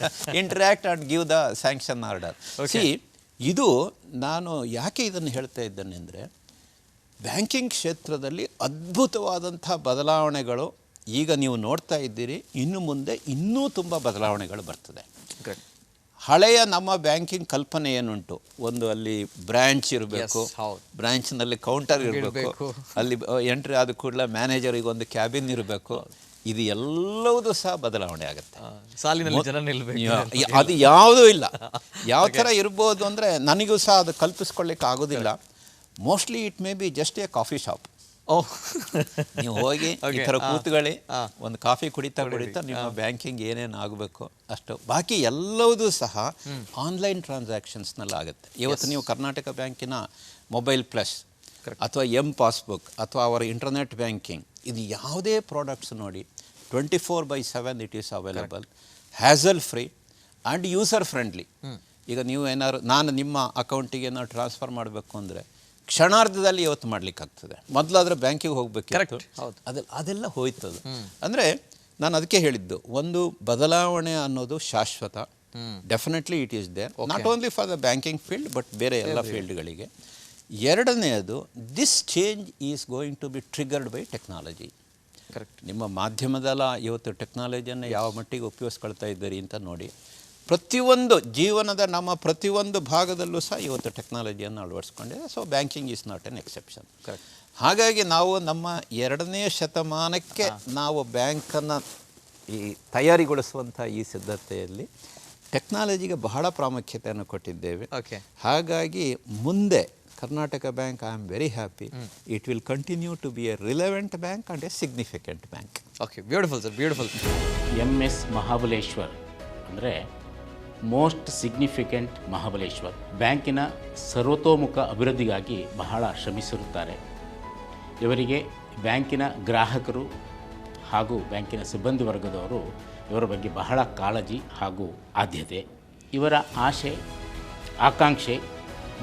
interact and give the sanction order. See, ಇದು ನಾನು ಯಾಕೆ ಇದನ್ನು ಹೇಳ್ತಾ ಇದ್ದೇನೆ ಅಂದರೆ ಬ್ಯಾಂಕಿಂಗ್ ಕ್ಷೇತ್ರದಲ್ಲಿ ಅದ್ಭುತವಾದಂಥ ಬದಲಾವಣೆಗಳು ಈಗ ನೀವು ನೋಡ್ತಾ ಇದ್ದೀರಿ. ಇನ್ನು ಮುಂದೆ ಇನ್ನೂ ತುಂಬ ಬದಲಾವಣೆಗಳು ಬರ್ತದೆ. ಹಳೆಯ ನಮ್ಮ ಬ್ಯಾಂಕಿಂಗ್ ಕಲ್ಪನೆ ಏನುಂಟು, ಒಂದು ಅಲ್ಲಿ ಬ್ರ್ಯಾಂಚ್ ಇರಬೇಕು, ಬ್ರ್ಯಾಂಚ್ನಲ್ಲಿ ಕೌಂಟರ್ ಇರಬೇಕು, ಅಲ್ಲಿ ಎಂಟ್ರಿ ಆದ ಕೂಡಲೇ ಮ್ಯಾನೇಜರಿಗೆ ಒಂದು ಕ್ಯಾಬಿನ್ ಇರಬೇಕು. ಇದು ಎಲ್ಲವೂ ಸಹ ಬದಲಾವಣೆ ಆಗುತ್ತೆ. ಸಾಲಿನಲ್ಲಿ ಜನ ನಿಲ್ಲಬೇಕು, ಅದು ಯಾವುದೂ ಇಲ್ಲ. ಯಾವ ಥರ ಇರ್ಬೋದು ಅಂದರೆ ನನಗೂ ಸಹ ಅದು ಕಲ್ಪಿಸ್ಕೊಳ್ಳಿಕ್ಕೆ ಆಗೋದಿಲ್ಲ. Mostly it may be just A coffee shop. ನೀವು ಹೋಗಿ ಈ ಥರ ಕೂತ್ಕೊಳ್ಳಿ, ಒಂದು ಕಾಫಿ ಕುಡಿತಾ ನಿಮ್ಮ ಬ್ಯಾಂಕಿಂಗ್ ಏನೇನು ಆಗಬೇಕು ಅಷ್ಟು, ಬಾಕಿ ಎಲ್ಲವೂ ಸಹ ಆನ್ಲೈನ್ ಟ್ರಾನ್ಸಾಕ್ಷನ್ಸ್ನಲ್ಲಿ ಆಗುತ್ತೆ. ಇವತ್ತು ನೀವು ಕರ್ನಾಟಕ ಬ್ಯಾಂಕಿನ ಮೊಬೈಲ್ ಪ್ಲಸ್ ಅಥವಾ ಪಾಸ್ಬುಕ್ ಅಥವಾ ಅವರ ಇಂಟರ್ನೆಟ್ ಬ್ಯಾಂಕಿಂಗ್, ಇದು ಯಾವುದೇ ಪ್ರಾಡಕ್ಟ್ಸ್ ನೋಡಿ 24/7 it is available, hassle free and user friendly. ಈಗ ನೀವು ಏನಾದ್ರು ನಾನು ನಿಮ್ಮ ಅಕೌಂಟಿಗೆ ಏನಾದ್ರು ಟ್ರಾನ್ಸ್ಫರ್ ಮಾಡಬೇಕು ಅಂದರೆ ಕ್ಷಣಾರ್ಧದಲ್ಲಿ ಇವತ್ತು ಮಾಡಲಿಕ್ಕಾಗ್ತದೆ. ಮೊದಲಾದರೆ ಬ್ಯಾಂಕಿಗೆ ಹೋಗಬೇಕಿತ್ತು, ಅದೆಲ್ಲ ಹೋಯ್ತದು. ಅಂದರೆ ನಾನು ಅದಕ್ಕೆ ಹೇಳಿದ್ದು, ಒಂದು ಬದಲಾವಣೆ ಅನ್ನೋದು ಶಾಶ್ವತ. Definitely it is there, not only for the banking field but ಬೇರೆ ಎಲ್ಲ ಫೀಲ್ಡ್ಗಳಿಗೆ. ಎರಡನೆಯದು, this change is going to be triggered by technology. ನಿಮ್ಮ ಮಾಧ್ಯಮದಲ್ಲ ಇವತ್ತು ಟೆಕ್ನಾಲಜಿಯನ್ನು ಯಾವ ಮಟ್ಟಿಗೆ ಉಪಯೋಗಿಸ್ಕೊಳ್ತಾ ಇದ್ದೀರಿ ಅಂತ ನೋಡಿ. ಪ್ರತಿಯೊಂದು ಜೀವನದ ನಮ್ಮ ಪ್ರತಿಯೊಂದು ಭಾಗದಲ್ಲೂ ಸಹ ಇವತ್ತು ಟೆಕ್ನಾಲಜಿಯನ್ನು ಅಳವಡಿಸ್ಕೊಂಡಿದೆ. So banking is not an exception. ಹಾಗಾಗಿ ನಾವು ನಮ್ಮ 2ನೇ ಶತಮಾನಕ್ಕೆ ನಾವು ಬ್ಯಾಂಕನ್ನು ಈ ತಯಾರಿಗೊಳಿಸುವಂಥ ಈ ಸಿದ್ಧತೆಯಲ್ಲಿ ಟೆಕ್ನಾಲಜಿಗೆ ಬಹಳ ಪ್ರಾಮುಖ್ಯತೆಯನ್ನು ಕೊಟ್ಟಿದ್ದೇವೆ. ಹಾಗಾಗಿ ಮುಂದೆ Karnataka bank, I am very happy, it will continue to be a relevant bank and a significant bank. Beautiful sir, beautiful. MS Mahabaleshwar ಅಂದರೆ ಮೋಸ್ಟ್ ಸಿಗ್ನಿಫಿಕೆಂಟ್ ಮಹಾಬಲೇಶ್ವರ್. ಬ್ಯಾಂಕಿನ ಸರ್ವತೋಮುಖ ಅಭಿವೃದ್ಧಿಗಾಗಿ ಬಹಳ ಶ್ರಮಿಸಿರುತ್ತಾರೆ. ಇವರಿಗೆ ಬ್ಯಾಂಕಿನ ಗ್ರಾಹಕರು ಹಾಗೂ ಬ್ಯಾಂಕಿನ ಸಿಬ್ಬಂದಿ ವರ್ಗದವರು ಇವರ ಬಗ್ಗೆ ಬಹಳ ಕಾಳಜಿ ಹಾಗೂ ಆದ್ಯತೆ. ಇವರ ಆಶೆ, ಆಕಾಂಕ್ಷೆ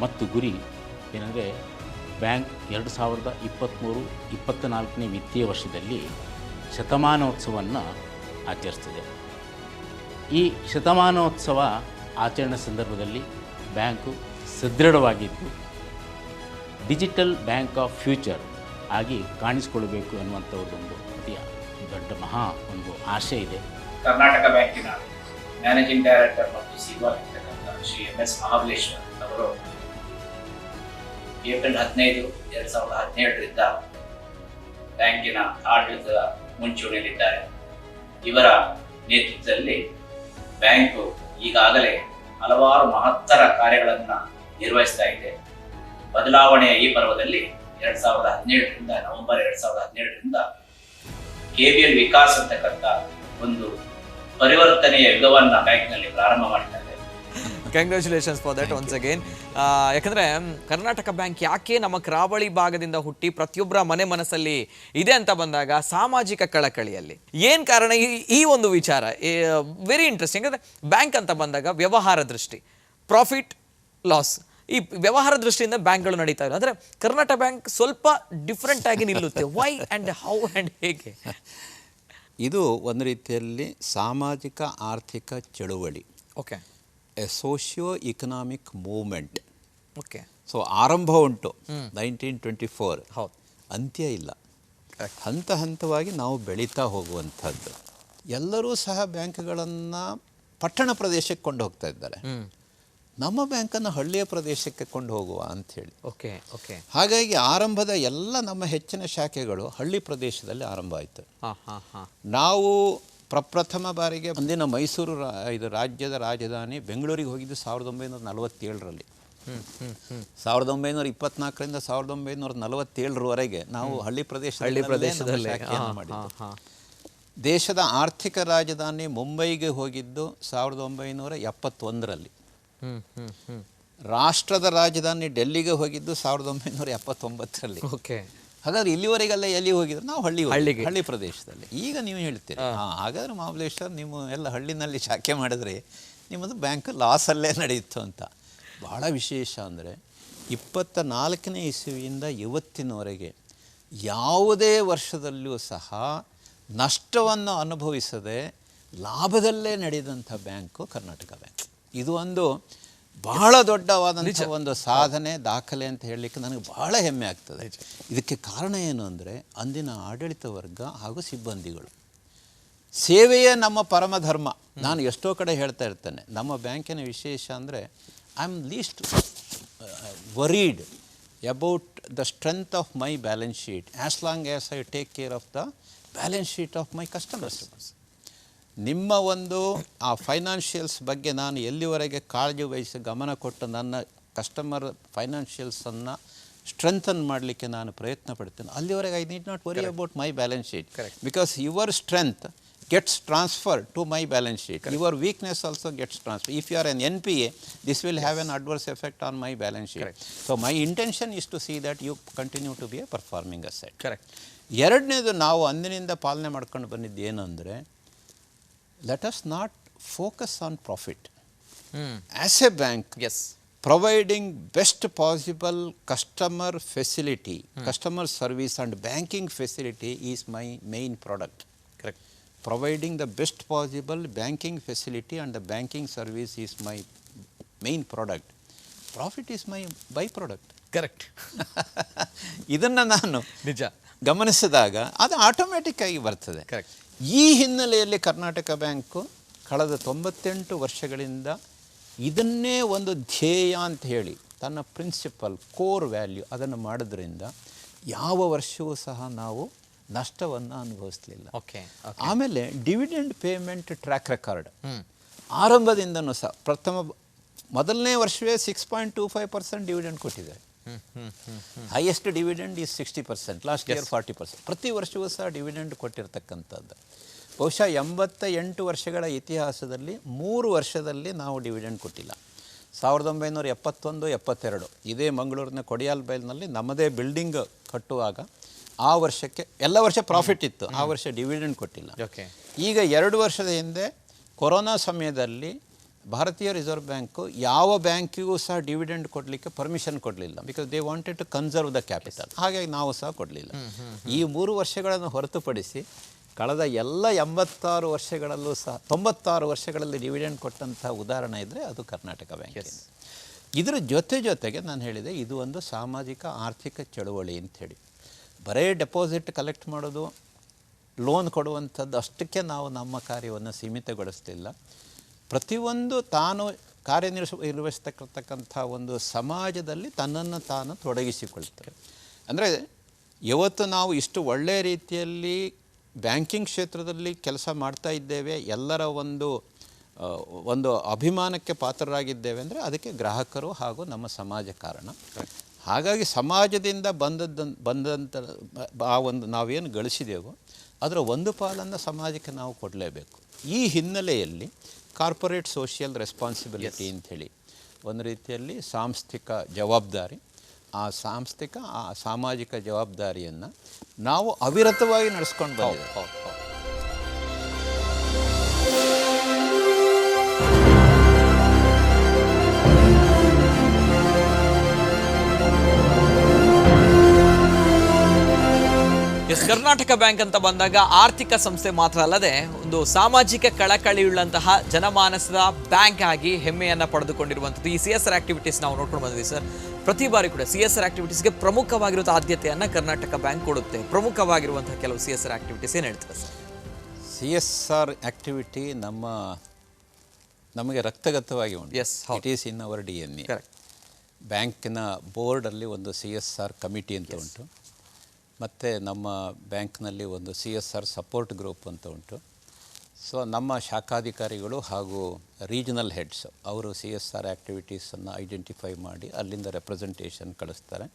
ಮತ್ತು ಗುರಿ ಏನಂದರೆ ಬ್ಯಾಂಕ್ 2023-24ನೇ ವಿತ್ತೀಯ ವರ್ಷದಲ್ಲಿ ಶತಮಾನೋತ್ಸವವನ್ನು ಆಚರಿಸ್ತಿದೆ. ಈ ಶತಮಾನೋತ್ಸವ ಆಚರಣೆ ಸಂದರ್ಭದಲ್ಲಿ ಬ್ಯಾಂಕು ಸದೃಢವಾಗಿದ್ದು ಡಿಜಿಟಲ್ ಬ್ಯಾಂಕ್ ಆಫ್ ಫ್ಯೂಚರ್ ಆಗಿ ಕಾಣಿಸಿಕೊಳ್ಳಬೇಕು ಅನ್ನುವಂಥದ್ದೊಂದು ಅತಿ ದೊಡ್ಡ ಒಂದು ಆಶೆ ಇದೆ. ಕರ್ನಾಟಕ ಬ್ಯಾಂಕಿನ ಮ್ಯಾನೇಜಿಂಗ್ ಡೈರೆಕ್ಟರ್ ಮತ್ತು ಸಿಇಒ ಆಗಿರ್ತಕ್ಕಂಥ ಶ್ರೀ MS ಮಹಾಬಲೇಶ್ವರ್ ಅವರು ಏಪ್ರಿಲ್ 15, 2017ರಿಂದ ಬ್ಯಾಂಕಿನ ಆಡಳಿತದ ಮುಂಚೂಣಿಯಲ್ಲಿದ್ದಾರೆ. ಇವರ ನೇತೃತ್ವದಲ್ಲಿ ಬ್ಯಾಂಕು ಈಗಾಗಲೇ ಹಲವಾರು ಮಹತ್ತರ ಕಾರ್ಯಗಳನ್ನು ನಿರ್ವಹಿಸ್ತಾ ಇದೆ. ಬದಲಾವಣೆಯ ಈ ಪರ್ವದಲ್ಲಿ 2017ರಿಂದ ನವೆಂಬರ್ 2017ರಿಂದ KBL ವಿಕಾಸ್ ಅಂತಕ್ಕಂಥ ಒಂದು ಪರಿವರ್ತನೆಯ ಯುಗವನ್ನ ಬ್ಯಾಂಕ್ನಲ್ಲಿ ಪ್ರಾರಂಭ ಮಾಡಿದ್ದಾರೆ. Congratulations for that once again. ಯಾಕಂದರೆ ಕರ್ನಾಟಕ ಬ್ಯಾಂಕ್ ಯಾಕೆ ನಮ್ಮ ಕರಾವಳಿ ಭಾಗದಿಂದ ಹುಟ್ಟಿ ಪ್ರತಿಯೊಬ್ಬರ ಮನಸ್ಸಲ್ಲಿ ಇದೆ ಅಂತ ಬಂದಾಗ ಸಾಮಾಜಿಕ ಕಳಕಳಿಯಲ್ಲಿ ಏನು ಕಾರಣ, ಈ ಒಂದು ವಿಚಾರ ವೆರಿ ಇಂಟ್ರೆಸ್ಟಿಂಗ್. ಅಂದರೆ ಬ್ಯಾಂಕ್ ಅಂತ ಬಂದಾಗ ವ್ಯವಹಾರ ದೃಷ್ಟಿ, ಪ್ರಾಫಿಟ್ ಲಾಸ್, ಈ ವ್ಯವಹಾರ ದೃಷ್ಟಿಯಿಂದ ಬ್ಯಾಂಕ್ಗಳು ನಡೀತಾ ಇಲ್ಲ. ಅಂದರೆ ಕರ್ನಾಟಕ ಬ್ಯಾಂಕ್ ಸ್ವಲ್ಪ ಡಿಫ್ರೆಂಟ್ ಆಗಿ ನಿಲ್ಲುತ್ತೆ. ವೈ ಆ್ಯಂಡ್ ಹೌ ಆ್ಯಂಡ್ ಹೇಗೆ? ಇದು ಒಂದು ರೀತಿಯಲ್ಲಿ ಸಾಮಾಜಿಕ ಆರ್ಥಿಕ ಚಳುವಳಿ. Okay. A socio economic movement. Okay. So ಆರಂಭ ಉಂಟು 1924, ಹೌದು, ಅಂತ್ಯ ಇಲ್ಲ. ಹಂತ ಹಂತವಾಗಿ ನಾವು ಬೆಳೀತಾ ಹೋಗುವಂಥದ್ದು. ಎಲ್ಲರೂ ಸಹ ಬ್ಯಾಂಕ್ಗಳನ್ನು ಪಟ್ಟಣ ಪ್ರದೇಶಕ್ಕೆ ಕೊಂಡು ಹೋಗ್ತಾ ಇದ್ದಾರೆ. ನಮ್ಮ ಬ್ಯಾಂಕನ್ನು ಹಳ್ಳಿಯ ಪ್ರದೇಶಕ್ಕೆ ಕೊಂಡು ಹೋಗುವ ಅಂಥೇಳಿ. Okay okay. ಹಾಗಾಗಿ ಆರಂಭದ ಎಲ್ಲ ನಮ್ಮ ಹೆಚ್ಚಿನ ಶಾಖೆಗಳು ಹಳ್ಳಿ ಪ್ರದೇಶದಲ್ಲಿ ಆರಂಭ ಆಯಿತು. ನಾವು ಪ್ರಪ್ರಥಮ ಬಾರಿಗೆ ಅಂದಿನ ಮೈಸೂರು ಇದು ರಾಜ್ಯದ ರಾಜಧಾನಿ ಬೆಂಗಳೂರಿಗೆ ಹೋಗಿದ್ದು 1947ರಲ್ಲಿ. 1924ರಿಂದ 1947ರವರೆಗೆ ನಾವು ಹಳ್ಳಿ ಪ್ರದೇಶದಲ್ಲಿ ಶಾಖೆಯನ್ನು ಮಾಡಿದ್ದು. ದೇಶದ ಆರ್ಥಿಕ ರಾಜಧಾನಿ ಮುಂಬೈಗೆ ಹೋಗಿದ್ದು 1971ರಲ್ಲಿ. ರಾಷ್ಟ್ರದ ರಾಜಧಾನಿ ಡೆಲ್ಲಿಗೆ ಹೋಗಿದ್ದು 1979ರಲ್ಲಿ. ಓಕೆ. ಹಾಗಾದ್ರೆ ಇಲ್ಲಿವರೆಗೆಲ್ಲ ಎಲ್ಲಿ ಹೋಗಿದ್ರು? ನಾವು ಹಳ್ಳಿ ಪ್ರದೇಶದಲ್ಲಿ. ಈಗ ನೀವು ಹೇಳ್ತೀರಿ ಹಾಗಾದ್ರೆ ಮಹಾಬಲೇಶ್ವರ್ ನೀವು ಎಲ್ಲ ಹಳ್ಳಿನಲ್ಲಿ ಶಾಖೆ ಮಾಡಿದ್ರೆ ನಿಮ್ಮದು ಬ್ಯಾಂಕ್ ಲಾಸಲ್ಲೇ ನಡೆಯಿತು ಅಂತ. ಭಾಳ ವಿಶೇಷ ಅಂದರೆ 24ನೇ ಇಸವಿಯಿಂದ ಇವತ್ತಿನವರೆಗೆ ಯಾವುದೇ ವರ್ಷದಲ್ಲಿಯೂ ಸಹ ನಷ್ಟವನ್ನು ಅನುಭವಿಸದೆ ಲಾಭದಲ್ಲೇ ನಡೆದಂಥ ಬ್ಯಾಂಕು ಕರ್ನಾಟಕ ಬ್ಯಾಂಕ್. ಇದು ಒಂದು ಬಹಳ ದೊಡ್ಡವಾದಂಥ ಒಂದು ಸಾಧನೆ, ದಾಖಲೆ ಅಂತ ಹೇಳಲಿಕ್ಕೆ ನನಗೆ ಬಹಳ ಹೆಮ್ಮೆ ಆಗ್ತದೆ. ಇದಕ್ಕೆ ಕಾರಣ ಏನು ಅಂದರೆ ಅಂದಿನ ಆಡಳಿತ ವರ್ಗ ಹಾಗೂ ಸಿಬ್ಬಂದಿಗಳು. ಸೇವೆಯೇ ನಮ್ಮ ಪರಮ ಧರ್ಮ. ನಾನು ಎಷ್ಟೋ ಕಡೆ ಹೇಳ್ತಾ ಇರ್ತೇನೆ, ನಮ್ಮ ಬ್ಯಾಂಕಿನ ವಿಶೇಷ ಅಂದರೆ I am least worried about the strength of my balance sheet as long as I take care of the balance sheet of my customers. ನಿಮ್ಮ ಒಂದು ಆ ಫೈನಾನ್ಷಿಯಲ್ಸ್ ಬಗ್ಗೆ ನಾನು ಎಲ್ಲಿವರೆಗೆ ಕಾಳಜಿ ವಹಿಸಿ ಗಮನ ಕೊಟ್ಟು ನನ್ನ ಕಸ್ಟಮರ್ ಫೈನಾನ್ಷಿಯಲ್ಸನ್ನು ಸ್ಟ್ರೆಂಥನ್ ಮಾಡಲಿಕ್ಕೆ ನಾನು ಪ್ರಯತ್ನ ಪಡ್ತೇನೆ, ಅಲ್ಲಿವರೆಗೆ I need not worry about my balance sheet. Because your strength gets transferred to my balance sheet. Correct. Your weakness also gets transferred. If you are an NPA, this will have an adverse effect on my balance sheet. Correct. So my intention is to see that you continue to be a performing asset. Correct. ಎರಡನೇದು ನಾವು ಅಂದಿನಿಂದ ಪಾಲನೆ ಮಾಡ್ಕೊಂಡು ಬಂದಿದ್ದು ಏನಂದರೆ, let us not focus on profit. As a bank, yes, providing best possible customer facility, customer service and banking facility is my main product. Correct. Providing the best possible banking facility and the banking service is my main product. Profit is my byproduct. Correct. ಇದನ್ನು ನಾನು ನಿಜ ಗಮನಿಸಿದಾಗ ಅದು automatic ಆಗಿ ಬರ್ತದೆ. Correct. ಈ ಹಿನ್ನೆಲೆಯಲ್ಲಿ Karnataka bank ಕಳೆದ 98 ವರ್ಷಗಳಿಂದ ಇದನ್ನೇ ಒಂದು ಧ್ಯೇಯ ಅಂತ ಹೇಳಿ ತನ್ನ ಪ್ರಿನ್ಸಿಪಲ್ ಕೋರ್ ವ್ಯಾಲ್ಯೂ ಅದನ್ನು ಮಾಡೋದ್ರಿಂದ ಯಾವ ವರ್ಷವೂ ಸಹ ನಾವು ನಷ್ಟವನ್ನು ಅನುಭವಿಸಲಿಲ್ಲ. ಓಕೆ. ಆಮೇಲೆ ಡಿವಿಡೆಂಡ್ ಪೇಮೆಂಟ್ ಟ್ರ್ಯಾಕ್ ರೆಕಾರ್ಡ್ ಆರಂಭದಿಂದನೂ ಸಹ ಮೊದಲನೇ ವರ್ಷವೇ 6.25% ಡಿವಿಡೆಂಡ್ ಕೊಟ್ಟಿದ್ದಾರೆ. Highest dividend is 60%, last year 40%. ಪ್ರತಿ ವರ್ಷವೂ ಸಹ ಡಿವಿಡೆಂಡ್ ಕೊಟ್ಟಿರ್ತಕ್ಕಂಥದ್ದು. ಬಹುಶಃ 88 ವರ್ಷಗಳ ಇತಿಹಾಸದಲ್ಲಿ 3 ವರ್ಷದಲ್ಲಿ ನಾವು ಡಿವಿಡೆಂಡ್ ಕೊಟ್ಟಿಲ್ಲ. 1971, 72 ಇದೇ ಮಂಗಳೂರಿನ ಕೊಡಿಯಾಲ್ ಬೈಲ್ನಲ್ಲಿ ನಮ್ಮದೇ ಬಿಲ್ಡಿಂಗ್ ಕಟ್ಟುವಾಗ ಆ ವರ್ಷಕ್ಕೆ ಎಲ್ಲ ವರ್ಷ ಪ್ರಾಫಿಟ್ ಇತ್ತು, ಆ ವರ್ಷ ಡಿವಿಡೆಂಡ್ ಕೊಟ್ಟಿಲ್ಲ. ಈಗ 2 ವರ್ಷದ ಹಿಂದೆ ಕೊರೋನಾ ಸಮಯದಲ್ಲಿ ಭಾರತೀಯ ರಿಸರ್ವ್ ಬ್ಯಾಂಕು ಯಾವ ಬ್ಯಾಂಕಿಗೂ ಸಹ ಡಿವಿಡೆಂಡ್ ಕೊಡಲಿಕ್ಕೆ ಪರ್ಮಿಷನ್ ಕೊಡಲಿಲ್ಲ. Because they wanted to conserve the capital. ಹಾಗಾಗಿ ನಾವು ಸಹ ಕೊಡಲಿಲ್ಲ. ಈ 3 ವರ್ಷಗಳನ್ನು ಹೊರತುಪಡಿಸಿ ಕಳೆದ ಎಲ್ಲ 86 ವರ್ಷಗಳಲ್ಲೂ ಸಹ 96 ವರ್ಷಗಳಲ್ಲಿ ಡಿವಿಡೆಂಡ್ ಕೊಟ್ಟಂತಹ ಉದಾಹರಣೆ ಇದ್ದರೆ ಅದು ಕರ್ನಾಟಕ ಬ್ಯಾಂಕ್. ಇದರ ಜೊತೆಗೆ ನಾನು ಹೇಳಿದೆ, ಇದು ಒಂದು ಸಾಮಾಜಿಕ ಆರ್ಥಿಕ ಚಳುವಳಿ ಅಂಥೇಳಿ. ಬರೇ ಡೆಪಾಸಿಟ್ ಕಲೆಕ್ಟ್ ಮಾಡೋದು, ಲೋನ್ ಕೊಡುವಂಥದ್ದು ಅಷ್ಟಕ್ಕೆ ನಾವು ನಮ್ಮ ಕಾರ್ಯವನ್ನು ಸೀಮಿತಗೊಳಿಸ್ತಿಲ್ಲ. ಪ್ರತಿಯೊಂದು ತಾನು ಕಾರ್ಯನಿರ್ವಹಿಸ್ತಕ್ಕಂಥ ಒಂದು ಸಮಾಜದಲ್ಲಿ ತನ್ನನ್ನು ತಾನು ತೊಡಗಿಸಿಕೊಳ್ತಾರೆ. ಅಂದರೆ ಇವತ್ತು ನಾವು ಇಷ್ಟು ಒಳ್ಳೆಯ ರೀತಿಯಲ್ಲಿ ಬ್ಯಾಂಕಿಂಗ್ ಕ್ಷೇತ್ರದಲ್ಲಿ ಕೆಲಸ ಮಾಡ್ತಾ ಇದ್ದೇವೆ, ಎಲ್ಲರ ಒಂದು ಅಭಿಮಾನಕ್ಕೆ ಪಾತ್ರರಾಗಿದ್ದೇವೆ ಅಂದರೆ ಅದಕ್ಕೆ ಗ್ರಾಹಕರು ಹಾಗೂ ನಮ್ಮ ಸಮಾಜ ಕಾರಣ. ಹಾಗಾಗಿ ಸಮಾಜದಿಂದ ಬಂದಂಥ ಆ ಒಂದು ನಾವೇನು ಗಳಿಸಿದೆವೋ ಅದರ ಒಂದು ಪಾಲನ್ನು ಸಮಾಜಕ್ಕೆ ನಾವು ಕೊಡಲೇಬೇಕು. ಈ ಹಿನ್ನೆಲೆಯಲ್ಲಿ ಕಾರ್ಪೊರೇಟ್ ಸೋಷಿಯಲ್ ರೆಸ್ಪಾನ್ಸಿಬಿಲಿಟಿ ಅಂಥೇಳಿ ಒಂದು ರೀತಿಯಲ್ಲಿ ಸಾಂಸ್ಥಿಕ ಜವಾಬ್ದಾರಿ, ಆ ಸಾಮಾಜಿಕ ಜವಾಬ್ದಾರಿಯನ್ನು ನಾವು ಅವಿರತವಾಗಿ ನಡೆಸ್ಕೊಂಡು ಬಂದಿದ್ದೇವೆ. ಕರ್ನಾಟಕ ಬ್ಯಾಂಕ್ ಅಂತ ಬಂದಾಗ ಆರ್ಥಿಕ ಸಂಸ್ಥೆ ಮಾತ್ರ ಅಲ್ಲದೆ ಒಂದು ಸಾಮಾಜಿಕ ಕಳಕಳಿಯುಳ್ಳಂತಹ ಜನಮಾನಸದ ಬ್ಯಾಂಕ್ ಆಗಿ ಹೆಮ್ಮೆಯನ್ನು ಪಡೆದುಕೊಂಡಿರುವಂಥದ್ದು. ಈ CSR ಆಕ್ಟಿವಿಟೀಸ್ ನಾವು ನೋಡ್ಕೊಂಡು ಬಂದಿದ್ದೀವಿ ಸರ್. ಪ್ರತಿ ಬಾರಿ ಕೂಡ CSR ಆಕ್ಟಿವಿಟೀಸ್ಗೆ ಪ್ರಮುಖವಾಗಿರುವಂಥ ಆದ್ಯತೆಯನ್ನು ಕರ್ನಾಟಕ ಬ್ಯಾಂಕ್ ಕೊಡುತ್ತೆ. ಪ್ರಮುಖವಾಗಿರುವಂತಹ ಕೆಲವು CSR ಆಕ್ಟಿವಿಟೀಸ್ ಏನು ಹೇಳ್ತಾರೆ ಸರ್? CSR ಆಕ್ಟಿವಿಟಿ ನಮಗೆ ರಕ್ತಗತವಾಗಿ ಉಂಟು. It is in our DNA. ಬ್ಯಾಂಕಿನ ಬೋರ್ಡಲ್ಲಿ ಒಂದು CSR ಕಮಿಟಿ ಅಂತ ಉಂಟು. ಮತ್ತು ನಮ್ಮ ಬ್ಯಾಂಕ್ನಲ್ಲಿ ಒಂದು CSR ಸಪೋರ್ಟ್ ಗ್ರೂಪ್ ಅಂತ ಉಂಟು. ಸೊ ನಮ್ಮ ಶಾಖಾಧಿಕಾರಿಗಳು ಹಾಗೂ ರೀಜನಲ್ ಹೆಡ್ಸ್ ಅವರು CSR ಆ್ಯಕ್ಟಿವಿಟೀಸನ್ನು ಐಡೆಂಟಿಫೈ ಮಾಡಿ ಅಲ್ಲಿಂದ ರೆಪ್ರೆಸೆಂಟೇಷನ್ ಕಳಿಸ್ತಾರೆ.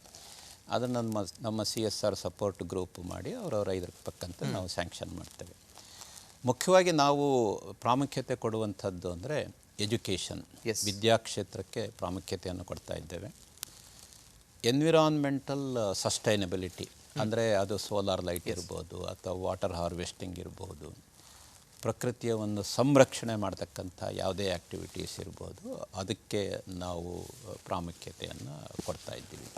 ಅದನ್ನು ನಮ್ಮ CSR ಸಪೋರ್ಟ್ ಗ್ರೂಪ್ ಮಾಡಿ ಅವರವರ ಇದಕ್ಕೆ ಪಕ್ಕಂತೆ ನಾವು ಸ್ಯಾಂಕ್ಷನ್ ಮಾಡ್ತೇವೆ. ಮುಖ್ಯವಾಗಿ ನಾವು ಪ್ರಾಮುಖ್ಯತೆ ಕೊಡುವಂಥದ್ದು ಅಂದರೆ ಎಜುಕೇಷನ್, ವಿದ್ಯಾಕ್ಷೇತ್ರಕ್ಕೆ ಪ್ರಾಮುಖ್ಯತೆಯನ್ನು ಕೊಡ್ತಾ ಇದ್ದೇವೆ. ಎನ್ವಿರಾನ್ಮೆಂಟಲ್ ಸಸ್ಟೈನಬಿಲಿಟಿ ಅಂದರೆ ಅದು ಸೋಲಾರ್ ಲೈಟ್ ಇರ್ಬೋದು ಅಥವಾ ವಾಟರ್ ಹಾರ್ವೆಸ್ಟಿಂಗ್ ಇರ್ಬೋದು, ಪ್ರಕೃತಿಯ ಒಂದು ಸಂರಕ್ಷಣೆ ಮಾಡ್ತಕ್ಕಂಥ ಯಾವುದೇ ಆ್ಯಕ್ಟಿವಿಟೀಸ್ ಇರ್ಬೋದು, ಅದಕ್ಕೆ ನಾವು ಪ್ರಾಮುಖ್ಯತೆಯನ್ನು ಕೊಡ್ತಾ ಇದ್ದೀವಿ.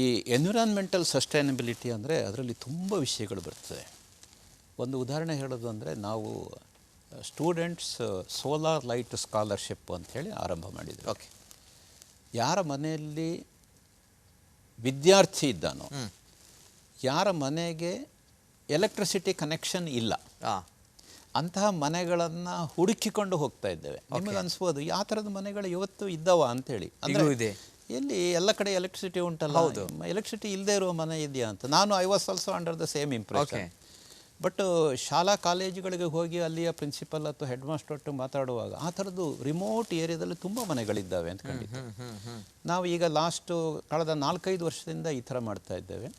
ಈ ಎನ್ವಿರಾನ್ಮೆಂಟಲ್ ಸಸ್ಟೈನಬಿಲಿಟಿ ಅಂದರೆ ಅದರಲ್ಲಿ ತುಂಬ ವಿಷಯಗಳು ಬರ್ತದೆ. ಒಂದು ಉದಾಹರಣೆ ಹೇಳೋದು ಅಂದರೆ ನಾವು ಸ್ಟೂಡೆಂಟ್ಸ್ ಸೋಲಾರ್ ಲೈಟ್ ಸ್ಕಾಲರ್ಶಿಪ್ ಅಂಥೇಳಿ ಆರಂಭ ಮಾಡಿದ್ರು. ಯಾರ ಮನೆಯಲ್ಲಿ ವಿದ್ಯಾರ್ಥಿ ಇದ್ದಾನೋ, ಯಾರ ಮನೆಗೆ ಎಲೆಕ್ಟ್ರಿಸಿಟಿ ಕನೆಕ್ಷನ್ ಇಲ್ಲ, ಅಂತಹ ಮನೆಗಳನ್ನು ಹುಡುಕಿಕೊಂಡು ಹೋಗ್ತಾ ಇದ್ದೇವೆ. ನಿಮಗೆ ಅನಿಸ್ಬೋದು ಯಾವ ಥರದ ಮನೆಗಳು ಇವತ್ತು ಇದ್ದಾವ ಅಂಥೇಳಿ. ಅಂದರೆ ಎಲ್ಲಿ ಎಲ್ಲ ಕಡೆ ಎಲೆಕ್ಟ್ರಿಸಿಟಿ ಉಂಟಲ್ಲ, ಎಲೆಕ್ಟ್ರಿಸಿಟಿ ಇಲ್ಲದೆ ಇರುವ ಮನೆ ಇದೆಯಾ ಅಂತ. ನಾನು I was also under the same impression. But ಶಾಲಾ ಕಾಲೇಜುಗಳಿಗೆ ಹೋಗಿ ಅಲ್ಲಿಯ ಪ್ರಿನ್ಸಿಪಲ್ ಅಥವಾ ಹೆಡ್ ಮಾಸ್ಟರ್ ಒಟ್ಟು ಮಾತಾಡುವಾಗ ಆ ಥರದ್ದು ರಿಮೋಟ್ ಏರಿಯಾದಲ್ಲಿ ತುಂಬ ಮನೆಗಳಿದ್ದಾವೆ ಅಂತ ಕಂಡಿದ್ದು. ನಾವು ಈಗ ಕಳೆದ 4-5 ವರ್ಷದಿಂದ ಈ ಥರ ಮಾಡ್ತಾ ಇದ್ದೇವೆ.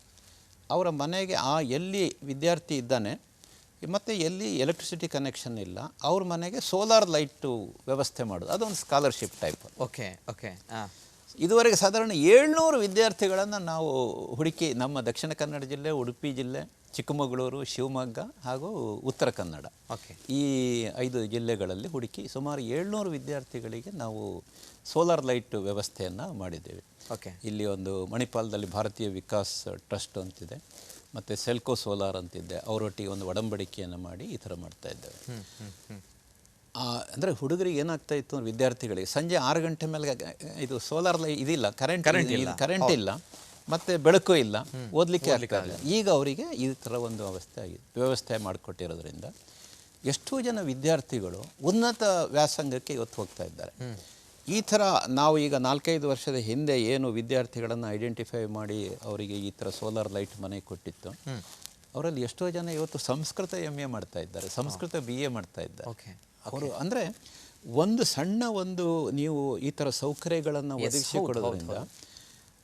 ಅವರ ಮನೆಗೆ ಎಲ್ಲಿ ವಿದ್ಯಾರ್ಥಿ ಇದ್ದಾನೆ ಮತ್ತು ಎಲ್ಲಿ ಎಲೆಕ್ಟ್ರಿಸಿಟಿ ಕನೆಕ್ಷನ್ ಇಲ್ಲ, ಅವ್ರ ಮನೆಗೆ ಸೋಲಾರ್ ಲೈಟು ವ್ಯವಸ್ಥೆ ಮಾಡೋದು, ಅದೊಂದು ಸ್ಕಾಲರ್ಶಿಪ್ ಟೈಪ್. ಇದುವರೆಗೆ ಸಾಧಾರಣ 700 ವಿದ್ಯಾರ್ಥಿಗಳನ್ನು ನಾವು ಹುಡುಕಿ ನಮ್ಮ ದಕ್ಷಿಣ ಕನ್ನಡ ಜಿಲ್ಲೆ, ಉಡುಪಿ ಜಿಲ್ಲೆ, ಚಿಕ್ಕಮಗಳೂರು, ಶಿವಮೊಗ್ಗ ಹಾಗೂ ಉತ್ತರ ಕನ್ನಡ ಈ 5 ಜಿಲ್ಲೆಗಳಲ್ಲಿ ಹುಡುಕಿ ಸುಮಾರು 700 ವಿದ್ಯಾರ್ಥಿಗಳಿಗೆ ನಾವು ಸೋಲಾರ್ ಲೈಟ್ ವ್ಯವಸ್ಥೆಯನ್ನು ಮಾಡಿದ್ದೇವೆ. ಇಲ್ಲಿ ಒಂದು ಮಣಿಪಾಲದಲ್ಲಿ ಭಾರತೀಯ ವಿಕಾಸ್ ಟ್ರಸ್ಟ್ ಅಂತಿದೆ, ಮತ್ತು ಸೆಲ್ಕೋ ಸೋಲಾರ್ ಅಂತಿದೆ, ಅವರೊಟ್ಟಿಗೆ ಒಂದು ಒಡಂಬಡಿಕೆಯನ್ನು ಮಾಡಿ ಈ ಥರ ಮಾಡ್ತಾ ಇದ್ದೇವೆ. ಅಂದರೆ ಹುಡುಗರಿಗೆ ಏನಾಗ್ತಾ ಇತ್ತು, ವಿದ್ಯಾರ್ಥಿಗಳಿಗೆ ಸಂಜೆ 6 ಗಂಟೆ ಮೇಲೆ ಇದು ಸೋಲಾರ್ ಲೈಟ್ ಇದಿಲ್ಲ, ಕರೆಂಟ್ ಇಲ್ಲ ಮತ್ತು ಬೆಳಕು ಇಲ್ಲ, ಓದಲಿಕ್ಕೆ ಆಗ್ತಾಯಿಲ್ಲ. ಈಗ ಅವರಿಗೆ ಈ ಥರ ಒಂದು ವ್ಯವಸ್ಥೆ ಮಾಡಿಕೊಟ್ಟಿರೋದ್ರಿಂದ ಎಷ್ಟೋ ಜನ ವಿದ್ಯಾರ್ಥಿಗಳು ಉನ್ನತ ವ್ಯಾಸಂಗಕ್ಕೆ ಇವತ್ತು ಹೋಗ್ತಾ ಇದ್ದಾರೆ. ಈ ಥರ ನಾವು ಈಗ 4-5 ವರ್ಷದ ಹಿಂದೆ ಏನು ವಿದ್ಯಾರ್ಥಿಗಳನ್ನು ಐಡೆಂಟಿಫೈ ಮಾಡಿ ಅವರಿಗೆ ಈ ಥರ ಸೋಲಾರ್ ಲೈಟ್ ಮನೆ ಕೊಟ್ಟಿತ್ತು, ಅವರಲ್ಲಿ ಎಷ್ಟೋ ಜನ ಇವತ್ತು ಸಂಸ್ಕೃತ MA ಮಾಡ್ತಾ ಇದ್ದಾರೆ, ಸಂಸ್ಕೃತ BA ಮಾಡ್ತಾ ಇದ್ದಾರೆ. ಅವರು ಅಂದರೆ ಒಂದು ಸಣ್ಣ ನೀವು ಈ ಥರ ಸೌಕರ್ಯಗಳನ್ನು ಒದಗಿಸಿ ಕೊಡೋದ್ರಿಂದ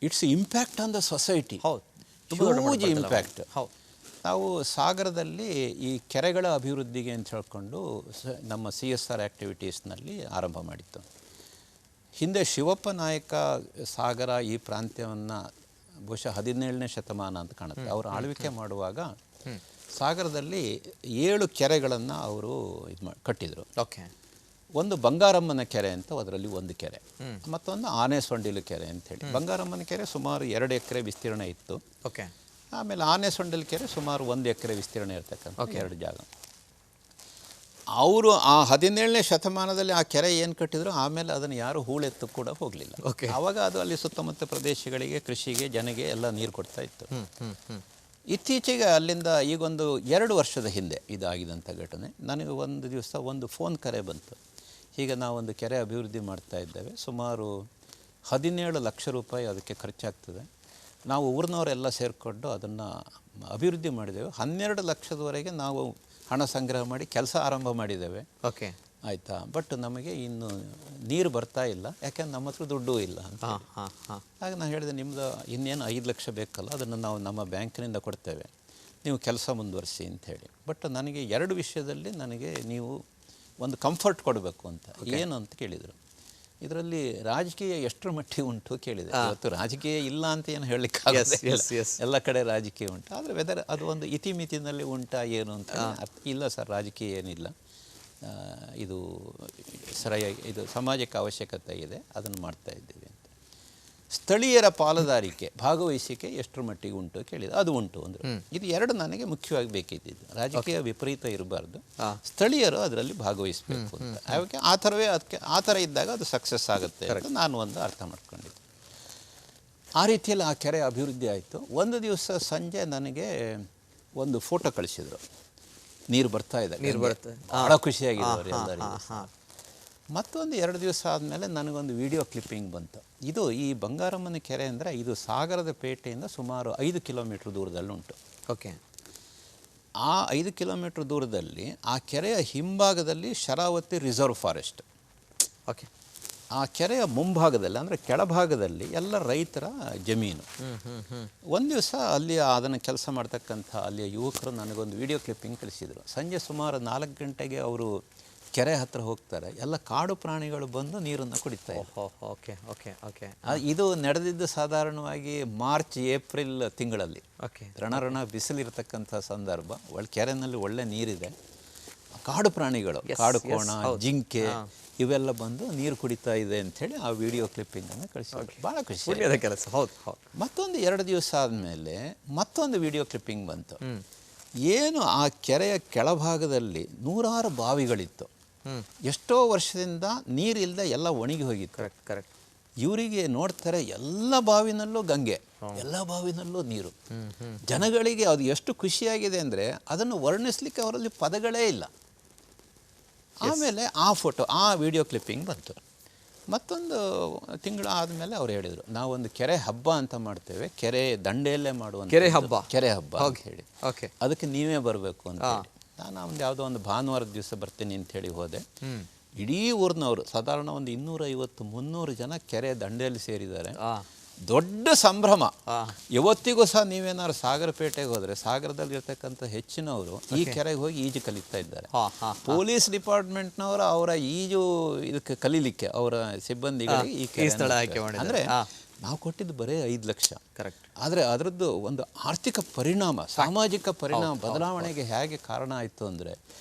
it's impact on the society, huge impact. ನಾವು ಸಾಗರದಲ್ಲಿ ಈ ಕೆರೆಗಳ ಅಭಿವೃದ್ಧಿಗೆ ಅಂತ ಹೇಳ್ಕೊಂಡು ನಮ್ಮ CSR ಆ್ಯಕ್ಟಿವಿಟೀಸ್ನಲ್ಲಿ ಆರಂಭ ಮಾಡಿತ್ತು. ಹಿಂದೆ ಶಿವಪ್ಪ ನಾಯಕ ಸಾಗರ ಈ ಪ್ರಾಂತ್ಯವನ್ನು ಬಹುಶಃ 17ನೇ ಶತಮಾನ ಅಂತ ಕಾಣುತ್ತೆ, ಅವರು ಆಳ್ವಿಕೆ ಮಾಡುವಾಗ ಸಾಗರದಲ್ಲಿ 7 ಕೆರೆಗಳನ್ನು ಅವರು ಕಟ್ಟಿದರು. ಓಕೆ. ಒಂದು ಬಂಗಾರಮ್ಮನ ಕೆರೆ ಅಂತ, ಅದರಲ್ಲಿ ಒಂದು ಕೆರೆ, ಮತ್ತೊಂದು ಆನೆಸೊಂಡಿಲು ಕೆರೆ ಅಂತೇಳಿ. ಬಂಗಾರಮ್ಮನ ಕೆರೆ ಸುಮಾರು 2 ಎಕರೆ ವಿಸ್ತೀರ್ಣ ಇತ್ತು. ಓಕೆ. ಆಮೇಲೆ ಆನೆಸೊಂಡಿಲು ಕೆರೆ ಸುಮಾರು 1 ಎಕರೆ ವಿಸ್ತೀರ್ಣ ಇರ್ತಕ್ಕಂಥ 2 ಜಾಗ. ಅವರು ಆ 17ನೇ ಶತಮಾನದಲ್ಲಿ ಆ ಕೆರೆ ಏನು ಕಟ್ಟಿದ್ರು, ಆಮೇಲೆ ಅದನ್ನು ಯಾರು ಹೂಳೆತ್ತು ಕೂಡ ಹೋಗಲಿಲ್ಲ. ಆವಾಗ ಅದು ಅಲ್ಲಿ ಸುತ್ತಮುತ್ತ ಪ್ರದೇಶಗಳಿಗೆ, ಕೃಷಿಗೆ, ಜನಗೆ ಎಲ್ಲ ನೀರು ಕೊಡ್ತಾ ಇತ್ತು. ಇತ್ತೀಚೆಗೆ ಅಲ್ಲಿಂದ ಈಗೊಂದು 2 ವರ್ಷದ ಹಿಂದೆ ಇದಾಗಿದ್ದಂಥ ಘಟನೆ. ನನಗೆ ಒಂದು ದಿವಸ ಒಂದು ಫೋನ್ ಕರೆ ಬಂತು. ಹೀಗೆ ನಾವೊಂದು ಕೆರೆ ಅಭಿವೃದ್ಧಿ ಮಾಡ್ತಾ ಇದ್ದೇವೆ, ಸುಮಾರು 17 ಲಕ್ಷ ರೂಪಾಯಿ ಅದಕ್ಕೆ ಖರ್ಚಾಗ್ತದೆ, ನಾವು ಊರಿನವರೆಲ್ಲ ಸೇರಿಕೊಂಡು ಅದನ್ನು ಅಭಿವೃದ್ಧಿ ಮಾಡಿದ್ದೇವೆ, 12 ಲಕ್ಷದವರೆಗೆ ನಾವು ಹಣ ಸಂಗ್ರಹ ಮಾಡಿ ಕೆಲಸ ಆರಂಭ ಮಾಡಿದ್ದೇವೆ. ಓಕೆ, ಆಯಿತಾ, ಬಟ್ ನಮಗೆ ಇನ್ನು ನೀರು ಬರ್ತಾ ಇಲ್ಲ, ಯಾಕೆಂದ್ರೆ ನಮ್ಮ ಹತ್ರ ದುಡ್ಡು ಇಲ್ಲ ಅಂತ. ಆಗ ನಾನು ಹೇಳಿದೆ, ನಿಮ್ಮದು ಇನ್ನೇನು 5 ಲಕ್ಷ ಬೇಕಲ್ಲ, ಅದನ್ನು ನಾವು ನಮ್ಮ ಬ್ಯಾಂಕಿನಿಂದ ಕೊಡ್ತೇವೆ, ನೀವು ಕೆಲಸ ಮುಂದುವರಿಸಿ ಅಂಥೇಳಿ. ಬಟ್ ನನಗೆ 2 ವಿಷಯದಲ್ಲಿ ನನಗೆ ನೀವು ಒಂದು ಕಂಫರ್ಟ್ ಕೊಡಬೇಕು ಅಂತ. ಏನು ಅಂತ ಕೇಳಿದರು. ಇದರಲ್ಲಿ ರಾಜಕೀಯ ಎಷ್ಟರ ಮಟ್ಟಿಗೆ ಉಂಟು ಕೇಳಿದೆ. ಇವತ್ತು ರಾಜಕೀಯ ಇಲ್ಲ ಅಂತ ಏನು ಹೇಳಲಿಕ್ಕಾಗಲ್ಲ, ಎಲ್ಲ ಕಡೆ ರಾಜಕೀಯ ಉಂಟು. ಆದರೆ ವೆದರ್ ಅದು ಒಂದು ಇತಿಮಿತಿನಲ್ಲಿ ಉಂಟಾ ಏನು ಅಂತ ಇಲ್ಲ ಸರ್, ರಾಜಕೀಯ ಏನಿಲ್ಲ, ಇದು ಸರಿಯಾಗಿ ಇದು ಸಮಾಜಕ್ಕೆ ಅವಶ್ಯಕತೆ ಇದೆ, ಅದನ್ನು ಮಾಡ್ತಾ ಇದ್ದೀವಿ ಅಂತ. ಸ್ಥಳೀಯರ ಪಾಲುದಾರಿಕೆ, ಭಾಗವಹಿಸಿಕೆ ಎಷ್ಟರ ಮಟ್ಟಿಗೆ ಉಂಟು ಕೇಳಿದೆ. ಅದು ಉಂಟು ಅಂದರೆ ಇದು 2 ನನಗೆ ಮುಖ್ಯವಾಗಿ ಬೇಕಿದ್ದು. ರಾಜಕೀಯ ವಿಪರೀತ ಇರಬಾರ್ದು, ಸ್ಥಳೀಯರು ಅದರಲ್ಲಿ ಭಾಗವಹಿಸಬೇಕು ಅಂತ. ಹಾಗೆ ಆ ಥರವೇ ಅದಕ್ಕೆ ಆ ಥರ ಇದ್ದಾಗ ಅದು ಸಕ್ಸಸ್ ಆಗುತ್ತೆ ಅಂತ ನಾನು ಒಂದು ಅರ್ಥ ಮಾಡ್ಕೊಂಡಿದ್ದೆ. ಆ ರೀತಿಯಲ್ಲಿ ಆ ಕೆರೆ ಅಭಿವೃದ್ಧಿ ಆಯಿತು. ಒಂದು ದಿವಸ ಸಂಜೆ ನನಗೆ ಒಂದು ಫೋಟೋ ಕಳಿಸಿದರು, ನೀರು ಬರ್ತಾ ಇದೆ, ನೀರು ಬರುತ್ತೆ, ಭಾಳ ಖುಷಿಯಾಗಿದ್ದವರು ಎಲ್ಲರಿಗೂ. ಮತ್ತೊಂದು 2 ದಿವಸ ಆದಮೇಲೆ ನನಗೊಂದು ವಿಡಿಯೋ ಕ್ಲಿಪ್ಪಿಂಗ್ ಬಂತು. ಇದು ಈ ಬಂಗಾರಮ್ಮನ ಕೆರೆ ಅಂದರೆ ಇದು ಸಾಗರದ ಪೇಟೆಯಿಂದ ಸುಮಾರು 5 ಕಿಲೋಮೀಟ್ರ್ ದೂರದಲ್ಲಿ ಉಂಟು. ಓಕೆ. ಆ 5 ಕಿಲೋಮೀಟ್ರ್ ದೂರದಲ್ಲಿ ಆ ಕೆರೆಯ ಹಿಂಭಾಗದಲ್ಲಿ ಶರಾವತಿ ರಿಸರ್ವ್ ಫಾರೆಸ್ಟ್. ಓಕೆ. ಆ ಕೆರೆಯ ಮುಂಭಾಗದಲ್ಲಿ ಅಂದರೆ ಕೆಳಭಾಗದಲ್ಲಿ ಎಲ್ಲ ರೈತರ ಜಮೀನು. ಒಂದು ದಿವಸ ಅಲ್ಲಿ ಅದನ್ನು ಕೆಲಸ ಮಾಡ್ತಕ್ಕಂಥ ಅಲ್ಲಿಯ ಯುವಕರು ನನಗೊಂದು ವಿಡಿಯೋ ಕ್ಲಿಪ್ಪಿಂಗ್ ಕಳಿಸಿದರು. ಸಂಜೆ ಸುಮಾರು 4 ಗಂಟೆಗೆ ಅವರು ಕೆರೆ ಹತ್ರ ಹೋಗ್ತಾರೆ, ಎಲ್ಲ ಕಾಡು ಪ್ರಾಣಿಗಳು ಬಂದು ನೀರನ್ನು ಕುಡಿತಾ ಇದ್ದಾರೆ. Okay okay okay. ಇದು ನಡೆದಿದ್ದು ಸಾಧಾರಣವಾಗಿ ಮಾರ್ಚ್ ಏಪ್ರಿಲ್ ತಿಂಗಳಲ್ಲಿ. ಓಕೆ. ರಣ ಬಿಸಿಲಿರ್ತಕ್ಕಂಥ ಸಂದರ್ಭ, ಕೆರೆಯಲ್ಲಿ ಒಳ್ಳೆ ನೀರಿದೆ, ಕಾಡು ಪ್ರಾಣಿಗಳು, ಕಾಡು ಕೋಣ, ಜಿಂಕೆ ಇವೆಲ್ಲ ಬಂದು ನೀರು ಕುಡಿತಾ ಇದೆ ಅಂಥೇಳಿ ಆ ವಿಡಿಯೋ ಕ್ಲಿಪ್ಪಿಂಗನ್ನು ಕಳಿಸಿದ್ರು. ಭಾಳ ಖುಷಿ ಕೆಲಸ. ಹೌದು. ಮತ್ತೊಂದು 2 ದಿವಸ ಆದಮೇಲೆ ಮತ್ತೊಂದು ವಿಡಿಯೋ ಕ್ಲಿಪ್ಪಿಂಗ್ ಬಂತು. ಏನು ಆ ಕೆರೆಯ ಕೆಳಭಾಗದಲ್ಲಿ 100 ಬಾವಿಗಳಿತ್ತು, ಎಷ್ಟೋ ವರ್ಷದಿಂದ ನೀರಿಲ್ಲದೆ ಎಲ್ಲ ಒಣಗಿ ಹೋಗಿತ್ತು. Correct correct. ಇವರಿಗೆ ನೋಡ್ತಾರೆ ಎಲ್ಲ ಬಾವಿನಲ್ಲೂ ಗಂಗೆ, ಎಲ್ಲ ಬಾವಿನಲ್ಲೂ ನೀರು. ಜನಗಳಿಗೆ ಅದು ಎಷ್ಟು ಖುಷಿಯಾಗಿದೆ ಅಂದರೆ ಅದನ್ನು ವರ್ಣಿಸ್ಲಿಕ್ಕೆ ಅವರಲ್ಲಿ ಪದಗಳೇ ಇಲ್ಲ. ಆಮೇಲೆ ಆ ಫೋಟೋ, ಆ ವಿಡಿಯೋ ಕ್ಲಿಪ್ಪಿಂಗ್ ಬಂತು. ಮತ್ತೊಂದು ತಿಂಗಳು ಆದಮೇಲೆ ಅವ್ರು ಹೇಳಿದರು, ನಾವೊಂದು ಕೆರೆ ಹಬ್ಬ ಅಂತ ಮಾಡ್ತೇವೆ, ಕೆರೆ ದಂಡೆಯಲ್ಲೇ ಮಾಡುವಂಥ ಕೆರೆ ಹಬ್ಬ ಅಂತ ಹೇಳಿ, ಅದಕ್ಕೆ ನೀವೇ ಬರಬೇಕು ಅಂತ ಹೇಳಿ. ನಾನು ಒಂದು ಯಾವುದೋ ಒಂದು ಭಾನುವಾರದ ದಿವಸ ಬರ್ತೀನಿ ಅಂಥೇಳಿ ಹೋದೆ. ಇಡೀ ಊರಿನವರು ಸಾಧಾರಣ ಒಂದು 250-300 ಜನ ಕೆರೆ ದಂಡೆಯಲ್ಲಿ ಸೇರಿದ್ದಾರೆ. ದೊಡ್ಡ ಸಂಭ್ರಮ. ಇವತ್ತಿಗೂ ಸಹ ನೀವೇನಾದ್ರು ಸಾಗರಪೇಟೆಗೆ ಹೋದರೆ ಸಾಗರದಲ್ಲಿ ಇರ್ತಕ್ಕಂಥ ಹೆಚ್ಚಿನವರು ಈ ಕೆರೆಗೆ ಹೋಗಿ ಈಜು ಕಲಿತಾ ಇದ್ದಾರೆ. ಪೊಲೀಸ್ ಡಿಪಾರ್ಟ್ಮೆಂಟ್ನವರು ಅವರ ಈಜು ಇದಕ್ಕೆ ಕಲೀಲಿಕ್ಕೆ ಅವರ ಸಿಬ್ಬಂದಿಗಳಿಗೆ ಈ ಕೆರೆ ಅಂದರೆ ನಾವು ಕೊಟ್ಟಿದ್ದು ಬರೀ 5 ಲಕ್ಷ. ಕರೆಕ್ಟ್. ಆದರೆ ಅದರದ್ದು ಒಂದು ಆರ್ಥಿಕ ಪರಿಣಾಮ, ಸಾಮಾಜಿಕ ಪರಿಣಾಮ, ಬದಲಾವಣೆಗೆ ಹೇಗೆ ಕಾರಣ ಆಯಿತು ಅಂದರೆ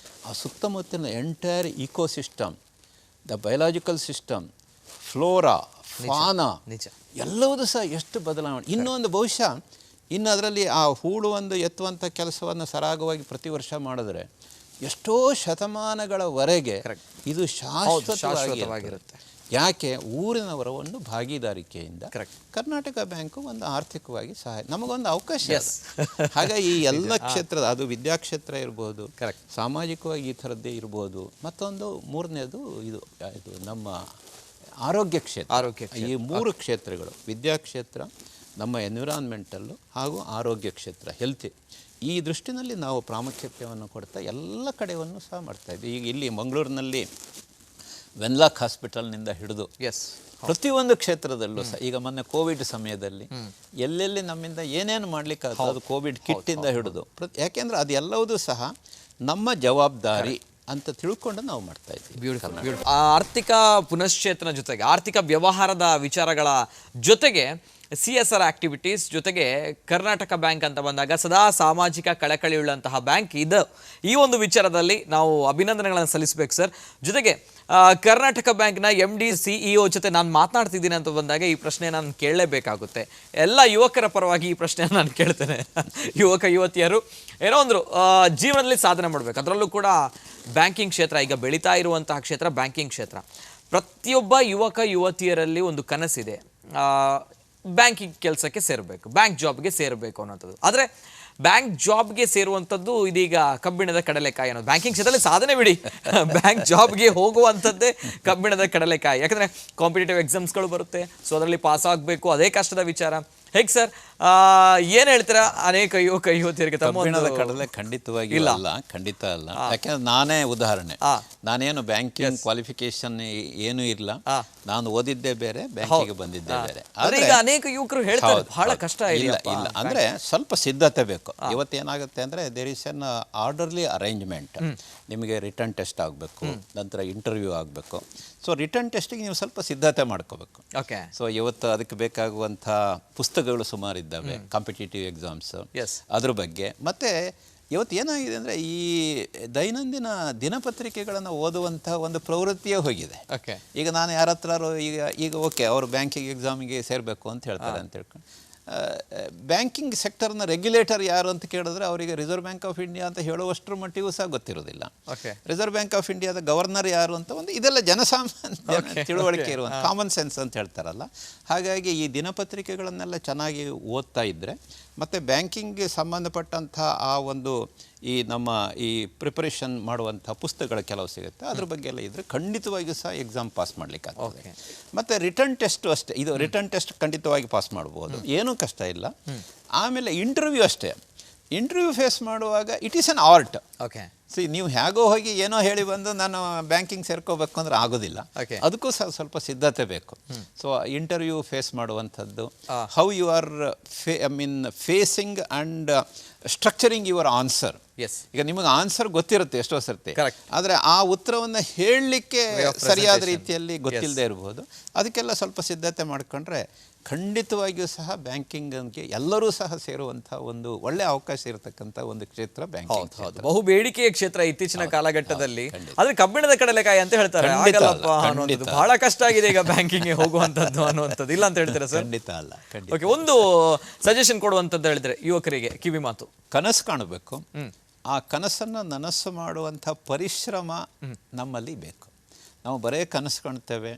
ಆ ಸುತ್ತಮುತ್ತಲಿನ entire ecosystem, the biological system, flora, fauna ಎಲ್ಲವೂ ಸಹ ಎಷ್ಟು ಬದಲಾವಣೆ. ಇನ್ನೊಂದು ಬಹುಶಃ ಇನ್ನು ಅದರಲ್ಲಿ ಆ ಹೂಳು ಒಂದು ಎತ್ತುವಂಥ ಕೆಲಸವನ್ನು ಸರಾಗವಾಗಿ ಪ್ರತಿ ವರ್ಷ ಮಾಡಿದ್ರೆ ಎಷ್ಟೋ ಶತಮಾನಗಳವರೆಗೆ ಇದು ಶಾಶ್ವತವಾಗಿರುತ್ತೆ. ಯಾಕೆ? ಊರಿನವರ ಒಂದು ಭಾಗಿದಾರಿಕೆಯಿಂದ ಕರ್ನಾಟಕ ಬ್ಯಾಂಕು ಒಂದು ಆರ್ಥಿಕವಾಗಿ ಸಹಾಯ, ನಮಗೊಂದು ಅವಕಾಶ. ಹಾಗಾಗಿ ಈ ಎಲ್ಲ ಕ್ಷೇತ್ರದ, ಅದು ವಿದ್ಯಾಕ್ಷೇತ್ರ ಇರ್ಬೋದು, ಸಾಮಾಜಿಕವಾಗಿ ಈ ಥರದ್ದೇ ಇರ್ಬೋದು, ಮತ್ತೊಂದು ಮೂರನೇದು ಇದು ನಮ್ಮ ಆರೋಗ್ಯ ಕ್ಷೇತ್ರ. ಈ 3 ಕ್ಷೇತ್ರಗಳು, ವಿದ್ಯಾಕ್ಷೇತ್ರ, ನಮ್ಮ ಎನ್ವಿರಾನ್ಮೆಂಟಲ್ಲು ಹಾಗೂ ಆರೋಗ್ಯ ಕ್ಷೇತ್ರ, ಹೆಲ್ತ್, ಈ ದೃಷ್ಟಿನಲ್ಲಿ ನಾವು ಪ್ರಾಮುಖ್ಯತೆಯನ್ನು ಕೊಡ್ತಾ ಎಲ್ಲ ಕಡೆಯನ್ನು ಸಹ ಮಾಡ್ತಾಯಿದ್ವಿ. ಈಗ ಇಲ್ಲಿ ಮಂಗಳೂರಿನಲ್ಲಿ ವೆನ್ಲಾಕ್ ಹಾಸ್ಪಿಟಲ್ನಿಂದ ಹಿಡಿದು ಎಸ್ ಪ್ರತಿಯೊಂದು ಕ್ಷೇತ್ರದಲ್ಲೂ ಸಹ ಈಗ ಮೊನ್ನೆ ಕೋವಿಡ್ ಸಮಯದಲ್ಲಿ ಎಲ್ಲೆಲ್ಲಿ ನಮ್ಮಿಂದ ಏನೇನು ಮಾಡ್ಲಿಕ್ಕೆ ಅದು ಕೋವಿಡ್ ಕಿಟ್ಟಿಂದ ಹಿಡಿದು ಯಾಕೆಂದರೆ ಅದೆಲ್ಲವೂ ಸಹ ನಮ್ಮ ಜವಾಬ್ದಾರಿ ಅಂತ ತಿಳ್ಕೊಂಡು ನಾವು ಮಾಡ್ತಾ ಇದ್ದೀವಿ. ಆರ್ಥಿಕ ಪುನಶ್ಚೇತನ ಜೊತೆಗೆ ಆರ್ಥಿಕ ವ್ಯವಹಾರದ ವಿಚಾರಗಳ ಜೊತೆಗೆ CSR ಆಕ್ಟಿವಿಟೀಸ್ ಜೊತೆಗೆ ಕರ್ನಾಟಕ ಬ್ಯಾಂಕ್ ಅಂತ ಬಂದಾಗ ಸದಾ ಸಾಮಾಜಿಕ ಕಳಕಳಿಯುಳ್ಳಂತಹ ಬ್ಯಾಂಕ್ ಇದು. ಈ ಒಂದು ವಿಚಾರದಲ್ಲಿ ನಾವು ಅಭಿನಂದನೆಗಳನ್ನು ಸಲ್ಲಿಸಬೇಕು ಸರ್. ಜೊತೆಗೆ ಕರ್ನಾಟಕ ಬ್ಯಾಂಕ್ನ MD CEO ಜೊತೆ ನಾನು ಮಾತನಾಡ್ತಿದ್ದೀನಿ ಅಂತ ಬಂದಾಗ ಈ ಪ್ರಶ್ನೆ ನಾನು ಕೇಳಲೇಬೇಕಾಗುತ್ತೆ. ಎಲ್ಲ ಯುವಕರ ಪರವಾಗಿ ಈ ಪ್ರಶ್ನೆಯನ್ನು ನಾನು ಕೇಳ್ತೇನೆ. ಯುವಕ ಯುವತಿಯರು ಏನೋ ಒಂದು ಜೀವನದಲ್ಲಿ ಸಾಧನೆ ಮಾಡಬೇಕು, ಅದರಲ್ಲೂ ಕೂಡ ಬ್ಯಾಂಕಿಂಗ್ ಕ್ಷೇತ್ರ ಈಗ ಬೆಳೀತಾ ಇರುವಂತಹ ಕ್ಷೇತ್ರ ಬ್ಯಾಂಕಿಂಗ್ ಕ್ಷೇತ್ರ. ಪ್ರತಿಯೊಬ್ಬ ಯುವಕ ಯುವತಿಯರಲ್ಲಿ ಒಂದು ಕನಸಿದೆ, ಬ್ಯಾಂಕಿಂಗ್ ಕೆಲಸಕ್ಕೆ ಸೇರಬೇಕು, ಬ್ಯಾಂಕ್ ಜಾಬ್ಗೆ ಸೇರಬೇಕು ಅನ್ನೋಂಥದ್ದು. ಆದರೆ ಬ್ಯಾಂಕ್ ಜಾಬ್ಗೆ ಸೇರುವಂಥದ್ದು ಇದೀಗ ಕಬ್ಬಿಣದ ಕಡಲೆಕಾಯಿ ಅನ್ನೋದು. ಬ್ಯಾಂಕಿಂಗ್ ಕ್ಷೇತ್ರದಲ್ಲಿ ಸಾಧನೆ ಬಿಡಿ, ಬ್ಯಾಂಕ್ ಜಾಬ್ಗೆ ಹೋಗುವಂಥದ್ದೇ ಕಬ್ಬಿಣದ ಕಡಲೆಕಾಯಿ. ಯಾಕಂದರೆ ಕಾಂಪಿಟೇಟಿವ್ ಎಕ್ಸಾಮ್ಸ್ಗಳು ಬರುತ್ತೆ, ಸೊ ಅದರಲ್ಲಿ ಪಾಸ್ ಆಗಬೇಕು, ಅದೇ ಕಷ್ಟದ ವಿಚಾರ. ಹೇಗೆ ಸರ್, ಏನು ಹೇಳ್ತೀರಾ ಅನೇಕ ಯುವಕ ಯುವತಿಯರಿಗೆ? ಕಬ್ಬಿಣದ ಕಡಲೆ ಖಂಡಿತವಾಗಿ ಇಲ್ಲ, ಖಂಡಿತ ಅಲ್ಲ. ಯಾಕೆಂದ್ರೆ ನಾನೇ ಉದಾಹರಣೆ, ನಾನೇನು ಬ್ಯಾಂಕಿಂಗ್ ಕ್ವಾಲಿಫಿಕೇಶನ್ ಏನೂ ಇಲ್ಲ, ನಾನು ಓದಿದ್ದೇ ಬೇರೆ, ಬ್ಯಾಂಕಿಗೆ ಬಂದಿದ್ದೇ ಬೇರೆ. ಈಗ ಅನೇಕ ಯುವಕರು ಹೇಳ್ತಾರೆ ಬಹಳ ಕಷ್ಟ ಇಲ್ಲ ಇಲ್ಲ ಅಂದ್ರೆ ಸ್ವಲ್ಪ ಸಿದ್ಧತೆ ಬೇಕು. ಇವತ್ತೇನಾಗುತ್ತೆ ಅಂದ್ರೆ there is an orderly arrangement. ನಿಮಗೆ ರಿಟರ್ನ್ ಟೆಸ್ಟ್ ಆಗಬೇಕು, ನಂತರ ಇಂಟರ್ವ್ಯೂ ಆಗಬೇಕು. ಸೊ ರಿಟರ್ನ್ ಟೆಸ್ಟಿಗೆ ನೀವು ಸ್ವಲ್ಪ ಸಿದ್ಧತೆ ಮಾಡ್ಕೋಬೇಕು. ಓಕೆ. ಸೊ ಇವತ್ತು ಅದಕ್ಕೆ ಬೇಕಾಗುವಂಥ ಪುಸ್ತಕಗಳು ಸುಮಾರು ಇದ್ದಾವೆ, ಕಾಂಪಿಟೇಟಿವ್ ಎಕ್ಸಾಮ್ಸ್ ಅದ್ರ ಬಗ್ಗೆ. ಮತ್ತು ಇವತ್ತು ಏನಾಗಿದೆ ಅಂದರೆ ಈ ದೈನಂದಿನ ದಿನಪತ್ರಿಕೆಗಳನ್ನು ಓದುವಂಥ ಒಂದು ಪ್ರವೃತ್ತಿಯೇ ಹೋಗಿದೆ. ಈಗ ನಾನು ಯಾರ ಹತ್ರ ಈಗ ಓಕೆ ಅವರು ಬ್ಯಾಂಕಿಂಗ್ ಎಕ್ಸಾಮಿಗೆ ಸೇರಬೇಕು ಅಂತ ಹೇಳ್ತಾರೆ ಅಂತ ಹೇಳ್ಕೊಂಡು, ಬ್ಯಾಂಕಿಂಗ್ ಸೆಕ್ಟರ್ನ ರೆಗ್ಯುಲೇಟರ್ ಯಾರು ಅಂತ ಕೇಳಿದ್ರೆ ಅವರಿಗೆ ರಿಸರ್ವ್ ಬ್ಯಾಂಕ್ ಆಫ್ ಇಂಡಿಯಾ ಅಂತ ಹೇಳುವಷ್ಟರ ಮಟ್ಟಿಗೂ ಸಹ ಗೊತ್ತಿರೋದಿಲ್ಲ. ರಿಸರ್ವ್ ಬ್ಯಾಂಕ್ ಆಫ್ ಇಂಡಿಯಾದ ಗವರ್ನರ್ ಯಾರು ಅಂತ ಒಂದು ಇದೆಲ್ಲ ಜನಸಾಮಾನ್ಯ ತಿಳುವಳಿಕೆ ಇರುವಂಥ ಕಾಮನ್ ಸೆನ್ಸ್ ಅಂತ ಹೇಳ್ತಾರಲ್ಲ. ಹಾಗಾಗಿ ಈ ದಿನಪತ್ರಿಕೆಗಳನ್ನೆಲ್ಲ ಚೆನ್ನಾಗಿ ಓದ್ತಾ ಇದ್ದರೆ ಮತ್ತು ಬ್ಯಾಂಕಿಂಗ್ಗೆ ಸಂಬಂಧಪಟ್ಟಂಥ ಆ ಒಂದು ಈ ನಮ್ಮ ಈ ಪ್ರಿಪರೇಷನ್ ಮಾಡುವಂಥ ಪುಸ್ತಕಗಳು ಕೆಲವು ಸಿಗುತ್ತೆ, ಅದ್ರ ಬಗ್ಗೆ ಎಲ್ಲ ಇದ್ದರೆ ಖಂಡಿತವಾಗಿಯೂ ಸಹ ಎಕ್ಸಾಮ್ ಪಾಸ್ ಮಾಡಲಿಕ್ಕೆ ಆಗ್ತದೆ. ಮತ್ತು ರಿಟರ್ನ್ ಟೆಸ್ಟು ಅಷ್ಟೇ, ಇದು ರಿಟರ್ನ್ ಟೆಸ್ಟ್ ಖಂಡಿತವಾಗಿ ಪಾಸ್ ಮಾಡ್ಬೋದು, ಏನೂ ಕಷ್ಟ ಇಲ್ಲ. ಆಮೇಲೆ ಇಂಟರ್ವ್ಯೂ ಅಷ್ಟೇ, ಇಂಟರ್ವ್ಯೂ ಫೇಸ್ ಮಾಡುವಾಗ it is an art. Okay. ನೀವು ಹೇಗೋ ಹೋಗಿ ಏನೋ ಹೇಳಿ ಬಂದು ನಾನು ಬ್ಯಾಂಕಿಂಗ್ ಸೇರ್ಕೋಬೇಕು ಅಂದ್ರೆ ಆಗೋದಿಲ್ಲ, ಅದಕ್ಕೂ ಸಹ ಸ್ವಲ್ಪ ಸಿದ್ಧತೆ ಬೇಕು. ಸೊ ಇಂಟರ್ವ್ಯೂ ಫೇಸ್ ಮಾಡುವಂಥದ್ದು, how you are facing and structuring your answer. ಈಗ ನಿಮಗೆ ಆನ್ಸರ್ ಗೊತ್ತಿರುತ್ತೆ ಎಷ್ಟೋ ಸರ್ತಿ, ಆದರೆ ಆ ಉತ್ತರವನ್ನು ಹೇಳಲಿಕ್ಕೆ ಸರಿಯಾದ ರೀತಿಯಲ್ಲಿ ಗೊತ್ತಿಲ್ಲದೆ ಇರಬಹುದು. ಅದಕ್ಕೆಲ್ಲ ಸ್ವಲ್ಪ ಸಿದ್ಧತೆ ಮಾಡಿಕೊಂಡ್ರೆ ಖಂಡಿತವಾಗಿಯೂ ಸಹ ಬ್ಯಾಂಕಿಂಗ್ಗೆ ಎಲ್ಲರೂ ಸಹ ಸೇರುವಂಥ ಒಂದು ಒಳ್ಳೆ ಅವಕಾಶ ಇರತಕ್ಕಂಥ ಒಂದು ಕ್ಷೇತ್ರ ಬ್ಯಾಂಕಿಂಗ್. ಬಹು ಬೇಡಿಕೆಯ ಕ್ಷೇತ್ರ ಇತ್ತೀಚಿನ ಕಾಲಘಟ್ಟದಲ್ಲಿ. ಆದ್ರೆ ಕಬ್ಬಿಣದ ಕಡಲೆಕಾಯಿ ಅಂತ ಹೇಳ್ತಾರೆ, ಆಗಲ್ಲಪ್ಪ ಅನ್ನೋದು ಬಹಳ ಕಷ್ಟ ಆಗಿದೆ ಈಗ ಬ್ಯಾಂಕಿಂಗ್ಗೆ ಹೋಗುವಂಥದ್ದು ಅನ್ನುವಂಥದ್ದು. ಇಲ್ಲ ಅಂತ ಹೇಳ್ತಾರೆ ಸರ್? ಖಂಡಿತ ಅಲ್ಲ. ಓಕೆ, ಒಂದು ಸಜೆಷನ್ ಕೊಡುವಂಥದ್ದು ಹೇಳಿದ್ರೆ ಯುವಕರಿಗೆ ಕಿವಿ ಮಾತು. ಕನಸು ಕಾಣಬೇಕು, ಆ ಕನಸನ್ನು ನನಸು ಮಾಡುವಂಥ ಪರಿಶ್ರಮ ನಮ್ಮಲ್ಲಿ ಬೇಕು. ನಾವು ಬರೇ ಕನಸು ಕಾಣ್ತೇವೆ,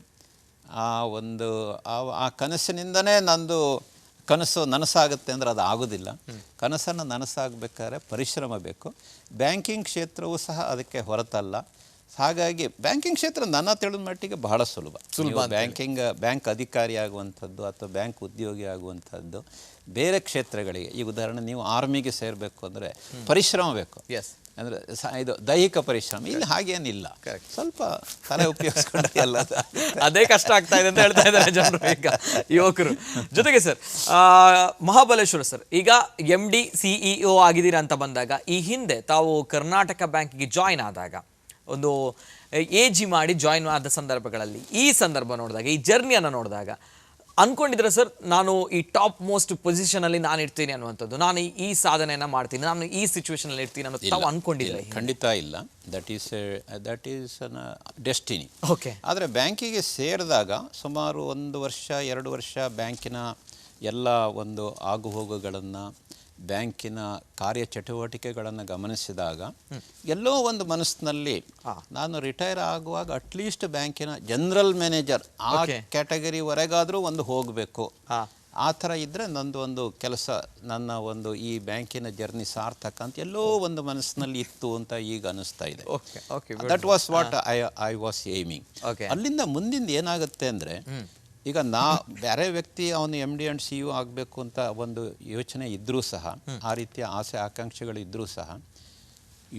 ಆ ಕನಸಿನಿಂದನೇ ನಂದು ಕನಸು ನನಸಾಗುತ್ತೆ ಅಂದರೆ ಅದು ಆಗೋದಿಲ್ಲ. ಕನಸನ್ನು ನನಸಾಗಬೇಕಾದ್ರೆ ಪರಿಶ್ರಮ ಬೇಕು. ಬ್ಯಾಂಕಿಂಗ್ ಕ್ಷೇತ್ರವೂ ಸಹ ಅದಕ್ಕೆ ಹೊರತಲ್ಲ. ಹಾಗಾಗಿ ಬ್ಯಾಂಕಿಂಗ್ ಕ್ಷೇತ್ರ ನನ್ನ ತಿಳಿದ ಮಟ್ಟಿಗೆ ಬಹಳ ಸುಲಭ. ಬ್ಯಾಂಕ್ ಅಧಿಕಾರಿ ಆಗುವಂಥದ್ದು ಅಥವಾ ಬ್ಯಾಂಕ್ ಉದ್ಯೋಗಿ ಆಗುವಂಥದ್ದು ಬೇರೆ ಕ್ಷೇತ್ರಗಳಿಗೆ, ಈಗ ಉದಾಹರಣೆ ನೀವು ಆರ್ಮಿಗೆ ಸೇರಬೇಕು ಅಂದರೆ ಪರಿಶ್ರಮ ಬೇಕು, ಅಂದರೆ ಇದು ದೈಹಿಕ ಪರಿಶ್ರಮ. ಇಲ್ಲಿ ಹಾಗೇನಿಲ್ಲ, ಸ್ವಲ್ಪ ತಲೆ ಉಪಯೋಗಿಸ್ಕೊಂಡ್ರೆ ಎಲ್ಲ ಅದೇ ಕಷ್ಟ ಆಗ್ತಾ ಇದೆ ಅಂತ ಹೇಳ್ತಾ ಇದ್ದಾರೆ ಜನರು ಈಗ ಯುವಕರು. ಜೊತೆಗೆ ಸರ್, ಮಹಾಬಲೇಶ್ವರ ಸರ್, ಈಗ MD CEO ಆಗಿದ್ದೀರಾ ಅಂತ ಬಂದಾಗ, ಈ ಹಿಂದೆ ತಾವು ಕರ್ನಾಟಕ ಬ್ಯಾಂಕಿಗೆ ಜಾಯ್ನ್ ಆದಾಗ ಒಂದು AG ಮಾಡಿ ಜಾಯ್ನ್ ಆದ ಸಂದರ್ಭಗಳಲ್ಲಿ ಈ ಸಂದರ್ಭ ನೋಡಿದಾಗ, ಈ ಜರ್ನಿಯನ್ನು ನೋಡಿದಾಗ ಅನ್ಕೊಂಡಿದ್ರೆ ಸರ್ ನಾನು ಈ ಟಾಪ್ ಮೋಸ್ಟ್ ಪೊಸಿಷನಲ್ಲಿ ನಾನು ಇರ್ತೀನಿ ಅನ್ನುವಂಥದ್ದು, ನಾನು ಈ ಸಾಧನೆಯನ್ನು ಮಾಡ್ತೀನಿ, ನಾನು ಈ ಸಿಚುವೇಶನಲ್ಲಿ ಇರ್ತೀನಿ ಅನ್ನೋದು ತಾವು ಅನ್ಕೊಂಡಿದ್ರೆ? ಖಂಡಿತ ಇಲ್ಲ. That is destiny. ಓಕೆ. ಆದರೆ ಬ್ಯಾಂಕಿಗೆ ಸೇರಿದಾಗ ಸುಮಾರು 1 ವರ್ಷ 2 ವರ್ಷ ಬ್ಯಾಂಕಿನ ಎಲ್ಲ ಒಂದು ಆಗುಹೋಗುಗಳನ್ನು, ಬ್ಯಾಂಕಿನ ಕಾರ್ಯಚಟುವಟಿಕೆಗಳನ್ನು ಗಮನಿಸಿದಾಗ ಎಲ್ಲೋ ಒಂದು ಮನಸ್ಸಿನಲ್ಲಿ ನಾನು ರಿಟೈರ್ ಆಗುವಾಗ ಅಟ್ಲೀಸ್ಟ್ ಬ್ಯಾಂಕಿನ ಜನರಲ್ ಮ್ಯಾನೇಜರ್ ಆ ಕ್ಯಾಟಗರಿವರೆಗಾದರೂ ಒಂದು ಹೋಗಬೇಕು, ಆ ಥರ ಇದ್ದರೆ ನಂದು ಒಂದು ಕೆಲಸ, ನನ್ನ ಒಂದು ಈ ಬ್ಯಾಂಕಿನ ಜರ್ನಿ ಸಾರ್ಥಕ ಅಂತ ಎಲ್ಲೋ ಒಂದು ಮನಸ್ಸಿನಲ್ಲಿ ಇತ್ತು ಅಂತ ಈಗ ಅನ್ನಿಸ್ತಾ ಇದೆ. That was what I was aiming. ಅಲ್ಲಿಂದ ಮುಂದಿಂದ ಏನಾಗುತ್ತೆ ಅಂದರೆ, ಈಗ ಬೇರೆ ವ್ಯಕ್ತಿ ಅವನು MD and CEO ಆಗಬೇಕು ಅಂತ ಒಂದು ಯೋಚನೆ ಇದ್ದರೂ ಸಹ, ಆ ರೀತಿಯ ಆಸೆ ಆಕಾಂಕ್ಷೆಗಳು ಇದ್ದರೂ ಸಹ,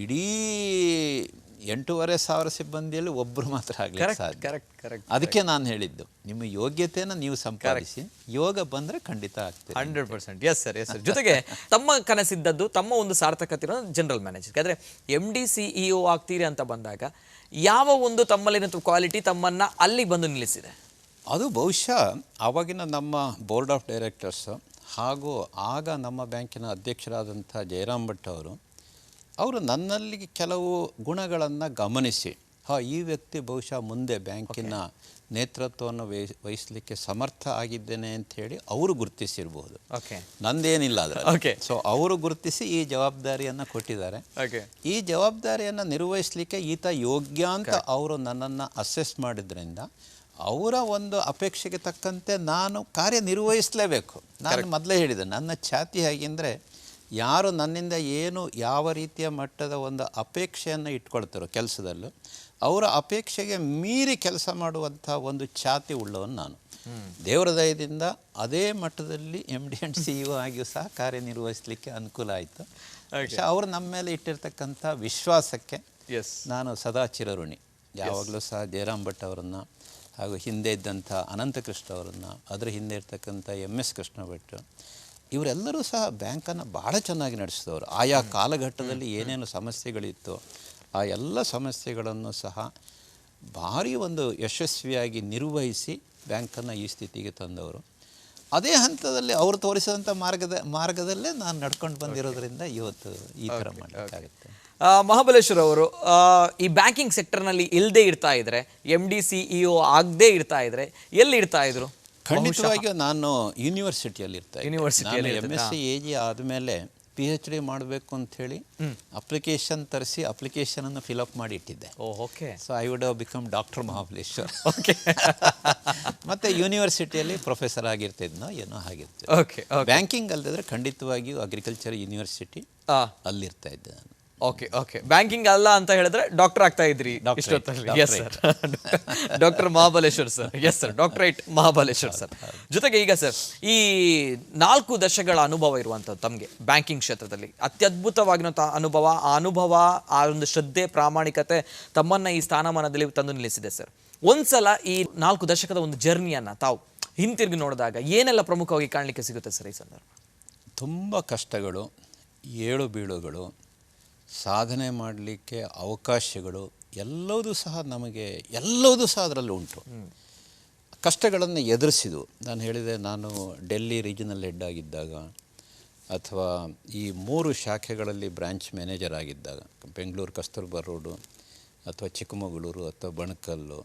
ಇಡೀ 8,500 ಸಿಬ್ಬಂದಿಯಲ್ಲಿ ಒಬ್ಬರು ಮಾತ್ರ ಆಗಲಿಕ್ಕೆ ಸಾಧ್ಯ. ಅದಕ್ಕೆ ನಾನು ಹೇಳಿದ್ದು, ನಿಮ್ಮ ಯೋಗ್ಯತೆಯನ್ನು ನೀವು ಸಂಪಾದಿಸಿ, ಯೋಗ ಬಂದರೆ ಖಂಡಿತ ಆಗ್ತದೆ. 100%. Yes sir, yes sir. ಜೊತೆಗೆ ತಮ್ಮ ಕನಸಿದ್ದದ್ದು, ತಮ್ಮ ಒಂದು ಸಾರ್ಥಕತೆ ಜನರಲ್ ಮ್ಯಾನೇಜರ್. ಆದರೆ MD CEO ಆಗ್ತೀರಿ ಅಂತ ಬಂದಾಗ ಯಾವ ಒಂದು ತಮ್ಮಲ್ಲಿನ ಕ್ವಾಲಿಟಿ ತಮ್ಮನ್ನು ಅಲ್ಲಿ ಬಂದು ನಿಲ್ಲಿಸಿದೆ? ಅದು ಬಹುಶಃ ಆವಾಗಿನ ನಮ್ಮ ಬೋರ್ಡ್ ಆಫ್ ಡೈರೆಕ್ಟರ್ಸ್ ಹಾಗೂ ಆಗ ನಮ್ಮ ಬ್ಯಾಂಕಿನ ಅಧ್ಯಕ್ಷರಾದಂಥ ಜಯರಾಮ್ ಭಟ್ ಅವರು ನನ್ನಲ್ಲಿ ಕೆಲವು ಗುಣಗಳನ್ನು ಗಮನಿಸಿ, ಈ ವ್ಯಕ್ತಿ ಬಹುಶಃ ಮುಂದೆ ಬ್ಯಾಂಕಿನ ನೇತೃತ್ವವನ್ನು ವಹಿಸಲಿಕ್ಕೆ ಸಮರ್ಥ ಆಗಿದ್ದೇನೆ ಅಂಥೇಳಿ ಅವರು ಗುರುತಿಸಿರ್ಬೋದು. ನಂದೇನಿಲ್ಲ ಅದರಲ್ಲಿ. ಸೊ ಅವರು ಗುರುತಿಸಿ ಈ ಜವಾಬ್ದಾರಿಯನ್ನು ಕೊಟ್ಟಿದ್ದಾರೆ. ಈ ಜವಾಬ್ದಾರಿಯನ್ನು ನಿರ್ವಹಿಸಲಿಕ್ಕೆ ಈತ ಯೋಗ್ಯ ಅಂತ ಅವರು ನನ್ನನ್ನು ಅಸೆಸ್ ಮಾಡಿದ್ರಿಂದ ಅವರ ಒಂದು ಅಪೇಕ್ಷೆಗೆ ತಕ್ಕಂತೆ ನಾನು ಕಾರ್ಯನಿರ್ವಹಿಸಲೇಬೇಕು. ನಾನು ಮೊದಲೇ ಹೇಳಿದೆ, ನನ್ನ ಛಾತಿ ಹೇಗೆಂದರೆ, ಯಾರು ನನ್ನಿಂದ ಏನು ಯಾವ ರೀತಿಯ ಮಟ್ಟದ ಒಂದು ಅಪೇಕ್ಷೆಯನ್ನು ಇಟ್ಕೊಳ್ತಾರೋ ಕೆಲಸದಲ್ಲೂ, ಅವರ ಅಪೇಕ್ಷೆಗೆ ಮೀರಿ ಕೆಲಸ ಮಾಡುವಂಥ ಒಂದು ಛಾತಿ ಉಳ್ಳವನು ನಾನು. ದೇವರ ದಯದಿಂದ ಅದೇ ಮಟ್ಟದಲ್ಲಿ MD and CEO ಆಗಿಯೂ ಸಹ ಕಾರ್ಯನಿರ್ವಹಿಸಲಿಕ್ಕೆ ಅನುಕೂಲ ಆಯಿತು. ಅವರು ನಮ್ಮ ಮೇಲೆ ಇಟ್ಟಿರ್ತಕ್ಕಂಥ ವಿಶ್ವಾಸಕ್ಕೆ ನಾನು ಸದಾ ಚಿರಋಣಿ. ಯಾವಾಗಲೂ ಸಹ ಜಯರಾಮ್ ಭಟ್ ಅವರನ್ನು, ಹಾಗೂ ಹಿಂದೆ ಇದ್ದಂಥ ಅನಂತಕೃಷ್ಣ ಅವರನ್ನು, ಅದರ ಹಿಂದೆ ಇರ್ತಕ್ಕಂಥ MS ಕೃಷ್ಣ ಭಟ್, ಇವರೆಲ್ಲರೂ ಸಹ ಬ್ಯಾಂಕನ್ನು ಭಾಳ ಚೆನ್ನಾಗಿ ನಡೆಸಿದವರು. ಆಯಾ ಕಾಲಘಟ್ಟದಲ್ಲಿ ಏನೇನು ಸಮಸ್ಯೆಗಳಿತ್ತು ಆ ಎಲ್ಲ ಸಮಸ್ಯೆಗಳನ್ನು ಸಹ ಭಾರಿ ಒಂದು ಯಶಸ್ವಿಯಾಗಿ ನಿರ್ವಹಿಸಿ ಬ್ಯಾಂಕನ್ನು ಈ ಸ್ಥಿತಿಗೆ ತಂದವರು. ಅದೇ ಹಂತದಲ್ಲಿ ಅವರು ತೋರಿಸಿದಂಥ ಮಾರ್ಗದಲ್ಲೇ ನಾನು ನಡ್ಕೊಂಡು ಬಂದಿರೋದ್ರಿಂದ ಇವತ್ತು ಈ ಥರ ಮಾಡಬೇಕಾಗುತ್ತೆ. ಮಹಾಬಲೇಶ್ವರ್ ಅವರು ಈ ಬ್ಯಾಂಕಿಂಗ್ ಸೆಕ್ಟರ್ನಲ್ಲಿ ಇಲ್ಲದೆ ಇರ್ತಾ ಇದ್ರೆ, MD CEO ಆಗದೆ ಇರ್ತಾ ಇದ್ರೆ ಎಲ್ಲಿ ಇರ್ತಾ ಇದ್ರು? ಖಂಡಿತವಾಗಿಯೂ ನಾನು ಯೂನಿವರ್ಸಿಟಿಯಲ್ಲಿ ಇರ್ತೀನಿ. MSc AG ಆದಮೇಲೆ PhD ಮಾಡಬೇಕು ಅಂಥೇಳಿ ಅಪ್ಲಿಕೇಶನ್ ತರಿಸಿ ಅಪ್ಲಿಕೇಶನನ್ನು ಫಿಲಪ್ ಮಾಡಿ ಇಟ್ಟಿದ್ದೆ. So I would have become doctor Mahabaleshwar. ಮತ್ತು ಯೂನಿವರ್ಸಿಟಿಯಲ್ಲಿ ಪ್ರೊಫೆಸರ್ ಆಗಿರ್ತಿದ್ನೋ ಏನೋ ಆಗಿರ್ತಿದ್ದೆ. ಬ್ಯಾಂಕಿಂಗ್ ಅಲ್ಲದಿದ್ರೆ ಖಂಡಿತವಾಗಿಯೂ ಅಗ್ರಿಕಲ್ಚರ್ ಯೂನಿವರ್ಸಿಟಿ ಅಲ್ಲಿರ್ತಾ ಇದ್ದೆ ನಾನು. ಓಕೆ ಬ್ಯಾಂಕಿಂಗ್ ಅಲ್ಲ ಅಂತ ಹೇಳಿದ್ರೆ ಡಾಕ್ಟರ್ ಆಗ್ತಾ ಇದ್ರಿ ಇಷ್ಟೊತ್ತಲ್ಲಿ. Yes sir, doctor Mahabaleshwar sir. Yes sir, doctorate Mahabaleshwar sir. ಜೊತೆಗೆ ಈಗ ಸರ್, ಈ 4 ದಶಕಗಳ ಅನುಭವ ಇರುವಂಥದ್ದು ತಮಗೆ ಬ್ಯಾಂಕಿಂಗ್ ಕ್ಷೇತ್ರದಲ್ಲಿ ಅತ್ಯದ್ಭುತವಾಗಿರುವಂಥ ಅನುಭವ. ಆ ಅನುಭವ, ಆ ಒಂದು ಶ್ರದ್ಧೆ, ಪ್ರಾಮಾಣಿಕತೆ ತಮ್ಮನ್ನು ಈ ಸ್ಥಾನಮಾನದಲ್ಲಿ ತಂದು ನಿಲ್ಲಿಸಿದೆ ಸರ್. ಒಂದ್ಸಲ ಈ 4 ದಶಕದ ಒಂದು ಜರ್ನಿಯನ್ನು ತಾವು ಹಿಂತಿರುಗಿ ನೋಡಿದಾಗ ಏನೆಲ್ಲ ಪ್ರಮುಖವಾಗಿ ಕಾಣಲಿಕ್ಕೆ ಸಿಗುತ್ತೆ ಸರ್ ಈ ಸಂದರ್ಭ? ತುಂಬ ಕಷ್ಟಗಳು, ಏಳು ಬೀಳುಗಳು, ಸಾಧನೆ ಮಾಡಲಿಕ್ಕೆ ಅವಕಾಶಗಳು ಎಲ್ಲವೂ ಸಹ ನಮಗೆ ಅದರಲ್ಲಿ ಉಂಟು. ಕಷ್ಟಗಳನ್ನು ಎದುರಿಸಿದ್ವು. ನಾನು ಹೇಳಿದೆ, ನಾನು ಡೆಲ್ಲಿ ರೀಜನಲ್ ಹೆಡ್ ಆಗಿದ್ದಾಗ, ಅಥವಾ ಈ 3 ಶಾಖೆಗಳಲ್ಲಿ ಬ್ರಾಂಚ್ ಮ್ಯಾನೇಜರ್ ಆಗಿದ್ದಾಗ, ಬೆಂಗಳೂರು ಕಸ್ತೂರ್ಬಾ ರೋಡು ಅಥವಾ ಚಿಕ್ಕಮಗಳೂರು ಅಥವಾ ಬಣಕಲ್ಲು,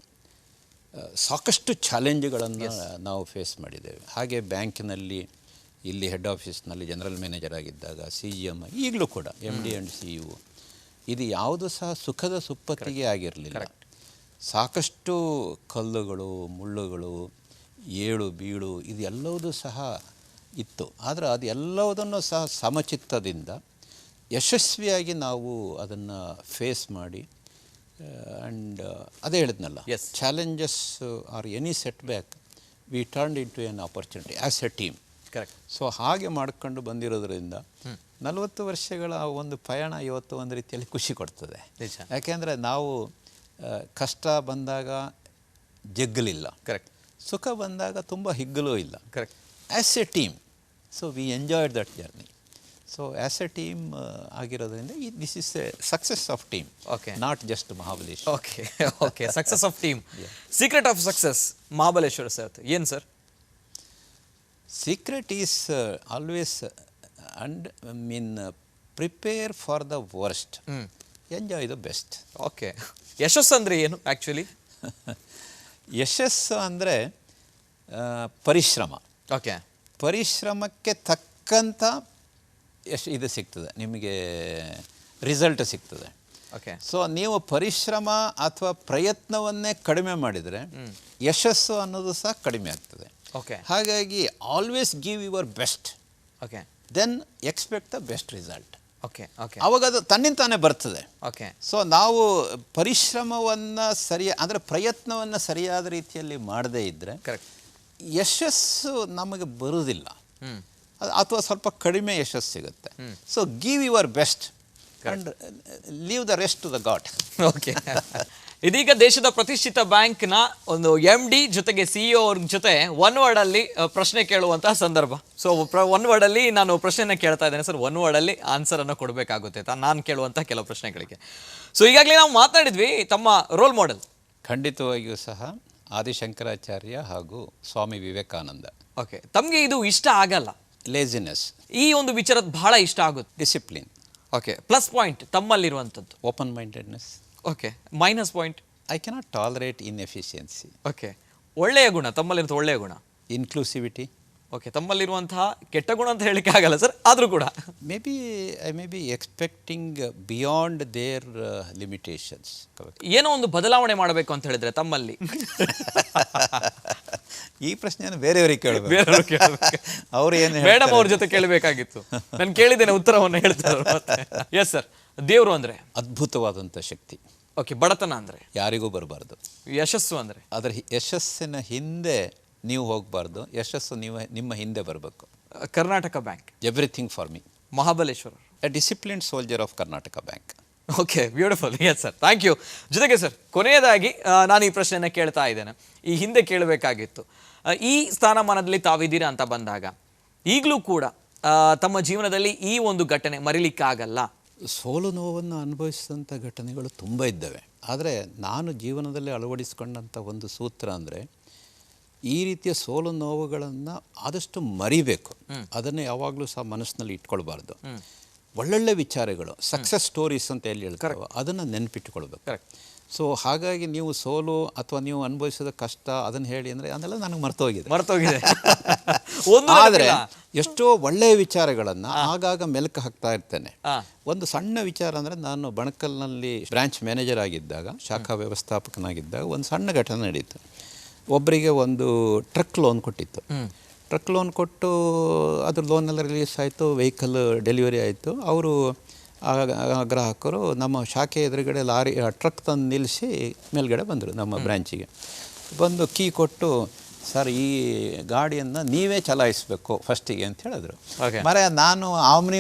ಸಾಕಷ್ಟು ಚಾಲೆಂಜ್ಗಳನ್ನು ನಾವು ಫೇಸ್ ಮಾಡಿದ್ದೇವೆ. ಹಾಗೆ ಬ್ಯಾಂಕಿನಲ್ಲಿ ಇಲ್ಲಿ ಹೆಡ್ ಆಫೀಸ್ನಲ್ಲಿ ಜನರಲ್ ಮ್ಯಾನೇಜರ್ ಆಗಿದ್ದಾಗ, CGM, ಈಗಲೂ ಕೂಡ MD and CEO, ಇದು ಯಾವುದು ಸಹ ಸುಖದ ಸುಪ್ಪತ್ತಿಗೆ ಆಗಿರಲಿಲ್ಲ. ಸಾಕಷ್ಟು ಕಲ್ಲುಗಳು, ಮುಳ್ಳುಗಳು, ಏಳು ಬೀಳು ಇದೆಲ್ಲವೂ ಸಹ ಇತ್ತು. ಆದರೆ ಅದೆಲ್ಲವುದನ್ನು ಸಹ ಸಮಚಿತ್ತದಿಂದ ಯಶಸ್ವಿಯಾಗಿ ನಾವು ಅದನ್ನು ಫೇಸ್ ಮಾಡಿ, ಆ್ಯಂಡ್ ಅದೇ ಹೇಳಿದ್ನಲ್ಲ, challenges are any set back we turned into an opportunity as a team. So ಹಾಗೆ ಮಾಡ್ಕೊಂಡು ಬಂದಿರೋದ್ರಿಂದ 40 ವರ್ಷಗಳ ಒಂದು ಪಯಣ ಇವತ್ತು ಒಂದು ರೀತಿಯಲ್ಲಿ ಖುಷಿ ಕೊಡ್ತದೆ. ಯಾಕೆಂದರೆ ನಾವು ಕಷ್ಟ ಬಂದಾಗ ಜಗ್ಗಲಿಲ್ಲ, ಸುಖ ಬಂದಾಗ ತುಂಬ ಹಿಗ್ಗಲೂ ಇಲ್ಲ, as a team. So we enjoyed that journey. So as a team ಆಗಿರೋದ್ರಿಂದ this is a success of team, not just Mahabaleshwar. Okay success of team. Secret of success Mahabaleshwara sir ಏನು sir? Secret is always prepare for the worst, enjoy the best. Okay, ಯಶಸ್ಸು ಅಂದರೆ ಏನು actually? ಯಶಸ್ಸು ಅಂದರೆ ಪರಿಶ್ರಮ. Okay, ಪರಿಶ್ರಮಕ್ಕೆ ತಕ್ಕಂಥ ಇದು ಸಿಗ್ತದೆ, ನಿಮಗೆ ರಿಸಲ್ಟ್ ಸಿಗ್ತದೆ. ಓಕೆ, ಸೊ ನೀವು ಪರಿಶ್ರಮ ಅಥವಾ ಪ್ರಯತ್ನವನ್ನೇ ಕಡಿಮೆ ಮಾಡಿದರೆ ಯಶಸ್ಸು ಅನ್ನೋದು ಸಹ ಕಡಿಮೆ ಆಗ್ತದೆ. ಓಕೆ, ಹಾಗಾಗಿ always give your best, okay, then expect the best result. Okay okay, ಅವಾಗ ಅದು ತನ್ನಿಂತಾನೇ ಬರ್ತದೆ. ಓಕೆ, ಸೊ ನಾವು ಪರಿಶ್ರಮವನ್ನು ಅಂದರೆ ಪ್ರಯತ್ನವನ್ನು ಸರಿಯಾದ ರೀತಿಯಲ್ಲಿ ಮಾಡದೇ ಇದ್ದರೆ ಯಶಸ್ಸು ನಮಗೆ ಬರುವುದಿಲ್ಲ, ಅಥವಾ ಸ್ವಲ್ಪ ಕಡಿಮೆ ಯಶಸ್ಸು ಸಿಗುತ್ತೆ. So give your best, and leave the rest to the god. Okay. ಇದೀಗ ದೇಶದ ಪ್ರತಿಷ್ಠಿತ ಬ್ಯಾಂಕ್ನ ಒಂದು MD ಜೊತೆಗೆ CEO ಅವ್ರ ಜೊತೆ ಒನ್ ವರ್ಡ್ ಅಲ್ಲಿ ಪ್ರಶ್ನೆ ಕೇಳುವಂತಹ ಸಂದರ್ಭ. ಸೊ ಒನ್ ವರ್ಡ್ ಅಲ್ಲಿ ನಾನು ಪ್ರಶ್ನೆನ ಕೇಳ್ತಾ ಇದ್ದೇನೆ ಸರ್, ಒನ್ ವರ್ಡ್ ಅಲ್ಲಿ ಆನ್ಸರ್ ಅನ್ನು ಕೊಡಬೇಕಾಗುತ್ತೆ ನಾನು ಕೇಳುವಂತಹ ಕೆಲವು ಪ್ರಶ್ನೆಗಳಿಗೆ. ಸೊ ಈಗಾಗಲೇ ನಾವು ಮಾತನಾಡಿದ್ವಿ ತಮ್ಮ ರೋಲ್ ಮಾಡೆಲ್. ಖಂಡಿತವಾಗಿಯೂ ಸಹ ಆದಿಶಂಕರಾಚಾರ್ಯ ಹಾಗೂ ಸ್ವಾಮಿ ವಿವೇಕಾನಂದ. ಓಕೆ, ತಮಗೆ ಇದು ಇಷ್ಟ ಆಗಲ್ಲ? ಲೇಜಿನೆಸ್, ಈ ಒಂದು ವಿಚಾರದ ಬಹಳ ಇಷ್ಟ ಆಗುತ್ತೆ. ಡಿಸಿಪ್ಲಿನ್. ಓಕೆ, ಪ್ಲಸ್ ಪಾಯಿಂಟ್ ತಮ್ಮಲ್ಲಿರುವಂಥದ್ದು? Open mindedness. Okay, minus point? I cannot tolerate inefficiency. Okay, ಒಳ್ಳೆಯ ಗುಣ ತಮ್ಮಲ್ಲಿರುವಂಥ ಒಳ್ಳೆಯ ಗುಣ? ಇನ್ಕ್ಲೂಸಿವಿಟಿ. ಓಕೆ, ತಮ್ಮಲ್ಲಿರುವಂತಹ ಕೆಟ್ಟ ಗುಣ ಅಂತ ಹೇಳಿಕ್ಕೆ ಆಗಲ್ಲ ಸರ್, ಆದರೂ ಕೂಡ I may be expecting beyond their limitations. ಏನೋ ಒಂದು ಬದಲಾವಣೆ ಮಾಡಬೇಕು ಅಂತ ಹೇಳಿದ್ರೆ ತಮ್ಮಲ್ಲಿ? ಈ ಪ್ರಶ್ನೆಯನ್ನು ಬೇರೆಯವರಿಗೆ ಕೇಳಬೇಕು. ಅವರು ಏನು ಮೇಡಮ್ ಅವ್ರ ಜೊತೆ ಕೇಳಬೇಕಾಗಿತ್ತು. ನಾನು ಕೇಳಿದ್ದೇನೆ, ಉತ್ತರವನ್ನು ಹೇಳ್ತಾರೆ. Yes sir. ದೇವರು ಅಂದ್ರೆ ಅದ್ಭುತವಾದಂಥ ಶಕ್ತಿ. ಓಕೆ, ಬಡತನ ಅಂದ್ರೆ ಯಾರಿಗೂ ಬರಬಾರ್ದು. ಯಶಸ್ಸು ಅಂದ್ರೆ ಅದರ ಯಶಸ್ಸಿನ ಹಿಂದೆ ನೀವು ಹೋಗಬಾರ್ದು, ಯಶಸ್ಸು ನಿಮ್ಮ ಹಿಂದೆ ಬರಬೇಕು. Karnataka bank everything for me. Mahabaleshwara a disciplined soldier of Karnataka bank. Okay, beautiful. Yes sir, thank you. ಜೊತೆಗೆ ಸರ್, ಕೊನೆಯದಾಗಿ ನಾನು ಈ ಪ್ರಶ್ನೆಯನ್ನು ಕೇಳ್ತಾ ಇದ್ದೇನೆ, ಈ ಹಿಂದೆ ಕೇಳಬೇಕಾಗಿತ್ತು. ಈ ಸ್ಥಾನಮಾನದಲ್ಲಿ ತಾವಿದ್ದೀರಾ ಅಂತ ಬಂದಾಗ ಈಗಲೂ ಕೂಡ ತಮ್ಮ ಜೀವನದಲ್ಲಿ ಈ ಒಂದು ಘಟನೆ ಮರಿಲಿಕ್ಕಾಗಲ್ಲ? ಸೋಲು ನೋವನ್ನು ಅನುಭವಿಸಿದಂಥ ಘಟನೆಗಳು ತುಂಬ ಇದ್ದಾವೆ. ಆದರೆ ನಾನು ಜೀವನದಲ್ಲಿ ಅಳವಡಿಸಿಕೊಂಡಂಥ ಒಂದು ಸೂತ್ರ ಅಂದರೆ, ಈ ರೀತಿಯ ಸೋಲು ನೋವುಗಳನ್ನು ಆದಷ್ಟು ಮರಿಬೇಕು. ಅದನ್ನು ಯಾವಾಗಲೂ ಸಹ ಮನಸ್ಸಿನಲ್ಲಿ ಇಟ್ಕೊಳ್ಬಾರ್ದು. ಒಳ್ಳೊಳ್ಳೆ ವಿಚಾರಗಳು, ಸಕ್ಸಸ್ ಸ್ಟೋರೀಸ್ ಅಂತ ಎಲ್ಲಿ ಹೇಳ್ತಾರೆ, ಅದನ್ನು ನೆನಪಿಟ್ಟುಕೊಳ್ಬೇಕು. ಸೊ ಹಾಗಾಗಿ ನೀವು ಸೋಲು ಅಥವಾ ನೀವು ಅನುಭವಿಸಿದ ಕಷ್ಟ ಅದನ್ನು ಹೇಳಿ ಅಂದರೆ ಅದೆಲ್ಲ ನನಗೆ ಮರ್ತೋಗಿದೆ. ಆದರೆ ಎಷ್ಟೋ ಒಳ್ಳೆಯ ವಿಚಾರಗಳನ್ನು ಆಗಾಗ ಮೆಲುಕು ಹಾಕ್ತಾ ಇರ್ತೇನೆ. ಒಂದು ಸಣ್ಣ ವಿಚಾರ ಅಂದರೆ, ನಾನು ಬಣಕಲ್ನಲ್ಲಿ ಬ್ರಾಂಚ್ ಮ್ಯಾನೇಜರ್ ಆಗಿದ್ದಾಗ, ಶಾಖಾ ವ್ಯವಸ್ಥಾಪಕನಾಗಿದ್ದಾಗ ಒಂದು ಸಣ್ಣ ಘಟನೆ ನಡೀತು. ಒಬ್ಬರಿಗೆ ಒಂದು ಟ್ರಕ್ ಲೋನ್ ಕೊಟ್ಟಿತ್ತು. ಟ್ರಕ್ ಲೋನ್ ಕೊಟ್ಟು ಅದ್ರ ಲೋನೆಲ್ಲ ರಿಲೀಸ್ ಆಯಿತು, ವೆಹಿಕಲ್ ಡೆಲಿವರಿ ಆಯಿತು. ಅವರು ಗ್ರಾಹಕರು ನಮ್ಮ ಶಾಖೆ ಎದುರುಗಡೆ ಟ್ರಕ್ ತಂದು ನಿಲ್ಲಿಸಿ ಮೇಲ್ಗಡೆ ಬಂದರು ನಮ್ಮ ಬ್ರ್ಯಾಂಚಿಗೆ. ಬಂದು ಕೀ ಕೊಟ್ಟು, ಸರ್ ಈ ಗಾಡಿಯನ್ನು ನೀವೇ ಚಲಾಯಿಸಬೇಕು ಫಸ್ಟಿಗೆ ಅಂತ ಹೇಳಿದ್ರು. ನಾನು ಆಮ್ನಿ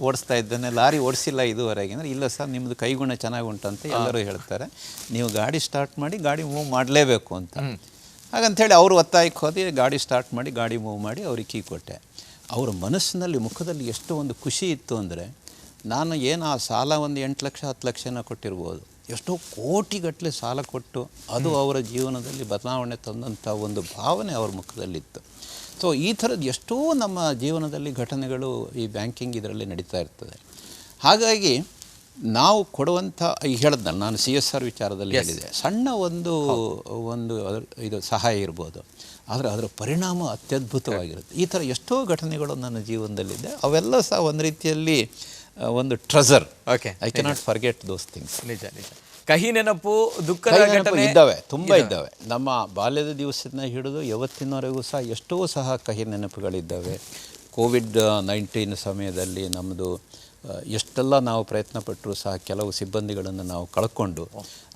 ಓಡಿಸ್ತಾ ಇದ್ದೇನೆ, ಲಾರಿ ಓಡಿಸಿಲ್ಲ ಇದುವರೆಗೆ. ಅಂದರೆ ಇಲ್ಲ ಸರ್, ನಿಮ್ಮದು ಕೈಗುಣ ಚೆನ್ನಾಗಿ ಉಂಟಂತ ಎಲ್ಲರೂ ಹೇಳ್ತಾರೆ, ನೀವು ಗಾಡಿ ಸ್ಟಾರ್ಟ್ ಮಾಡಿ ಗಾಡಿ ಮೂವ್ ಮಾಡಲೇಬೇಕು ಅಂತ. ಹಾಗಂಥೇಳಿ ಅವರು ಒತ್ತಾಯಕ್ಕೆ ಹೋದಿ, ಗಾಡಿ ಸ್ಟಾರ್ಟ್ ಮಾಡಿ ಗಾಡಿ ಮೂವ್ ಮಾಡಿ ಅವ್ರಿಗೆ ಕೀ ಕೊಟ್ಟೆ. ಅವರ ಮನಸ್ಸಿನಲ್ಲಿ ಮುಖದಲ್ಲಿ ಎಷ್ಟು ಒಂದು ಖುಷಿ ಇತ್ತು ಅಂದರೆ, ನಾನು ಏನು ಆ ಸಾಲ ಒಂದು 8 ಲಕ್ಷ 10 ಲಕ್ಷನ ಕೊಟ್ಟಿರ್ಬೋದು, ಎಷ್ಟೋ ಕೋಟಿಗಟ್ಟಲೆ ಸಾಲ ಕೊಟ್ಟು ಅದು ಅವರ ಜೀವನದಲ್ಲಿ ಬದಲಾವಣೆ ತಂದಂಥ ಒಂದು ಭಾವನೆ ಅವ್ರ ಮುಖದಲ್ಲಿತ್ತು. ಸೊ ಈ ಥರದ್ದು ಎಷ್ಟೋ ನಮ್ಮ ಜೀವನದಲ್ಲಿ ಘಟನೆಗಳು ಈ ಬ್ಯಾಂಕಿಂಗ್ ಇದರಲ್ಲಿ ನಡೀತಾ ಇರ್ತದೆ. ಹಾಗಾಗಿ ನಾವು ಕೊಡುವಂಥ, ಈಗ ಹೇಳಿದ್ನಲ್ಲ ನಾನು CSR ವಿಚಾರದಲ್ಲಿ ಹೇಳಿದೆ, ಸಣ್ಣ ಒಂದು ಇದು ಸಹಾಯ ಇರ್ಬೋದು, ಆದರೆ ಅದರ ಪರಿಣಾಮ ಅತ್ಯದ್ಭುತವಾಗಿರುತ್ತೆ. ಈ ಥರ ಎಷ್ಟೋ ಘಟನೆಗಳು ನನ್ನ ಜೀವನದಲ್ಲಿದೆ. ಅವೆಲ್ಲ ಸಹ ಒಂದು ರೀತಿಯಲ್ಲಿ ಒಂದು treasure. Okay, I cannot forget those things. ನಿಜ. ಕಹಿ ನೆನಪು, ದುಃಖದ ಘಟನೆ ಇದ್ದಾವೆ, ತುಂಬ ಇದ್ದಾವೆ. ನಮ್ಮ ಬಾಲ್ಯದ ದಿವಸದಿಂದ ಹಿಡಿದು ಯಾವತ್ತಿನವರೆಗೂ ಸಹ ಎಷ್ಟೋ ಸಹ ಕಹಿ ನೆನಪುಗಳಿದ್ದಾವೆ. ಕೋವಿಡ್-19 ಸಮಯದಲ್ಲಿ ನಮ್ಮದು ಎಷ್ಟೆಲ್ಲ ನಾವು ಪ್ರಯತ್ನ ಪಟ್ಟರೂ ಸಹ ಕೆಲವು ಸಿಬ್ಬಂದಿಗಳನ್ನು ನಾವು ಕಳ್ಕೊಂಡು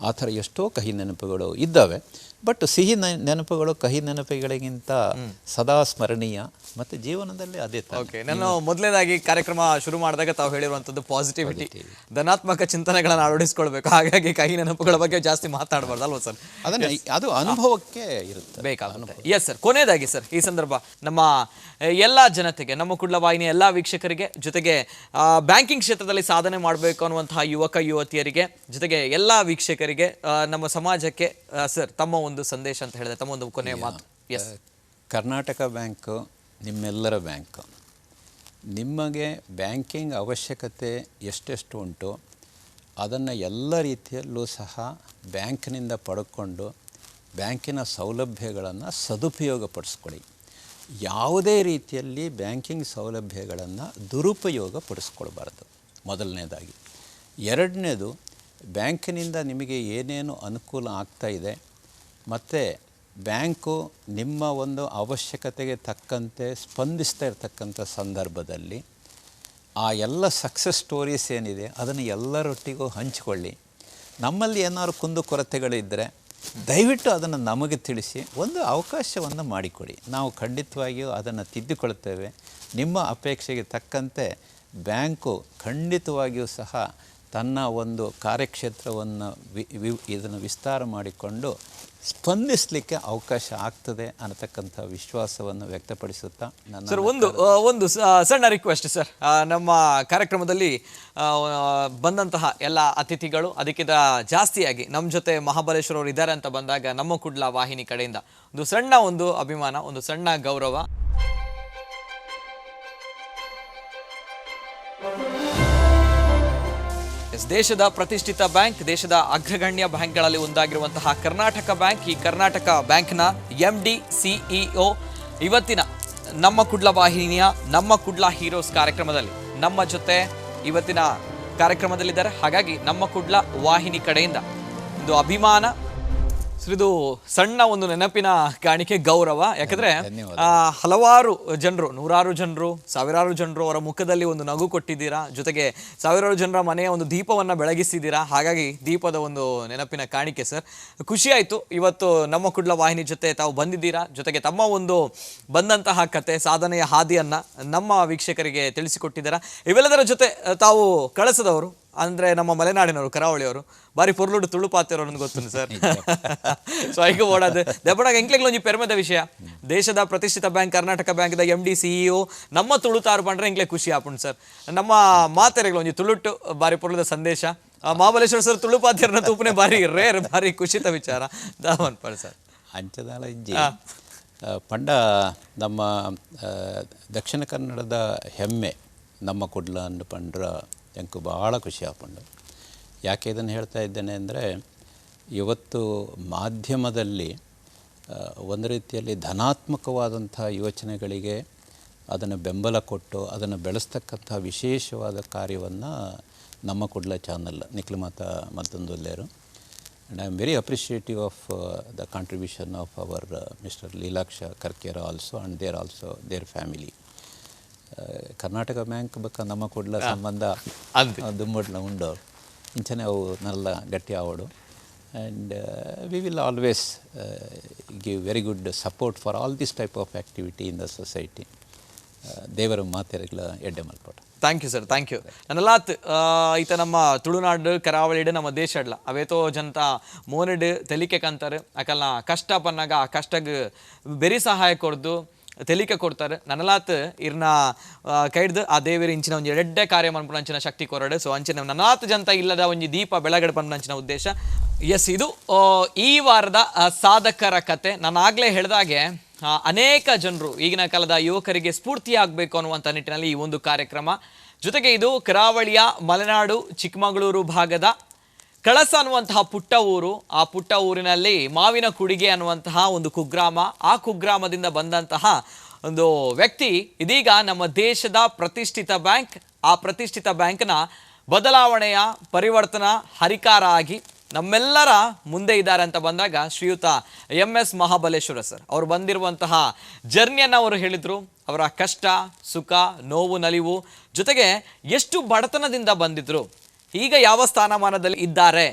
ಆ ಥರ ಎಷ್ಟೋ ಕಹಿ ನೆನಪುಗಳು ಇದ್ದಾವೆ. ಬಟ್ ಸಿಹಿ ನೆನಪುಗಳು ಕಹಿ ನೆನಪುಗಳಿಗಿಂತ ಸದಾ ಸ್ಮರಣೀಯ ಮತ್ತು ಜೀವನದಲ್ಲಿ ಅದೇ ಥರ. ಓಕೆ, ನಾನು ಮೊದಲನೇದಾಗಿ ಕಾರ್ಯಕ್ರಮ ಶುರು ಮಾಡಿದಾಗ ತಾವು ಹೇಳಿರುವಂಥದ್ದು ಪಾಸಿಟಿವಿಟಿ, ಧನಾತ್ಮಕ ಚಿಂತನೆಗಳನ್ನು ಅಳವಡಿಸ್ಕೊಳ್ಬೇಕು. ಹಾಗಾಗಿ ಕಹಿ ನೆನಪುಗಳ ಬಗ್ಗೆ ಜಾಸ್ತಿ ಮಾತಾಡಬಾರ್ದು ಅಲ್ವಾ ಸರ್? ಅದು ಅನುಭವಕ್ಕೆ ಇರುತ್ತೆ, ಬೇಕಾಗುತ್ತೆ. Yes sir. ಕೊನೆಯದಾಗಿ ಸರ್, ಈ ಸಂದರ್ಭ ನಮ್ಮ ಎಲ್ಲ ಜನತೆಗೆ, ನಮ್ಮ ಕುಡ್ಲ ವಾಹಿನಿಯ ಎಲ್ಲ ವೀಕ್ಷಕರಿಗೆ, ಜೊತೆಗೆ ಬ್ಯಾಂಕಿಂಗ್ ಕ್ಷೇತ್ರದಲ್ಲಿ ಸಾಧನೆ ಮಾಡಬೇಕು ಅನ್ನುವಂತಹ ಯುವಕ ಯುವತಿಯರಿಗೆ, ಜೊತೆಗೆ ಎಲ್ಲ ವೀಕ್ಷಕರಿಗೆ, ನಮ್ಮ ಸಮಾಜಕ್ಕೆ ಸರ್ ತಮ್ಮ ಒಂದು ಸಂದೇಶ ಅಂತ ಹೇಳಿದ್ರೆ, ತಮ್ಮ ಒಂದು ಕೊನೆಯ ಮಾತು. ಎಸ್. ಕರ್ನಾಟಕ ಬ್ಯಾಂಕು ನಿಮ್ಮೆಲ್ಲರ ಬ್ಯಾಂಕು. ನಿಮಗೆ ಬ್ಯಾಂಕಿಂಗ್ ಅವಶ್ಯಕತೆ ಎಷ್ಟೆಷ್ಟು ಉಂಟು ಅದನ್ನು ಎಲ್ಲ ರೀತಿಯಲ್ಲೂ ಸಹ ಬ್ಯಾಂಕಿನಿಂದ ಪಡ್ಕೊಂಡು ಬ್ಯಾಂಕಿನ ಸೌಲಭ್ಯಗಳನ್ನು ಸದುಪಯೋಗಪಡಿಸ್ಕೊಳ್ಳಿ. ಯಾವುದೇ ರೀತಿಯಲ್ಲಿ ಬ್ಯಾಂಕಿಂಗ್ ಸೌಲಭ್ಯಗಳನ್ನು ದುರುಪಯೋಗಪಡಿಸ್ಕೊಳ್ಬಾರ್ದು, ಮೊದಲನೇದಾಗಿ. ಎರಡನೇದು, ಬ್ಯಾಂಕಿನಿಂದ ನಿಮಗೆ ಏನೇನು ಅನುಕೂಲ ಆಗ್ತಾಯಿದೆ ಮತ್ತು ಬ್ಯಾಂಕು ನಿಮ್ಮ ಒಂದು ಅವಶ್ಯಕತೆಗೆ ತಕ್ಕಂತೆ ಸ್ಪಂದಿಸ್ತಾ ಇರ್ತಕ್ಕಂಥ ಸಂದರ್ಭದಲ್ಲಿ ಆ ಎಲ್ಲ ಸಕ್ಸಸ್ ಸ್ಟೋರೀಸ್ ಏನಿದೆ ಅದನ್ನು ಎಲ್ಲರೊಟ್ಟಿಗೂ ಹಂಚಿಕೊಳ್ಳಿ. ನಮ್ಮಲ್ಲಿ ಏನಾದ್ರು ಕುಂದುಕೊರತೆಗಳಿದ್ದರೆ ದಯವಿಟ್ಟು ಅದನ್ನು ನಮಗೆ ತಿಳಿಸಿ ಒಂದು ಅವಕಾಶವನ್ನು ಮಾಡಿಕೊಡಿ. ನಾವು ಖಂಡಿತವಾಗಿಯೂ ಅದನ್ನು ತಿದ್ದಿಕೊಳ್ತೇವೆ. ನಿಮ್ಮ ಅಪೇಕ್ಷೆಗೆ ತಕ್ಕಂತೆ ಬ್ಯಾಂಕು ಖಂಡಿತವಾಗಿಯೂ ಸಹ ತನ್ನ ಒಂದು ಕಾರ್ಯಕ್ಷೇತ್ರವನ್ನು ಇದನ್ನು ವಿಸ್ತಾರ ಮಾಡಿಕೊಂಡು ಸ್ಪಂದಿಸಲಿಕ್ಕೆ ಅವಕಾಶ ಆಗ್ತದೆ ಅನ್ನತಕ್ಕಂಥ ವಿಶ್ವಾಸವನ್ನು ವ್ಯಕ್ತಪಡಿಸುತ್ತಾ ಸರ್ ಒಂದು ಸಣ್ಣ ರಿಕ್ವೆಸ್ಟ್ ಸರ್, ನಮ್ಮ ಕಾರ್ಯಕ್ರಮದಲ್ಲಿ ಬಂದಂತಹ ಎಲ್ಲ ಅತಿಥಿಗಳು ಅದಕ್ಕಿಂತ ಜಾಸ್ತಿಯಾಗಿ ನಮ್ಮ ಜೊತೆ ಮಹಾಬಲೇಶ್ವರ ಅವರು ಇದ್ದಾರೆ ಅಂತ ಬಂದಾಗ ನಮ್ಮ ಕುಡ್ಲ ವಾಹಿನಿ ಕಡೆಯಿಂದ ಒಂದು ಸಣ್ಣ ಅಭಿಮಾನ, ಒಂದು ಸಣ್ಣ ಗೌರವ. ದೇಶದ ಪ್ರತಿಷ್ಠಿತ ಬ್ಯಾಂಕ್, ದೇಶದ ಅಗ್ರಗಣ್ಯ ಬ್ಯಾಂಕ್ಗಳಲ್ಲಿ ಒಂದಾಗಿರುವಂತಹ ಕರ್ನಾಟಕ ಬ್ಯಾಂಕ್, ಈ ಕರ್ನಾಟಕ ಬ್ಯಾಂಕ್ನ MD CEO ಇವತ್ತಿನ ನಮ್ಮ ಕುಡ್ಲ ವಾಹಿನಿಯ ನಮ್ಮ ಕುಡ್ಲ ಹೀರೋಸ್ ಕಾರ್ಯಕ್ರಮದಲ್ಲಿ ನಮ್ಮ ಜೊತೆ ಇವತ್ತಿನ ಕಾರ್ಯಕ್ರಮದಲ್ಲಿದ್ದಾರೆ. ಹಾಗಾಗಿ ನಮ್ಮ ಕುಡ್ಲ ವಾಹಿನಿ ಕಡೆಯಿಂದ ಒಂದು ಅಭಿಮಾನ, ಇದು ಸಣ್ಣ ಒಂದು ನೆನಪಿನ ಕಾಣಿಕೆ, ಗೌರವ. ಯಾಕಂದ್ರೆ ಹಲವಾರು ಜನರು, ನೂರಾರು ಜನರು, ಸಾವಿರಾರು ಜನರು ಅವರ ಮುಖದಲ್ಲಿ ಒಂದು ನಗು ಕೊಟ್ಟಿದ್ದೀರಾ, ಜೊತೆಗೆ ಸಾವಿರಾರು ಜನರ ಮನೆಯ ಒಂದು ದೀಪವನ್ನು ಬೆಳಗಿಸಿದ್ದೀರಾ. ಹಾಗಾಗಿ ದೀಪದ ಒಂದು ನೆನಪಿನ ಕಾಣಿಕೆ ಸರ್. ಖುಷಿ ಆಯಿತು ಇವತ್ತು ನಮ್ಮ ಕುಡ್ಲ ವಾಹಿನಿ ಜೊತೆ ತಾವು ಬಂದಿದ್ದೀರಾ. ಜೊತೆಗೆ ತಮ್ಮ ಒಂದು ಬಂದಂತಹ ಕತೆ, ಸಾಧನೆಯ ಹಾದಿಯನ್ನು ನಮ್ಮ ವೀಕ್ಷಕರಿಗೆ ತಿಳಿಸಿಕೊಟ್ಟಿದ್ದೀರಾ. ಇವೆಲ್ಲದರ ಜೊತೆ ತಾವು ಕಳಿಸಿದವರು ಅಂದರೆ ನಮ್ಮ ಮಲೆನಾಡಿನವರು, ಕರಾವಳಿಯವರು, ಬಾರಿ ಪೊರ್ಲುಡು ತುಳು ಪಾತಿರೋರು ನನಗೆ ಗೊತ್ತು ಸರ್. ಸೊ ಈಗ ಓಡಾದ ದೆಬ್ಬಡಾಗ ಎಂಕ್ಲೆಗ್ಲೊಂಜಿ ಪೆರ್ಮೆದ ವಿಷಯ, ದೇಶದ ಪ್ರತಿಷ್ಠಿತ ಬ್ಯಾಂಕ್ ಕರ್ನಾಟಕ ಬ್ಯಾಂಕ್ದ MD CEO ನಮ್ಮ ತುಳುತಾರು ಪಂಡ್ರೆ ಎಂಕ್ಲೆ ಖುಷಿ ಆಪುಂಡು ಸರ್. ನಮ್ಮ ಮಾತೆರೆಗಳೊಂಜಿ ತುಳುಟ್ಟು ಬಾರಿ ಪೊರ್ಲುದ ಸಂದೇಶ. ಮಹಾಬಲೇಶ್ವರ ಸರ್ ತುಳು ಪಾತಿರನ ತೂಪನೆ ಬಾರಿ ರೇರ್, ಬಾರಿ ಖುಷಿತ ವಿಚಾರ ದಾವನ್ ಪಡ್ ಸರ್. ಅಂಚದಾಲ ಇಜ್ಜಿ ಪಂಡ ನಮ್ಮ ದಕ್ಷಿಣ ಕನ್ನಡದ ಹೆಮ್ಮೆ ನಮ್ಮ ಕುಡ್ಲ ಅಂದು ಪಂಡ್ರ ಎಂಕು ಭಾಳ ಖುಷಿ ಆಪುಂಡು. ಯಾಕೆ ಇದನ್ನು ಹೇಳ್ತಾ ಇದ್ದೇನೆ ಅಂದರೆ, ಇವತ್ತು ಮಾಧ್ಯಮದಲ್ಲಿ ಒಂದು ರೀತಿಯಲ್ಲಿ ಧನಾತ್ಮಕವಾದಂಥ ಯೋಚನೆಗಳಿಗೆ ಅದನ್ನು ಬೆಂಬಲ ಕೊಟ್ಟು ಅದನ್ನು ಬೆಳೆಸ್ತಕ್ಕಂಥ ವಿಶೇಷವಾದ ಕಾರ್ಯವನ್ನು ನಮ್ಮ ಕುಡ್ಲ ಚಾನಲ್ ನಿಖಿಲ್ ಮತ್ತೊಂದಲ್ಲೇರು. And I am very appreciative of the contribution of our mister Leelaksha Karkera also and their family. Karnataka bank ಬಕ್ಕ ನಮ್ಮ ಕುಡ್ಲ ಸಂಬಂಧ ದುಮ್ಮಡ್ಲ ಉಂಡು ಇಂಚನೆ ಅವು ನಲ್ಲ ಗಟ್ಟಿ ಆವಡು. And we will always give very good support for all this type of activity in the society. ದೇವರ ಮಾತೆರೆಗಳ ಎಡ್ಡೆ ಮಲ್ಪಟ. Thank you sir, thank you. ನನ್ನಲಾತ್ ಈತ ನಮ್ಮ ತುಳುನಾಡು ಕರಾವಳಿಡು ನಮ್ಮ ದೇಶಡ್ಲ ಅವೇತೋ ಜನತ ಮೋನಿಡು ತೆಲಿಕೆ ಕಂತಾರೆ ಅಕಲ್ನ ಕಷ್ಟ ಪನ್ನಾಗ ಆ ಕಷ್ಟಗೆ ಬೆರಿ ಸಹಾಯ ಕೊಡ್ದು ತೆಲಿಕೆ ಕೊಡ್ತಾರೆ. ನನ್ನಲಾತ್ ಇರ್ನ ಕೈಡ್ದು ಆ ದೇವರ ಇಂಚಿನ ಒಂದು ಎಡ್ಡೆ ಕಾರ್ಯ ಮನ್ಪುನಂಚಿನ ಶಕ್ತಿ ಕೊರಡು. ಸೊ ಅಂಚಿನ ನನ್ನಲಾತ್ ಜನತ ಇಲ್ಲದ ಒಂದು ದೀಪ ಬೆಳಗಡೆ ಪನ್ಪುನಂಚಿನ ಉದ್ದೇಶ. ಎಸ್, ಇದು ಈ ವಾರದ ಸಾಧಕರ ಕತೆ. ನಾನು ಆಗಲೇ ಹೇಳಿದಾಗೆ ಅನೇಕ ಜನರು ಈಗಿನ ಕಾಲದ ಯುವಕರಿಗೆ ಸ್ಫೂರ್ತಿಯಾಗಬೇಕು ಅನ್ನುವಂಥ ನಿಟ್ಟಿನಲ್ಲಿ ಈ ಒಂದು ಕಾರ್ಯಕ್ರಮ. ಜೊತೆಗೆ ಇದು ಕರಾವಳಿಯ ಮಲೆನಾಡು ಚಿಕ್ಕಮಗಳೂರು ಭಾಗದ ಕಳಸ ಅನ್ನುವಂತಹ ಪುಟ್ಟ ಊರು. ಆ ಪುಟ್ಟ ಊರಿನಲ್ಲಿ ಮಾವಿನ ಕುಡಿಗೆ ಅನ್ನುವಂತಹ ಒಂದು ಕುಗ್ರಾಮ, ಆ ಕುಗ್ರಾಮದಿಂದ ಬಂದಂತಹ ಒಂದು ವ್ಯಕ್ತಿ ಇದೀಗ ನಮ್ಮ ದೇಶದ ಪ್ರತಿಷ್ಠಿತ ಬ್ಯಾಂಕ್, ಆ ಪ್ರತಿಷ್ಠಿತ ಬ್ಯಾಂಕ್ನ ಬದಲಾವಣೆಯ ಪರಿವರ್ತನಾ ಹರಿಕಾರ ಆಗಿ ನಮ್ಮೆಲ್ಲರ ಮುಂದೆ ಇದ್ದಾರೆ ಅಂತ ಬಂದಾಗ ಶ್ರೀಯುತ MS ಮಹಾಬಲೇಶ್ವರ ಸರ್ ಅವರು ಬಂದಿರುವಂತಹ ಜರ್ನಿಯನ್ನು ಅವರು ಹೇಳಿದರು. ಅವರ ಕಷ್ಟ, ಸುಖ, ನೋವು, ನಲಿವು, ಜೊತೆಗೆ ಎಷ್ಟು ಬಡತನದಿಂದ ಬಂದಿದ್ರು, ಈಗ ಯಾವ ಸ್ಥಾನಮಾನದಲ್ಲಿ ಇದ್ದಾರೆ,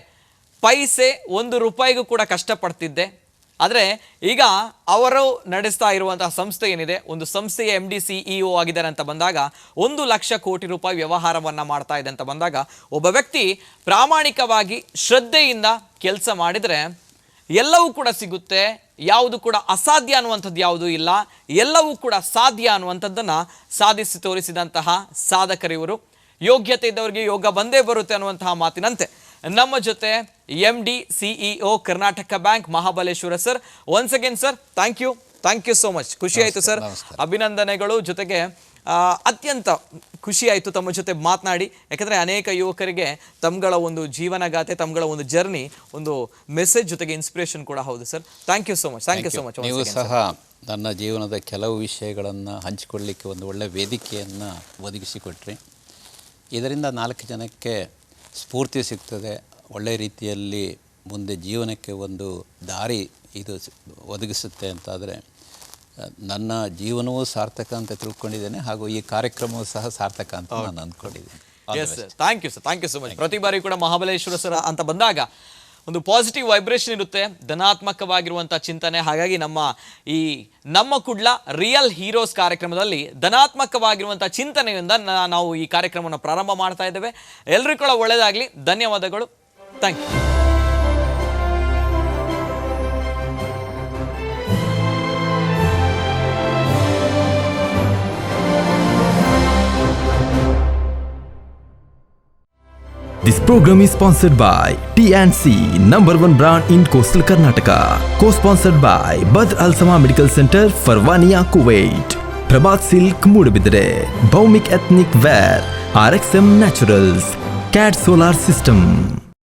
ಪೈಸೆ 1 ರೂಪಾಯಿಗೂ ಕೂಡ ಕಷ್ಟಪಡ್ತಿದ್ದೆ. ಆದರೆ ಈಗ ಅವರು ನಡೆಸ್ತಾ ಇರುವಂತಹ ಸಂಸ್ಥೆ ಏನಿದೆ, ಒಂದು ಸಂಸ್ಥೆಯ MD CEO ಆಗಿದ್ದಾರೆ ಅಂತ ಬಂದಾಗ 1 ಲಕ್ಷ ಕೋಟಿ ರೂಪಾಯಿ ವ್ಯವಹಾರವನ್ನು ಮಾಡ್ತಾ ಇದೆ ಅಂತ ಬಂದಾಗ ಒಬ್ಬ ವ್ಯಕ್ತಿ ಪ್ರಾಮಾಣಿಕವಾಗಿ ಶ್ರದ್ಧೆಯಿಂದ ಕೆಲಸ ಮಾಡಿದರೆ ಎಲ್ಲವೂ ಕೂಡ ಸಿಗುತ್ತೆ. ಯಾವುದು ಕೂಡ ಅಸಾಧ್ಯ ಅನ್ನುವಂಥದ್ದು ಯಾವುದೂ ಇಲ್ಲ, ಎಲ್ಲವೂ ಕೂಡ ಸಾಧ್ಯ ಅನ್ನುವಂಥದ್ದನ್ನು ಸಾಧಿಸಿ ತೋರಿಸಿದಂತಹ ಸಾಧಕರಿವರು. ಯೋಗ್ಯತೆ ಇದ್ದವರಿಗೆ ಯೋಗ ಬಂದೇ ಬರುತ್ತೆ ಅನ್ನುವಂತಹ ಮಾತಿನಂತೆ ನಮ್ಮ ಜೊತೆ MD CEO Karnataka bank Mahabaleshwara sir. Once again sir, thank you so much. ಖುಷಿ ಆಯಿತು ಸರ್, ಅಭಿನಂದನೆಗಳು. ಜೊತೆಗೆ ಅತ್ಯಂತ ಖುಷಿ ಆಯಿತು ತಮ್ಮ ಜೊತೆ ಮಾತನಾಡಿ. ಯಾಕಂದರೆ ಅನೇಕ ಯುವಕರಿಗೆ ತಮ್ಮಗಳ ಒಂದು ಜೀವನಗಾಥೆ, ತಮ್ಮಗಳ ಒಂದು ಜರ್ನಿ ಒಂದು ಮೆಸೇಜ್ ಜೊತೆಗೆ ಇನ್ಸ್ಪಿರೇಷನ್ ಕೂಡ ಹೌದು sir. Thank you so much. ನೀವು ಸಹ ನನ್ನ ಜೀವನದ ಕೆಲವು ವಿಷಯಗಳನ್ನು ಹಂಚಿಕೊಳ್ಳಲಿಕ್ಕೆ ಒಂದು ಒಳ್ಳೆಯ ವೇದಿಕೆಯನ್ನು ಒದಗಿಸಿಕೊಟ್ರಿ. ಇದರಿಂದ 4 ಜನಕ್ಕೆ ಸ್ಫೂರ್ತಿ ಸಿಗ್ತದೆ, ಒಳ್ಳೆಯ ರೀತಿಯಲ್ಲಿ ಮುಂದೆ ಜೀವನಕ್ಕೆ ಒಂದು ದಾರಿ ಇದು ಒದಗಿಸುತ್ತೆ ಅಂತಾದರೆ ನನ್ನ ಜೀವನವೂ ಸಾರ್ಥಕ ಅಂತ ತಿಳ್ಕೊಂಡಿದ್ದೇನೆ, ಹಾಗೂ ಈ ಕಾರ್ಯಕ್ರಮವೂ ಸಹ ಸಾರ್ಥಕ ಅಂತ ನಾನು ಅಂದ್ಕೊಂಡಿದ್ದೀನಿ. Thank you sir, thank you so much. ಪ್ರತಿ ಬಾರಿ ಕೂಡ ಮಹಾಬಲೇಶ್ವರ ಸರ್ ಅಂತ ಬಂದಾಗ ಒಂದು ಪಾಸಿಟಿವ್ ವೈಬ್ರೇಷನ್ ಇರುತ್ತೆ, ಧನಾತ್ಮಕವಾಗಿರುವಂಥ ಚಿಂತನೆ. ಹಾಗಾಗಿ ನಮ್ಮ ಕುಡ್ಲ ರಿಯಲ್ ಹೀರೋಸ್ ಕಾರ್ಯಕ್ರಮದಲ್ಲಿ ಧನಾತ್ಮಕವಾಗಿರುವಂಥ ಚಿಂತನೆಯಿಂದ ನಾವು ಈ ಕಾರ್ಯಕ್ರಮವನ್ನು ಪ್ರಾರಂಭ ಮಾಡ್ತಾ ಇದ್ದೇವೆ. ಎಲ್ರಿಗೂ ಕೂಡ ಒಳ್ಳೆಯದಾಗಲಿ. ಧನ್ಯವಾದಗಳು. Thank you. This program is sponsored by T&C, number 1 brand in coastal Karnataka. Co-sponsored by Badr Al Sama Medical Center, Farvania, Kuwait. Prabhat Silk, Mudabidre. Bhaumik Ethnic Wear, RXM Naturals. CAD Solar System.